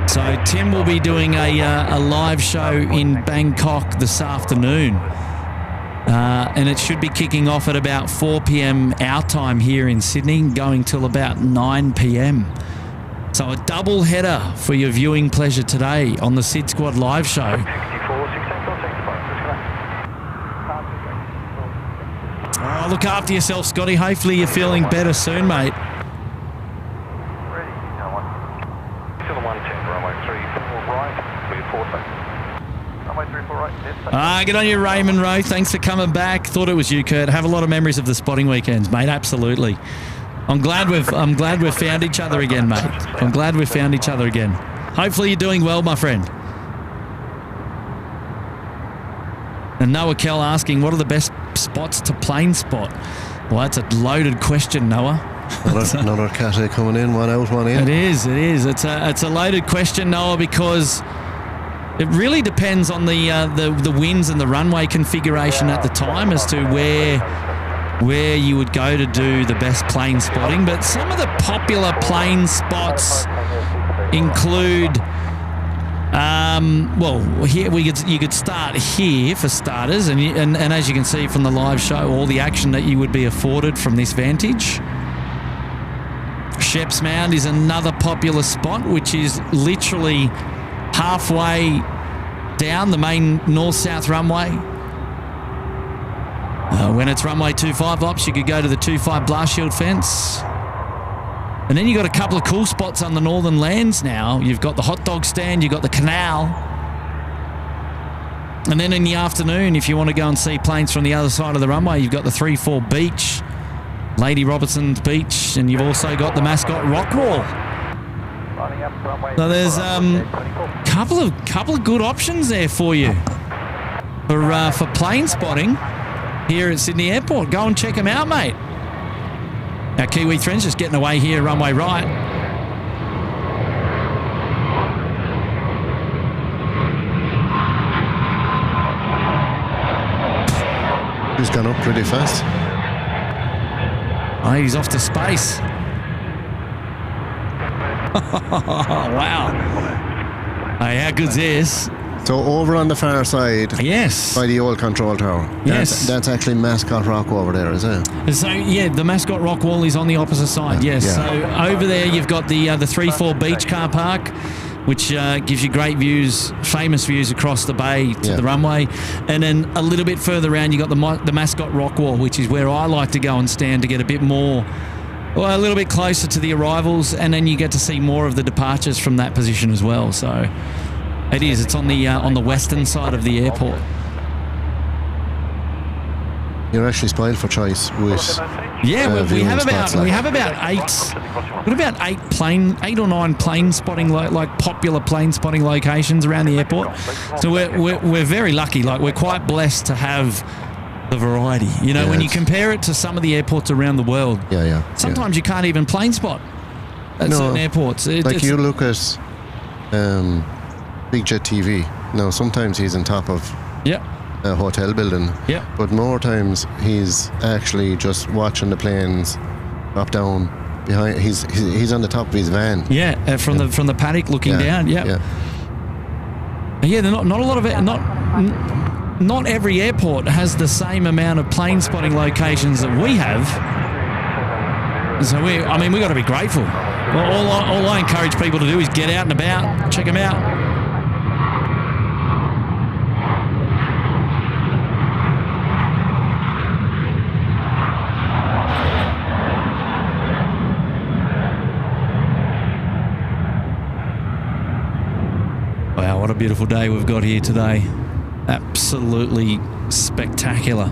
Speaker 5: So Tim will be doing a live show in Bangkok this afternoon. And it should be kicking off at about 4 p.m. our time here in Sydney, going till about 9 p.m. So a double header for your viewing pleasure today on the SydSquad live show. Oh, look after yourself, Scotty. Hopefully you're feeling better soon, mate. Good on you, Raymond Rowe. Thanks for coming back. Thought it was you, Kurt. Have a lot of memories of the spotting weekends, mate. Absolutely. I'm glad we've found each other again, mate. I'm glad we've found each other again. Hopefully you're doing well, my friend. And Noah Kell asking, what are the best spots to plane spot? Well, that's a loaded question, Noah.
Speaker 6: Another Cathay coming in, one out, one in.
Speaker 5: It is. It's a loaded question, Noah, because it really depends on the winds and the runway configuration at the time as to where you would go to do the best plane spotting. But some of the popular plane spots include well, here you could start here for starters, and as you can see from the live show, all the action that you would be afforded from this vantage. Sheps Mound is another popular spot, which is literally halfway down the main north-south runway. When it's runway 25 ops, you could go to the 25 blast shield fence. And then you've got a couple of cool spots on the northern lands now. You've got the hot dog stand, you've got the canal. And then in the afternoon, if you want to go and see planes from the other side of the runway, you've got the 3-4 beach, Lady Robertson's Beach, and you've also got the mascot rock wall. So there's couple of good options there for you for plane spotting here at Sydney Airport. Go and check them out, mate. Our Kiwi friends just getting away here, runway right.
Speaker 6: He's gone up pretty fast.
Speaker 5: Oh, he's off to space. Wow. Hey, how good's this?
Speaker 6: So over on the far side,
Speaker 5: Yes.
Speaker 6: by the old control tower.
Speaker 5: Yes.
Speaker 6: That's actually Mascot Rock over there, is it?
Speaker 5: So, yeah, the mascot rock wall is on the opposite side, yes.
Speaker 6: Yeah.
Speaker 5: So over there you've got the 3-4 beach car park, which gives you great views, famous views across the bay to the runway. And then a little bit further around you've got the mascot rock wall, which is where I like to go and stand to get a bit more, well, a little bit closer to the arrivals, and then you get to see more of the departures from that position as well. So it is. It's on the western side of the airport.
Speaker 6: You're actually spoiled for choice with
Speaker 5: we have
Speaker 6: spots
Speaker 5: about 8 or 9 plane spotting like popular plane spotting locations around the airport. So we're very lucky. Like, we're quite blessed to have the variety. You know, when you compare it to some of the airports around the world, sometimes you can't even plane spot at certain airports.
Speaker 6: Like you look at Big Jet TV. Now, sometimes he's on top of a hotel building. But more times he's actually just watching the planes up down behind. He's on the top of his van.
Speaker 5: From the paddock looking down. They're not a lot of it. Not every airport has the same amount of plane spotting locations that we have. So we got to be grateful. All I encourage people to do is get out and about, check them out. Wow, what a beautiful day we've got here today. Absolutely spectacular.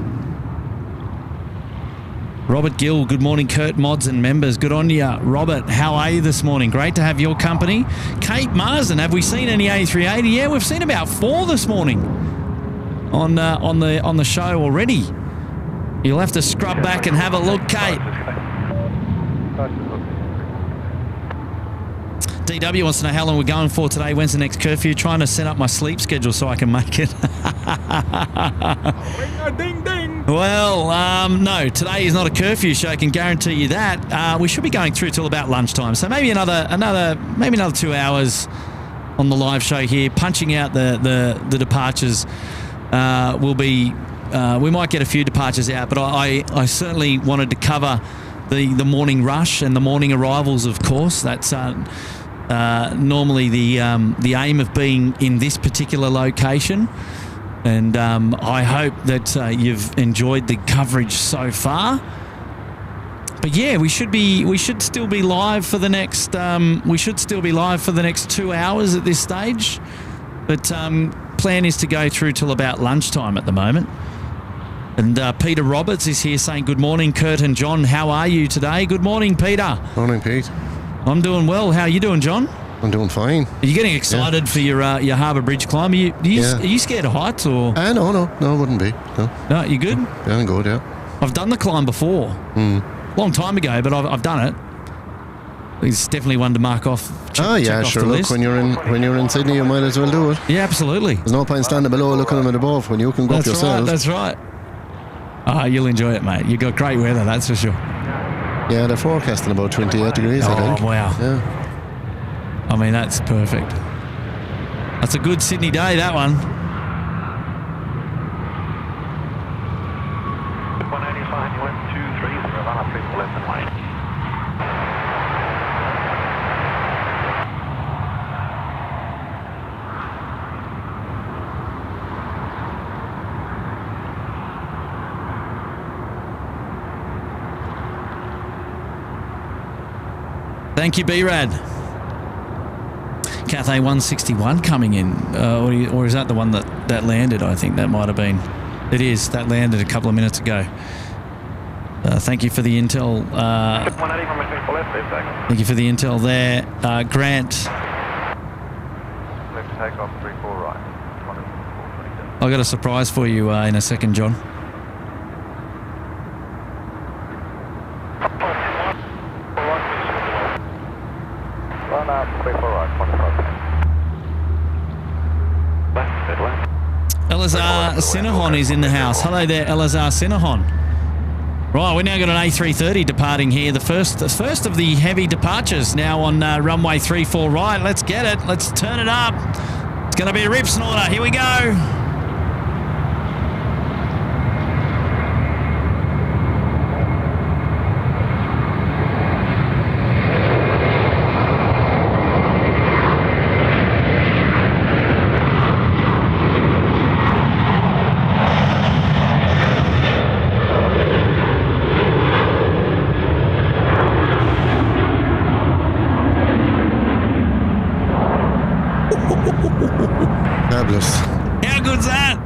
Speaker 5: Robert Gill, good morning, Kurt, mods and members. Good on you, Robert. How are you this morning? Great to have your company. Kate Marsden, have we seen any A380? Yeah, we've seen about 4 this morning on the show already. You'll have to scrub back and have a look, Kate. DW wants to know how long we're going for today. When's the next curfew? Trying to set up my sleep schedule so I can make it.
Speaker 8: Ding, ding.
Speaker 5: Well, no, today is not a curfew show. I can guarantee you that. We should be going through till about lunchtime. So maybe another 2 hours on the live show here, punching out the departures. We might get a few departures out, but I certainly wanted to cover the morning rush and the morning arrivals, of course. That's normally the aim of being in this particular location, and I hope that you've enjoyed the coverage so far. But yeah, we should still be live for the next 2 hours at this stage. But plan is to go through till about lunchtime at the moment. And Peter Roberts is here saying, good morning, Kurt and John. How are you today? Good morning, Peter.
Speaker 6: Morning, Pete.
Speaker 5: I'm doing well. How are you doing, John?
Speaker 6: I'm doing fine.
Speaker 5: Are you getting excited for your Harbour Bridge climb? Are you scared of heights or?
Speaker 6: No, I wouldn't be.
Speaker 5: No, you good?
Speaker 6: Yeah, I'm good, yeah.
Speaker 5: I've done the climb before. Long time ago, but I've done it. It's definitely one to mark off. Check off
Speaker 6: sure.
Speaker 5: the
Speaker 6: Look,
Speaker 5: list.
Speaker 6: when you're in Sydney, you might as well do it.
Speaker 5: Yeah, absolutely.
Speaker 6: There's no point standing below looking at above when you can go up yourself.
Speaker 5: That's right. You'll enjoy it, mate. You've got great weather, that's for sure.
Speaker 6: Yeah, they're forecasting about 28 degrees, I think.
Speaker 5: Oh, wow.
Speaker 6: Yeah.
Speaker 5: I mean, that's perfect. That's a good Sydney day, that one.
Speaker 4: 185, you went 230, run up people left and right.
Speaker 5: Thank you, B-Rad. Cathay 161 coming in, or is that the one that landed? I think that might have been. It is. That landed a couple of minutes ago. Thank you for the intel.
Speaker 4: 180 from people left,
Speaker 5: Thank you for the intel there. Grant.
Speaker 1: Left takeoff, 34 right.
Speaker 5: I've got a surprise for you in a second, John.
Speaker 1: Run up, 34 right, 25.
Speaker 5: Elazar Sinahon is in the house. Hello there, Elazar Sinahon. Right, we're now got an A330 departing here. The first of the heavy departures now on runway 34 right. Let's get it. Let's turn it up. It's going to be a rip snorter. Here we go.
Speaker 6: Fabulous.
Speaker 5: How good's that?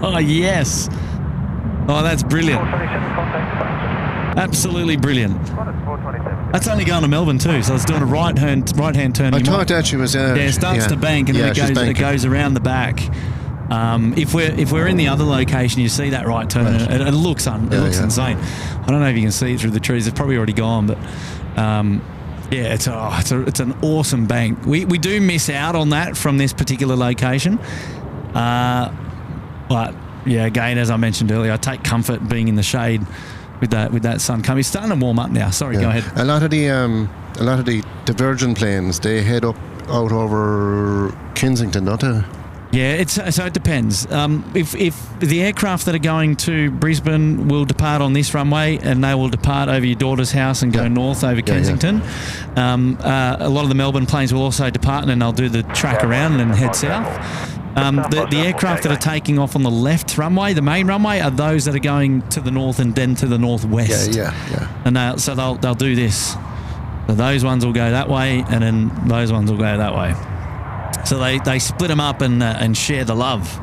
Speaker 5: Oh, yes. Oh, that's brilliant. Absolutely brilliant. That's only going to Melbourne too, so it's doing a right-hand turn.
Speaker 6: I thought that she was...
Speaker 5: it starts to bank and then it goes around the back. If we're in the other location, you see that right turn.
Speaker 6: Right.
Speaker 5: It looks insane. I don't know if you can see it through the trees. It's probably already gone, but... yeah, it's an awesome bank. We do miss out on that from this particular location, but yeah, again, as I mentioned earlier, I take comfort being in the shade with that sun coming. It's starting to warm up now. Sorry, go ahead.
Speaker 6: A lot of the divergent planes, they head out over Kensington, don't they?
Speaker 5: Yeah, so it depends. If the aircraft that are going to Brisbane will depart on this runway and they will depart over your daughter's house and go north over Kensington. A lot of the Melbourne planes will also depart and then they'll do the track around and head south. The aircraft that are taking off on the left runway, the main runway, are those that are going to the north and then to the northwest.
Speaker 6: Yeah.
Speaker 5: And they'll do this. So those ones will go that way and then those ones will go that way. So they split them up and share the love.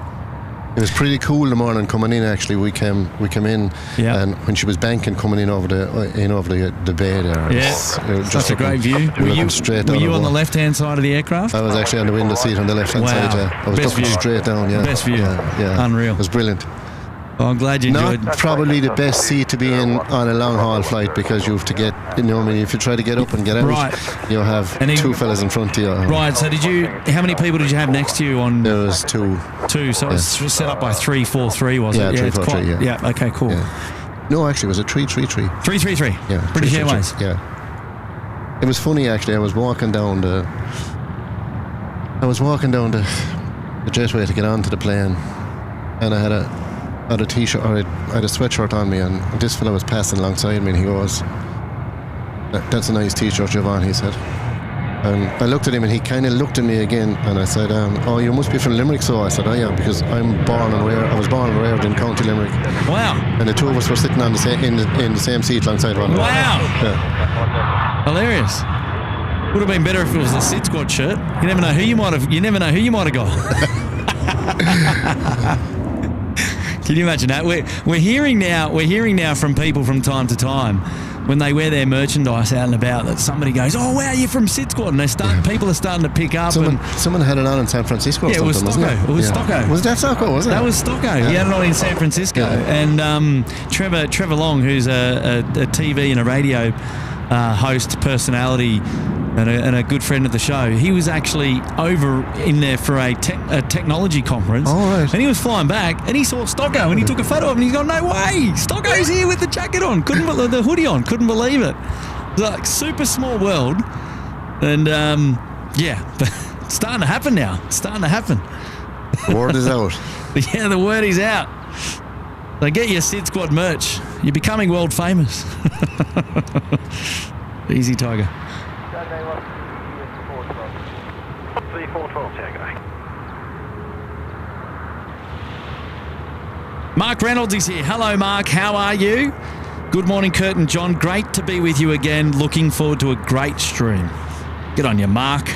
Speaker 6: It was pretty cool the morning coming in. Actually, we came in, and when she was banking coming in over the bay there.
Speaker 5: That's a great view. Were you on the left-hand side of the aircraft?
Speaker 6: I was actually on the window seat on the left-hand side. I was looking straight down. Yeah,
Speaker 5: best view. Yeah, unreal.
Speaker 6: It was brilliant.
Speaker 5: Well, I'm glad you enjoyed.
Speaker 6: Not probably the best seat to be in on a long haul flight because you have to get, if you try to get up and get out, you'll have two fellas in front of you.
Speaker 5: Right, so how many people did you have next to you on?
Speaker 6: There was two.
Speaker 5: Two, so it was set up by 343, was it?
Speaker 6: Yeah, 343,
Speaker 5: yeah, okay, cool.
Speaker 6: Yeah. No, actually, it was a 333.
Speaker 5: 333?
Speaker 6: Yeah.
Speaker 5: British Airways?
Speaker 6: Yeah. It was funny, actually. I was walking down the jetway to get onto the plane, and I had a t-shirt, or I had a sweatshirt on me, and this fellow was passing alongside me, and he goes, "That's a nice t-shirt you've on," he said. And I looked at him, and he kind of looked at me again, and I said, "Oh, you must be from Limerick." So I said, "Oh yeah, because I was born and reared in County Limerick."
Speaker 5: Wow.
Speaker 6: And the two of us were sitting on the same in the same seat alongside one another.
Speaker 5: Wow.
Speaker 6: Yeah.
Speaker 5: Hilarious. Would have been better if it was a SydSquad shirt. You never know who you might have got. Can you imagine that? We're hearing now from people from time to time when they wear their merchandise out and about that somebody goes, "Oh wow, you're from SydSquad," and people are starting to pick up.
Speaker 6: Someone had it on in San Francisco.
Speaker 5: Yeah, it was Stocko.
Speaker 6: Was that Stocko? Was it?
Speaker 5: That was Stocko. Yeah. He had it on in San Francisco, and Trevor Long, who's a TV and a radio host personality. And a good friend of the show. He was actually over in there for a technology conference.
Speaker 6: Oh, right.
Speaker 5: And he was flying back and he saw Stocko and he took a photo of him and he's gone, "No way! Stocko's here with the jacket on. The hoodie on. Couldn't believe it." It's like super small world. And It's starting to happen now. It's starting to happen.
Speaker 6: The word is out.
Speaker 5: Yeah, the word is out. So get your SydSquad merch. You're becoming world famous. Easy, Tiger.
Speaker 2: 3412, Tango.
Speaker 5: Mark Reynolds is here. Hello, Mark. How are you? Good morning, Kurt and John. Great to be with you again. Looking forward to a great stream. Good on you, Mark.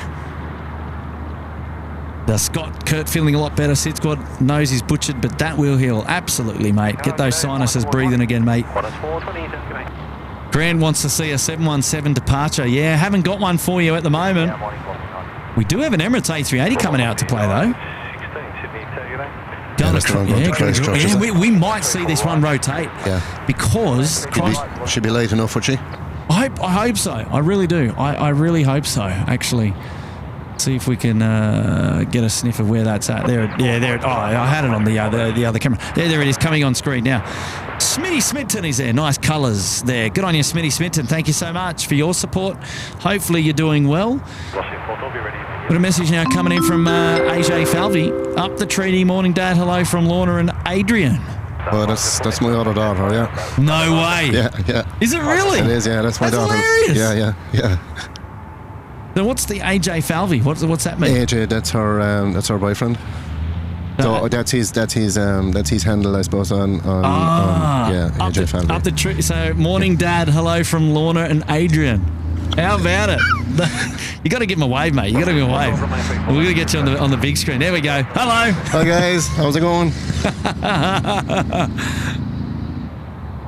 Speaker 5: Scott, Kurt feeling a lot better. SydSquad knows he's butchered, but that will heal. Absolutely, mate. Get those sinuses breathing again, mate. Grant wants to see a 717 departure. Yeah, haven't got one for you at the moment. We do have an Emirates A380 coming out to play, though. We might see this one rotate.
Speaker 6: Yeah.
Speaker 5: Because
Speaker 6: should be late enough, would she?
Speaker 5: I hope so. I really do. I really hope so, actually. See if we can get a sniff of where that's at. There. Oh, I had it on the other camera. There it is, coming on screen now. Smitty Smitten is there. Nice colours there. Good on you, Smitty Smitten. Thank you so much for your support. Hopefully you're doing well. Got a message now coming in from AJ Falvey. Up the treaty. Morning, Dad. Hello from Lorna and Adrian.
Speaker 6: Oh, that's my other daughter, yeah.
Speaker 5: No way.
Speaker 6: Yeah.
Speaker 5: Is it really?
Speaker 6: It is, yeah. That's my daughter.
Speaker 5: Hilarious.
Speaker 6: Yeah.
Speaker 5: So what's the AJ Falvey? What's that mean?
Speaker 6: AJ, that's her boyfriend. So that's his handle, I suppose, on AJ Falvey.
Speaker 5: Up the tree. So morning, Dad. Hello from Lorna and Adrian. How about it? You got to give him a wave, mate. You got to give him a wave. We're going to get you on the big screen. There we go. Hello.
Speaker 6: Hi guys. How's it going?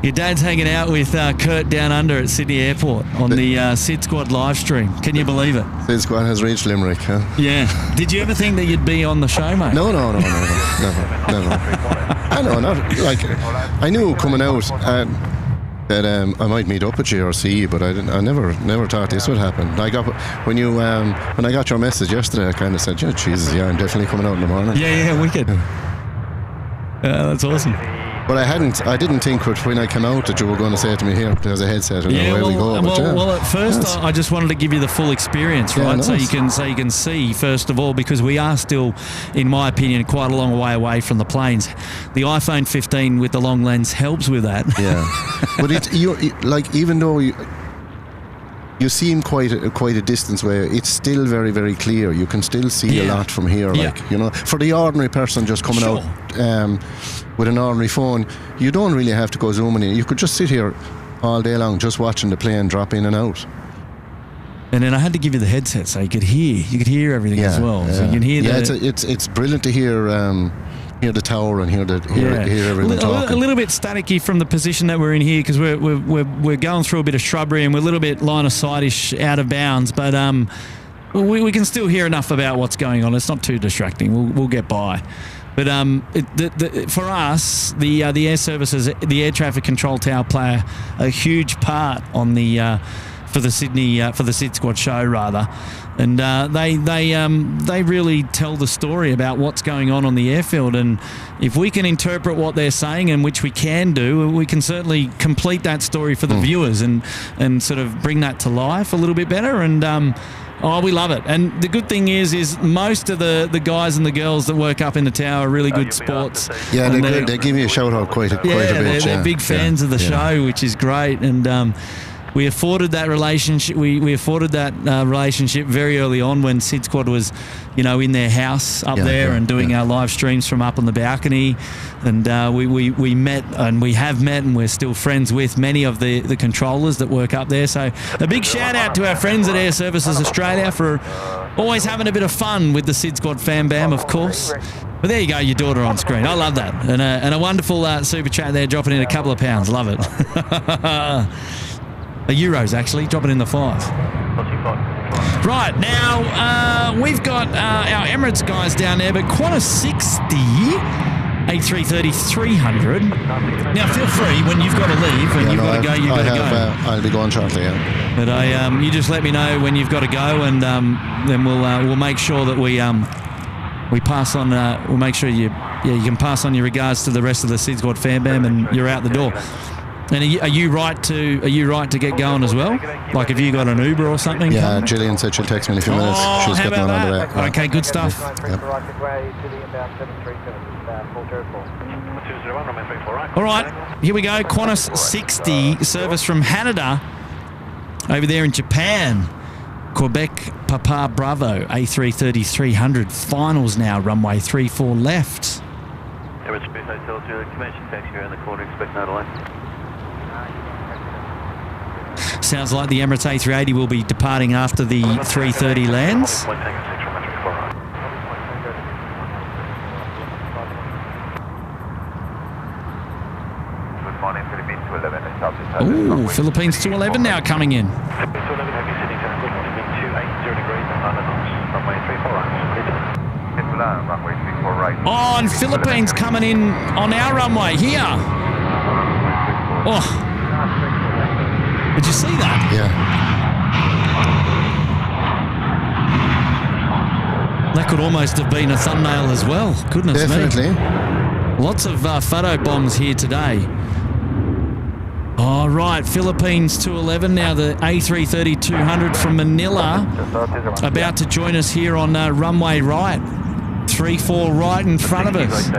Speaker 5: Your dad's hanging out with Kurt down under at Sydney Airport on the SydSquad live stream. Can you believe it?
Speaker 6: SydSquad has reached Limerick, huh?
Speaker 5: Yeah. Did you ever think that you'd be on the show, mate?
Speaker 6: No, never. I know, not like I knew coming out that I might meet up at GRC, but I never thought this would happen. When I got your message yesterday, I kind of said, "Yeah, Jesus, yeah, I'm definitely coming out in the morning."
Speaker 5: Yeah, wicked. That's awesome.
Speaker 6: But I didn't think when I came out that you were going to say to me, "Here, there's a headset, and away we go."
Speaker 5: Well, at first I just wanted to give you the full experience, right? Nice. So you can see first of all, because we are still, in my opinion, quite a long way away from the planes. The iPhone 15 with the long lens helps with that.
Speaker 6: Yeah, but even though you seem quite a distance away, it's still very, very clear. You can still see a lot from here. For the ordinary person just coming out with an ordinary phone, you don't really have to go zooming in. You could just sit here all day long just watching the plane drop in and out.
Speaker 5: And then I had to give you the headset so you could hear everything as well. So you can hear
Speaker 6: it's brilliant to hear the tower and hear everything talking.
Speaker 5: A little bit staticky from the position that we're in here because we're going through a bit of shrubbery and we're a little bit line of sight-ish out of bounds, but we can still hear enough about what's going on. It's not too distracting. We'll get by. But for us, the air services, the air traffic control tower play a huge part on for the SydSquad show rather, and they really tell the story about what's going on the airfield. And if we can interpret what they're saying, and which we can do, we can certainly complete that story for the viewers and sort of bring that to life a little bit better. And we love it. And the good thing is most of the guys and the girls that work up in the tower are really good sports.
Speaker 6: Yeah, they give you a shout out quite a bit.
Speaker 5: They're big fans of the show, which is great. And we afforded that relationship. We afforded that relationship very early on when SydSquad was, in their house up there and doing our live streams from up on the balcony. And we met, and we have met, and we're still friends with many of the controllers that work up there. So a big shout out to our friends at Air Services Australia for always having a bit of fun with the SydSquad fan bam, of course. But there you go, your daughter on screen. I love that. And a wonderful super chat there, dropping in a couple of pounds. Love it. Euros, actually, dropping in the 5. Right, now we've got our Emirates guys down there, but Qantas 60 A330 300. Now, feel free when you've got to leave and you've got to go, you've got to go.
Speaker 6: I'll be going shortly, yeah.
Speaker 5: But you just let me know when you've got to go, and then we'll make sure that we pass on. We'll make sure you can pass on your regards to the rest of the SydSquad fan bam, and you're out the door. And are you right to get going as well? Like, have you got an Uber or something?
Speaker 6: Yeah, Gillian said she'll text me in a few minutes.
Speaker 5: Oh,
Speaker 6: She's
Speaker 5: how
Speaker 6: getting
Speaker 5: about
Speaker 6: one on the
Speaker 5: that?
Speaker 6: way.
Speaker 5: Okay, good stuff. All right, here we go. Qantas 60 service from Haneda over there in Japan. Quebec Papa Bravo A330 300 finals now. Runway 34 left.
Speaker 2: Emirates Hotel to commencing taxi around the corner. Expect no delay.
Speaker 5: Sounds like the Emirates A380 will be departing after the 330 lands. Ooh, Philippines 211 now coming in. Oh, and Philippines coming in on our runway here. Oh, did you see that?
Speaker 6: Yeah.
Speaker 5: That could almost have been a thumbnail as well. Goodness
Speaker 6: Definitely.
Speaker 5: me. Lots of photo bombs here today. All right, Philippines 211 now, the A330 200 from Manila, about to join us here on runway right. 34 right in front of us.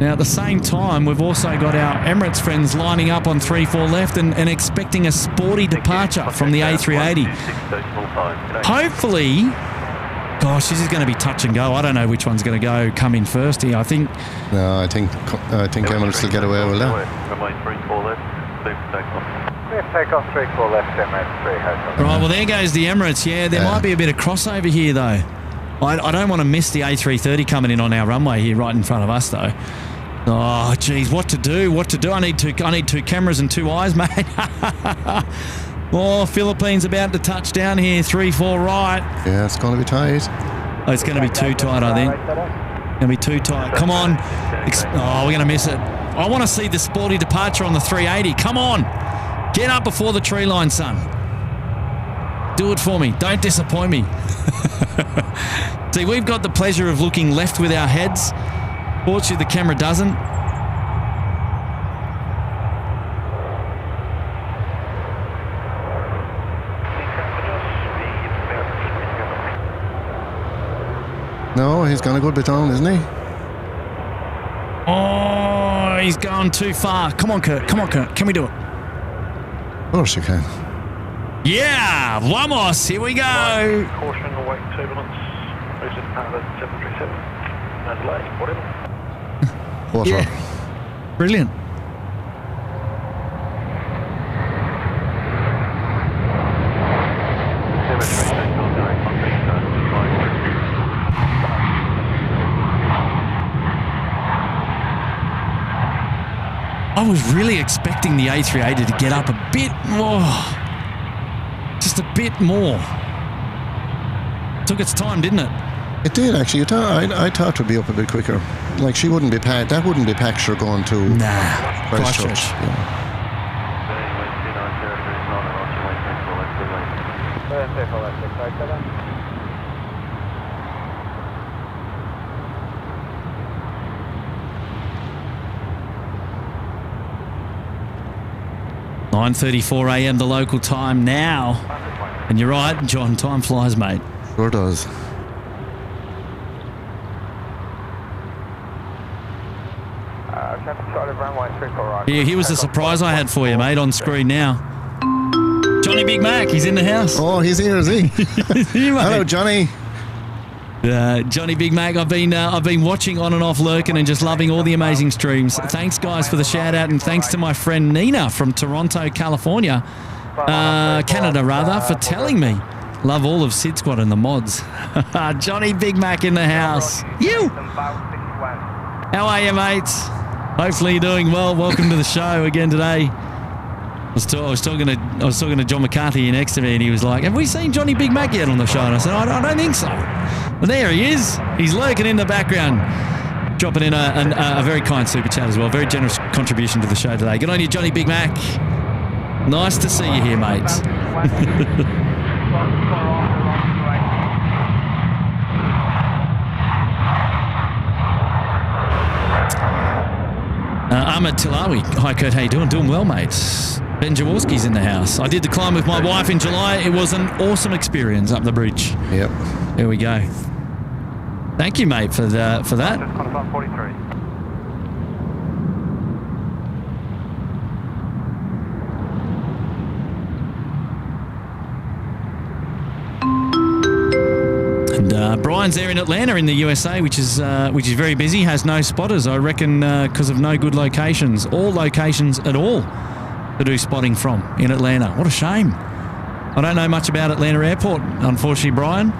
Speaker 5: Now, at the same time, we've also got our Emirates friends lining up on 34 left and expecting a sporty departure from the A380. Hopefully, gosh, this is going to be touch and go. I don't know which one's going to come in first here. I think
Speaker 6: Emirates will get away with that.
Speaker 1: Takeoff 34 left, Emirates 3 Hotel.
Speaker 5: Right, well, there goes the Emirates. Yeah, there might be a bit of crossover here, though. I don't want to miss the A330 coming in on our runway here right in front of us, though. Oh, geez, what to do? I need two cameras and two eyes, mate. Oh, Philippines about to touch down here, 3-4 right.
Speaker 6: Yeah, it's going to be tight.
Speaker 5: Oh, it's going to be too tight, I think. Going to be too tight. Come on. Oh, we're going to miss it. I want to see the sporty departure on the 380. Come on. Get up before the tree line, son. Do it for me. Don't disappoint me. See, we've got the pleasure of looking left with our heads. Fortunately, the camera doesn't.
Speaker 6: No, he's gone a good bit down, isn't he?
Speaker 5: Oh, he's gone too far. Come on, Kurt. Can we do it?
Speaker 6: Of course you can.
Speaker 5: Yeah, vamos. Here we go.
Speaker 4: Caution, await turbulence. Recent part of 737. No delay, whatever.
Speaker 6: Water.
Speaker 5: Yeah. Brilliant. I was really expecting the A380 to get up a bit more. Just a bit more. Took its time, didn't it?
Speaker 6: It did, actually. I thought it would be up a bit quicker. Like, she wouldn't be packed. That wouldn't be packed, sure, going to Christchurch. Yeah.
Speaker 5: $9:34 a.m. the local time now. And you're right, John, time flies, mate.
Speaker 6: Sure does.
Speaker 5: Here was the surprise I had for you, mate, on screen now. Johnny Big Mac, he's in the house.
Speaker 6: Oh, he's here, is he?
Speaker 5: Here, mate.
Speaker 6: Hello, Johnny.
Speaker 5: Johnny Big Mac, I've been watching on and off lurking and just loving all the amazing streams. Thanks, guys, for the shout out, and thanks to my friend Nina from Toronto, California, Canada rather, for telling me. Love all of SydSquad and the mods. Johnny Big Mac in the house. You. How are you, mates? Hopefully you're doing well. Welcome to the show again today. I was talking to John McCarthy here next to me, and he was like, "Have we seen Johnny Big Mac yet on the show?" And I said, "I don't think so." But there he is. He's lurking in the background, dropping in a very kind super chat as well. Very generous contribution to the show today. Good on you, Johnny Big Mac. Nice to see you here, mates. Ahmed Tilawi. Hi, Kurt. How you doing? Doing well, mate. Ben Jaworski's in the house. I did the climb with my wife in July. It was an awesome experience up the bridge.
Speaker 6: Yep.
Speaker 5: There we go. Thank you, mate, for that.
Speaker 1: Confirm 43.
Speaker 5: And Brian's there in Atlanta in the USA, which is very busy. Has no spotters, I reckon, because of no good locations. All locations at all to do spotting from in Atlanta. What a shame. I don't know much about Atlanta Airport, unfortunately, Brian.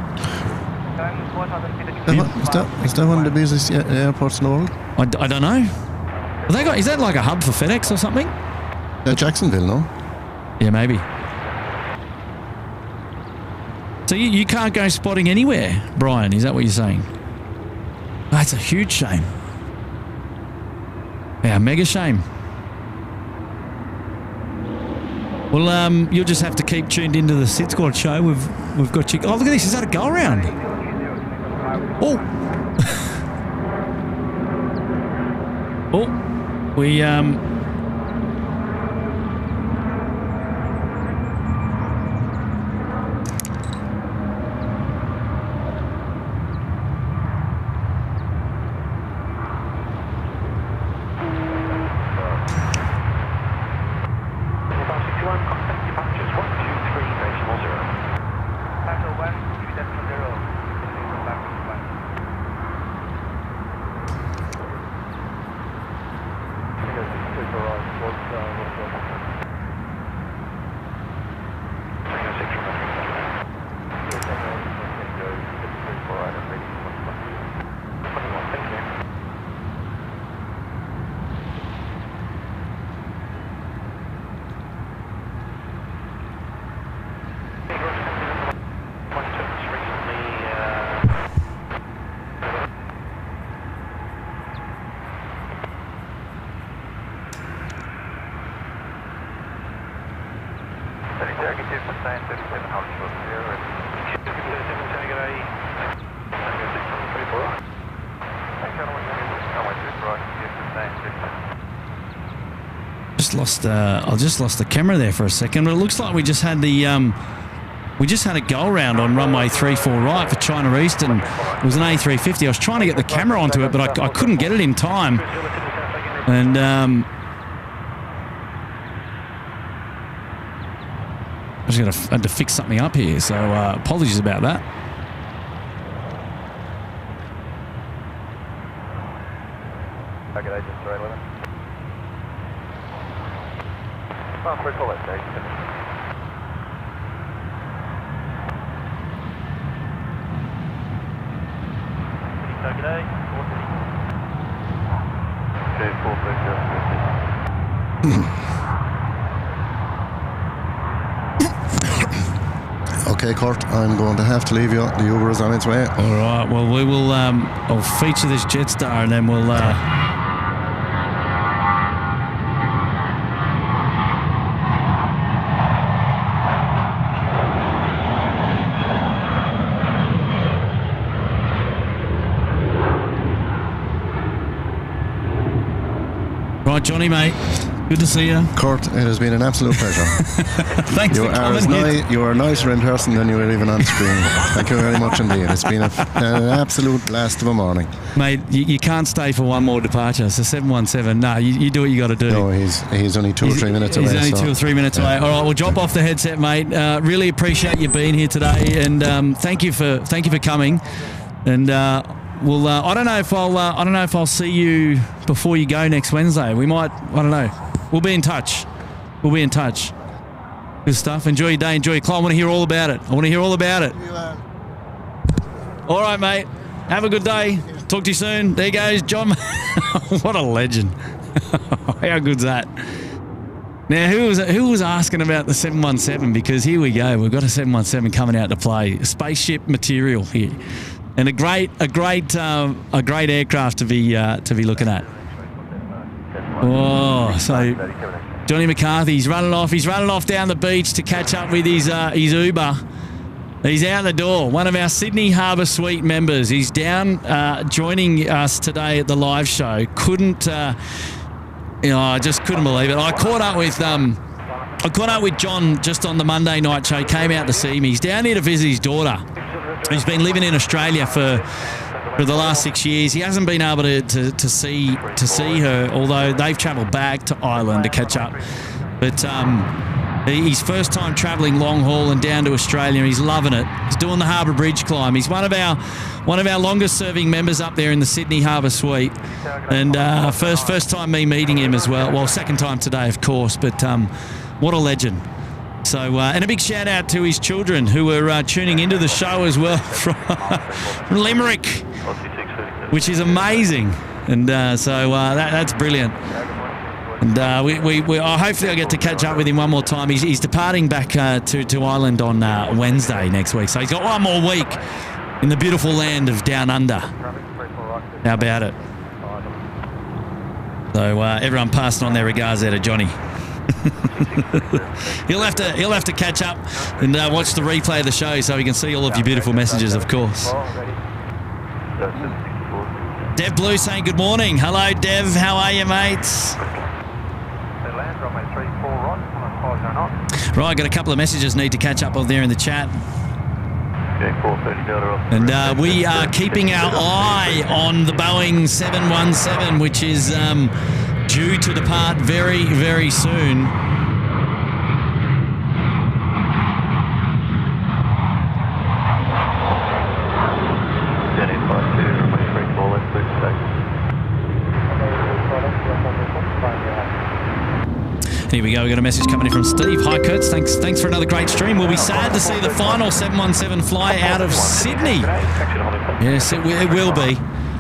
Speaker 6: Is that one of the busiest airports in the world?
Speaker 5: I don't know. Have they got? Is that like a hub for FedEx or something?
Speaker 6: Jacksonville, no?
Speaker 5: Yeah, maybe. So you can't go spotting anywhere, Brian, is that what you're saying? That's a huge shame. Yeah, mega shame. Well, you'll just have to keep tuned into the SydSquad show. We've got you. Oh, look at this. Is that a go around? Oh. Oh. We I just lost the camera there for a second, but it looks like we just had the we just had a go around on runway 34 right for China Eastern. It was an A350. I was trying to get the camera onto it, but I couldn't get it in time, and I just had to fix something up here. So apologies about that.
Speaker 6: Okay, Kurt, I'm going to have to leave you. The Uber is on its way.
Speaker 5: All right. Well, we will. I'll feature this Jetstar, and then we'll. Right, Johnny, mate. Good to see you.
Speaker 6: Kurt, it has been an absolute pleasure.
Speaker 5: Thanks for coming.
Speaker 6: You are nicer in person than you were even on screen. Thank you very much indeed. It's been an absolute blast of a morning.
Speaker 5: Mate, you can't stay for one more departure. So 717, no, you do what you got to do.
Speaker 6: No, he's only 2 or 3 minutes away.
Speaker 5: He's only 2 or 3 minutes away. All right, we'll drop off the headset, mate. Really appreciate you being here today, and thank you for coming. And well, I don't know if I'll see you before you go next Wednesday. We might. I don't know. We'll be in touch. Good stuff. Enjoy your day. Enjoy your climb. I want to hear all about it. All right, mate. Have a good day. Talk to you soon. There goes John. What a legend. How good's that? Now, who was asking about the 717? Because here we go. We've got a 717 coming out to play. Spaceship material here, and a great aircraft to be looking at. Oh, so Johnny McCarthy's running off. He's running off down the beach to catch up with his Uber. He's out the door. One of our Sydney Harbour Suite members. He's down joining us today at the live show. Couldn't You know, I just couldn't believe it. I caught up with John just on the Monday night show. He came out to see me. He's down here to visit his daughter. He's been living in Australia for the last 6 years. He hasn't been able to see her, although they've travelled back to Ireland to catch up. But his first time travelling long haul and down to Australia. He's loving it. He's doing the Harbour Bridge climb. He's one of our longest serving members up there in the Sydney Harbour Suite. And first time me meeting him as well. Well, second time today, of course. But what a legend. So, and a big shout out to his children who are tuning into the show as well from Limerick, which is amazing. And that's brilliant. And hopefully I get to catch up with him one more time. He's departing back to Ireland on Wednesday next week. So he's got one more week in the beautiful land of Down Under. How about it? So everyone passing on their regards there to Johnny. He'll have to catch up and watch the replay of the show so he can see all of your beautiful messages, of course. Dev Blue saying good morning. Hello, Dev. How are you, mates? Right, got a couple of messages need to catch up on there in the chat. And we are keeping our eye on the Boeing 717, which is due to depart very, very soon. Here we go. We got a message coming in from Steve. Hi, Kurtz. Thanks for another great stream. We'll be sad to see the final 717 fly out of Sydney. Yes, it will be.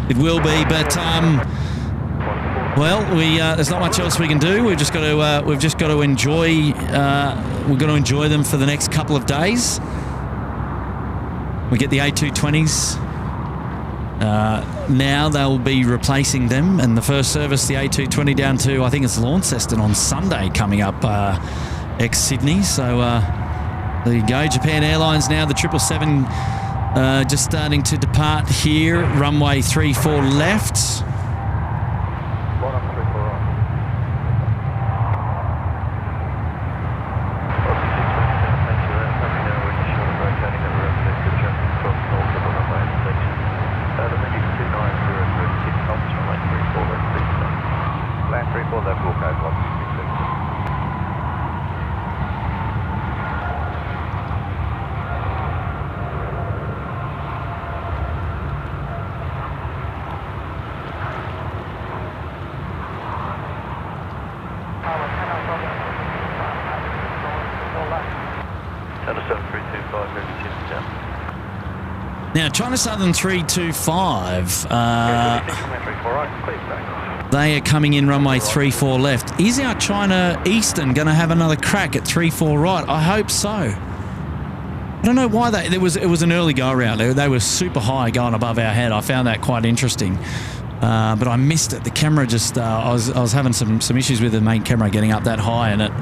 Speaker 5: It will be. But well, there's not much else we can do. We've just got to enjoy. We've got to enjoy them for the next couple of days. We get the A220s. Now they'll be replacing them, and the first service, the A220 down to, I think it's Launceston on Sunday coming up, ex-Sydney. So there you go. Japan Airlines now, the 777 just starting to depart here. Runway 34 left. Now, China Southern 325, they are coming in runway 34 left. Is our China Eastern going to have another crack at 34 right? I hope so. I don't know why it was an early go around. They were super high going above our head. I found that quite interesting. But I missed it. The camera just, I was having some issues with the main camera getting up that high, and it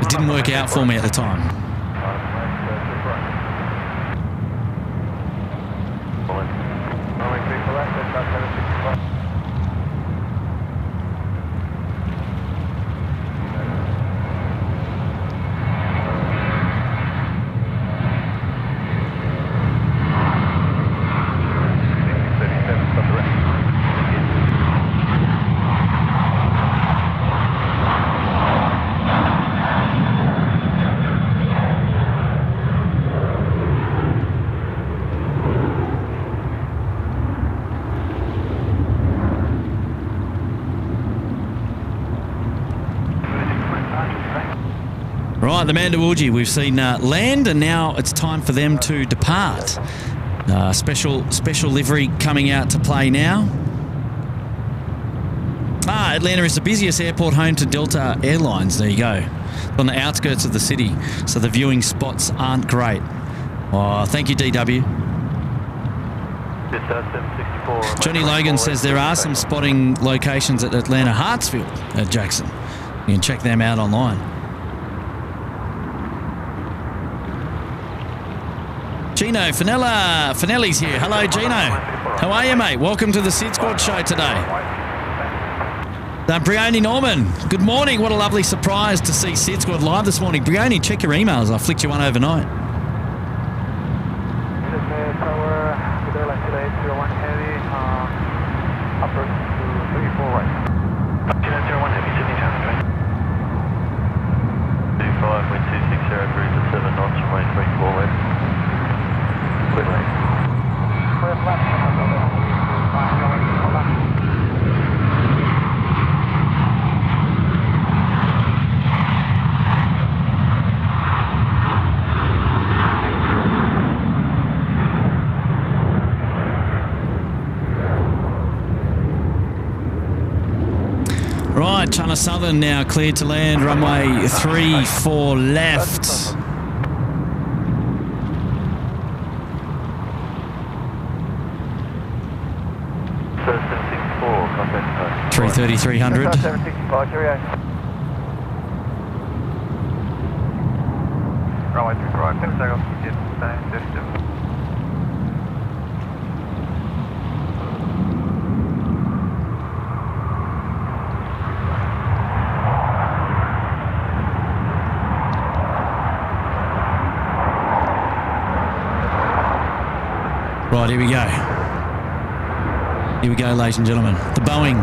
Speaker 5: didn't work out for me at the time. Right, the Mandawuji, we've seen land, and now it's time for them to depart. Special livery coming out to play now. Atlanta is the busiest airport home to Delta Airlines. There you go. On the outskirts of the city, so the viewing spots aren't great. Oh, thank you, DW. Johnny Logan says there are some spotting locations at Atlanta Hartsfield at Jackson. You can check them out online. Gino Finelli's here. Hello, Gino. How are you, mate? Welcome to the SydSquad show today. Brioni Norman, good morning. What a lovely surprise to see SydSquad live this morning. Brioni, check your emails. I flicked you one overnight.
Speaker 2: Tower with Airlines today, 01 heavy, upper to 34 right. 01 heavy, Sydney Channel train. 25, wind 260, cruise at 7 knots, runway 34 left. Clear lane. Clear left,
Speaker 5: Right, China Southern now cleared to land, runway 34 left. 330, 300.
Speaker 1: Runway 35, 10 seconds, get same distance.
Speaker 5: Right, here we go. Here we go, ladies and gentlemen. The Boeing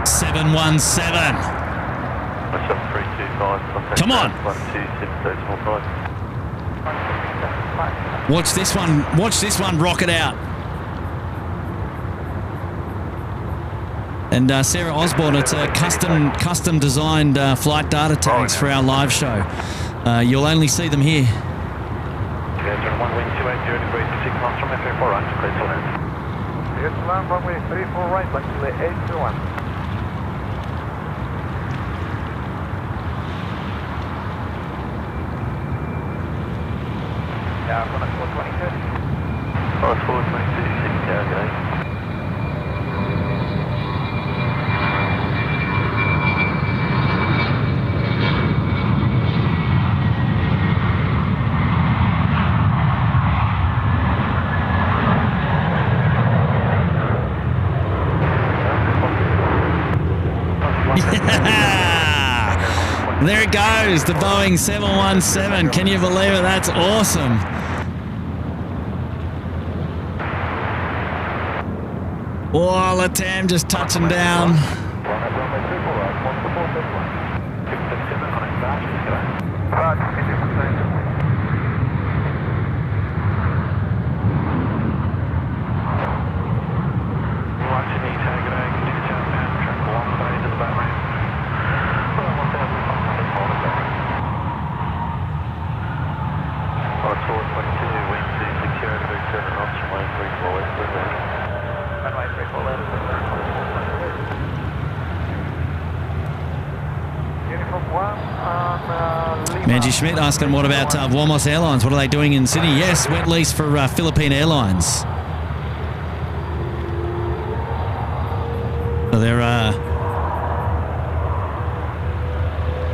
Speaker 5: 717. Come on. Watch this one. Watch this one rocket out. And Sarah Osborne, it's a custom designed flight data tags for our live show. You'll only see them here.
Speaker 2: One wind 280 degrees, 6 knots from FA4 right, clear to land.
Speaker 1: Clear to land, runway 34 right, luckily 821. Yeah, I'm on a 422.
Speaker 2: Oh, it's 422, 6 down, guys.
Speaker 5: There it goes, the Boeing 717. Can you believe it? That's awesome. Oh, Latam just touching down. Manji Schmidt asking what about YSSY Airlines? What are they doing in Sydney? Yes, wet lease for Philippine Airlines. So they're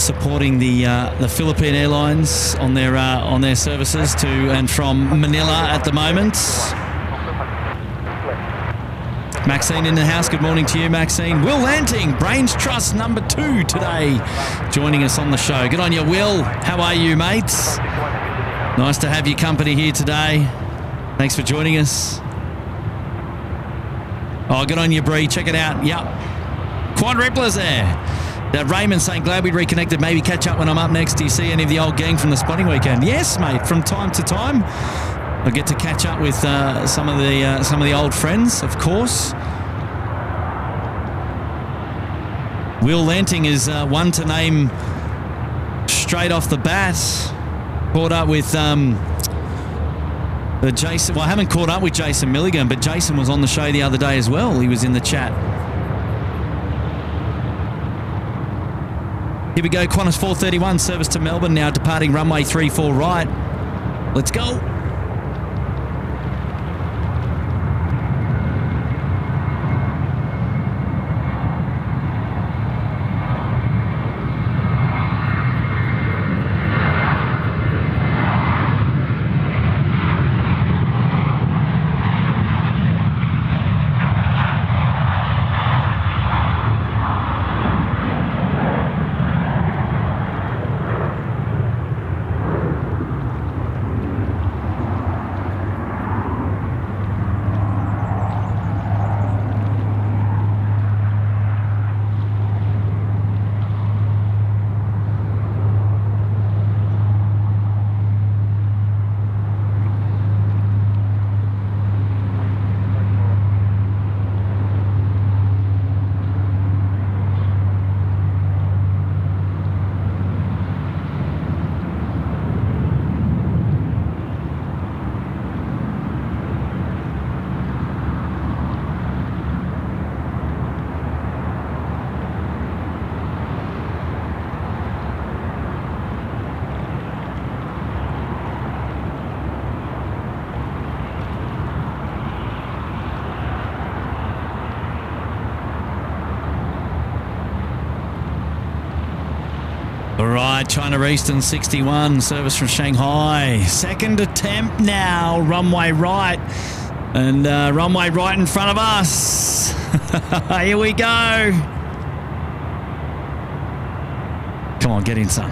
Speaker 5: supporting the Philippine Airlines on their services to and from Manila at the moment. Maxine in the house. Good morning to you, Maxine. Will Lanting, Brains Trust number 2 today, joining us on the show. Good on you, Will. How are you, mates? Nice to have your company here today. Thanks for joining us. Oh, good on you, Bree. Check it out. Yep. Quad Ripplers there. Raymond saying, glad we reconnected. Maybe catch up when I'm up next. Do you see any of the old gang from the spotting weekend? Yes, mate. From time to time, I get to catch up with some of the old friends, of course. Will Lanting is one to name straight off the bat. Caught up with Jason. Well, I haven't caught up with Jason Milligan, but Jason was on the show the other day as well. He was in the chat. Here we go, Qantas 431, service to Melbourne now, departing runway 34 right. Let's go. right, China Eastern 61, service from Shanghai. Second attempt now, runway right. And runway right in front of us. Here we go. Come on, get in, son.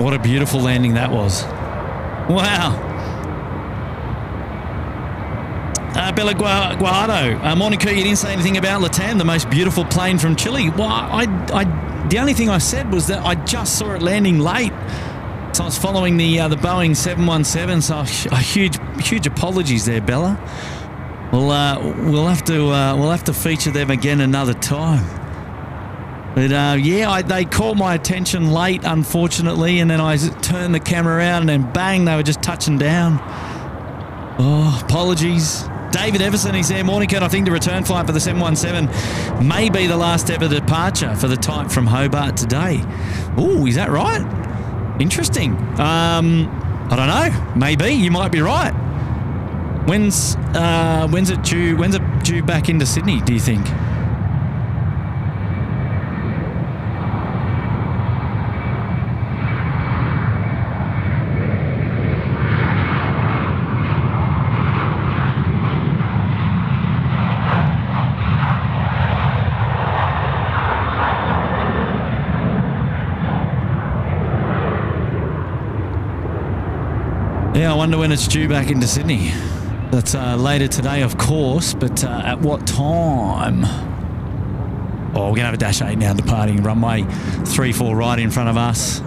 Speaker 5: What a beautiful landing that was. Wow. Bella Guajardo. Morning, Kurt. You didn't say anything about Latam, the most beautiful plane from Chile. Well, the only thing I said was that I just saw it landing late. So I was following the Boeing 717. So huge apologies there, Bella. We'll have to feature them again another time. But yeah, they caught my attention late, unfortunately, and then I turned the camera around and then bang, they were just touching down. Oh, apologies. David Everson, he's there. Morning, Kurt. I think the return flight for the 717 may be the last ever departure for the type from Hobart today. Ooh, is that right? Interesting. I don't know. Maybe. You might be right. When's it due? When's it due back into Sydney, do you think? Yeah, I wonder when it's due back into Sydney. That's later today, of course, but at what time? Oh, we're going to have a Dash 8 now departing runway 34 right in front of us.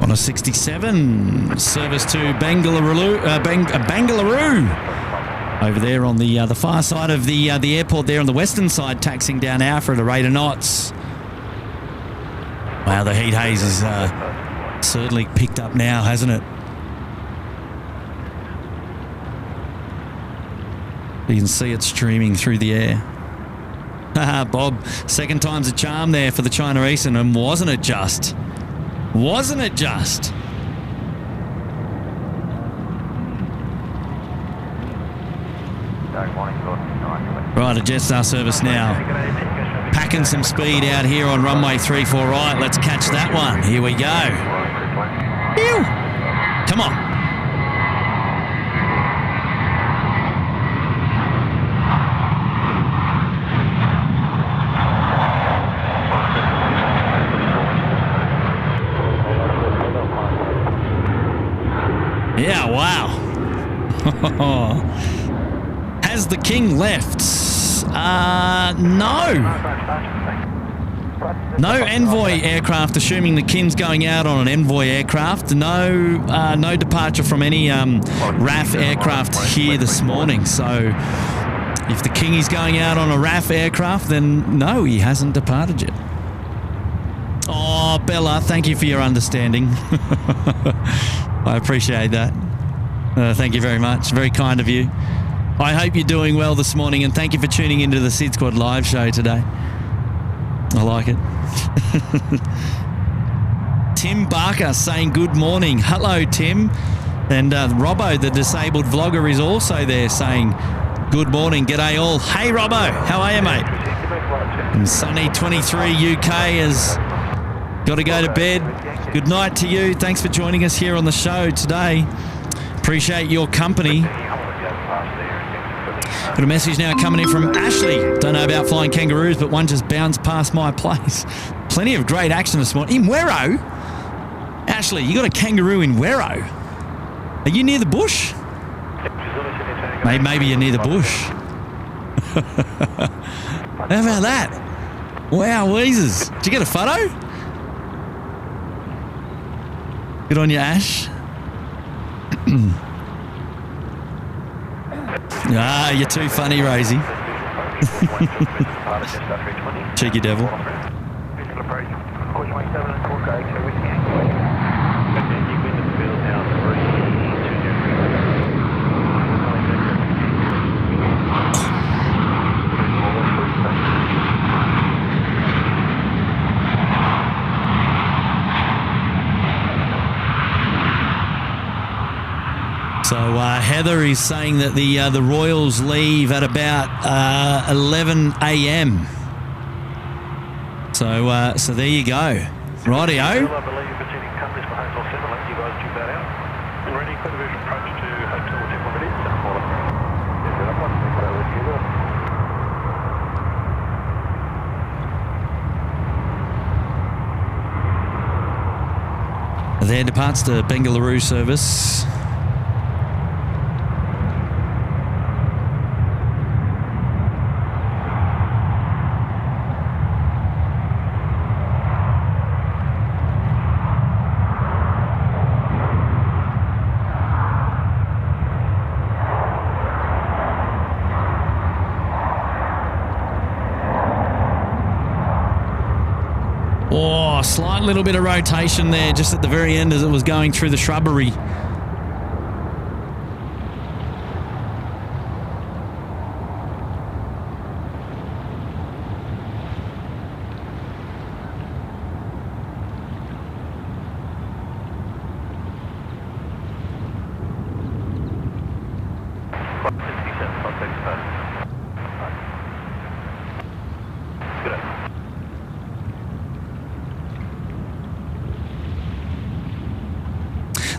Speaker 5: On a 67, service to Bangalore, over there on the far side of the airport there on the western side, taxiing down Alpha at a rate of knots. Wow, the heat haze is certainly picked up now, hasn't it? You can see it streaming through the air. Bob, second time's a charm there for the China Eastern, and wasn't it just? Wasn't it just? Right, a Jetstar service now. Packing some speed out here on runway 34 right. Let's catch that one. Here we go. Ew. Come on. Yeah, wow. Has the king left? No. No envoy aircraft, assuming the king's going out on an envoy aircraft. No departure from any RAF aircraft here this morning. So if the king is going out on a RAF aircraft, then no, he hasn't departed yet. Oh, Bella, thank you for your understanding. I appreciate that. Thank you very much. Very kind of you. I hope you're doing well this morning, and thank you for tuning into the SydSquad live show today. I like it. Tim Barker saying good morning. Hello, Tim. And Robbo, the disabled vlogger, is also there saying good morning. G'day all. Hey, Robbo. How are you, mate? And Sunny23 UK has got to go to bed. Good night to you. Thanks for joining us here on the show today. Appreciate your company. Got a message now coming in from Ashley. Don't know about flying kangaroos, but one just bounced past my place. Plenty of great action this morning. In Werro? Ashley, you got a kangaroo in Werro? Are you near the bush? Maybe you're near the bush. How about that? Wow, Weezers. Did you get a photo? Good on you, Ash. Ah, you're too funny, Rosie. Cheeky devil. So Heather is saying that the Royals leave at about 11 a.m. So there you go. Rightio.
Speaker 4: I believe it's in countries for Hotel 7. Let you guys check that out. Ready for division approach to Hotel 7.
Speaker 5: There departs the Bengaluru service. Oh, slight little bit of rotation there just at the very end as it was going through the shrubbery.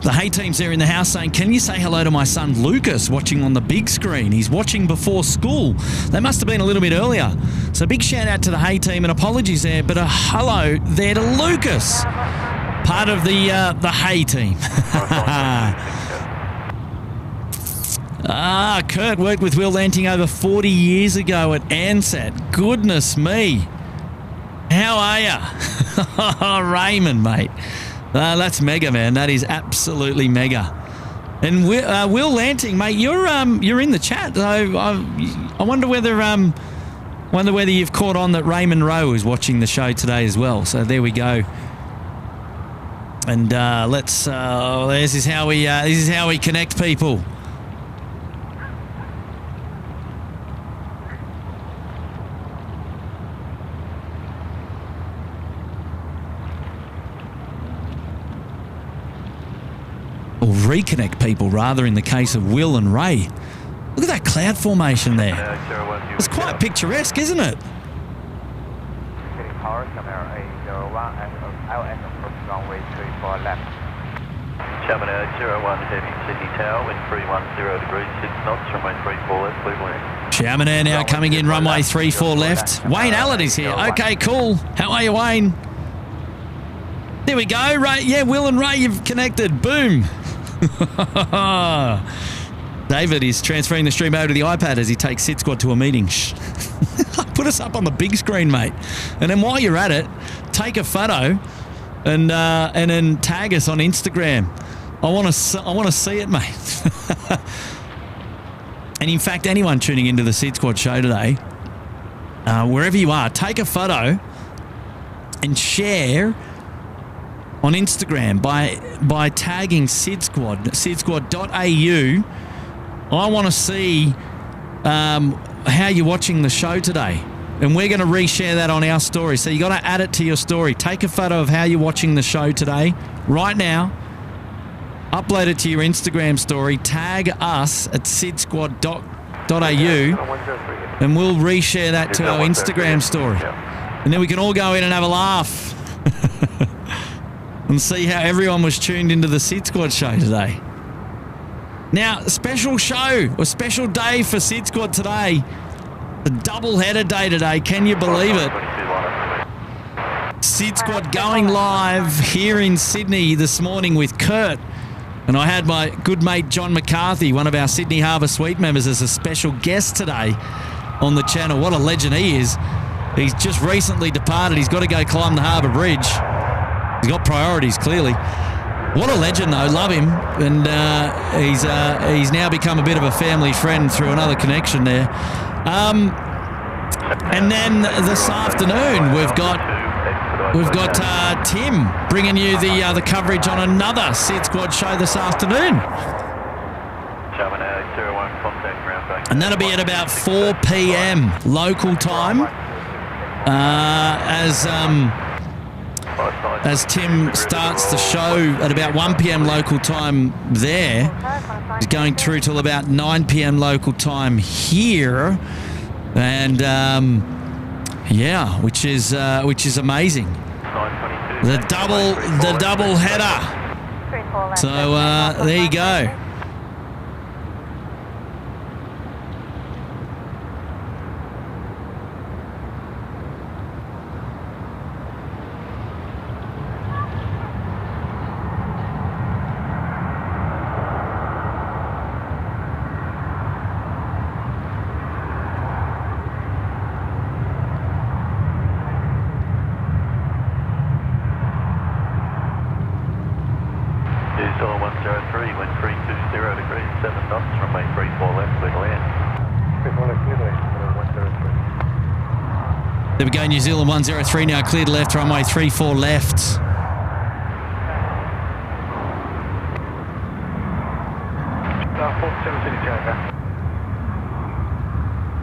Speaker 5: The Hey team's there in the house saying, can you say hello to my son Lucas watching on the big screen? He's watching before school. That must have been a little bit earlier. So big shout out to the Hey team and apologies there, but a hello there to Lucas, part of the Hey team. Kurt worked with Will Lanting over 40 years ago at Ansett. Goodness me. How are you? Raymond, mate. That's mega, man. That is absolutely mega. And Will Lanting, mate, you're in the chat. I wonder whether you've caught on that Raymond Rowe is watching the show today as well. So there we go. And this is how we connect people. Or reconnect people, rather, in the case of Will and Ray. Look at that cloud formation there. It's quite picturesque, isn't it?
Speaker 1: Getting power, Camilla A01 and out and approach runway 34 left.
Speaker 2: Gemini 01 heading Sydney Tower, wind 310 degrees, 6 knots, runway 34 left, clear to land.
Speaker 5: Chaminair now coming in, runway 34 left. Wayne Allen is here. Okay, cool. How are you, Wayne? There we go. Ray, yeah, Will and Ray, you've connected. Boom. David is transferring the stream over to the iPad as he takes SydSquad to a meeting. Shh. Put us up on the big screen, mate. And then while you're at it, take a photo and then tag us on Instagram. I want to see it, mate. And in fact, anyone tuning into the SydSquad show today, wherever you are, take a photo and share on Instagram by tagging SydSquad, sydsquad.au. I want to see how you're watching the show today. And we're going to reshare that on our story. So you got to add it to your story. Take a photo of how you're watching the show today, right now. Upload it to your Instagram story. Tag us at sydsquad.au. And we'll reshare that to our Instagram story. And then we can all go in and have a laugh. And see how everyone was tuned into the SydSquad show today. Now, special show, a special day for SydSquad today. A double-header day today, can you believe it? SydSquad going live here in Sydney this morning with Kurt. And I had my good mate John McCarthy, one of our Sydney Harbour Suite members, as a special guest today on the channel. What a legend he is. He's just recently departed. He's got to go climb the Harbour Bridge. He's got priorities, clearly. What a legend, though. Love him. And he's now become a bit of a family friend through another connection there. And then this afternoon, we've got Tim bringing you the coverage on another SydSquad show this afternoon. And that'll be at about 4 p.m. local time. As Tim starts the show at about 1 p.m. local time there. He's going through till about 9 p.m. local time here. And yeah, which is amazing. The double header. So there you go. There we go, New Zealand 103 now cleared left, runway 34 left.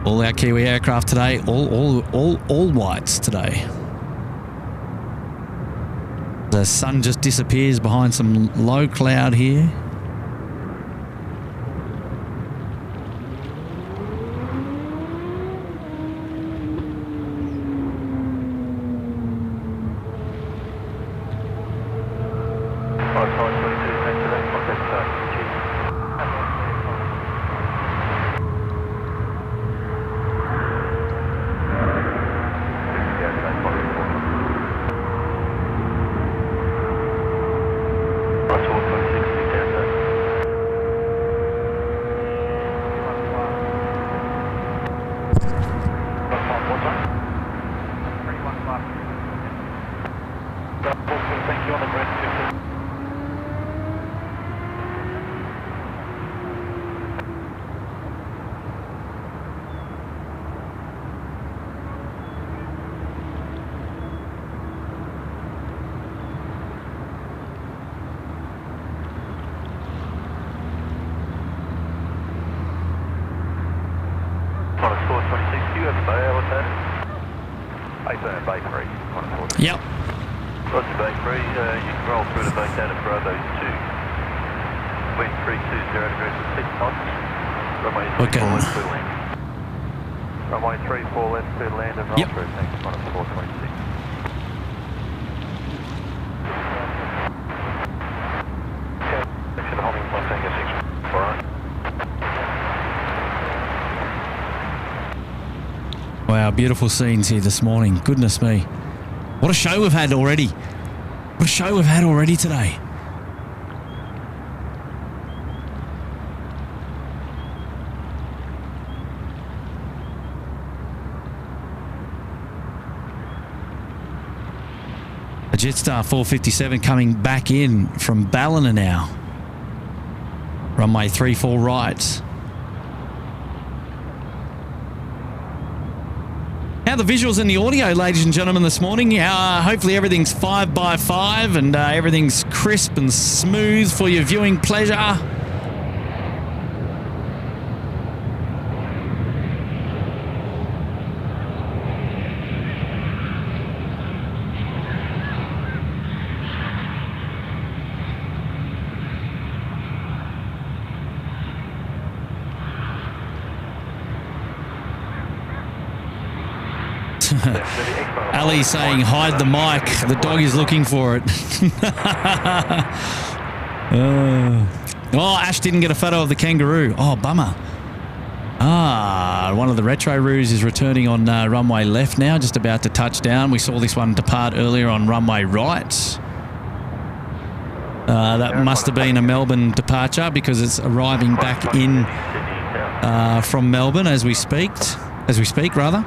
Speaker 5: All our Kiwi aircraft today, all whites today. The sun just disappears behind some low cloud here. Yep.
Speaker 2: Roger, Bay 3, you can roll through to Bay down at Bravo 2. Wind 320 degrees at 6 knots. Runway 34 left to land. Runway 34 left to land and roll through. Thanks, 10426.
Speaker 5: beautiful scenes here this morning. Goodness me. What a show we've had already. What a show we've had already today. A Jetstar 457 coming back in from Ballina now. Runway 34 right. How are the visuals and the audio, ladies and gentlemen, this morning? Hopefully everything's 5x5 and everything's crisp and smooth for your viewing pleasure. Ali saying, hide the mic. The dog is looking for it. Oh, Ash didn't get a photo of the kangaroo. Oh, bummer. One of the retro-roos is returning on runway left now, just about to touch down. We saw this one depart earlier on runway right. That must have been a Melbourne departure because it's arriving back in from Melbourne as we speak, rather.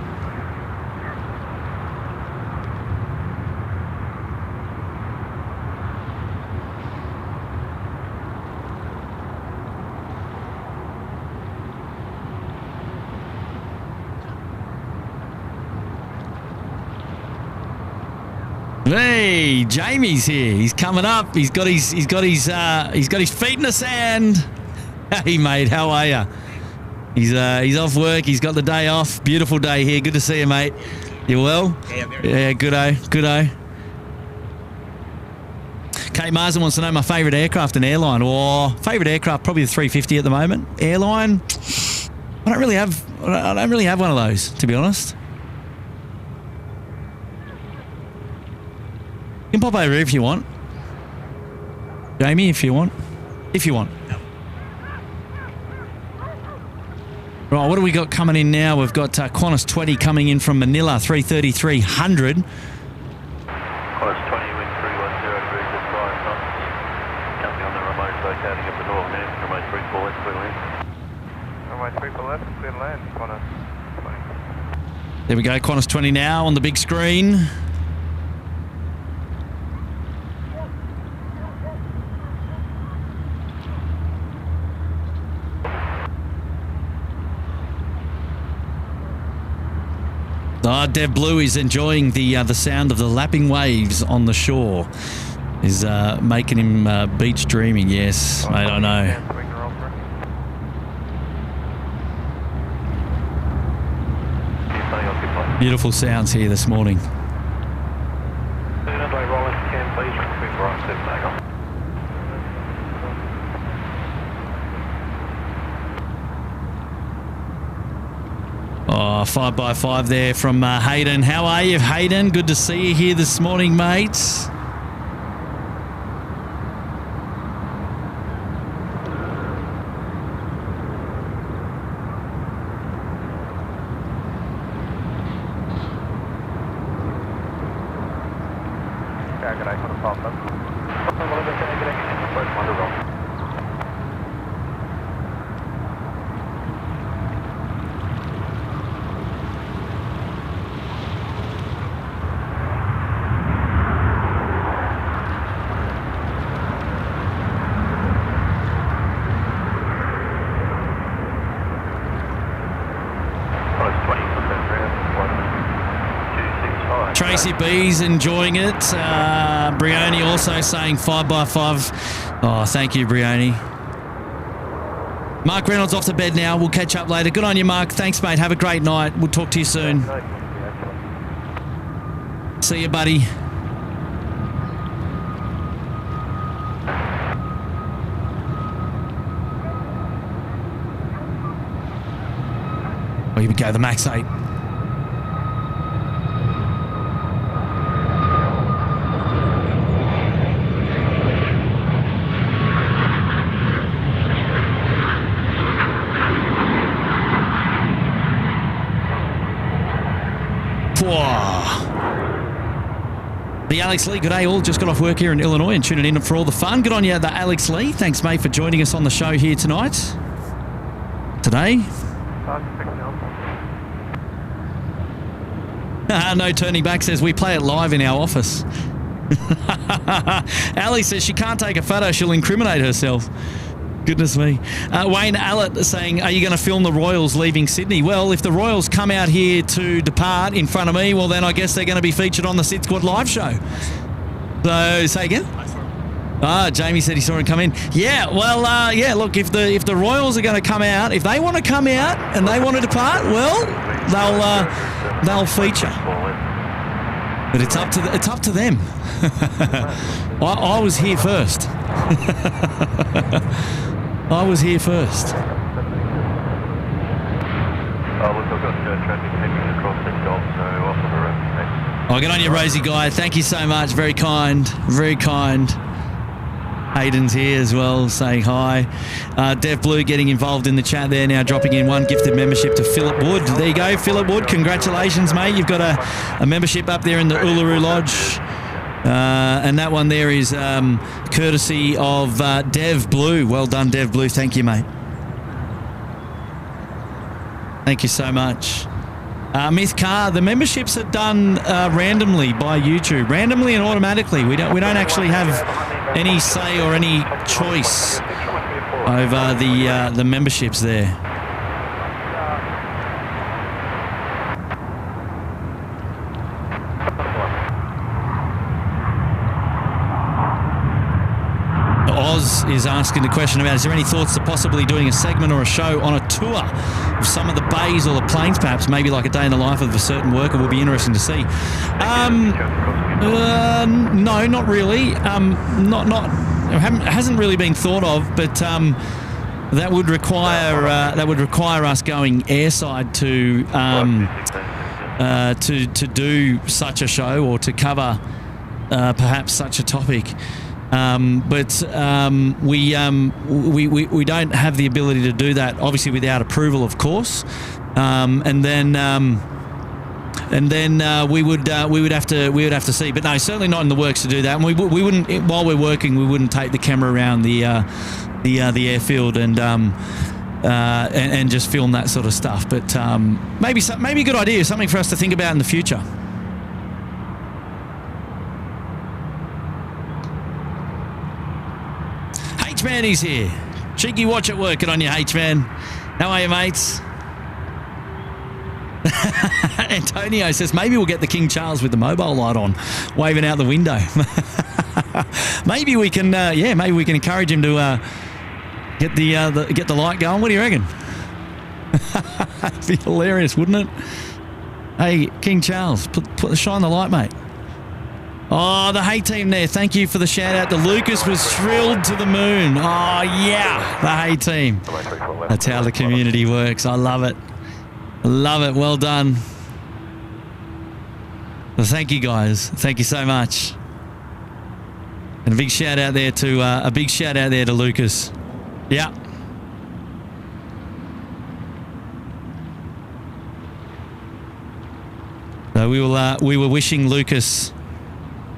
Speaker 5: Hey, Jamie's here. He's coming up. He's got his feet in the sand. Hey, mate, how are you? He's off work. He's got the day off. Beautiful day here. Good to see you, mate. You well? Yeah, good-o. Kate Marsden wants to know my favourite aircraft and airline. Or favourite aircraft, probably the 350 at the moment. Airline, I don't really have one of those, to be honest. You can pop over if you want. Jamie, if you want. Right, what do we got coming in now? We've got Qantas 20 coming in from Manila, 330-300.
Speaker 4: Qantas 20, wind 310, degrees at 5 knots. Company on the remote locating at the door now. Runway 34 left, clear land.
Speaker 1: Runway 34 left, clear land. Qantas 20.
Speaker 5: There we go, Qantas 20 now on the big screen. Dev Blue is enjoying the sound of the lapping waves on the shore. Is making him beach dreaming. Yes, mate, I know. Beautiful sounds here this morning. Oh, 5x5 there from Hayden. How are you, Hayden? Good to see you here this morning, mates. Tracy B's enjoying it. Brioni also saying 5x5. Oh, thank you, Brioni. Mark Reynolds off to bed now. We'll catch up later. Good on you, Mark. Thanks, mate. Have a great night. We'll talk to you soon. See you, buddy. Oh, here we go, the Max 8. The Alex Lee, good day all. Just got off work here in Illinois and tuning in for all the fun. Good on you, the Alex Lee. Thanks, mate, for joining us on the show here tonight. Today. No turning back says we play it live in our office. Ali says she can't take a photo, she'll incriminate herself. Goodness me. Wayne Allett saying, are you going to film the Royals leaving Sydney? Well, if the Royals come out here to depart in front of me, well, then I guess they're going to be featured on the SydSquad live show. So, say again? Jamie said he saw him come in. Yeah, well, look, if the Royals are going to come out, if they want to come out and they want to depart, well, they'll feature. But it's up to them. I was here first. I was here first.
Speaker 4: Look, I've got traffic heading across the Gulf, so off on the road. Thanks.
Speaker 5: Get on you, Rosie Guy. Thank you so much. Very kind. Very kind. Hayden's here as well, saying hi. Dev Blue getting involved in the chat there now, dropping in one gifted membership to Philip Wood. There you go, Philip Wood. Congratulations, mate. You've got a membership up there in the Uluru Lodge. And that one there is courtesy of Dev Blue. Well done, Dev Blue. Thank you, mate. Thank you so much. Myth Car, the memberships are done randomly by YouTube, randomly and automatically. We don't actually have any say or any choice over the memberships there. Oz is asking the question about, is there any thoughts to possibly doing a segment or a show on a tour of some of the bays or the planes, perhaps, maybe like a day in the life of a certain worker? Would be interesting to see. No, not really. Hasn't really been thought of, but that would require us going airside to do such a show or to cover perhaps such a topic. But we don't have the ability to do that, obviously without approval, of course. And then we would have to see. But no, certainly not in the works to do that. And we wouldn't, while we're working, we wouldn't take the camera around the airfield and just film that sort of stuff. But maybe a good idea, something for us to think about in the future. H-Man is here. Cheeky watch at work. Good on you, H-Man. How are you, mates? Antonio says, maybe we'll get the King Charles with the mobile light on, waving out the window. Maybe we can, maybe we can encourage him to get the light going. What do you reckon? That'd be hilarious, wouldn't it? Hey, King Charles, shine the light, mate. Oh, the Hay team there. Thank you for the shout out. The Lucas was thrilled to the moon. Oh, yeah, the Hay team. That's how the community works. I love it. Love it. Well done. Well, thank you, guys. Thank you so much. And a big shout out there to Lucas. Yeah. So we were wishing Lucas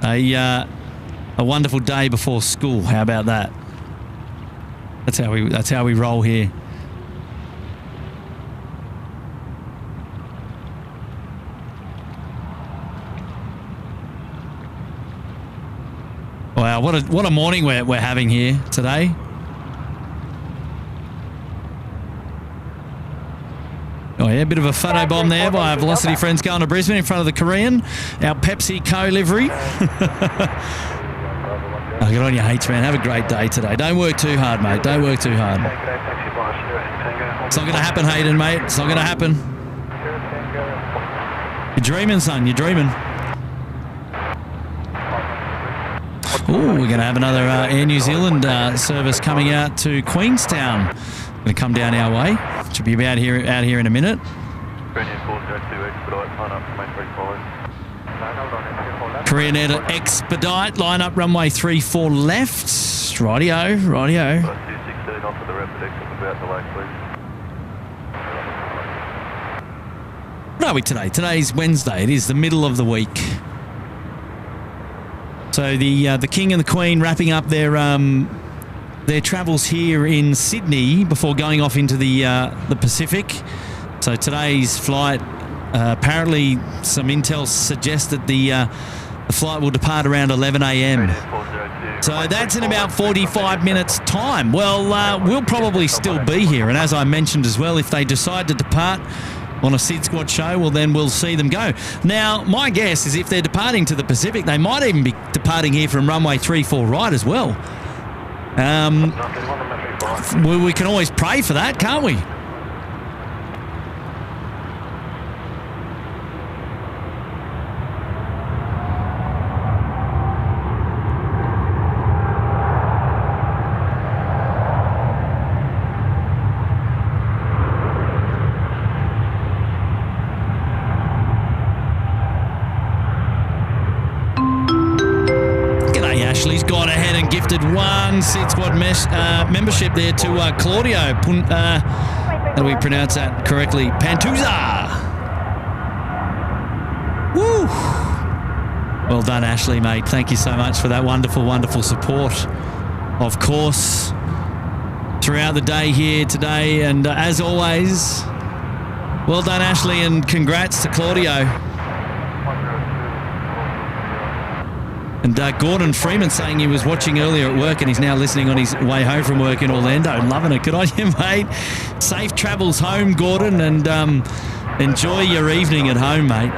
Speaker 5: a wonderful day before school. How about that? That's how we roll here. Wow, what a morning we're having here today. Oh yeah, a bit of a photo bomb there by our Velocity friends going to Brisbane in front of the Korean, our PepsiCo livery. Good on you, H-Man. Have a great day today. Don't work too hard, mate. Don't work too hard. It's not going to happen, Hayden, mate. It's not going to happen. You're dreaming, son. You're dreaming. Oh, we're going to have another Air New Zealand service coming out to Queenstown. Going to come down our way. Should be out here in a minute. Korean Air to expedite. Line up runway 34 left. Rightio.
Speaker 4: 216 off of the rapid exit about the lake, please.
Speaker 5: What are we today? Today's Wednesday. It is the middle of the week. So the King and the Queen wrapping up their travels here in Sydney before going off into the Pacific. So today's flight, apparently some intel suggests that the flight will depart around 11 a.m. So that's in about 45 minutes' time. Well, we'll probably still be here. And as I mentioned as well, if they decide to depart on a SydSquad show, well, then we'll see them go. Now, my guess is if they're departing to the Pacific, they might even be departing here from runway 34 right as well. We can always pray for that, can't we? Ashley's gone ahead and gifted one SydSquad membership there to Claudio. How do we pronounce that correctly? Pantuza. Woo! Well done, Ashley, mate. Thank you so much for that wonderful, wonderful support. Of course, throughout the day here today. And as always, well done, Ashley, and congrats to Claudio. And Gordon Freeman saying he was watching earlier at work and he's now listening on his way home from work in Orlando. Loving it. Good on you, mate. Safe travels home, Gordon, and enjoy your evening at home, mate.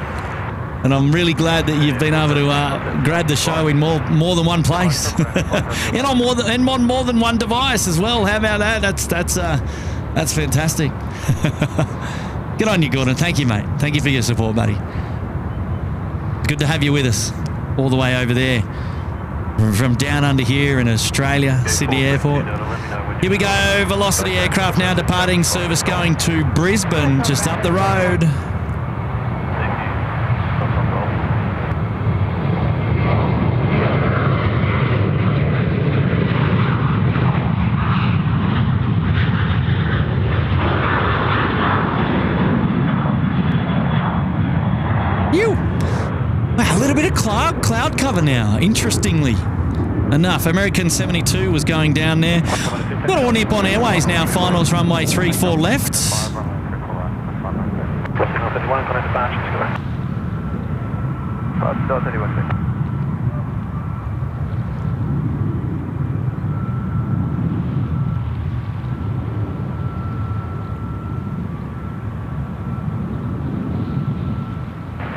Speaker 5: And I'm really glad that you've been able to grab the show in more than one place. and on more than one device as well. How about that? That's fantastic. Good on you, Gordon. Thank you, mate. Thank you for your support, buddy. Good to have you with us. All the way over there from down under here in Australia, Sydney Airport. Here we go, Velocity aircraft now departing, service going to Brisbane, just up the road. Wow, a little bit of cloud cover now, interestingly enough. American 72 was going down there. Got a Nippon Airways now, finals runway 34 left.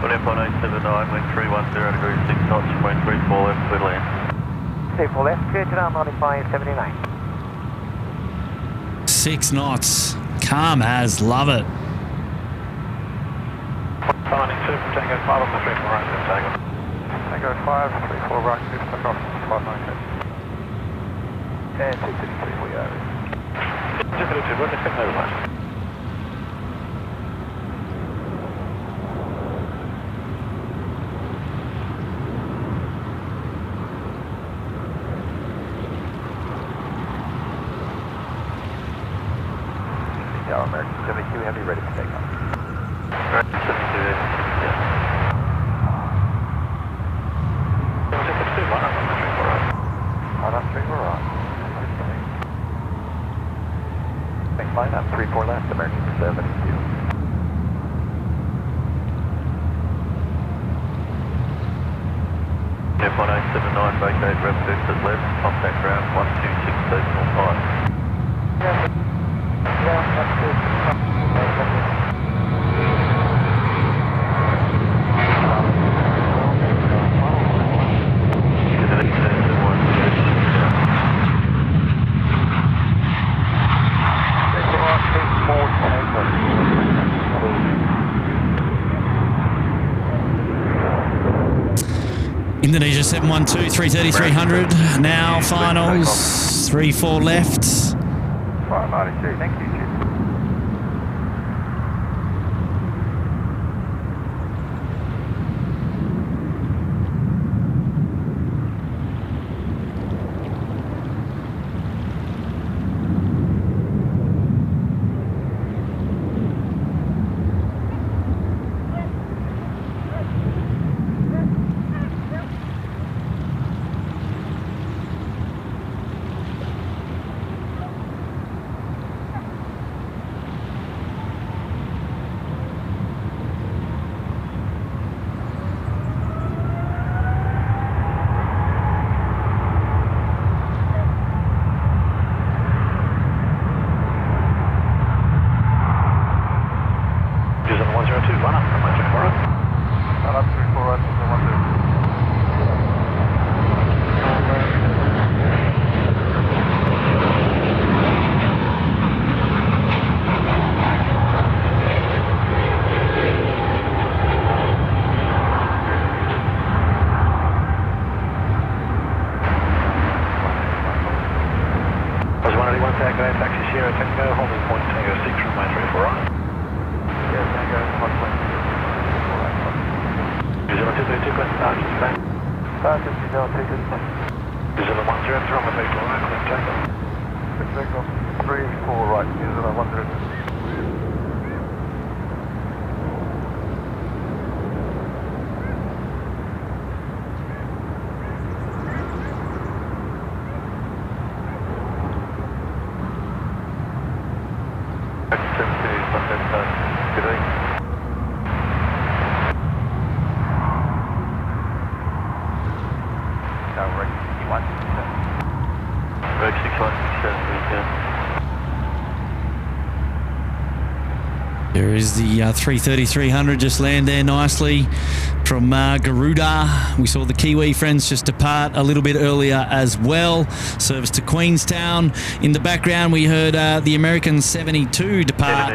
Speaker 4: Nippon 879, wind 310 degrees 6 knots, runway 34 left, clear land.
Speaker 2: 34 left, clear to down 9579.
Speaker 5: 6 knots, calm as, love it.
Speaker 1: Finding 2 from Tango 5 on the 34 right, Tango. Tango 5, 34 right, 2 across 592. And 233 we are. 232, we're expecting overnight. American 72 Heavy, ready for takeoff.
Speaker 4: American 72 Heavy, yeah. 72, line up on the 34 right.
Speaker 1: Line up 34 right. Thanks, line up 34 left, American 72.
Speaker 4: Nippon 879, vacate, rep exit left, contact ground 126 decimal 5.
Speaker 1: Yeah, that's good.
Speaker 5: Indonesia 712, 330, 300. Now finals, 34 left.
Speaker 1: 592, thank you. Cathay Taxi Sierra Tango, holding point Tango 6 runway 34 right. Yeah, Tango, hot point. Is it on 232, go ahead, start, back. Start, 50 down, ticket. Is it on 103, runway 34 right, clear takeoff. Clear takeoff, 34 right, is it on 103.
Speaker 5: There is the 330-300 just land there nicely from Garuda. We saw the Kiwi friends just depart a little bit earlier as well. Service to Queenstown. In the background, we heard the American 72 depart.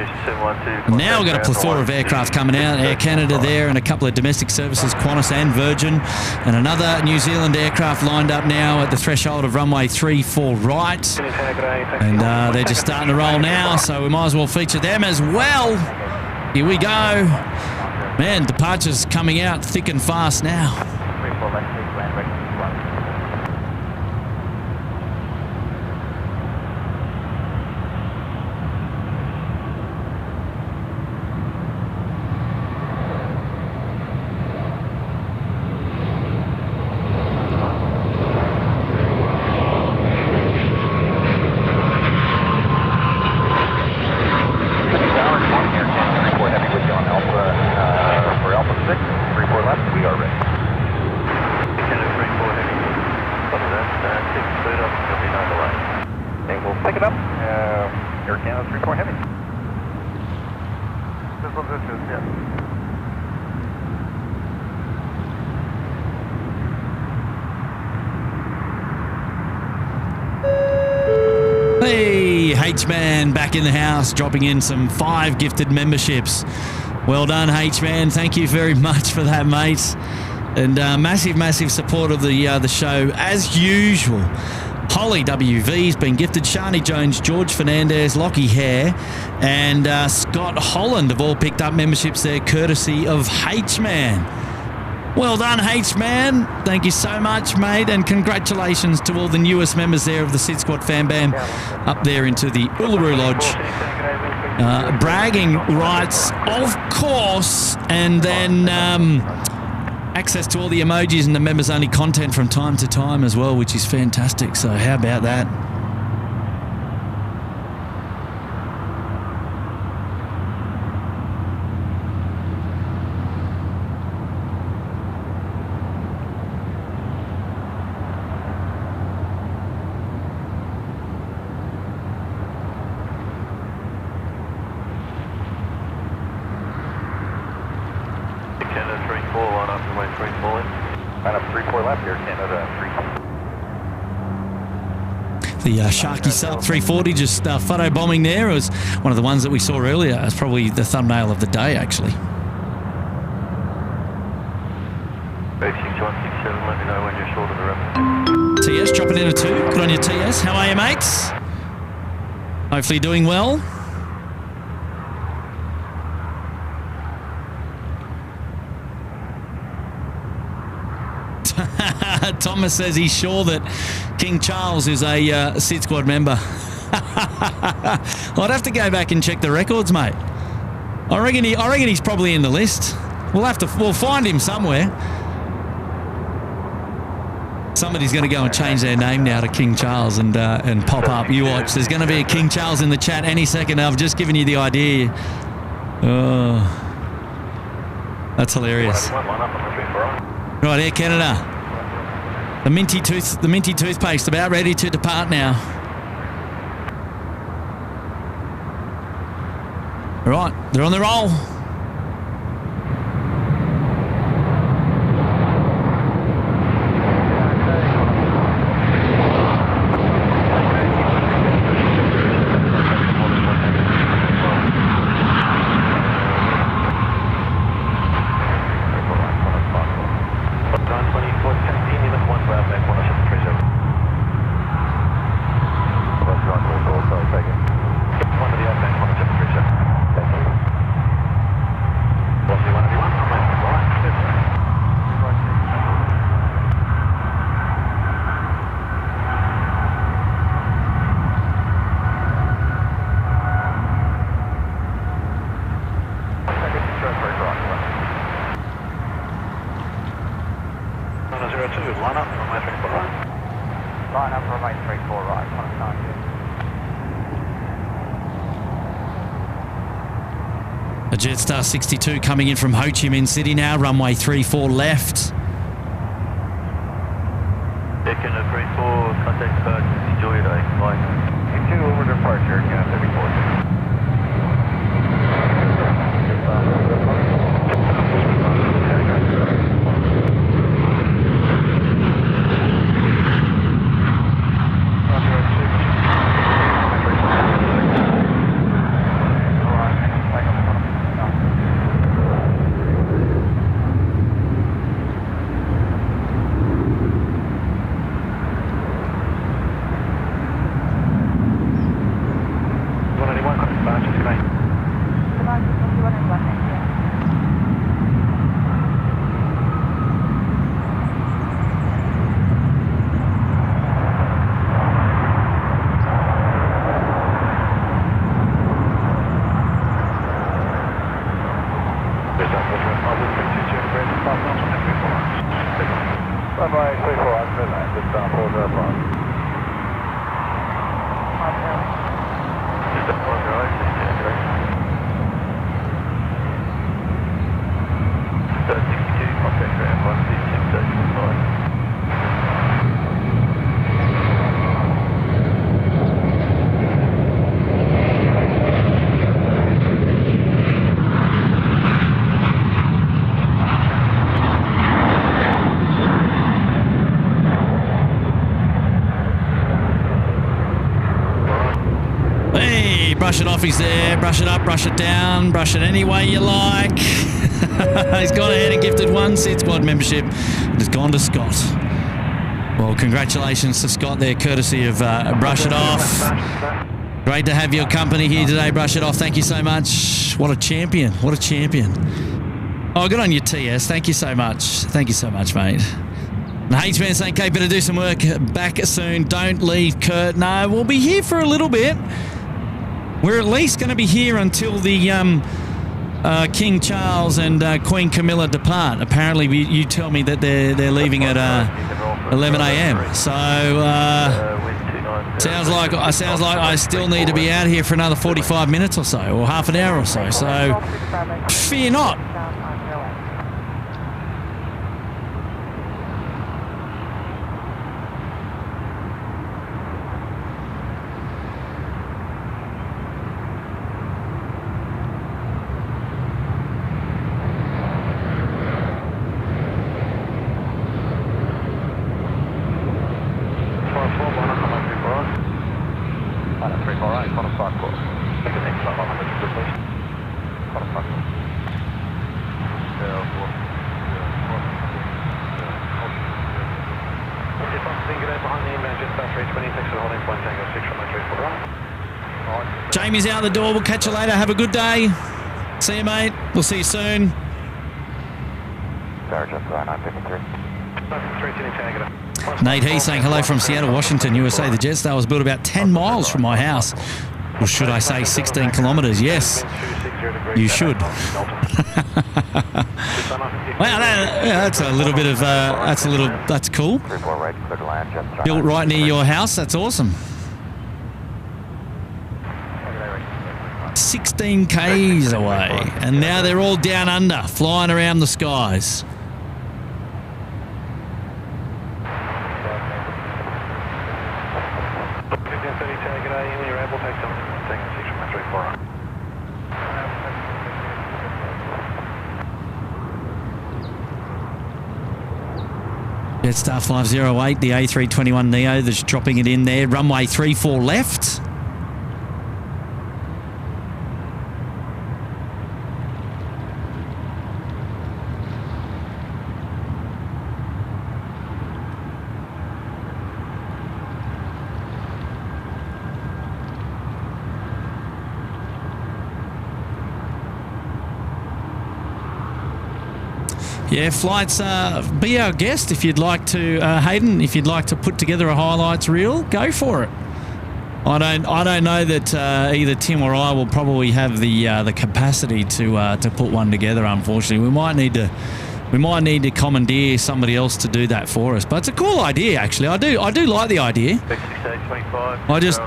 Speaker 5: Now we've got a plethora of aircraft coming out. Air Canada there and a couple of domestic services, Qantas and Virgin. And another New Zealand aircraft lined up now at the threshold of runway 34 right. And they're just starting to roll now, so we might as well feature them as well. Here we go. Man, departures coming out thick and fast now. Hey, H-Man back in the house, dropping in some 5 gifted memberships. Well done, H-Man. Thank you very much for that, mate. And massive support of the show as usual. Holly WV's been gifted. Shani Jones, George Fernandez, Lockie Hare, and Scott Holland have all picked up memberships there, courtesy of H-Man. Well done, H-Man. Thank you so much, mate, and congratulations to all the newest members there of the SydSquad Fan Bam up there into the Uluru Lodge. Bragging rights, of course, and then access to all the emojis and the members-only content from time to time as well, which is fantastic. So how about that? The Sharky Sub 340 just photo bombing there. It was one of the ones that we saw earlier. It's probably the thumbnail of the day, actually.
Speaker 4: 6167, let me know when you're short of the runway.
Speaker 5: TS dropping in a 2. Good on you, TS. How are you, mates? Hopefully doing well. Thomas says he's sure that King Charles is a SydSquad member. I'd have to go back and check the records, mate. I reckon he's probably in the list. We'll find him somewhere. Somebody's going to go and change their name now to King Charles and pop up. You watch. There's going to be a King Charles in the chat any second. I've just given you the idea. Oh, that's hilarious. Right, Air Canada. The minty toothpaste about ready to depart now. All right, they're on the roll.
Speaker 1: 102, line up, runway 34 right.
Speaker 2: Line up, runway 34 right, contact.
Speaker 5: A Jetstar 62 coming in from Ho Chi Minh City now, runway 34 left.
Speaker 4: Deacon of 34, contact departure, enjoy your day, bye.
Speaker 2: You 2 over departure, Cathay Pacific.
Speaker 5: Brush it off, he's there. Brush it up, brush it down, brush it any way you like. He's gone ahead and gifted one SydSquad membership. It has gone to Scott. Well, congratulations to Scott there, courtesy of Brush It Off. Great to have your company here today, Brush It Off. Thank you so much. What a champion. What a champion. Oh, good on you, TS. Thank you so much. Thank you so much, mate. And H-Man saying, Kate, better do some work. Back soon. Don't leave, Kurt. No, we'll be here for a little bit. We're at least going to be here until the King Charles and Queen Camilla depart. Apparently, you tell me that they're leaving at 11 a.m. So sounds like I still need to be out here for another 45 minutes or so, or half an hour or so. So fear not. Jamie's out the door. We'll catch you later. Have a good day. See you, mate. We'll see you soon. Nate He saying hello from Seattle, Washington, USA. The Jetstar was built about 10 miles from my house. Or should I say 16 kilometres? Yes, you should. Wow, that's a little bit of, that's cool. Built right near your house. That's awesome. 16 k's away, and now they're all down under, flying around the skies. Jetstar 508, the A321neo, that's dropping it in there. Runway 34 left. Yeah, flights, be our guest if you'd like to, Hayden, if you'd like to put together a highlights reel, go for it. I don't know that either Tim or I will probably have the capacity to put one together, unfortunately. We might need to We might need to commandeer somebody else to do that for us. But it's a cool idea, actually. I do like the idea. I just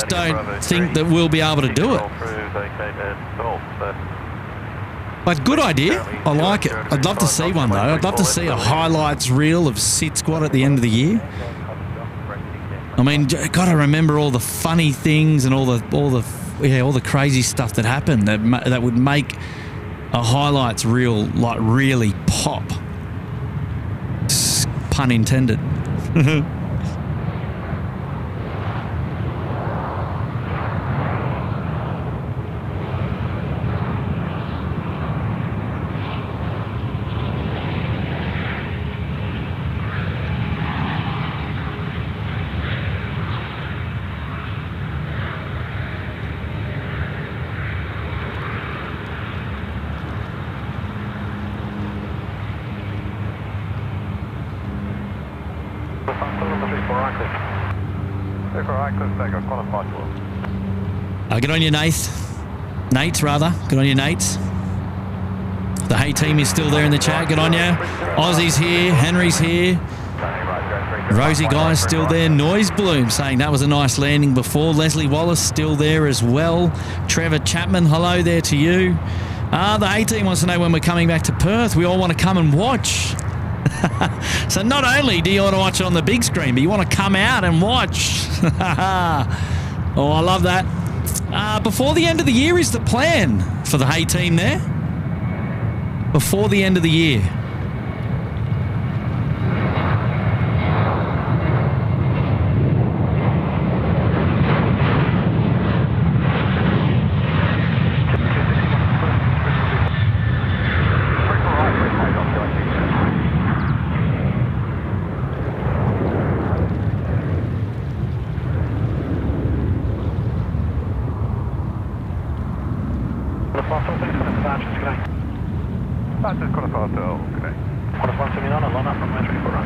Speaker 5: don't think that we'll be able to do it. But good idea. I like it. I'd love to see one, though. I'd love to see a highlights reel of SydSquad at the end of the year. I mean, got to remember all the funny things and all the crazy stuff that happened that would make a highlights reel like really pop. Pun intended. Get on your Nates rather. Get on your Nates. The Hey team is still there in the chat. Get on you. Aussie's here. Henry's here. Rosie Guy's still there. Noise Bloom saying that was a nice landing before. Leslie Wallace still there as well. Trevor Chapman, hello there to you. The Hey team wants to know when we're coming back to Perth. We all want to come and watch. So not only do you want to watch it on the big screen, but you want to come out and watch. Oh, I love that. Before the end of the year is the plan for the Hey team there. Before the end of the year.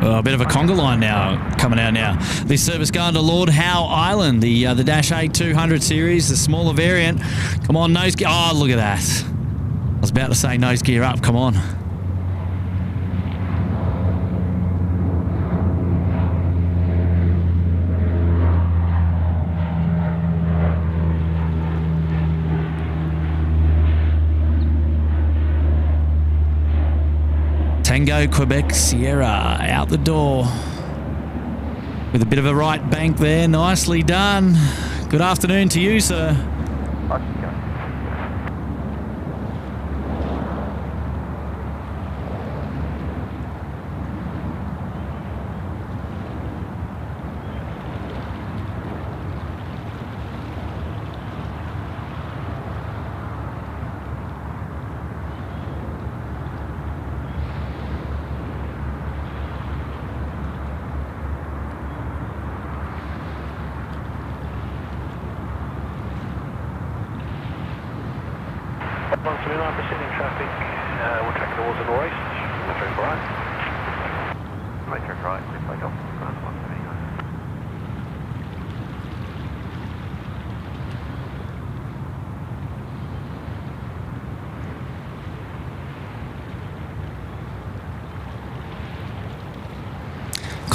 Speaker 5: A bit of a conga line now coming out now. This service going to Lord Howe Island, the Dash A200 series, the smaller variant. Come on, nose gear. Oh, look at that. I was about to say nose gear up. Come on. Tango Quebec Sierra out the door with a bit of a right bank there. Nicely done. Good afternoon to you, sir.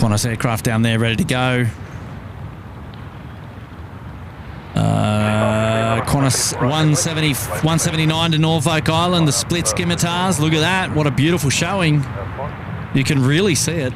Speaker 5: Qantas aircraft down there ready to go. Qantas 179 to Norfolk Island, the split scimitars. Look at that. What a beautiful showing. You can really see it.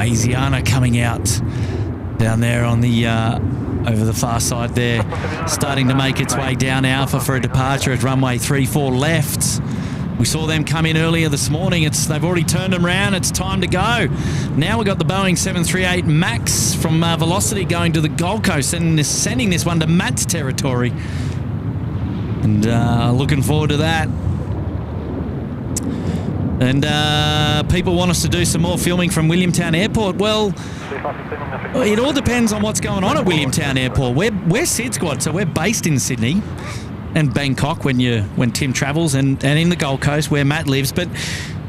Speaker 5: Asiana coming out down there on the over the far side there, starting to make its way down Alpha for a departure at runway 34 left. We saw them come in earlier this morning. They've already turned them around. It's time to go. Now we've got the Boeing 738 MAX from Velocity going to the Gold Coast, and sending this one to Matt's territory. And looking forward to that. And people want us to do some more filming from Williamtown Airport. Well, it all depends on what's going on at Williamtown Airport. We're SydSquad, so we're based in Sydney and Bangkok when Tim travels, and in the Gold Coast where Matt lives. But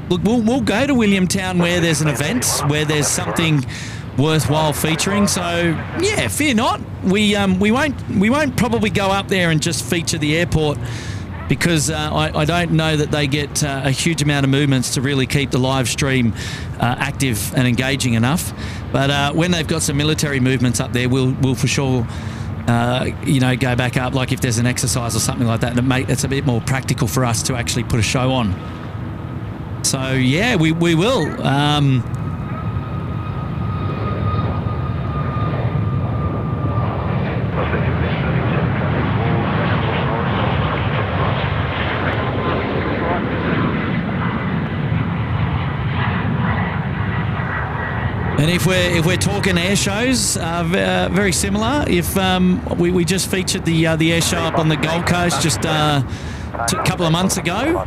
Speaker 5: look, we'll go to Williamtown where there's an event, where there's something worthwhile featuring. So yeah, fear not. We won't probably go up there and just feature the airport, because I don't know that they get a huge amount of movements to really keep the live stream active and engaging enough. But when they've got some military movements up there, we'll for sure go back up, like if there's an exercise or something like that, and it's a bit more practical for us to actually put a show on. So yeah, we will. And if we're talking air shows, very similar. If we just featured the air show up on the Gold Coast just a couple of months ago,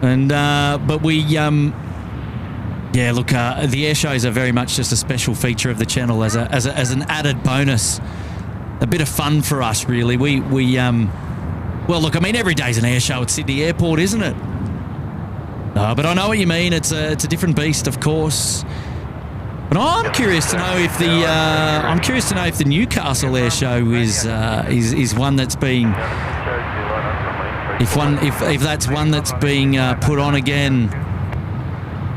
Speaker 5: and but we the air shows are very much just a special feature of the channel as an added bonus, a bit of fun for us really. We well, look, I mean, every day's an air show at Sydney Airport, isn't it? But I know what you mean. It's a different beast, of course. But I'm curious to know if the Newcastle Air Show is one that's being if that's one that's being put on again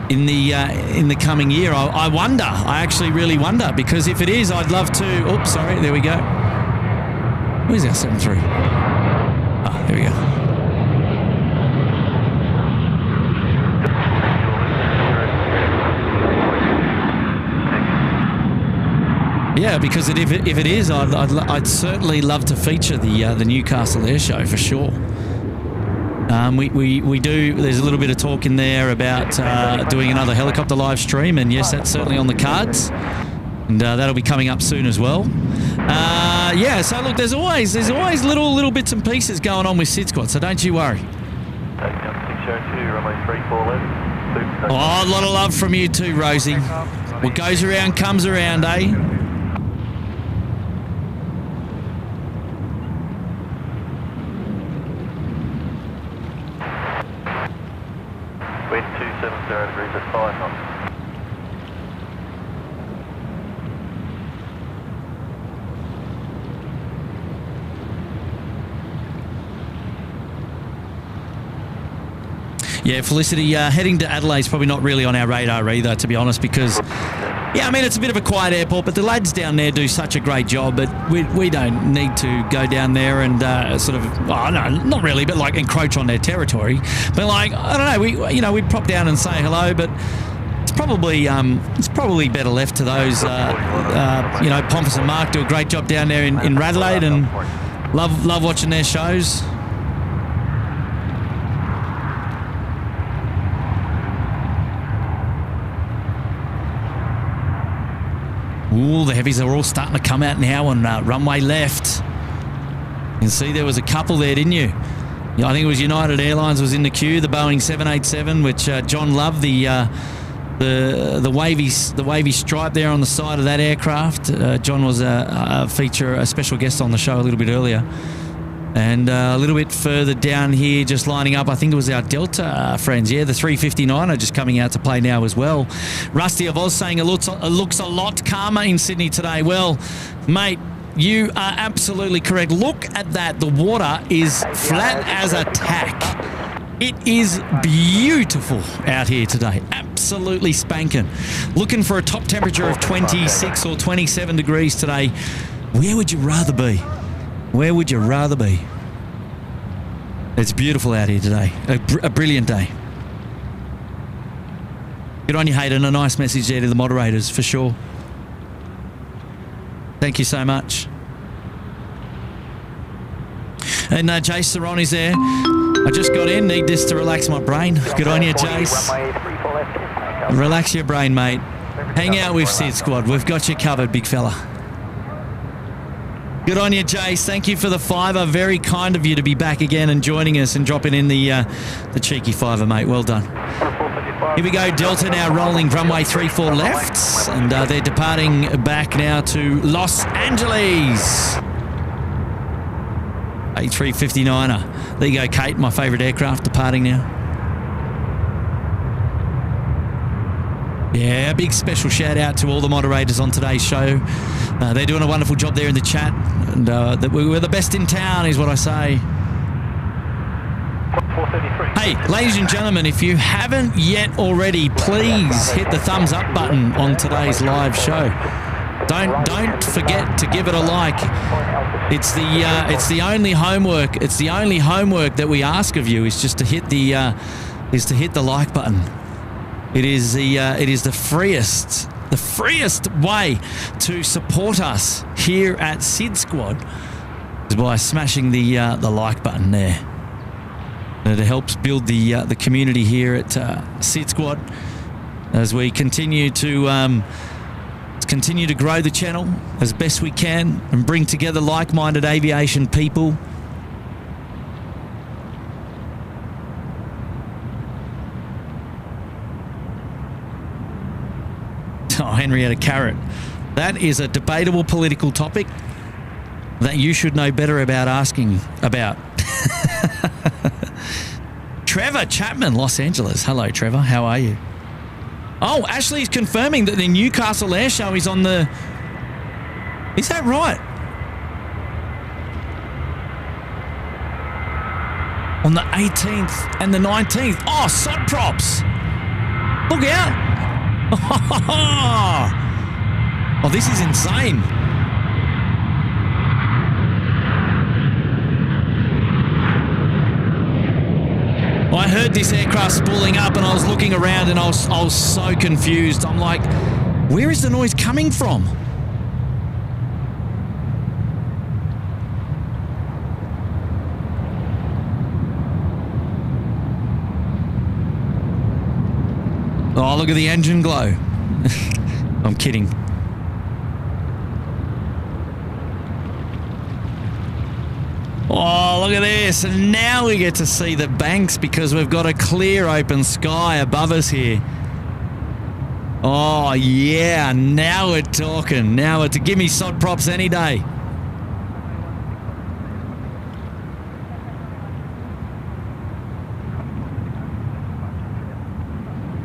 Speaker 5: in the coming year. I wonder. I actually really wonder, because if it is, I'd love to. Oops, sorry. There we go. Where's our 73? Oh, there we go. Yeah, because if it is, I'd certainly love to feature the Newcastle Air Show for sure. We do. There's a little bit of talk in there about doing another helicopter live stream, and yes, that's certainly on the cards, and that'll be coming up soon as well. Yeah. So look, there's always little bits and pieces going on with SydSquad, so don't you worry. Oh, a lot of love from you too, Rosie. What goes around comes around, eh?
Speaker 4: Wind 270 degrees at 5 knots.
Speaker 5: Yeah, Felicity, heading to Adelaide's probably not really on our radar either, to be honest, because, yeah, I mean, it's a bit of a quiet airport, but the lads down there do such a great job, but we don't need to go down there and sort of, oh, no, not really, but like encroach on their territory. But like, I don't know, we'd pop down and say hello, but it's probably better left to those, Pompous and Mark do a great job down there in Radelaide, and love watching their shows. Ooh, the heavies are all starting to come out now on runway left. You can see there was a couple there, didn't you? Yeah, I think it was United Airlines was in the queue, the Boeing 787, which John loved, the wavy stripe there on the side of that aircraft. John was a special guest on the show a little bit earlier. And a little bit further down here, just lining up, I think it was our Delta friends. Yeah, the 359 are just coming out to play now as well. Rusty of Oz saying it looks a lot calmer in Sydney today. Well, mate, you are absolutely correct. Look at that. The water is flat as a tack. It is beautiful out here today. Absolutely spanking. Looking for a top temperature of 26 or 27 degrees today. Where would you rather be? Where would you rather be? It's beautiful out here today. A brilliant day. Good on you, Hayden. A nice message there to the moderators, for sure. Thank you so much. And Jace Saron is there. I just got in. Need this to relax my brain. Good on you, Jace. Relax your brain, mate. Hang out with SydSquad. We've got you covered, big fella. Good on you, Jace. Thank you for the $5. Very kind of you to be back again and joining us and dropping in the cheeky $5, mate. Well done. Here we go. Delta now rolling runway 34 left, and they're departing back now to Los Angeles. A350-9er. There you go, Kate, my favourite aircraft, departing now. Yeah, a big special shout out to all the moderators on today's show. They're doing a wonderful job there in the chat, and that we're the best in town is what I say. Hey, ladies and gentlemen, if you haven't yet already, please hit the thumbs up button on today's live show. Don't forget to give it a like. It's the only homework. It's the only homework that we ask of you is just to hit the like button. It is the freest way to support us here at SydSquad is by smashing the like button there. And it helps build the community here at SydSquad as we continue to grow the channel as best we can and bring together like-minded aviation people. Oh, Henrietta Carrot. That is a debatable political topic that you should know better about asking about. Trevor Chapman, Los Angeles. Hello, Trevor. How are you? Oh, Ashley's confirming that the Newcastle Air Show is on the... Is that right? On the 18th and the 19th. Oh, sod props. Look out. Oh, this is insane. I heard this aircraft spooling up and I was looking around and I was so confused. I'm like, where is the noise coming from? Oh, look at the engine glow. I'm kidding. Oh, look at this. And now we get to see the banks because we've got a clear open sky above us here. Oh, yeah. Now we're talking. Now it's give me sod props any day.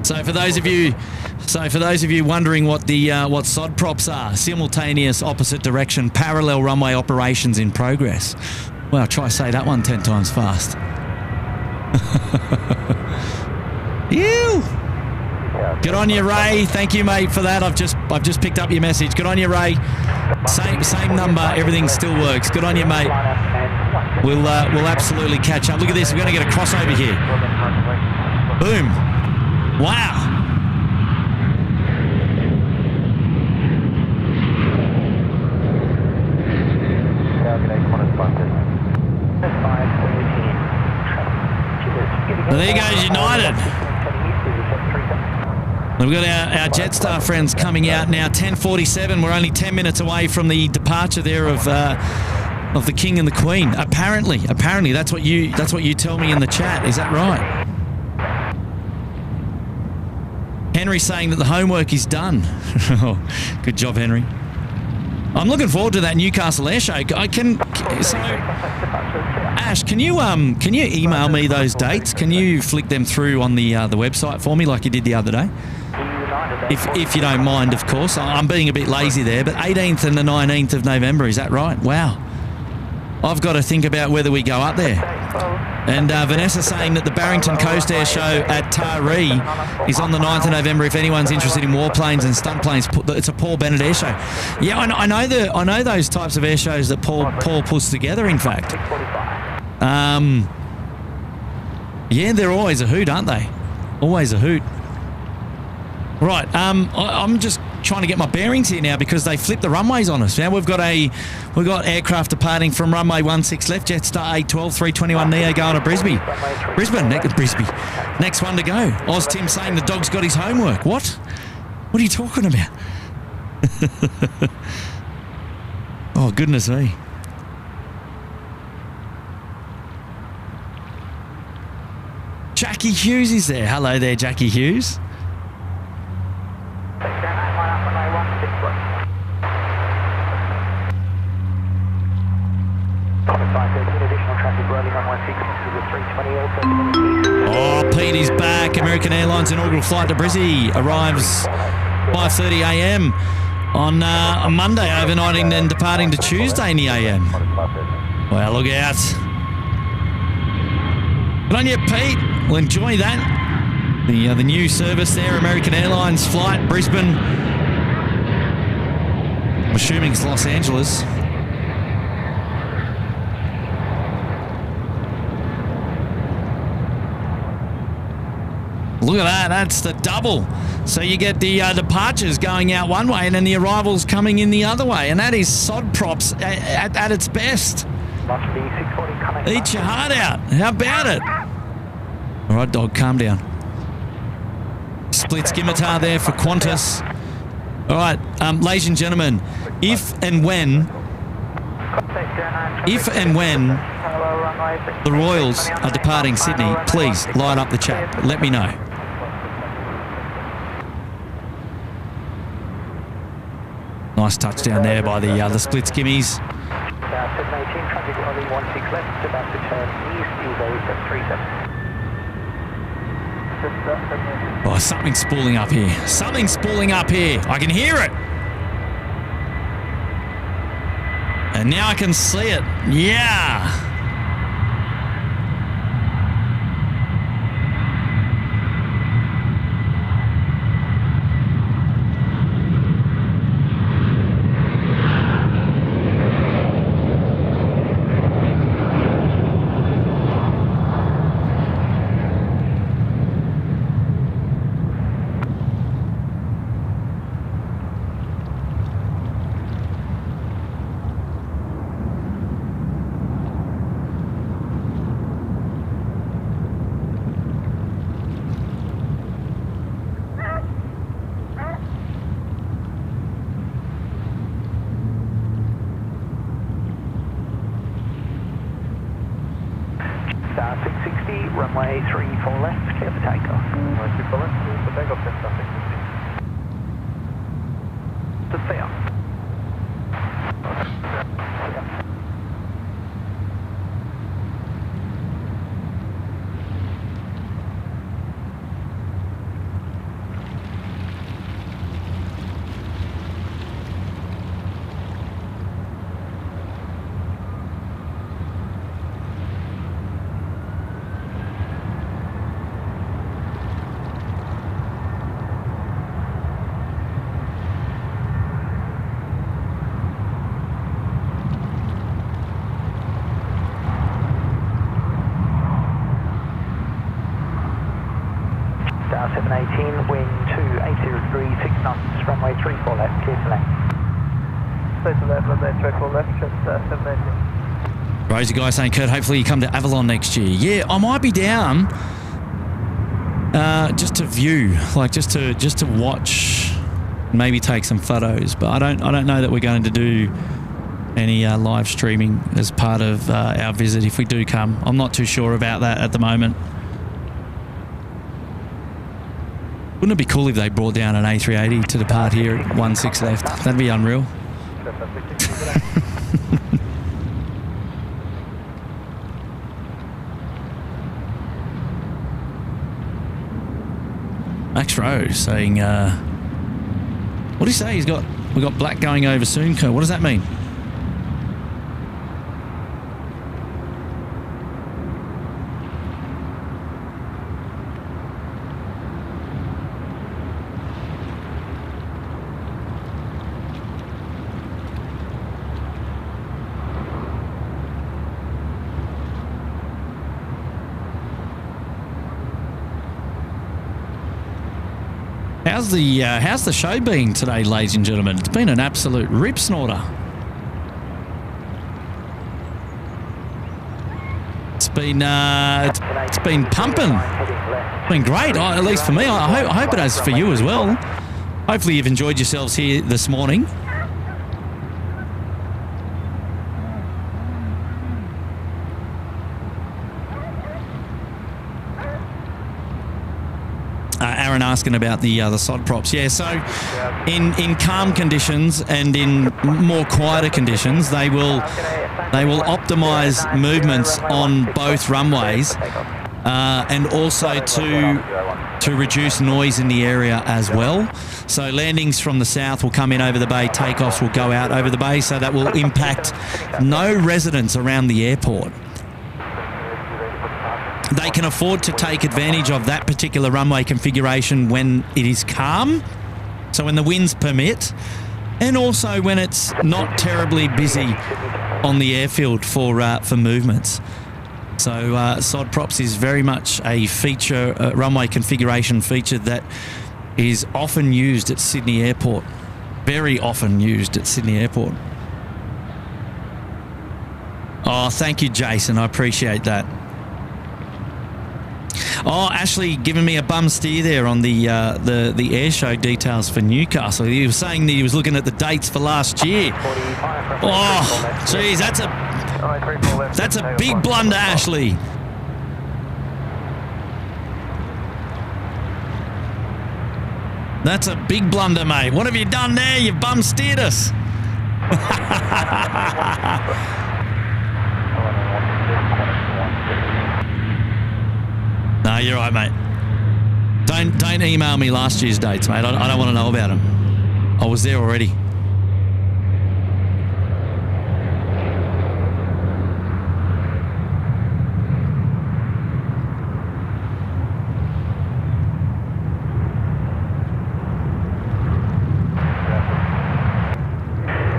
Speaker 5: So for those of you wondering what the what sod props are, simultaneous opposite direction parallel runway operations in progress. Well, try say that one 10 times fast. Ew. Good on you, Ray. Thank you, mate, for that. I've just picked up your message. Good on you, Ray. Same number. Everything still works. Good on you, mate. We'll absolutely catch up. Look at this. We're going to get a crossover here. Boom. Wow. Well, there goes United. We've got our Jetstar friends coming out now. 10:47. We're only 10 minutes away from the departure there of the King and the Queen. Apparently, that's what you tell me in the chat. Is that right? Henry's saying that the homework is done. Good job, Henry. I'm looking forward to that Newcastle Air Show. Ash, can you email me those dates? Can you flick them through on the website for me like you did the other day? If you don't mind, of course. I'm being a bit lazy there, but 18th and the 19th of November, is that right? Wow. I've got to think about whether we go up there. And Vanessa saying that the Barrington Coast Air Show at Taree is on the 9th of November. If anyone's interested in warplanes and stunt planes, it's a Paul Bennett air show. Yeah, I know those types of air shows that Paul puts together, in fact. Yeah, they're always a hoot, aren't they? Always a hoot. Right, I'm just trying to get my bearings here now because they flipped the runways on us. Now we've got aircraft departing from runway 16 left, Jetstar 812 321 Neo going to Brisbane. Next one to go. Oz Tim saying the dog's got his homework. What? What are you talking about? Oh, goodness me. Jackie Hughes is there. Hello there, Jackie Hughes. Oh, Pete is back. American Airlines inaugural flight to Brizzy arrives 5:30 a.m. on a Monday, overnighting then departing to Tuesday in the a.m. Well, look out. Good on you, Pete. We'll enjoy that. The new service there, American Airlines flight, Brisbane. I'm assuming it's Los Angeles. Look at that. That's the double. So you get the departures going out one way and then the arrivals coming in the other way. And that is sod props at its best. Eat your heart out. How about it? All right, dog, calm down. Split scimitar there for Qantas. All right, ladies and gentlemen, if and when the Royals are departing Sydney, please light up the chat. Let me know. Nice touchdown there by the split skimmies.
Speaker 2: 718, traffic only 16 left, about to turn east, Evo 737.
Speaker 5: Oh, something's spooling up here. Something's spooling up here. I can hear it. And now I can see it. Yeah.
Speaker 2: Runway 34 left, clear for takeoff.
Speaker 1: Runway 34 left, clear for takeoff, star 660.
Speaker 2: To stay up. Star 718, wind 280 degrees, 6 knots, runway 34 left, clear to land.
Speaker 1: Stay to left, runway 34 left, just 718.
Speaker 5: Rosie guy saying, Kurt, hopefully you come to Avalon next year. Yeah, I might be down just to view, like just to watch, maybe take some photos. But I don't know that we're going to do any live streaming as part of our visit if we do come. I'm not too sure about that at the moment. Wouldn't it be cool if they brought down an A380 to depart here at 16 left? That'd be unreal. Max Rowe saying, what do you say? We got black going over soon. What does that mean? How's the show been today, ladies and gentlemen? It's been an absolute rip snorter. It's been pumping. It's been great, at least for me. I hope it has for you as well. Hopefully you've enjoyed yourselves here this morning. Aaron asking about the sod props. Yeah, so in calm conditions and in more quieter conditions, they will optimise movements on both runways, and also to reduce noise in the area as well. So landings from the south will come in over the bay, takeoffs will go out over the bay, so that will impact no residents around the airport. They can afford to take advantage of that particular runway configuration when it is calm, so when the winds permit, and also when it's not terribly busy on the airfield for movements. So sod props is very much a feature, runway configuration feature that is often used at Sydney Airport. Very often used at Sydney Airport. Oh, thank you, Jason. I appreciate that. Oh, Ashley giving me a bum steer there on the air show details for Newcastle. He was saying that he was looking at the dates for last year. Oh, geez, that's a big blunder, Ashley. That's a big blunder, mate. What have you done there? You've bum steered us. No, you're right, mate. Don't email me last year's dates, mate. I don't want to know about them. I was there already.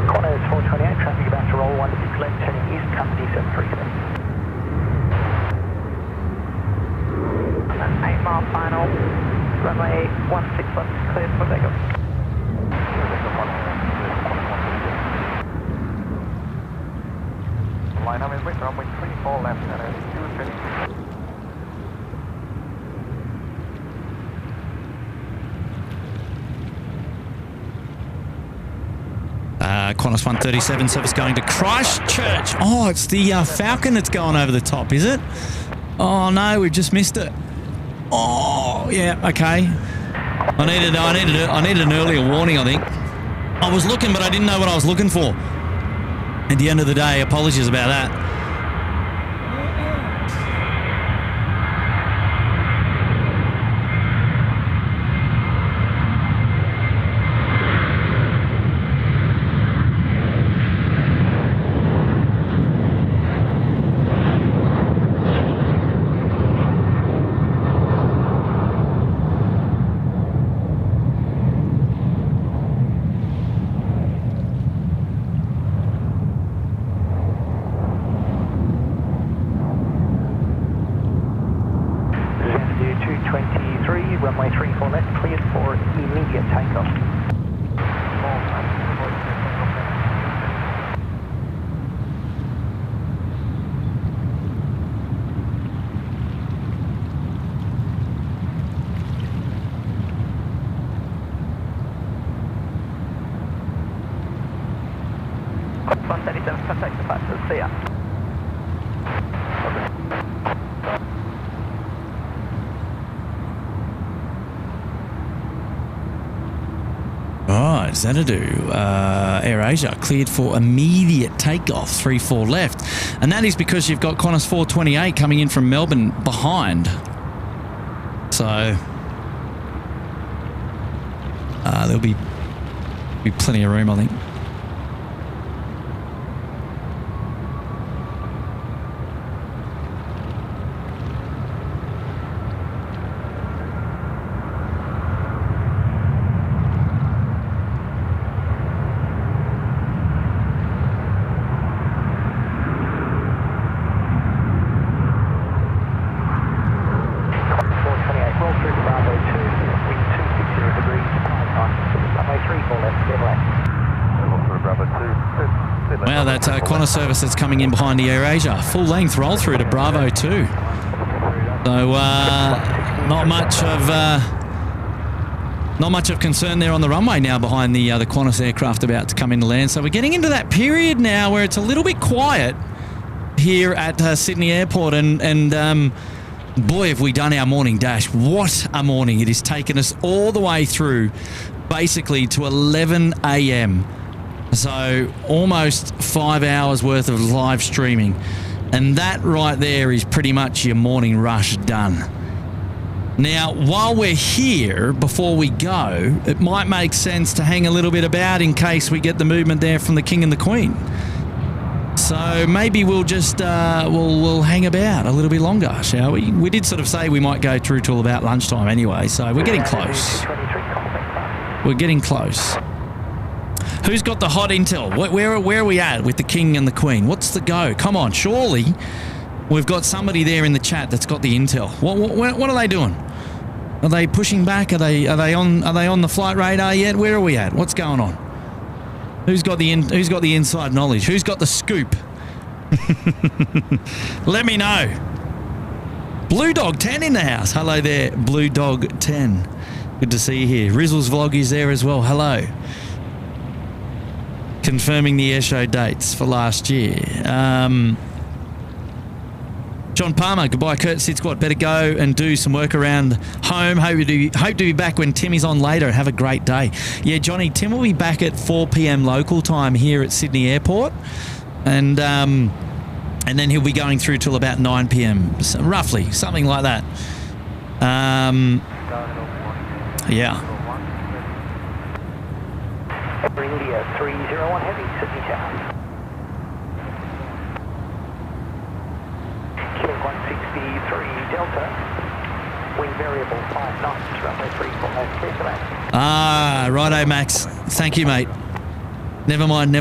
Speaker 2: Qantas 428, traffic about to roll 16 left, turning east, company 737. 8 mile final, runway 16 left, cleared for takeoff.
Speaker 1: Line up is with runway 34 left and 230.
Speaker 5: Qantas 137 service going to Christchurch. Oh, it's the Falcon that's going over the top, is it? Oh no, we've just missed it. Oh yeah, okay. I needed an earlier warning, I think. I was looking, but I didn't know what I was looking for. At the end of the day, apologies about that.
Speaker 2: Runway 34 left, cleared for immediate takeoff. Qantas 137, contact departures, see ya.
Speaker 5: Right, Xanadu, AirAsia cleared for immediate takeoff, 34 left. And that is because you've got Qantas 428 coming in from Melbourne behind. So there'll be plenty of room, I think. Wow, that Qantas service that's coming in behind the AirAsia, full length roll through to Bravo 2. So not much of concern there on the runway now behind the Qantas aircraft about to come in to land. So we're getting into that period now where it's a little bit quiet here at Sydney Airport, and Boy, have we done our morning dash. What a morning. It has taken us all the way through basically to 11 a.m. So almost 5 hours worth of live streaming. And that right there is pretty much your morning rush done. Now, while we're here, before we go, it might make sense to hang a little bit about in case we get the movement there from the King and the Queen. So maybe we'll just we'll hang about a little bit longer, shall we? We did sort of say we might go through till about lunchtime anyway, so we're getting close. We're getting close. Who's got the hot intel? Where are we at with the King and the Queen? What's the go? Come on, surely we've got somebody there in the chat that's got the intel. What are they doing? Are they pushing back? Are they on the flight radar yet? Where are we at? What's going on? Who's got the inside knowledge? Who's got the scoop? Let me know. Blue Dog 10 in the house. Hello there, Blue Dog 10. Good to see you here. Rizzle's vlog is there as well. Hello. Confirming the airshow dates for last year. John Palmer, goodbye Kurt, SydSquad. Better go and do some work around home. Hope to be back when Timmy's on later. Have a great day. Yeah, Johnny, Tim will be back at 4 p.m. local time here at Sydney Airport. And then he'll be going through till about 9 p.m. So roughly, something like that. Yeah.
Speaker 2: India 301 Heavy, Sydney Tower. Kilo 163 Delta. Wind variable 5 knots, runway 34, clear for that.
Speaker 5: Ah, righto, Max. Thank you, mate. Never mind.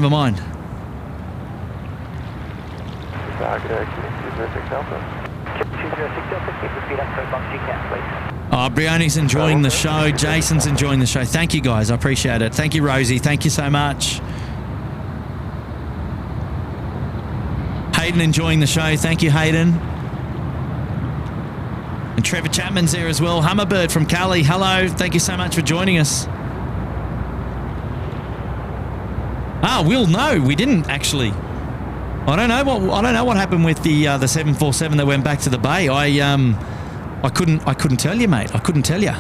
Speaker 3: Target 206 Delta.
Speaker 2: 206 Delta, keep the speed up so as long as you can, please.
Speaker 5: Oh, Brioni's enjoying the show. Jason's enjoying the show. Thank you, guys. I appreciate it. Thank you, Rosie. Thank you so much. Hayden enjoying the show. Thank you, Hayden. And Trevor Chapman's there as well. Hummerbird from Cali. Hello. Thank you so much for joining us. Ah, Will, no, we didn't actually. I don't know what happened with the 747 that went back to the bay. I couldn't tell you, mate. I couldn't tell you.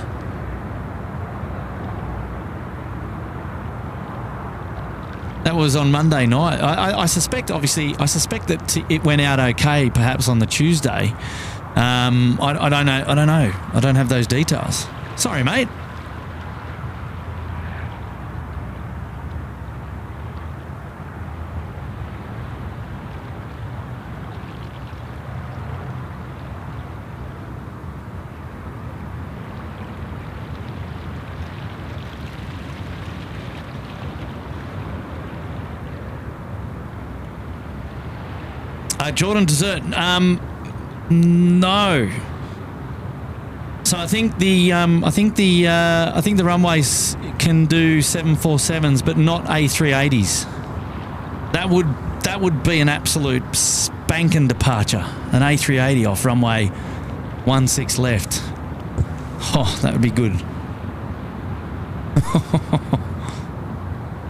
Speaker 5: That was on Monday night. I suspect that it went out okay, perhaps on the Tuesday. I don't know. I don't have those details. Sorry, mate. Jordan Desert, no. So I think the runways can do 747s, but not A380s. That would be an absolute spanking departure. An A380 off runway 16 left. Oh, that would be good.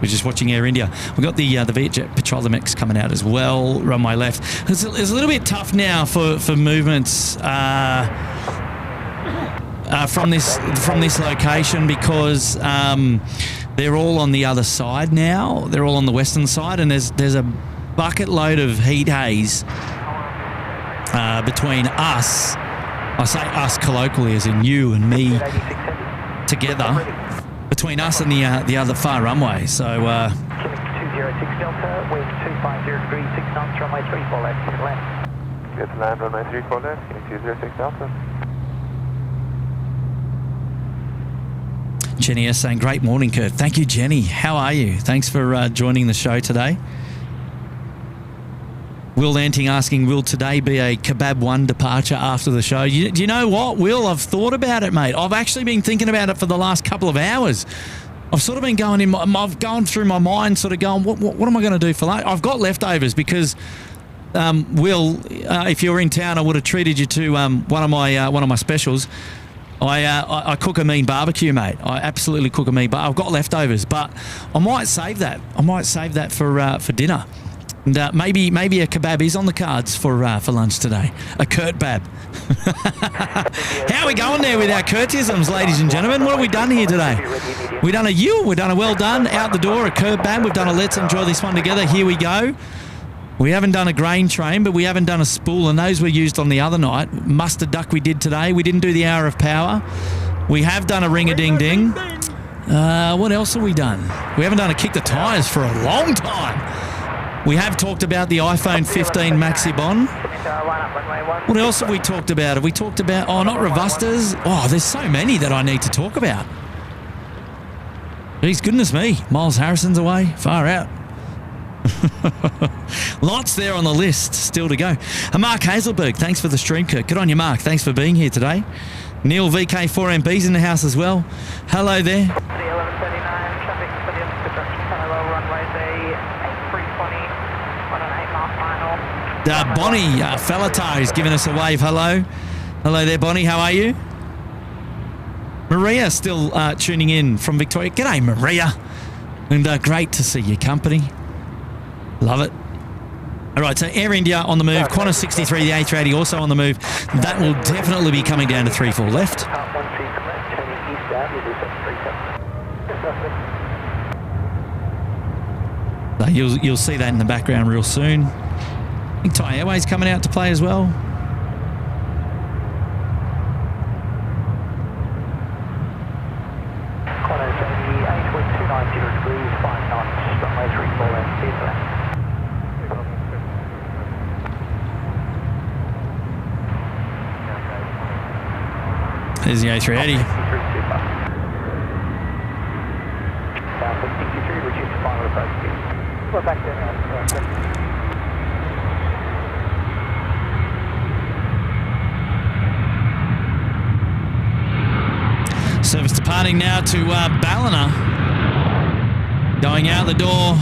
Speaker 5: We're just watching Air India. We've got the Vietjet Petroleum X coming out as well, runway left. It's a little bit tough now for movements from this location because they're all on the other side now. They're all on the western side, and there's a bucket load of heat haze between us. I say us colloquially as in you and me together. Between us and the other far runway, so
Speaker 2: 206 Delta, wind 250 degrees, 6 knots, runway 34 left, clear to land.
Speaker 3: Clear to land, runway 34 left, 206 Delta.
Speaker 5: Jenny is saying, great morning, Kurt. Thank you, Jenny. How are you? Thanks for joining the show today. Will Lanting asking, will today be a Kebab 1 departure after the show? Do you know what, Will? I've thought about it, mate. I've actually been thinking about it for the last couple of hours. I've sort of been I've gone through my mind, sort of going, what am I going to do for lunch? I've got leftovers because, Will, if you're in town, I would have treated you to one of my specials. I cook a mean barbecue, mate. I absolutely cook a mean, but I've got leftovers. But I might save that. I might save that for dinner. And maybe a kebab is on the cards for lunch today. A Kurt Bab. How are we going there with our Kurtisms, ladies and gentlemen? What have we done here today? We've done a you, we've done a well done, out the door, a Kurt Bab, we've done a let's enjoy this one together, here we go. We haven't done a grain train, but we haven't done a spool, and those were used on the other night. Mustard duck we did today. We didn't do the hour of power. We have done a ring-a-ding-ding. What else have we done? We haven't done a kick the tyres for a long time. We have talked about the iPhone 15 Maxibon. What else have we talked about? Have we talked about... Oh, not Rovustas. Oh, there's so many that I need to talk about. Jeez, goodness me. Miles Harrison's away. Far out. Lots there on the list still to go. Mark Hazelberg, thanks for the stream, Kurt. Good on you, Mark. Thanks for being here today. Neil VK4MB's in the house as well. Hello there.
Speaker 2: The 1139 traffic for the construction parallel runway A320 on an 8 mile final.
Speaker 5: Bonnie Falatar is giving us a wave. Hello. Hello there, Bonnie. How are you? Maria still tuning in from Victoria. G'day, Maria. And great to see your company. Love it. All right, so Air India on the move. Qantas 63, the A380 also on the move. That will definitely be coming down to 3-4 left. So you'll see that in the background real soon. I think Thai Airways coming out to play as well.
Speaker 2: Qantas 88.290 degrees, 5 knots, runway 34 left, clear for land.
Speaker 5: There's the A380.
Speaker 2: Southwest 63, reduce to final approach speed. We're back there now.
Speaker 5: Service departing now to Ballina. Going out the door.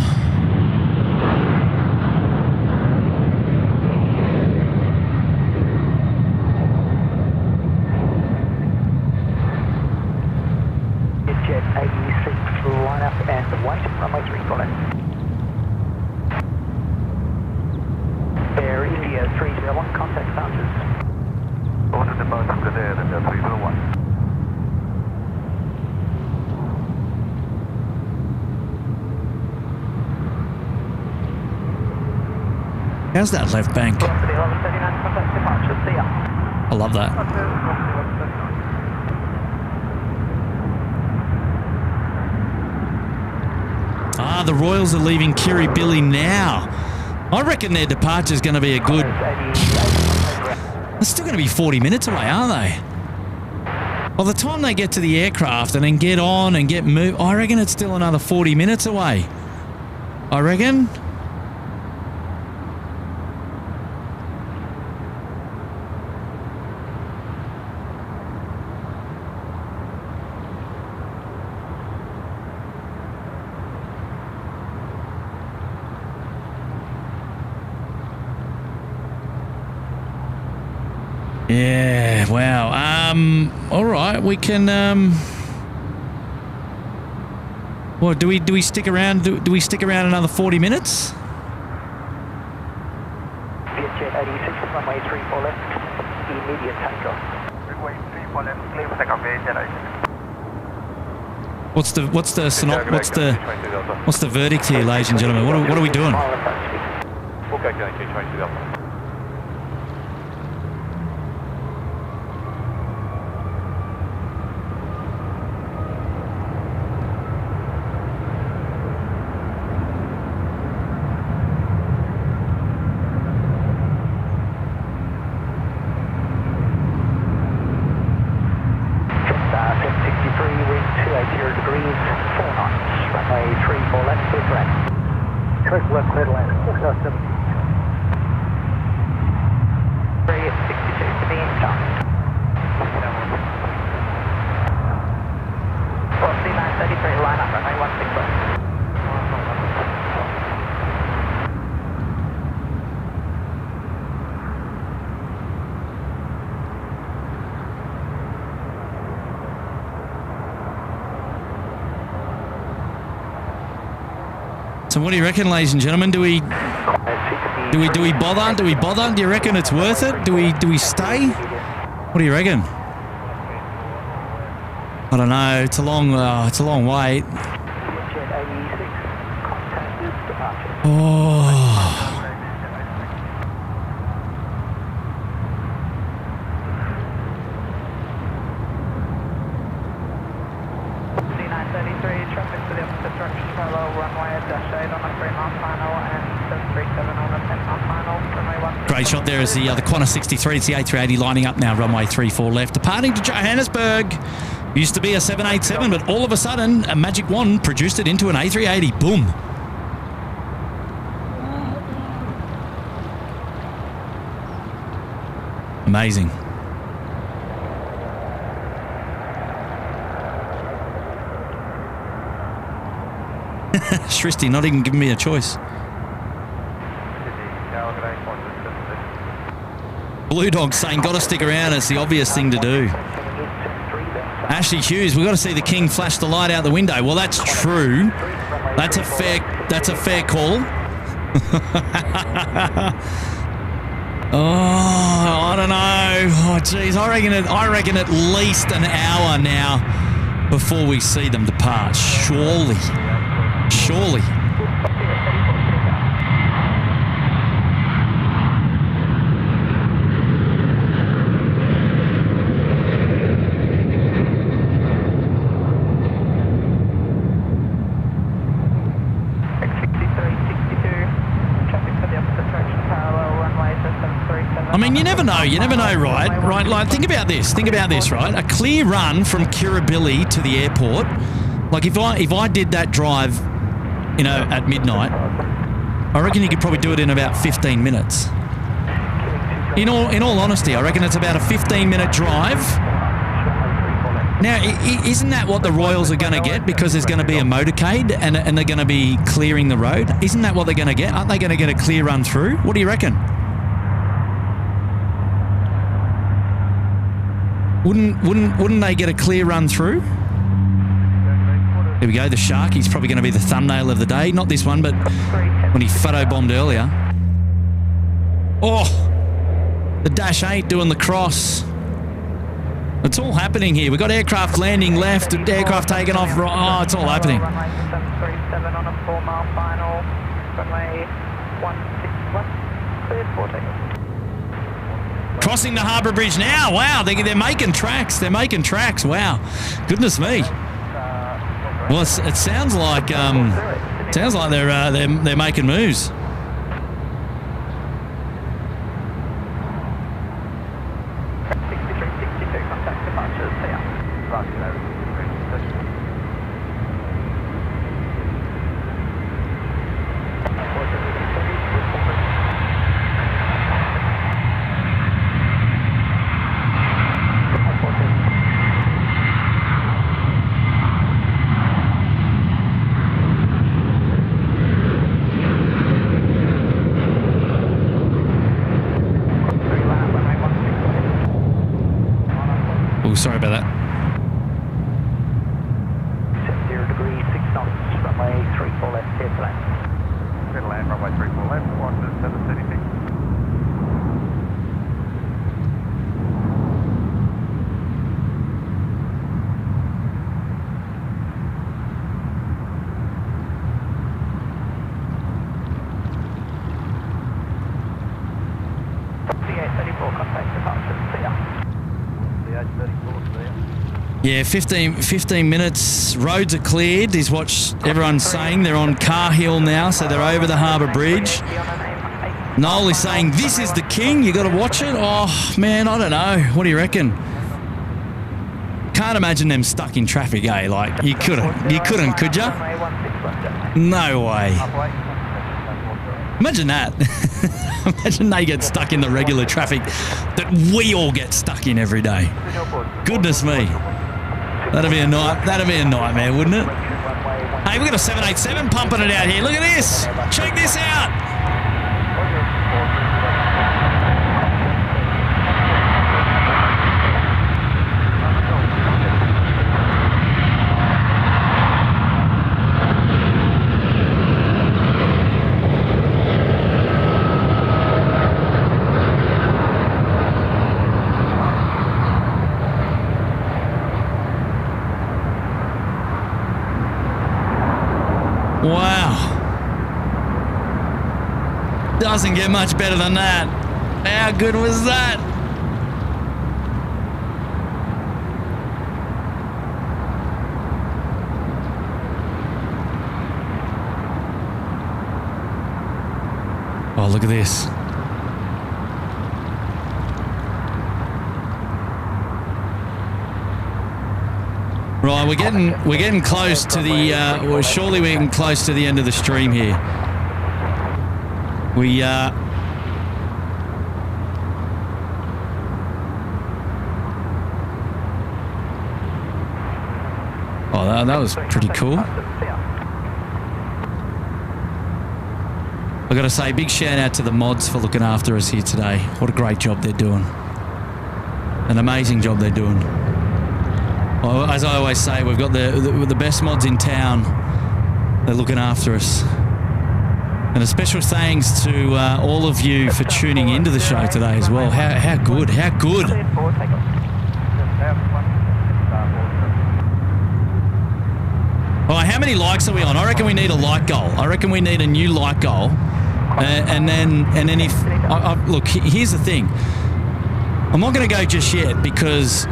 Speaker 2: Jet 86 line up and wait, runway 34 left. Air India 301, contact starters.
Speaker 1: Order the boat from there, then 301.
Speaker 5: How's that left bank?
Speaker 2: For the 1139 contact departure, see ya.
Speaker 5: I love that. The Royals are leaving Kirribilli now. I reckon their departure is going to be a good... It's still going to be 40 minutes away, aren't they? By the time they get to the aircraft and then get on and get moved, I reckon it's still another 40 minutes away. I reckon. Yeah, wow. All right, we can. Well, do we stick around? Do we stick around another 40 minutes?
Speaker 2: Jet 86, runway 34 left, immediate takeoff.
Speaker 1: Runway 34 left, clear for takeoff, Jet 86.
Speaker 5: What's the verdict here, ladies and gentlemen? What are we doing?
Speaker 1: We'll go down to 22 Delta.
Speaker 5: So what do you reckon, ladies and gentlemen? Do we... Do we bother? Do we bother? Do you reckon it's worth it? Do we stay? What do you reckon? I don't know. It's a long wait. Oh.
Speaker 2: Traffic to the opposite direction, parallel runway at dash 8 on a 3-mile final and 737 on a 10-mile final, runway 1.
Speaker 5: Great shot there is the Qantas 63. It's the A380 lining up now, runway 34 left. Departing to Johannesburg. Used to be a 787, but all of a sudden, a magic wand produced it into an A380. Boom. Amazing. Shristi not even giving me a choice. Blue Dog saying, got to stick around. It's the obvious thing to do. Ashley Hughes, we've got to see the King flash the light out the window. Well, that's true. That's a fair call. Oh, I don't know. Oh, geez, I reckon at least an hour now before we see them depart. Surely. I mean, you never know. You never know, right? Right. Like, think about this, right? A clear run from Kirribilli to the airport. Like, if I did that drive, you know, at midnight, I reckon you could probably do it in about 15 minutes. In all honesty, I reckon it's about a 15-minute drive. Now, isn't that what the Royals are going to get? Because there's going to be a motorcade and they're going to be clearing the road. Isn't that what they're going to get? Aren't they going to get a clear run through? What do you reckon? Wouldn't they get a clear run through? Here we go, the shark. He's probably going to be the thumbnail of the day. Not this one, but when he photo-bombed earlier. Oh, the Dash 8 doing the cross. It's all happening here. We've got aircraft landing left, aircraft taking off right. Oh, it's all happening.
Speaker 2: Runway 737 on a 4-mile final. Runway 161. Cleared for takeoff.
Speaker 5: Crossing the Harbour Bridge now. Wow, they're making tracks. They're making tracks. Wow, goodness me. Well, it sounds like they're making moves. Sorry about that.
Speaker 2: 0 degrees, 6 knots, runway 34 left, clear to land.
Speaker 1: Clear to land, runway 34 left, 736.
Speaker 5: Yeah, 15 minutes. Roads are cleared is what everyone's saying. They're on Car Hill now, so they're over the Harbour Bridge. Noel is saying, this is the King. You got to watch it. Oh, man, I don't know. What do you reckon? Can't imagine them stuck in traffic, eh? Like, you couldn't, could you? No way. Imagine that. Imagine they get stuck in the regular traffic that we all get stuck in every day. Goodness me. That'd be a nightmare, wouldn't it? Hey, we've got a 787 pumping it out here. Look at this. Check this out. Doesn't get much better than that. How good was that? Oh, look at this. Right, we're getting close to the well, surely we're getting close to the end of the stream here. We oh, that was pretty cool. I got to say, big shout out to the mods for looking after us here today. What a great job they're doing. An amazing job they're doing. Well, as I always say, we've got the best mods in town. They're looking after us. And a special thanks to all of you for tuning into the show today as well. How good, how good. All right, how many likes are we on? I reckon we need a like goal. I reckon we need a new like goal. And then if... look, here's the thing. I'm not going to go just yet because...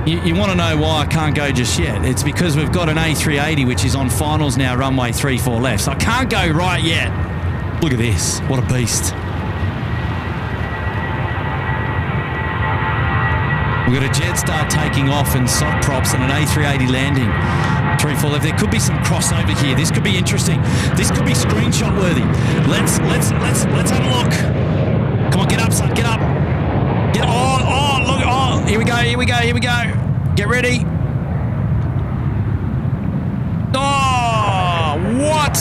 Speaker 5: You want to know why I can't go just yet? It's because we've got an A380 which is on finals now, runway 34 left. So I can't go right yet. Look at this. What a beast. We've got a Jetstar taking off and sod props and an A380 landing. 34 left. There could be some crossover here. This could be interesting. This could be screenshot worthy. Let's have a look. Come on, get up, son. Get up. Get look. Oh, here we go. Get ready. Oh, what?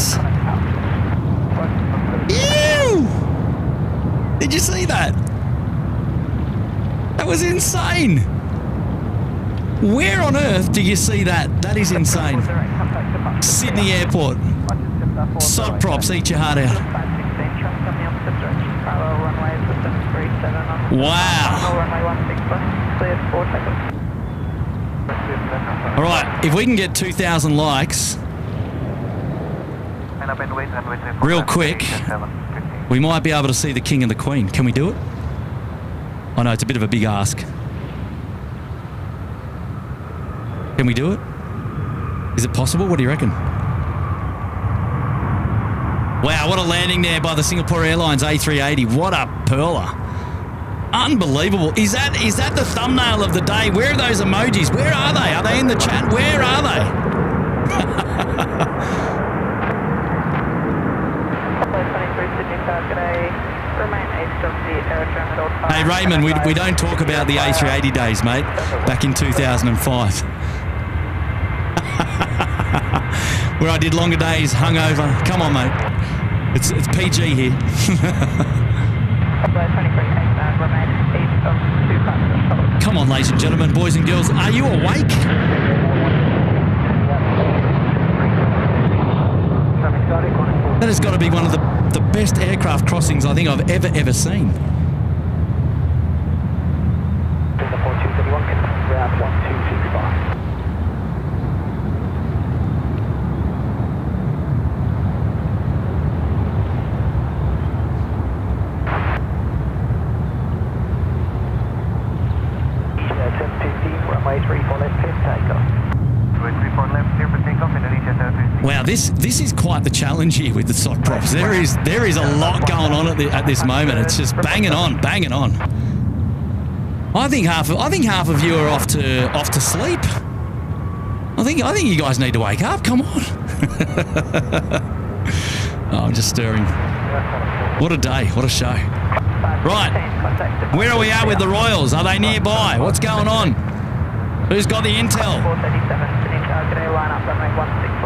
Speaker 5: Ew! Did you see that? That was insane. Where on earth do you see that? That is insane. Sydney Airport. Sod props, eat your heart out. Wow. All right, if we can get 2,000 likes real quick, we might be able to see the King and the Queen. Can we do it? I know it's a bit of a big ask. Can we do it? Is it possible? What do you reckon? Wow, what a landing there by the Singapore Airlines A380. What a perler. Unbelievable. Is that the thumbnail of the day? Where are those emojis? Where are they? Are they in the chat? Where are they? Hey Raymond, we don't talk about the A380 days, mate. Back in 2005. Where I did longer days, hungover. Come on, mate. It's PG here. Come on, ladies and gentlemen, boys and girls, are you awake? That has got to be one of the best aircraft crossings I think I've ever seen. Wow, this is quite the challenge here with the sod props. There is a lot going on at this moment. It's just banging on. I think half of you are off to sleep. I think you guys need to wake up. Come on. Oh, I'm just stirring. What a day. What a show. Right. Where are we at with the Royals? Are they nearby? What's going on? Who's got the intel?
Speaker 7: 437, line up, runway 16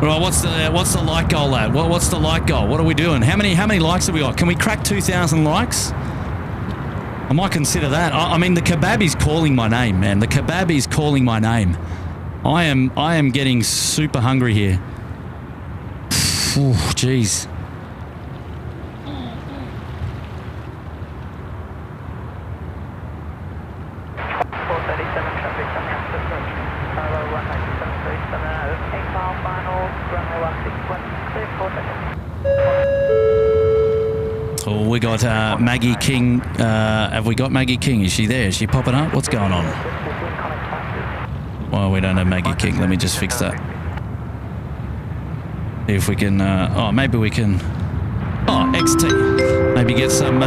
Speaker 5: Right, what's the like goal, lad? What's the like goal? What are we doing? How many likes have we got? Can we crack 2,000 likes? I might consider that. I mean, the kebab is calling my name, man. The kebab is calling my name. I am getting super hungry here. Oh, jeez.
Speaker 7: 437 traffic coming up to approach. Hello, 19737, 8 mile final, runway 16, clear 4 seconds.
Speaker 5: Oh, we got Maggie King. Have we got Maggie King? Is she there? Is she popping up? What's going on? Well, we don't have Maggie King. Let me just fix that. See if we can. Oh, maybe we can. Oh, XT. Maybe get some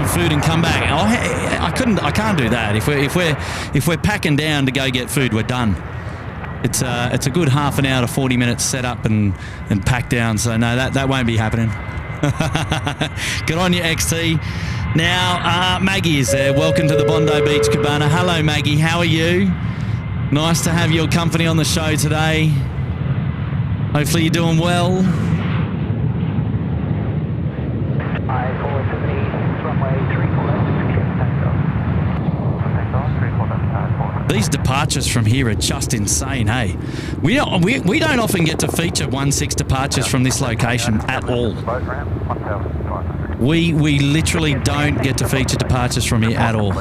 Speaker 5: food and come back. Oh, hey, I can't do that. If we're packing down to go get food, we're done. It's a good half an hour to 40 minutes set up and pack down. So no, that won't be happening. Good on you, XT. Now, Maggie is there. Welcome to the Bondi Beach Cabana. Hello, Maggie. How are you? Nice to have your company on the show today. Hopefully you're doing well. These departures from here are just insane, hey? We don't often get to feature 1-6 departures from this location at all. We literally don't get to feature departures from here at all.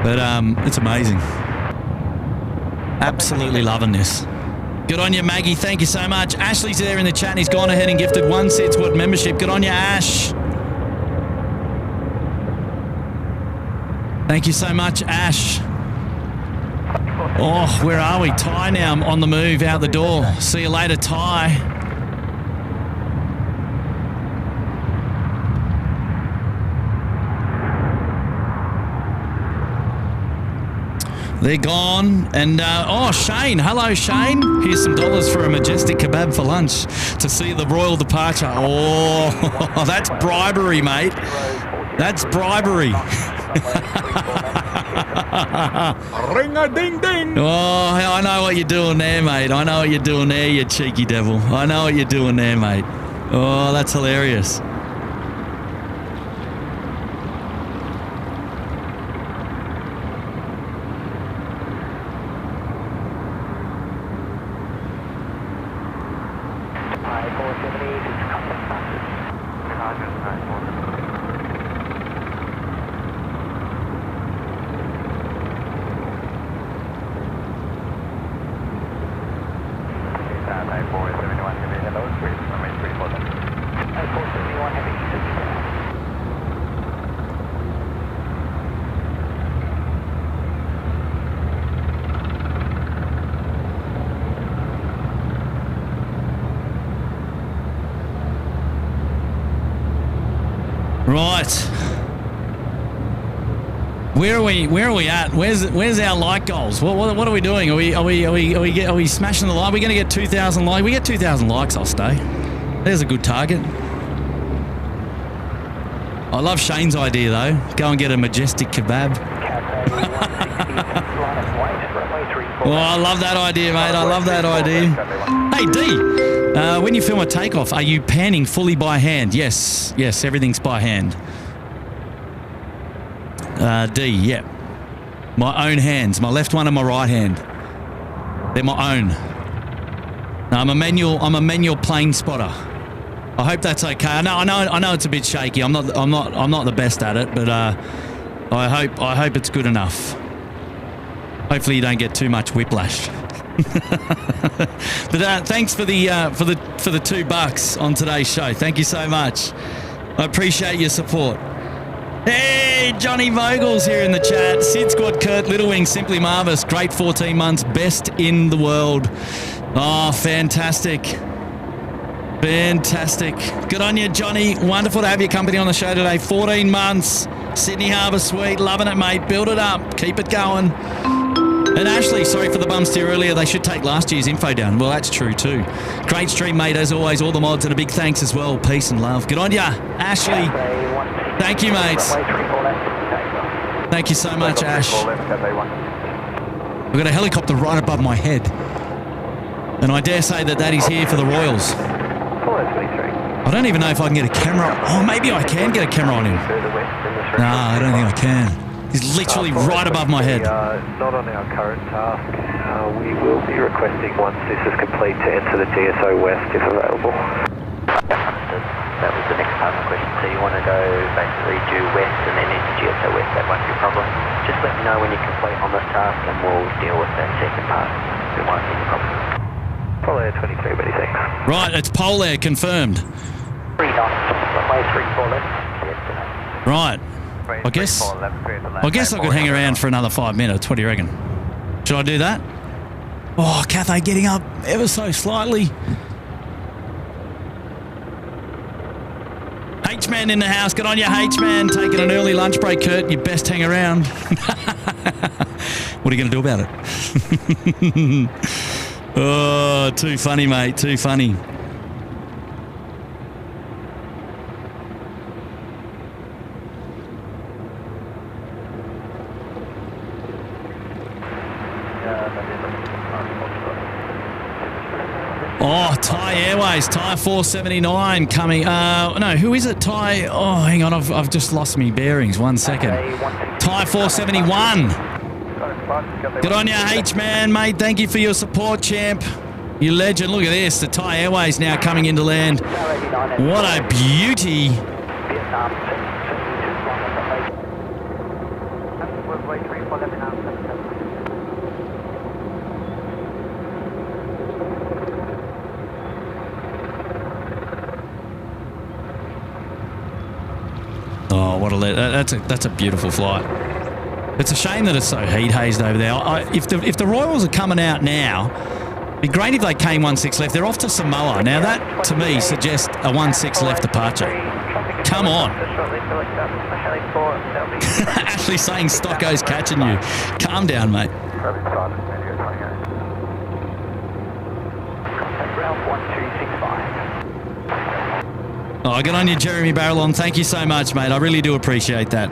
Speaker 5: But it's amazing. Absolutely loving this. Good on you, Maggie. Thank you so much. Ashley's there in the chat. He's gone ahead and gifted 1 SydSquad membership. Good on you, Ash. Thank you so much, Ash. Oh, where are we? Ty now. I'm on the move out the door. See you later, Ty. They're gone. And, oh, Shane. Hello, Shane. Here's some dollars for a majestic kebab for lunch to see the royal departure. Oh, that's bribery, mate. That's bribery.
Speaker 8: Ring-a-ding-ding.
Speaker 5: Oh, I know what you're doing there, mate. I know what you're doing there, you cheeky devil. I know what you're doing there, mate. Oh, that's hilarious. Right. Where are we at? Where's our like goals? What are we doing? Are we smashing the like? Are we going to get 2,000 likes? We get 2,000 likes, I'll stay. There's a good target. I love Shane's idea though. Go and get a majestic kebab. Oh, I love that idea, mate. I love that idea. Hey, D, when you film a takeoff, are you panning fully by hand? Yes, everything's by hand. D, yeah. My own hands, my left one and my right hand. They're my own. No, I'm a manual plane spotter. I hope that's okay. I know it's a bit shaky. I'm not the best at it, but I hope it's good enough. Hopefully you don't get too much whiplash. But thanks for the $2 on today's show. Thank you so much. I appreciate your support. Hey, Johnny Vogel's here in the chat. SydSquad Kurt Littlewing, simply marvellous. Great 14 months, best in the world. Oh, fantastic. Fantastic. Good on you, Johnny. Wonderful to have your company on the show today. 14 months. Sydney Harbour Suite. Loving it, mate. Build it up. Keep it going. And Ashley, sorry for the bum steer earlier. They should take last year's info down. Well, that's true too. Great stream, mate, as always. All the mods, and a big thanks as well. Peace and love. Good on ya, Ashley. Thank you, mates. Thank you so much, Ash. I've got a helicopter right above my head. And I dare say that is here for the Royals. I don't even know if I can get a camera. Oh, maybe I can get a camera on him. No, I don't think I can. He's literally right above my head.
Speaker 1: Not on our current task. We will be requesting once this is complete to enter the GSO West if available.
Speaker 2: Understood. That was the next part of the question. So you want to go basically due west and then into GSO West. That won't be a problem. Just let me know when you're complete on this task and we'll deal with that second part. It won't be a problem.
Speaker 1: Polair 23, many thanks.
Speaker 5: Right, it's Polair confirmed.
Speaker 2: 3 knots. Runway 34 left.
Speaker 5: Right. I guess I could hang around for another 5 minutes. What do you reckon? Should I do that? Oh, Cathay getting up ever so slightly. H-Man in the house. Get on your H-Man. Taking an early lunch break, Kurt. You best hang around. What are you going to do about it? Oh, too funny, mate. Too funny. Oh, Thai Airways, Thai 479 coming. No, who is it? Thai. Oh, hang on, I've just lost me bearings. 1 second. Thai 471. Good on you, H-Man, mate. Thank you for your support, champ. You legend. Look at this. The Thai Airways now coming into land. What a beauty. Oh, what a that's a beautiful flight. It's a shame that it's so heat hazed over there. If the Royals are coming out now, it'd be great if they came 16 left. They're off to Samoa now. That to me suggests a 16 left departure. Come on. Ashley saying Stocko's catching you. Calm down, mate. Oh, good on you, Jeremy Barrelon. Thank you so much, mate. I really do appreciate that.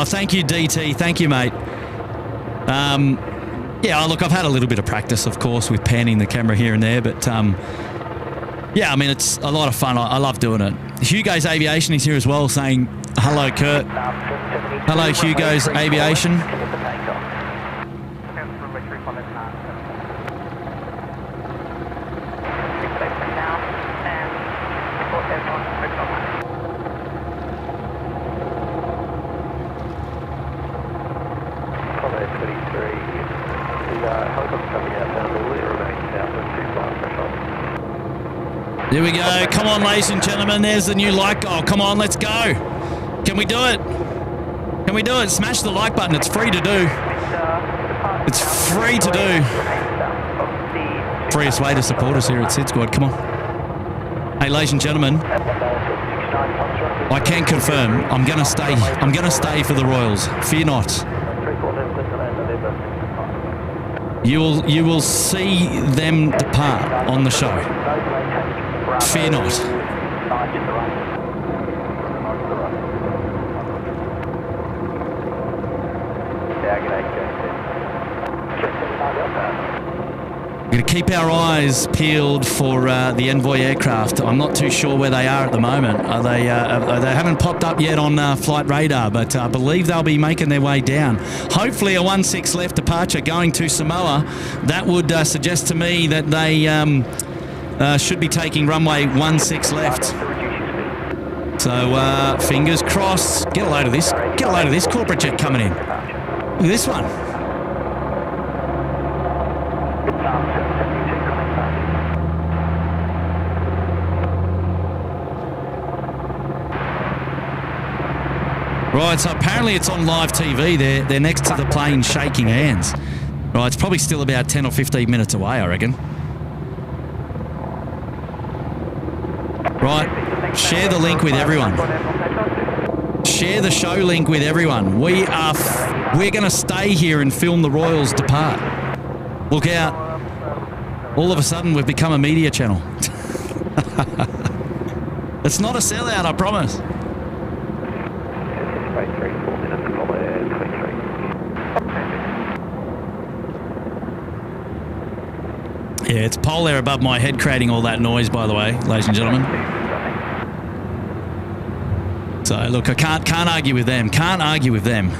Speaker 5: Thank you, DT. Thank you, mate. Yeah, look, I've had a little bit of practice, of course, with panning the camera here and there, but yeah, I mean, it's a lot of fun. I love doing it. Hugo's Aviation is here as well, saying hello, Kurt. Hello, Hugo's Aviation. Here we go. Come on, ladies and gentlemen. There's the new like goal. Come on, let's go. Can we do it? Can we do it? Smash the like button. It's free to do. It's free to do. Freest way to support us here at SydSquad. Come on. Hey, ladies and gentlemen, I can confirm I'm going to stay. I'm going to stay for the Royals. Fear not. You will see them depart on the show. Fear not. We're going to keep our eyes peeled for the Envoy aircraft. I'm not too sure where they are at the moment. They haven't popped up yet on flight radar, but I believe they'll be making their way down. Hopefully a 16 left departure going to Samoa. That would suggest to me that they should be taking runway 16 left. So fingers crossed. Get a load of this. Get a load of this corporate jet coming in. Look at this one. Right, so apparently it's on live TV. They're next to the plane shaking hands. Right, it's probably still about 10 or 15 minutes away, I reckon. Right, share the link with everyone. Share the show link with everyone. We're going to stay here and film the Royals depart. Look out. All of a sudden, we've become a media channel. It's not a sellout, I promise. Yeah, it's pole there above my head creating all that noise, by the way, ladies and gentlemen. So, look, I can't argue with them. Can't argue with them.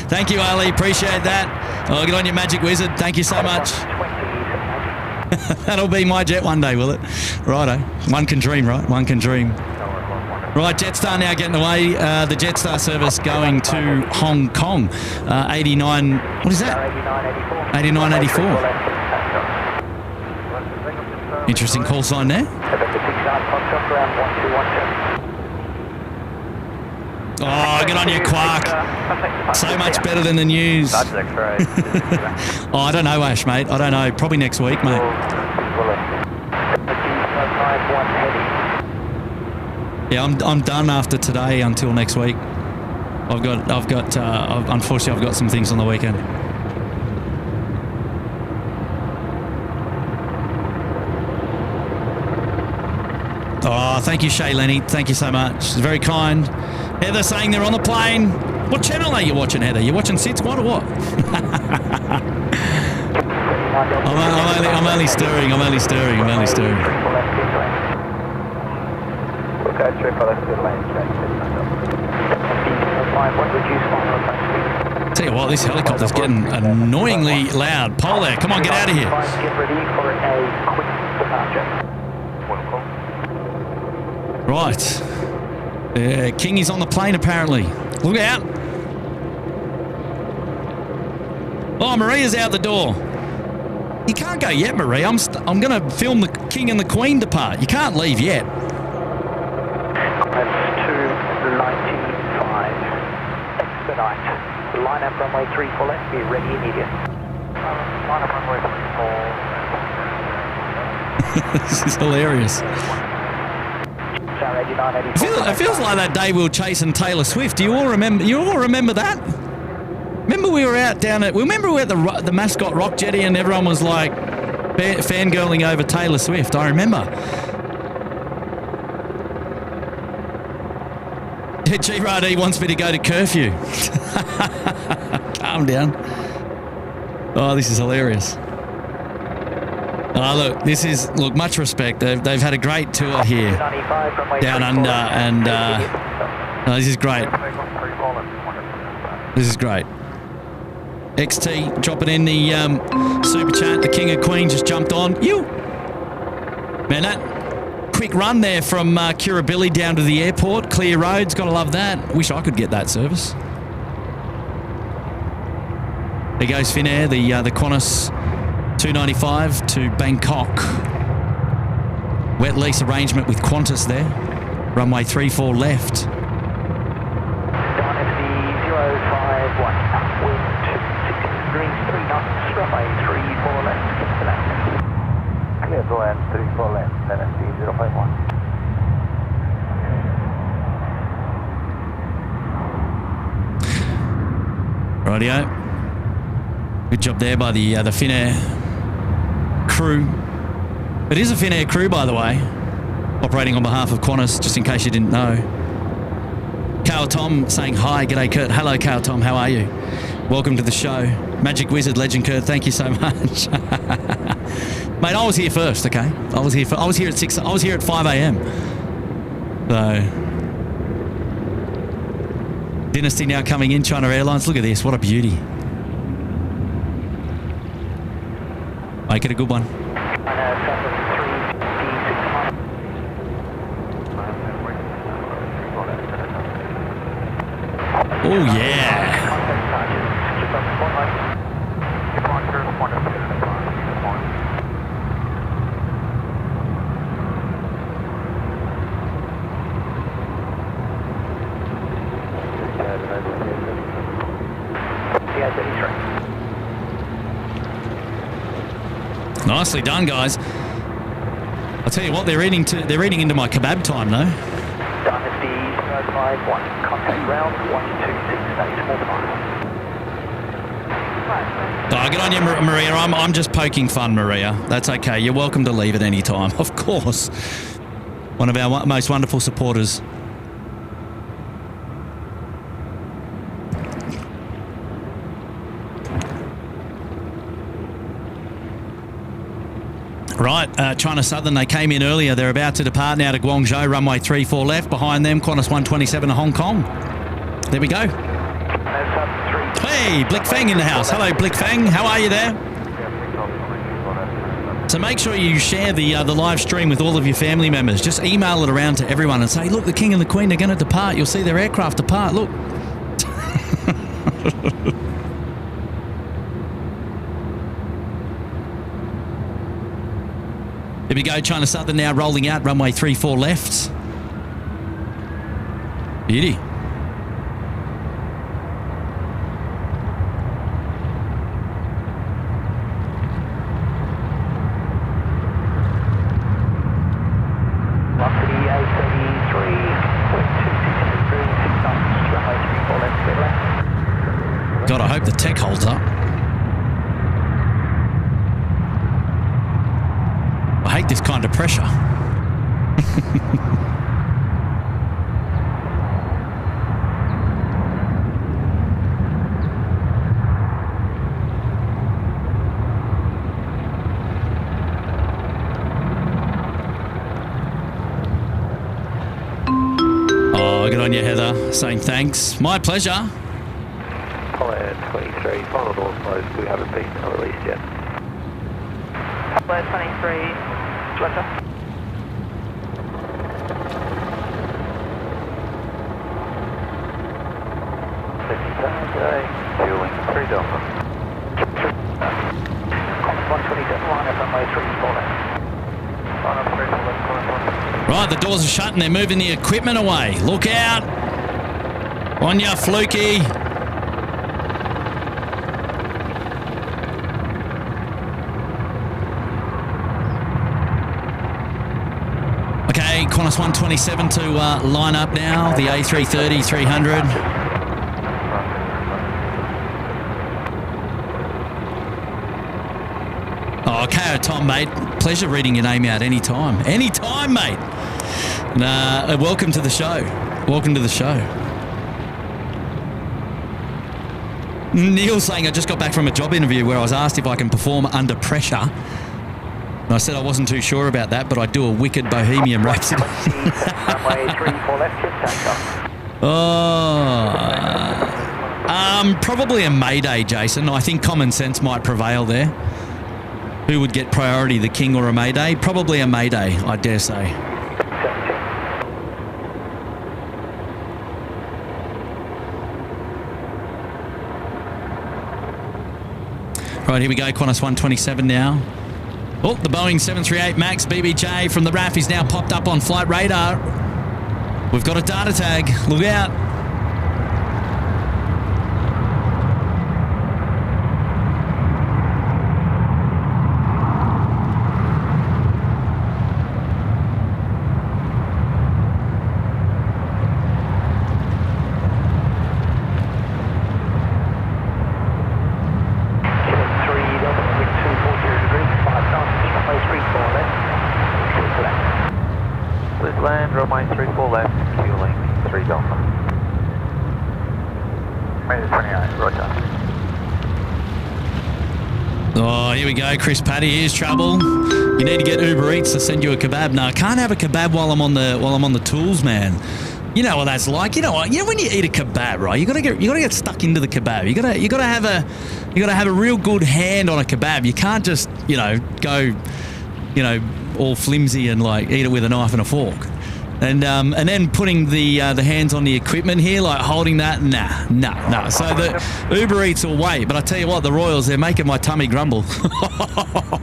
Speaker 5: Thank you, Ali. Appreciate that. Oh, get on your magic wizard. Thank you so much. That'll be my jet one day, will it? Righto. One can dream, right? One can dream. Right, Jetstar now getting away. The Jetstar service going to Hong Kong. 89... What is that? 8984. Interesting call sign there. Oh, good on you, Quark. So much better than the news. Oh, I don't know, Ash, mate. I don't know. Probably next week, mate. Yeah, I'm done after today until next week. Unfortunately, I've got some things on the weekend. Oh, thank you, Shay Lenny. Thank you so much. It's very kind. Heather saying they're on the plane. What channel are you watching, Heather? You watching SydSquad or what? I'm only stirring. Tell you what, this helicopter's getting annoyingly loud. Pole there. Come on, get out of here.
Speaker 7: Get ready for a quick departure.
Speaker 5: Right. King is on the plane, apparently. Look out. Oh, Maria's out the door. You can't go yet, Maria. I'm going to film the King and the Queen depart. You can't leave yet.
Speaker 7: That's 295. Expedite. Line up runway 34 left. Be ready immediate. Line up runway 34.
Speaker 5: This is hilarious. It feels like that day we were chasing Taylor Swift. Do you all remember? That? Remember we were out down at? Remember we were at the Mascot Rock Jetty and everyone was like fangirling over Taylor Swift. I remember. G-Rad wants me to go to curfew. Calm down. Oh, this is hilarious. Oh, look, much respect. They've had a great tour here down under, and this is great. This is great. XT dropping in the super chat. The King and Queen just jumped on. Man, that quick run there from Kirribilli down to the airport. Clear roads, gotta love that. Wish I could get that service. There goes Finnair, the Qantas 295 to Bangkok. Wet lease arrangement with Qantas there. Runway 34 left.
Speaker 7: Down FD 051. Wind 26 degrees 3 knots. Runway 34 left. Clear to land 34 left. Then FD 051.
Speaker 5: Rightio. Good job there by the Finnair crew. It is a Finnair crew, by the way, operating on behalf of Qantas, just in case you didn't know. Kale Tom saying hi. G'day, Kurt. Hello, Kale Tom. How are you? Welcome to the show. Magic Wizard, Legend Kurt. Thank you so much. Mate, I was here first, okay? I was here at 6. I was here at 5 a.m. So, Dynasty now coming in, China Airlines. Look at this. What a beauty. Make it a good one. Oh, yeah. Nicely done, guys. I'll tell you what, they're eating into my kebab time, though.
Speaker 7: Dynasty 051, contact ground 126, more time.
Speaker 5: Oh, get on you, Maria. I'm just poking fun, Maria. That's okay. You're welcome to leave at any time, of course. One of our most wonderful supporters. Right, China Southern, they came in earlier. They're about to depart now to Guangzhou, runway 34 left. Behind them, Qantas 127 to Hong Kong. There we go. Hey, Blick Feng in the house. Hello, Blick Feng. How are you there? So make sure you share the live stream with all of your family members. Just email it around to everyone and say, look, the King and the Queen are going to depart. You'll see their aircraft depart. Look. Here we go, China Southern now rolling out, runway 34 left. Beauty.
Speaker 7: Velocity A380, wind 260 degrees, 6 knots, runway 34 left, clear left.
Speaker 5: God, I hope the tech holds up. I hate this kind of pressure. Oh, good on you, Heather. Saying thanks. My pleasure.
Speaker 7: Apollo 23, final doors closed, we haven't been released yet.
Speaker 2: Apollo 23, Roger.
Speaker 7: Fueling 3 Delta. Qantas 127, line up runway 34 left. Line up 34 left, Qantas 1.
Speaker 5: Right, the doors are shut and they're moving the equipment away. Look out. On ya, Fluky. Okay, Qantas 127 to line up now, the A330, 300. Oh, KO Tom, mate. Pleasure reading your name out anytime. Anytime, mate. Welcome to the show. Welcome to the show. Neil saying, I just got back from a job interview where I was asked if I can perform under pressure. And I said I wasn't too sure about that, but I do a wicked Bohemian Rhapsody.
Speaker 7: Runway 34 left, just takeoff.
Speaker 5: Oh, probably a Mayday, Jason. I think common sense might prevail there. Who would get priority, the King or a Mayday? Probably a Mayday, I dare say. Right, here we go, Qantas 127 now. Oh, the Boeing 738 MAX BBJ from the RAF is now popped up on flight radar. We've got a data tag. Look out.
Speaker 7: Runway 34 left, fueling 3 Delta. Minute 28, roger.
Speaker 5: Oh, here we go, Chris Paddy. Here's trouble. You need to get Uber Eats to send you a kebab. No, I can't have a kebab while I'm on the tools, man. You know what that's like. You know what? You know when you eat a kebab, right? You gotta get stuck into the kebab. You gotta have a real good hand on a kebab. You can't just go all flimsy and like eat it with a knife and a fork. And then putting the hands on the equipment here, like holding that, nah. So the Uber Eats will wait. But I tell you what, the Royals, they're making my tummy grumble.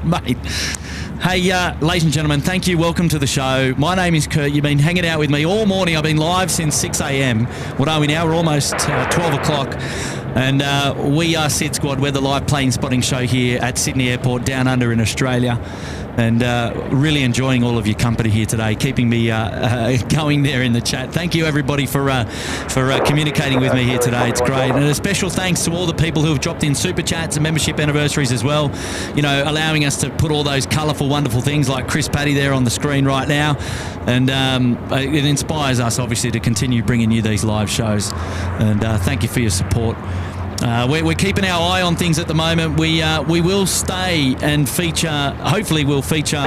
Speaker 5: Mate. Hey, ladies and gentlemen, thank you. Welcome to the show. My name is Kurt. You've been hanging out with me all morning. I've been live since 6 a.m. What are we now? We're almost 12 o'clock. And we are SydSquad. We're the live plane spotting show here at Sydney Airport, down under in Australia. And really enjoying all of your company here today, keeping me going there in the chat. Thank you, everybody, for communicating with me here today. It's great. And a special thanks to all the people who have dropped in super chats and membership anniversaries as well, allowing us to put all those colourful, wonderful things like Chris Paddy there on the screen right now. And it inspires us, obviously, to continue bringing you these live shows. And thank you for your support. We're keeping our eye on things at the moment. We will stay and feature. Hopefully, we'll feature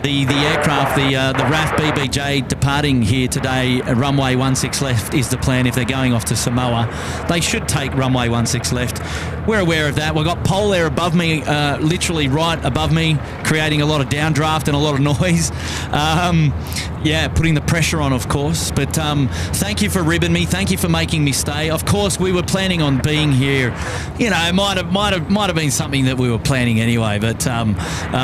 Speaker 5: the aircraft, the RAF BBJ departing here today. Runway 16 left is the plan if they're going off to Samoa. They should take runway 16 left. We're aware of that. We've got Pole Air above me, literally right above me, creating a lot of downdraft and a lot of noise. Yeah, putting the pressure on, of course. But thank you for ribbing me. Thank you for making me stay. Of course, we were planning on being here. You know, it might have been something that we were planning anyway. But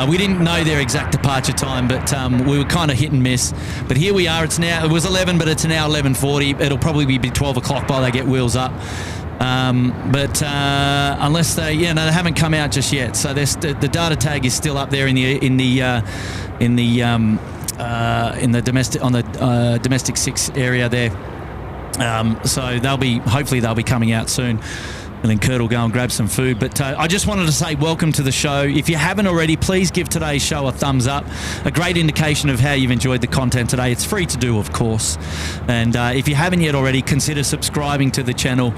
Speaker 5: we didn't know their exact departure time. But we were kind of hit and miss. But here we are. It was 11, but it's now 11:40. It'll probably be 12 o'clock by they get wheels up. But unless they haven't come out just yet. So the data tag is still up there in the domestic 6 area there. So hopefully they'll be coming out soon. And then Kurt will go and grab some food. But I just wanted to say welcome to the show. If you haven't already, please give today's show a thumbs up. A great indication of how you've enjoyed the content today. It's free to do, of course. And if you haven't yet already, consider subscribing to the channel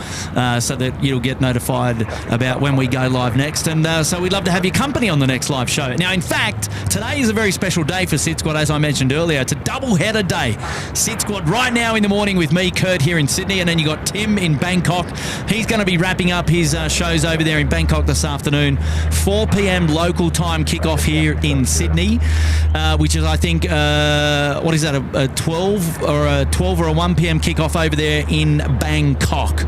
Speaker 5: so that you'll get notified about when we go live next. And so we'd love to have your company on the next live show. Now, in fact, today is a very special day for SydSquad, as I mentioned earlier. It's a double-header day. SydSquad right now in the morning with me, Kurt, here in Sydney. And then you got Tim in Bangkok. He's going to be wrapping up his shows over there in Bangkok this afternoon. 4 p.m. local time kickoff here in Sydney, which is, I think, what is that, a 12 or a 1 p.m. kickoff over there in Bangkok.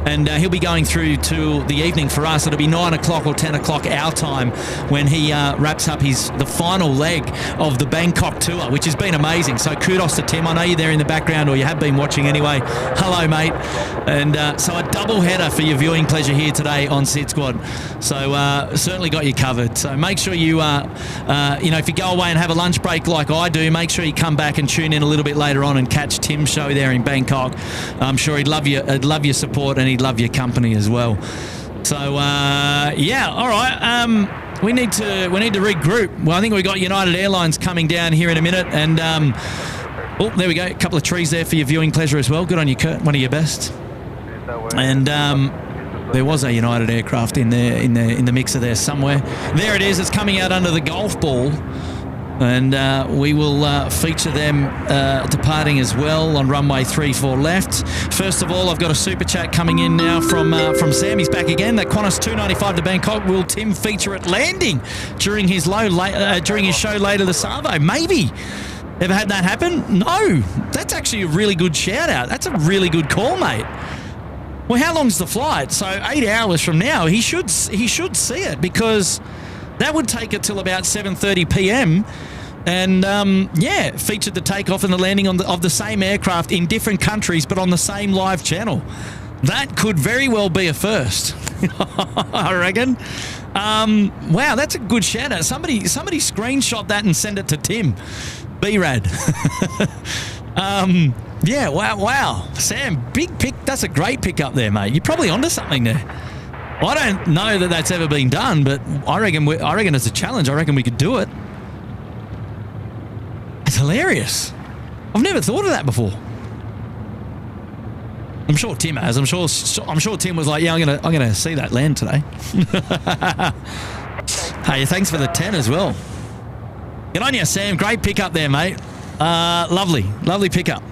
Speaker 5: And he'll be going through to the evening for us. It'll be 9 o'clock or 10 o'clock our time when he wraps up the final leg of the Bangkok tour, which has been amazing. So kudos to Tim. I know you're there in the background, or you have been watching anyway. Hello, mate. And so a double header for your viewing pleasure here today on SydSquad. So certainly got you covered. So make sure you, if you go away and have a lunch break like I do, make sure you come back and tune in a little bit later on and catch Tim's show there in Bangkok. I'm sure he'd love your support and he'd love your company as well. So yeah, all right. We need to regroup. Well, I think we got United Airlines coming down here in a minute, and oh, there we go. A couple of trees there for your viewing pleasure as well. Good on you, Kurt. One of your best. And there was a United aircraft in the mixer there somewhere. There it is. It's coming out under the golf ball, and we will feature them departing as well on runway 34 left. First of all, I've got a super chat coming in now from Sam. He's back again. That Qantas 295 to Bangkok. Will Tim feature it landing during his show later this Savo? Maybe. Ever had that happen? No. That's actually a really good shout out. That's a really good call, mate. Well, how long's the flight? So 8 hours from now, he should see it, because that would take it till about 7:30 p.m. And yeah, featured the takeoff and the landing of the same aircraft in different countries, but on the same live channel. That could very well be a first, I reckon. Wow, that's a good shout out. Somebody screenshot that and send it to Tim. B-Rad. Yeah, wow. Sam, big pick. That's a great pick up there, mate. You're probably onto something there. I don't know that that's ever been done, but I reckon it's a challenge. I reckon we could do it. It's hilarious. I've never thought of that before. I'm sure Tim has. I'm sure Tim was like, yeah, I'm gonna see that land today. Hey, thanks for the 10 as well. Good on you, Sam. Great pick up there, mate. Lovely pickup.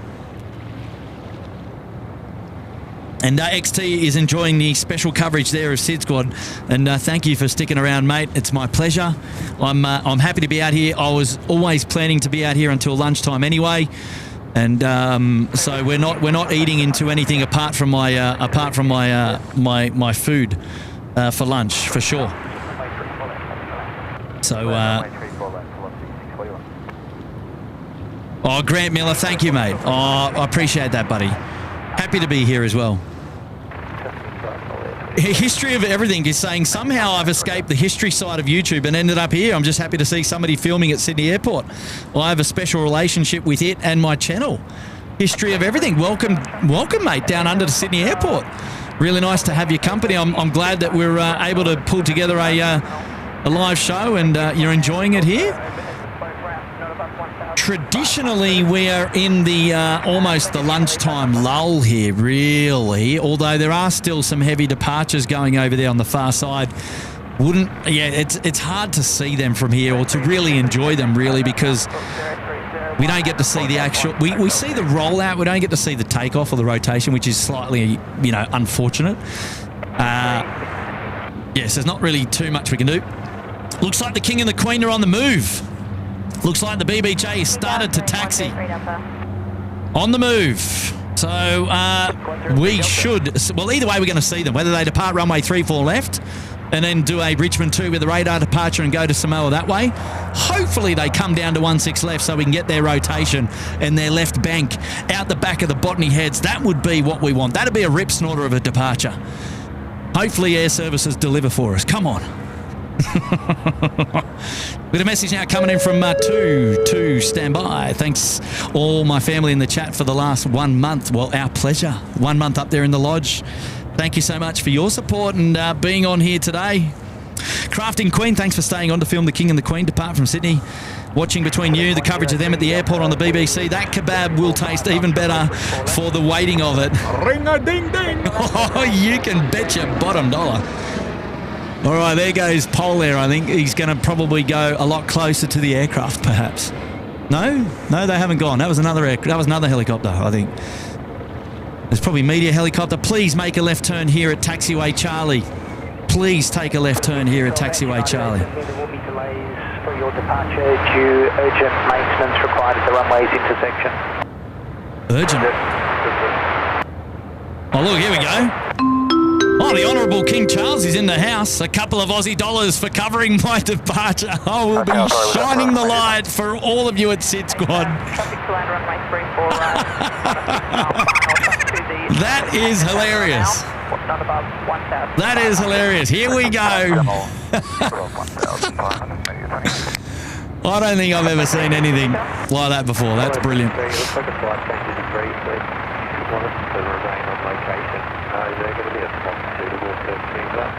Speaker 5: And XT is enjoying the special coverage there of SydSquad, and thank you for sticking around, mate. It's my pleasure. I'm happy to be out here. I was always planning to be out here until lunchtime anyway, and so we're not eating into anything apart from my my food for lunch for sure. So oh, Grant Miller, thank you, mate. Oh, I appreciate that, buddy. Happy to be here as well. History of Everything is saying somehow I've escaped the history side of YouTube and ended up here. I'm just happy to see somebody filming at Sydney Airport. Well, I have a special relationship with it and my channel. History of Everything. Welcome, mate, down under to Sydney Airport. Really nice to have your company. I'm glad that we're able to pull together a live show, and you're enjoying it here. Traditionally, we are in the almost the lunchtime lull here, really. Although there are still some heavy departures going over there on the far side. It's hard to see them from here or to really enjoy them, really, because we don't get to see the actual. We see the rollout. We don't get to see the takeoff or the rotation, which is slightly, unfortunate. Yes, there's not really too much we can do. Looks like the King and the Queen are on the move. Looks like the BBJ has started to taxi. On the move. So we should... Well, either way, we're going to see them. Whether they depart runway 34 left and then do a Richmond 2 with a radar departure and go to Samoa that way. Hopefully they come down to 16 left so we can get their rotation and their left bank out the back of the botany heads. That would be what we want. That would be a rip snorter of a departure. Hopefully Air Services deliver for us. Come on. With a message now coming in from two stand by. Thanks all my family in the chat for the last 1 month. Well, our pleasure. 1 month up there in the lodge. Thank you so much for your support and being on here today. Crafting Queen, thanks for staying on to film the King and the Queen depart from Sydney. Watching between you, the coverage of them at the airport on the BBC. That kebab will taste even better for the waiting of it. Ring-a-ding-ding! Oh, you can bet your bottom dollar. All right, there goes Pole there. I think he's going to probably go a lot closer to the aircraft, perhaps. No, they haven't gone. That was another helicopter, I think. There's probably media helicopter. Please make a left turn here at Taxiway Charlie. Please take a left turn here at Taxiway Charlie.
Speaker 7: There will be delays for your departure due urgent maintenance required at the runway's intersection.
Speaker 5: Urgent? Oh, look, here we go. Oh, the Honourable King Charles is in the house. A couple of Aussie dollars for covering my departure. I will be shining the light for all of you at SydSquad.
Speaker 2: Traffic to land runway 34 right.
Speaker 5: That is hilarious.
Speaker 2: Not above 1,000.
Speaker 5: That is hilarious. Here we go. I don't think I've ever seen anything like that before. That's brilliant.
Speaker 1: Looks like a flight change is agreed, so if you want us to remain on location, is there going to be a spot suitable to speed that?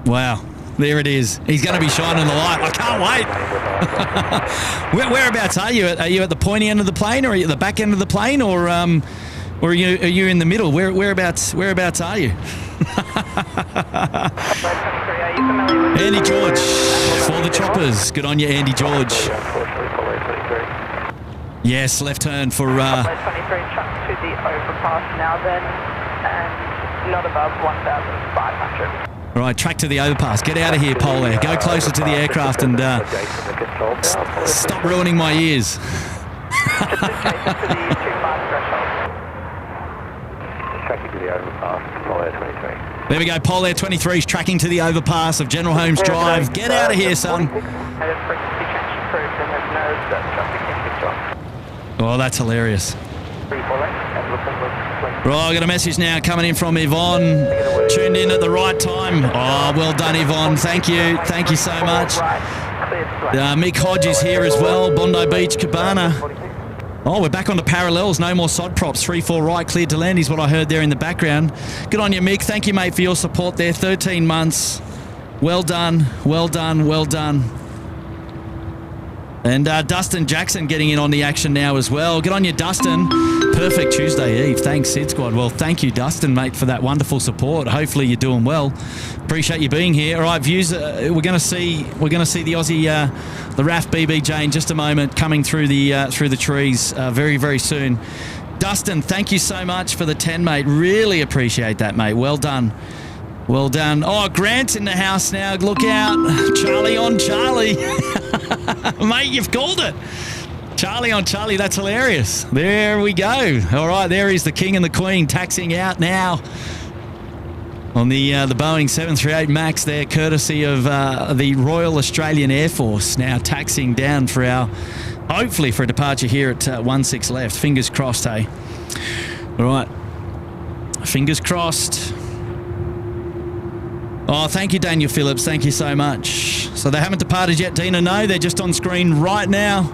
Speaker 5: Wow. There it is. He's going to be shining the light. I can't wait. Whereabouts are you? Are you at the pointy end of the plane, or are you at the back end of the plane, or are you in the middle? Whereabouts are you? Andy George for the choppers. Good on you, Andy George. Yes, left turn for...
Speaker 2: 23 truck to the overpass now then, and not above 1,500.
Speaker 5: All right, track to the overpass. Get out of here, Pole there. Go closer to the aircraft and stop ruining my ears.
Speaker 1: Tracking to the overpass, Pole Air 23.
Speaker 5: There we go, Pole Air 23 is tracking to the overpass of General Holmes Drive. Get out of here, son. Oh, that's hilarious. Right, I got a message now coming in from Yvonne. Tuned in at the right time. Oh, well done, Yvonne. Thank you. Thank you so much. Mick Hodge is here as well. Bondi Beach Cabana. Oh, we're back on the parallels. No more sod props. 3-4 right, cleared to land is what I heard there in the background. Good on you, Mick. Thank you, mate, for your support there. 13 months. Well done. Well done. Well done. And Dustin Jackson getting in on the action now as well. Good on you, Dustin. Perfect Tuesday Eve. Thanks, SydSquad. Well, thank you, Dustin, mate, for that wonderful support. Hopefully you're doing well. Appreciate you being here. All right, views. We're going to see the Aussie, the RAF BBJ in just a moment, coming through the trees very, very soon. Dustin, thank you so much for the 10, mate. Really appreciate that, mate. Well done. Well done. Oh, Grant's in the house now. Look out. Charlie on Charlie. Mate, you've called it. Charlie on Charlie. That's hilarious. There we go. All right, there is the King and the Queen taxiing out now on the Boeing 738 MAX there, courtesy of the Royal Australian Air Force, now taxiing down for hopefully for a departure here at 16 left. Fingers crossed, hey? All right. Fingers crossed. Oh, thank you, Daniel Phillips. Thank you so much. So they haven't departed yet, Dina? No, they're just on screen right now.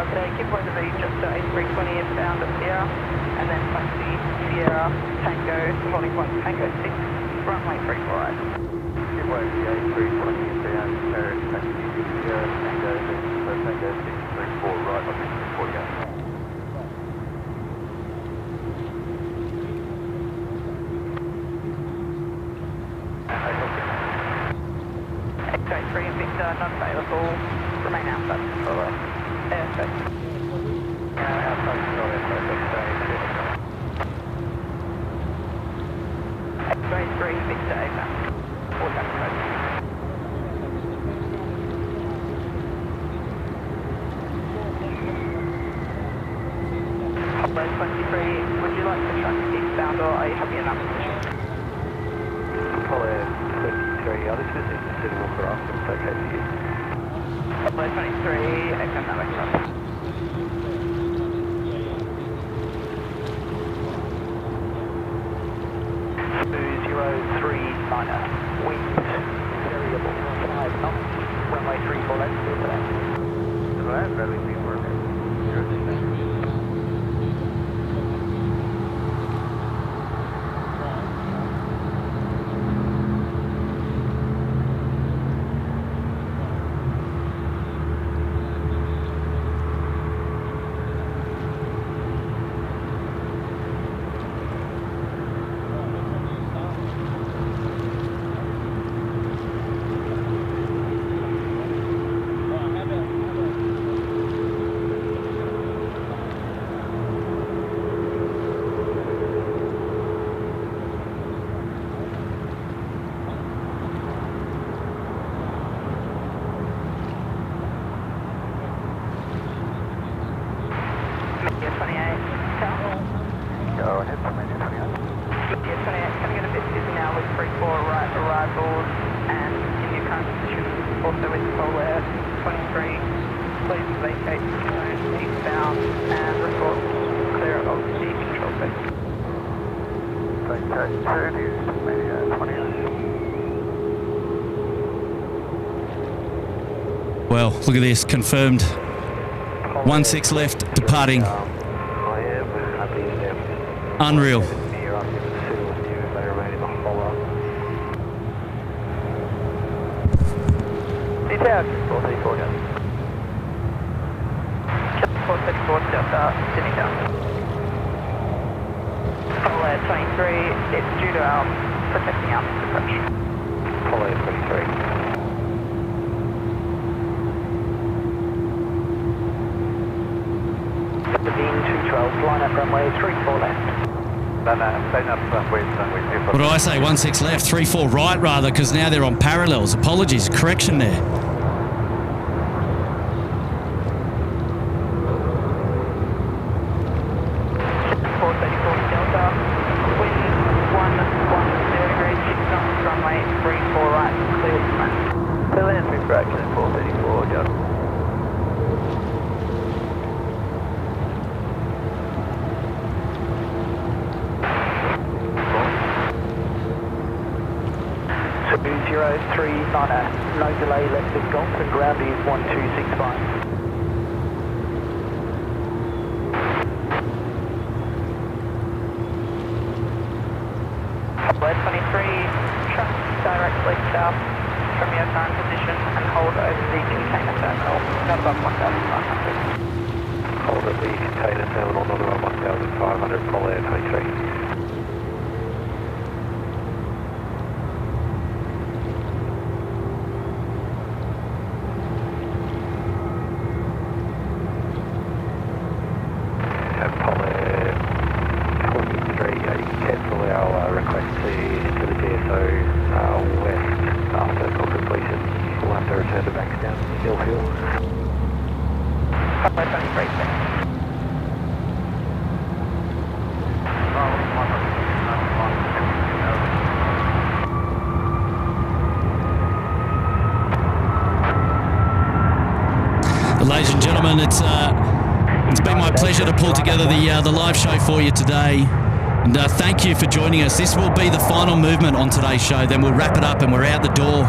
Speaker 8: Today, keep point to be just A320 inbound at Sierra, and then taxi Sierra Tango, holding point Tango 6, runway 348.
Speaker 1: Keep point to A320 inbound, taxi Sierra Tango 6, 34 right, on 348.
Speaker 8: X-ray 3 and Victor, not available, remain outside the controller. Airspace.
Speaker 1: Outside control, airspace,
Speaker 8: X-ray 3, Victor, AFAM. All back approach. Hopper 23, would you like to track eastbound or are you happy enough position?
Speaker 1: Apollo 23, this is suitable for us, it's okay for you.
Speaker 8: Apollo 23, AFAM Navic traffic.
Speaker 7: 203 wind variable 5 knots, runway 34 left, clear for that.
Speaker 1: Right, very good work. Go ahead, Commander 28.
Speaker 8: Yeah, 28, coming in a bit busy now with 3-4 right arrivals and in your current position, also with Polar 23, please vacate zone eastbound and report clear of the control space.
Speaker 1: Vacate 2, news Media 28.
Speaker 5: Well, look at this, confirmed. 16 left, departing. Unreal.
Speaker 8: Detail 434 down. 434 Delta, Sydney down. Polar 23, it's due to our protecting our approach.
Speaker 1: Apollo 23.
Speaker 7: The Beam 212, line up runway 34 left.
Speaker 1: No, stay up runway 2.
Speaker 5: What do I say? 16 left, 3-4 right rather, because now they're on parallels. Apologies, correction there.
Speaker 7: No delay left of Golf and ground is 1265.
Speaker 8: Apollo 23, truck directly south from your current position and hold over the container terminal, not above 1,500.
Speaker 1: Hold at the container terminal, not above 1,500, Apollo 23. It's
Speaker 5: been my pleasure to pull together the live show for you today. And thank you for joining us. This will be the final movement on today's show. Then we'll wrap it up and we're out the door.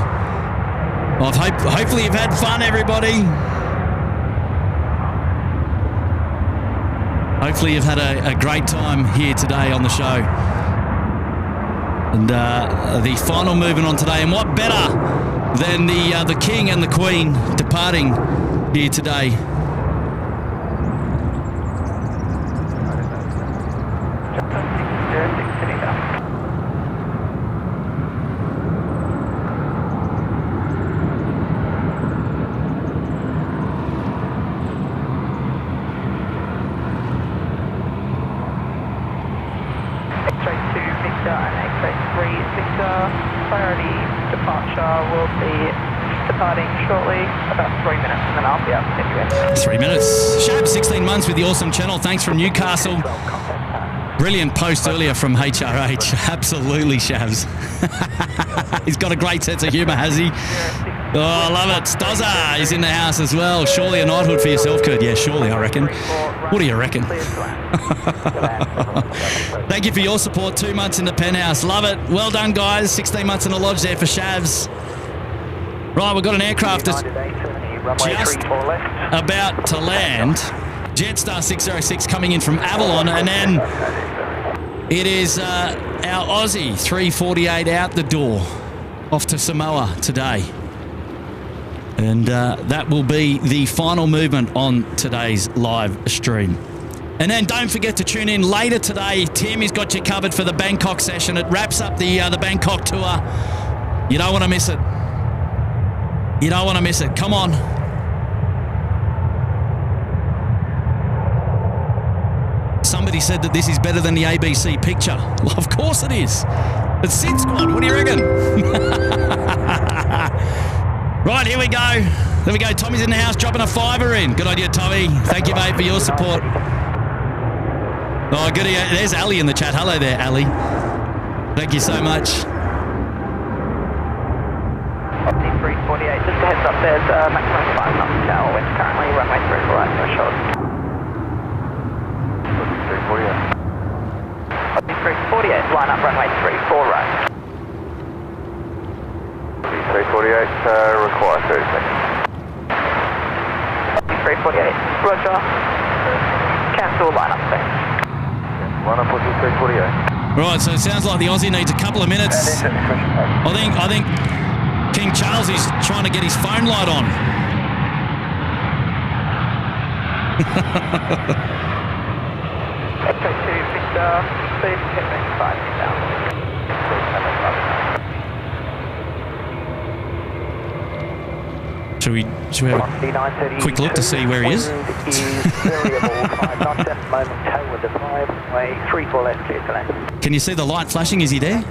Speaker 5: Hopefully you've had fun, everybody. Hopefully you've had a great time here today on the show. And the final movement on today. And what better than the King and the Queen departing here today. With the awesome channel. Thanks from Newcastle. Brilliant post earlier from HRH. Absolutely, Shavs. He's got a great sense of humour, has he? Oh, I love it. Stozza is in the house as well. Surely a knighthood for yourself, Kurt. Yeah, surely, I reckon. What do you reckon? Thank you for your support. 2 months in the penthouse. Love it. Well done, guys. 16 months in the lodge there for Shavs. Right, we've got an aircraft that's just about to land. Jetstar 606 coming in from Avalon, and then it is our Aussie 348 out the door off to Samoa today. And that will be the final movement on today's live stream. And then don't forget to tune in later today. Tim has got you covered for the Bangkok session. It wraps up the Bangkok tour. You don't want to miss it. You don't want to miss it. Come on. Somebody said that this is better than the ABC picture. Well, of course it is. It's SydSquad. What do you reckon? Right, here we go. There we go. Tommy's in the house dropping a $5 in. Good idea, Tommy. Thank you, mate, for your support. Oh, good. There's Ali in the chat. Hello there, Ali. Thank you so much.
Speaker 8: 348. Just a heads up, there's maximum 5 knots tailwind currently. Runway 34 right, no short. 348, line up runway 34 right.
Speaker 1: 348, require 30 seconds.
Speaker 8: 348, roger. Cancel line up, thanks.
Speaker 1: Line up with 348.
Speaker 5: Right, so it sounds like the Aussie needs a couple of minutes. I think King Charles is trying to get his phone light on.
Speaker 8: Echo 2, Victor, please hit me 5 down.
Speaker 5: Should we have a quick look to see where he is? Can you see the light flashing? Is he there?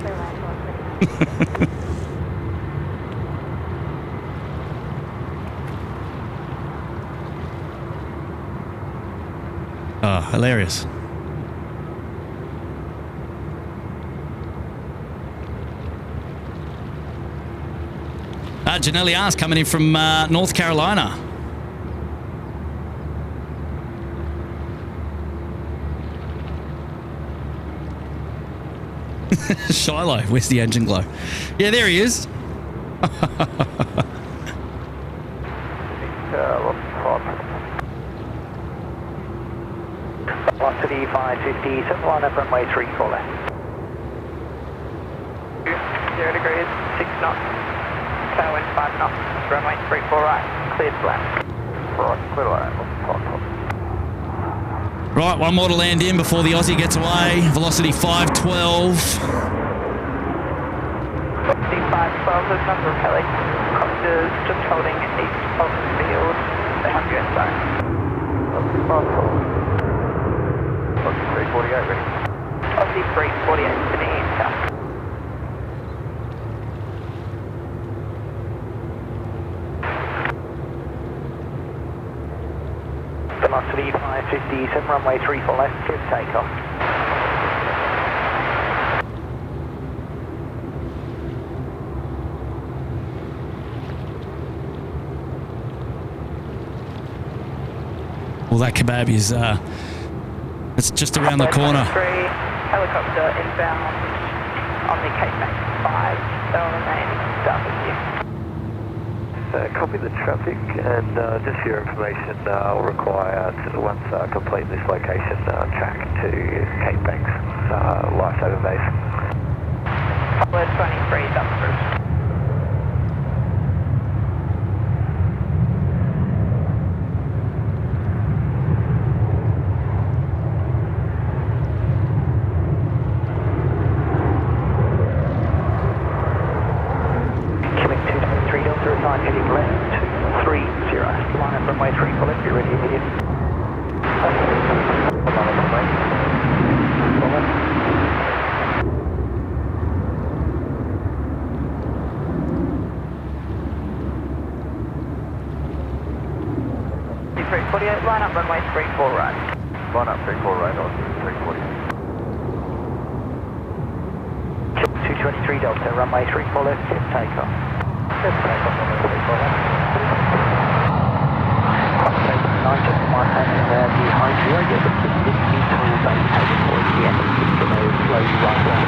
Speaker 5: Oh, hilarious. Janelle Ars coming in from North Carolina. Shiloh, where's the engine glow? Yeah, there he is.
Speaker 7: Velocity 550, 7 line up runway 34 left.
Speaker 8: 0 degrees, 6 knots. Tailwind 5 knots, runway 34 right, cleared flat.
Speaker 1: Right, clear line.
Speaker 5: Right, one more to land in before the Aussie gets away. Velocity 512.
Speaker 8: Velocity 512, there's number of helicopters just holding east of the field. They have you in zone.
Speaker 1: Aussie 348 ready.
Speaker 8: Aussie 348 to the intel.
Speaker 7: Velocity 550, 7 runway 34 left, clear takeoff.
Speaker 5: Well, that kebab is it's just around the corner.
Speaker 8: 23, helicopter inbound on the Cape Max 5. They'll remain down with you.
Speaker 2: Copy the traffic, and just for your information, I'll require, once complete this location, track to Cape Banks lifesaver base.
Speaker 8: We're 23, Dumpers.
Speaker 7: Heading left, 230. Line up runway 3 for left, you're ready immediate.
Speaker 8: A348, line up runway 34 right.
Speaker 1: Line up 34 right on 340.
Speaker 7: 223 Delta, runway 34 left, get takeoff.
Speaker 2: Just takeoff on the 34 left.
Speaker 7: Just maintaining behind you, I guess it's just until they take it towards the end, it's just going to slow you right down.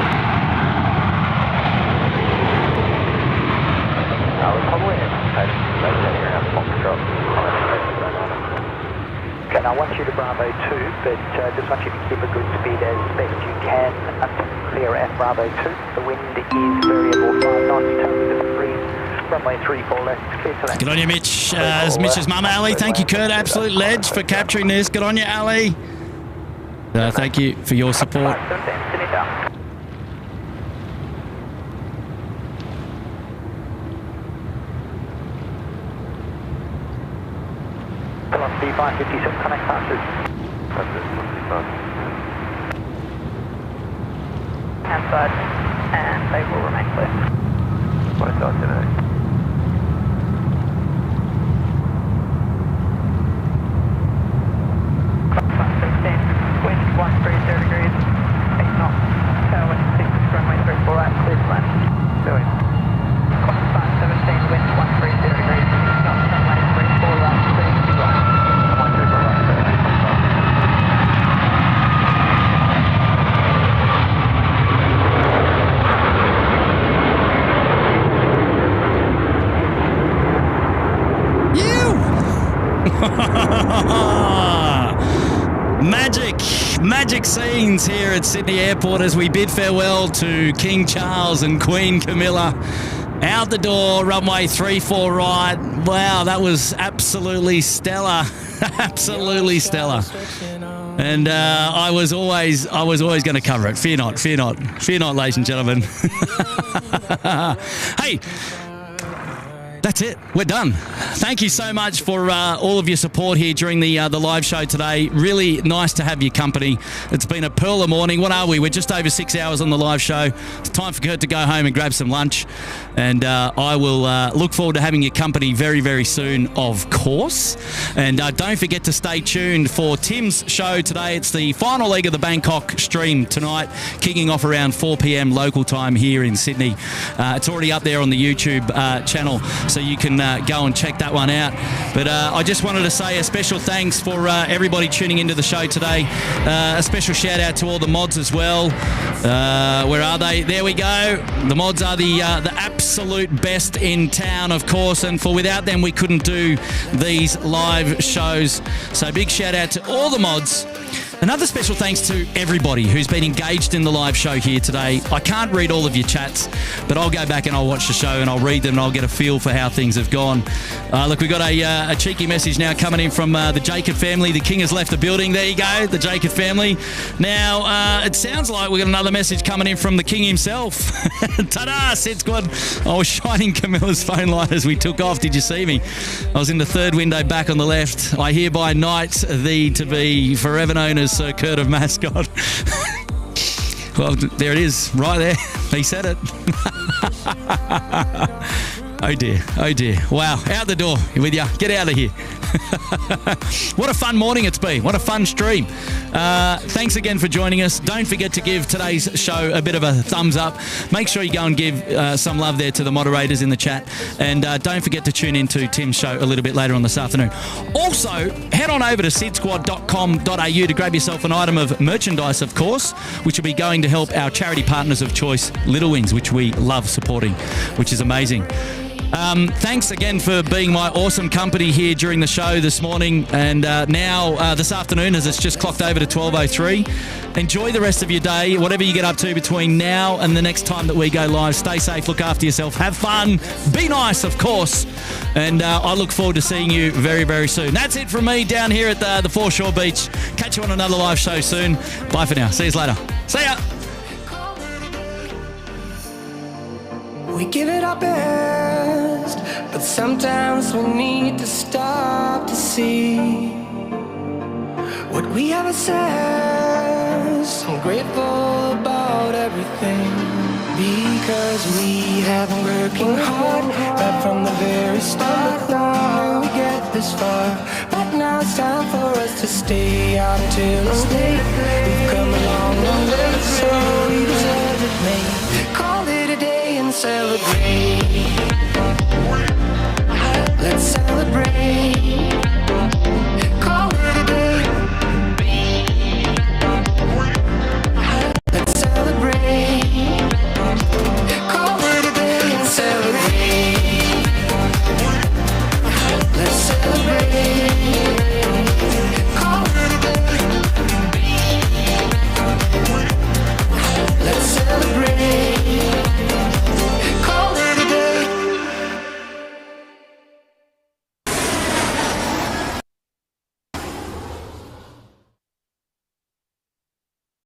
Speaker 2: We're probably anticipating over there around Foxtrot.
Speaker 7: Okay, now I want you to Bravo 2, but just want you to keep a good speed as best you can until clear at Bravo 2. The wind is variable 5 knots, tail to 3. Runway 34 left, clear to that.
Speaker 5: Good on you, Mitch. Mitch's mum, Ali. Thank you, Kurt. Absolute ledge for capturing this. Good on you, Ali. Thank you for your support.
Speaker 7: Velocity 557, connect passes.
Speaker 1: That's it,
Speaker 8: Outside, and they will remain clear.
Speaker 1: Both sides today.
Speaker 8: Wind 130 degrees, 8 knots, tailwind 6, runway 34 right, clear to land.
Speaker 1: Doing.
Speaker 8: Climb 517, wind 130 degrees, 6 knots, runway 34 right, clear to land.
Speaker 5: Magic scenes here at Sydney Airport as we bid farewell to King Charles and Queen Camilla. Out the door, runway 34 right. Wow, that was absolutely stellar. Absolutely stellar. And I was always going to cover it. Fear not, ladies and gentlemen. Hey. That's it. We're done. Thank you so much for all of your support here during the live show today. Really nice to have your company. It's been a pearl of morning. What are we? We're just over 6 hours on the live show. It's time for Kurt to go home and grab some lunch. And I will look forward to having your company very, very soon, of course. And don't forget to stay tuned for Tim's show today. It's the final leg of the Bangkok stream tonight, kicking off around 4 p.m. local time here in Sydney. It's already up there on the YouTube channel, so you can go and check that one out. But I just wanted to say a special thanks for everybody tuning into the show today. A special shout out to all the mods as well. Where are they? There we go. The mods are the absolute best in town, of course, and without them we couldn't do these live shows. So big shout out to all the mods. Another special thanks to everybody who's been engaged in the live show here today. I can't read all of your chats, but I'll go back and I'll watch the show and I'll read them and I'll get a feel for how things have gone. Look, we've got a cheeky message now coming in from the Jacob family. The king has left the building. There you go, the Jacob family. Now, it sounds like we've got another message coming in from the king himself. Ta-da, SydSquad. I was shining Camilla's phone light as we took off. Did you see me? I was in the third window back on the left. I hereby knight thee to be forever known as Sir Kurt of Mascot. Well, there it is, right there. He said it. Oh dear. Wow, out the door with ya. Get out of here. What a fun morning it's been. What a fun stream. Thanks again for joining us. Don't forget to give today's show a bit of a thumbs up. Make sure you go and give some love there to the moderators in the chat. And don't forget to tune in to Tim's show a little bit later on this afternoon. Also, head on over to sydsquad.com.au to grab yourself an item of merchandise, of course, which will be going to help our charity partners of choice, Little Wings, which we love supporting, which is amazing. Thanks again for being my awesome company here during the show this morning and now this afternoon, as it's just clocked over to 12:03. Enjoy the rest of your day, whatever you get up to between now and the next time that we go live. Stay safe, look after yourself, have fun, be nice, of course, and I look forward to seeing you very, very soon. That's it from me down here at the Foreshore Beach. Catch you on another live show soon. Bye for now. See you later. See ya.
Speaker 9: We give it our best, but sometimes we need to stop to see what we have assessed. I'm grateful about everything, because we have been working hard right from the very start. Thought we get this far, but now it's time for us to stay out until we've come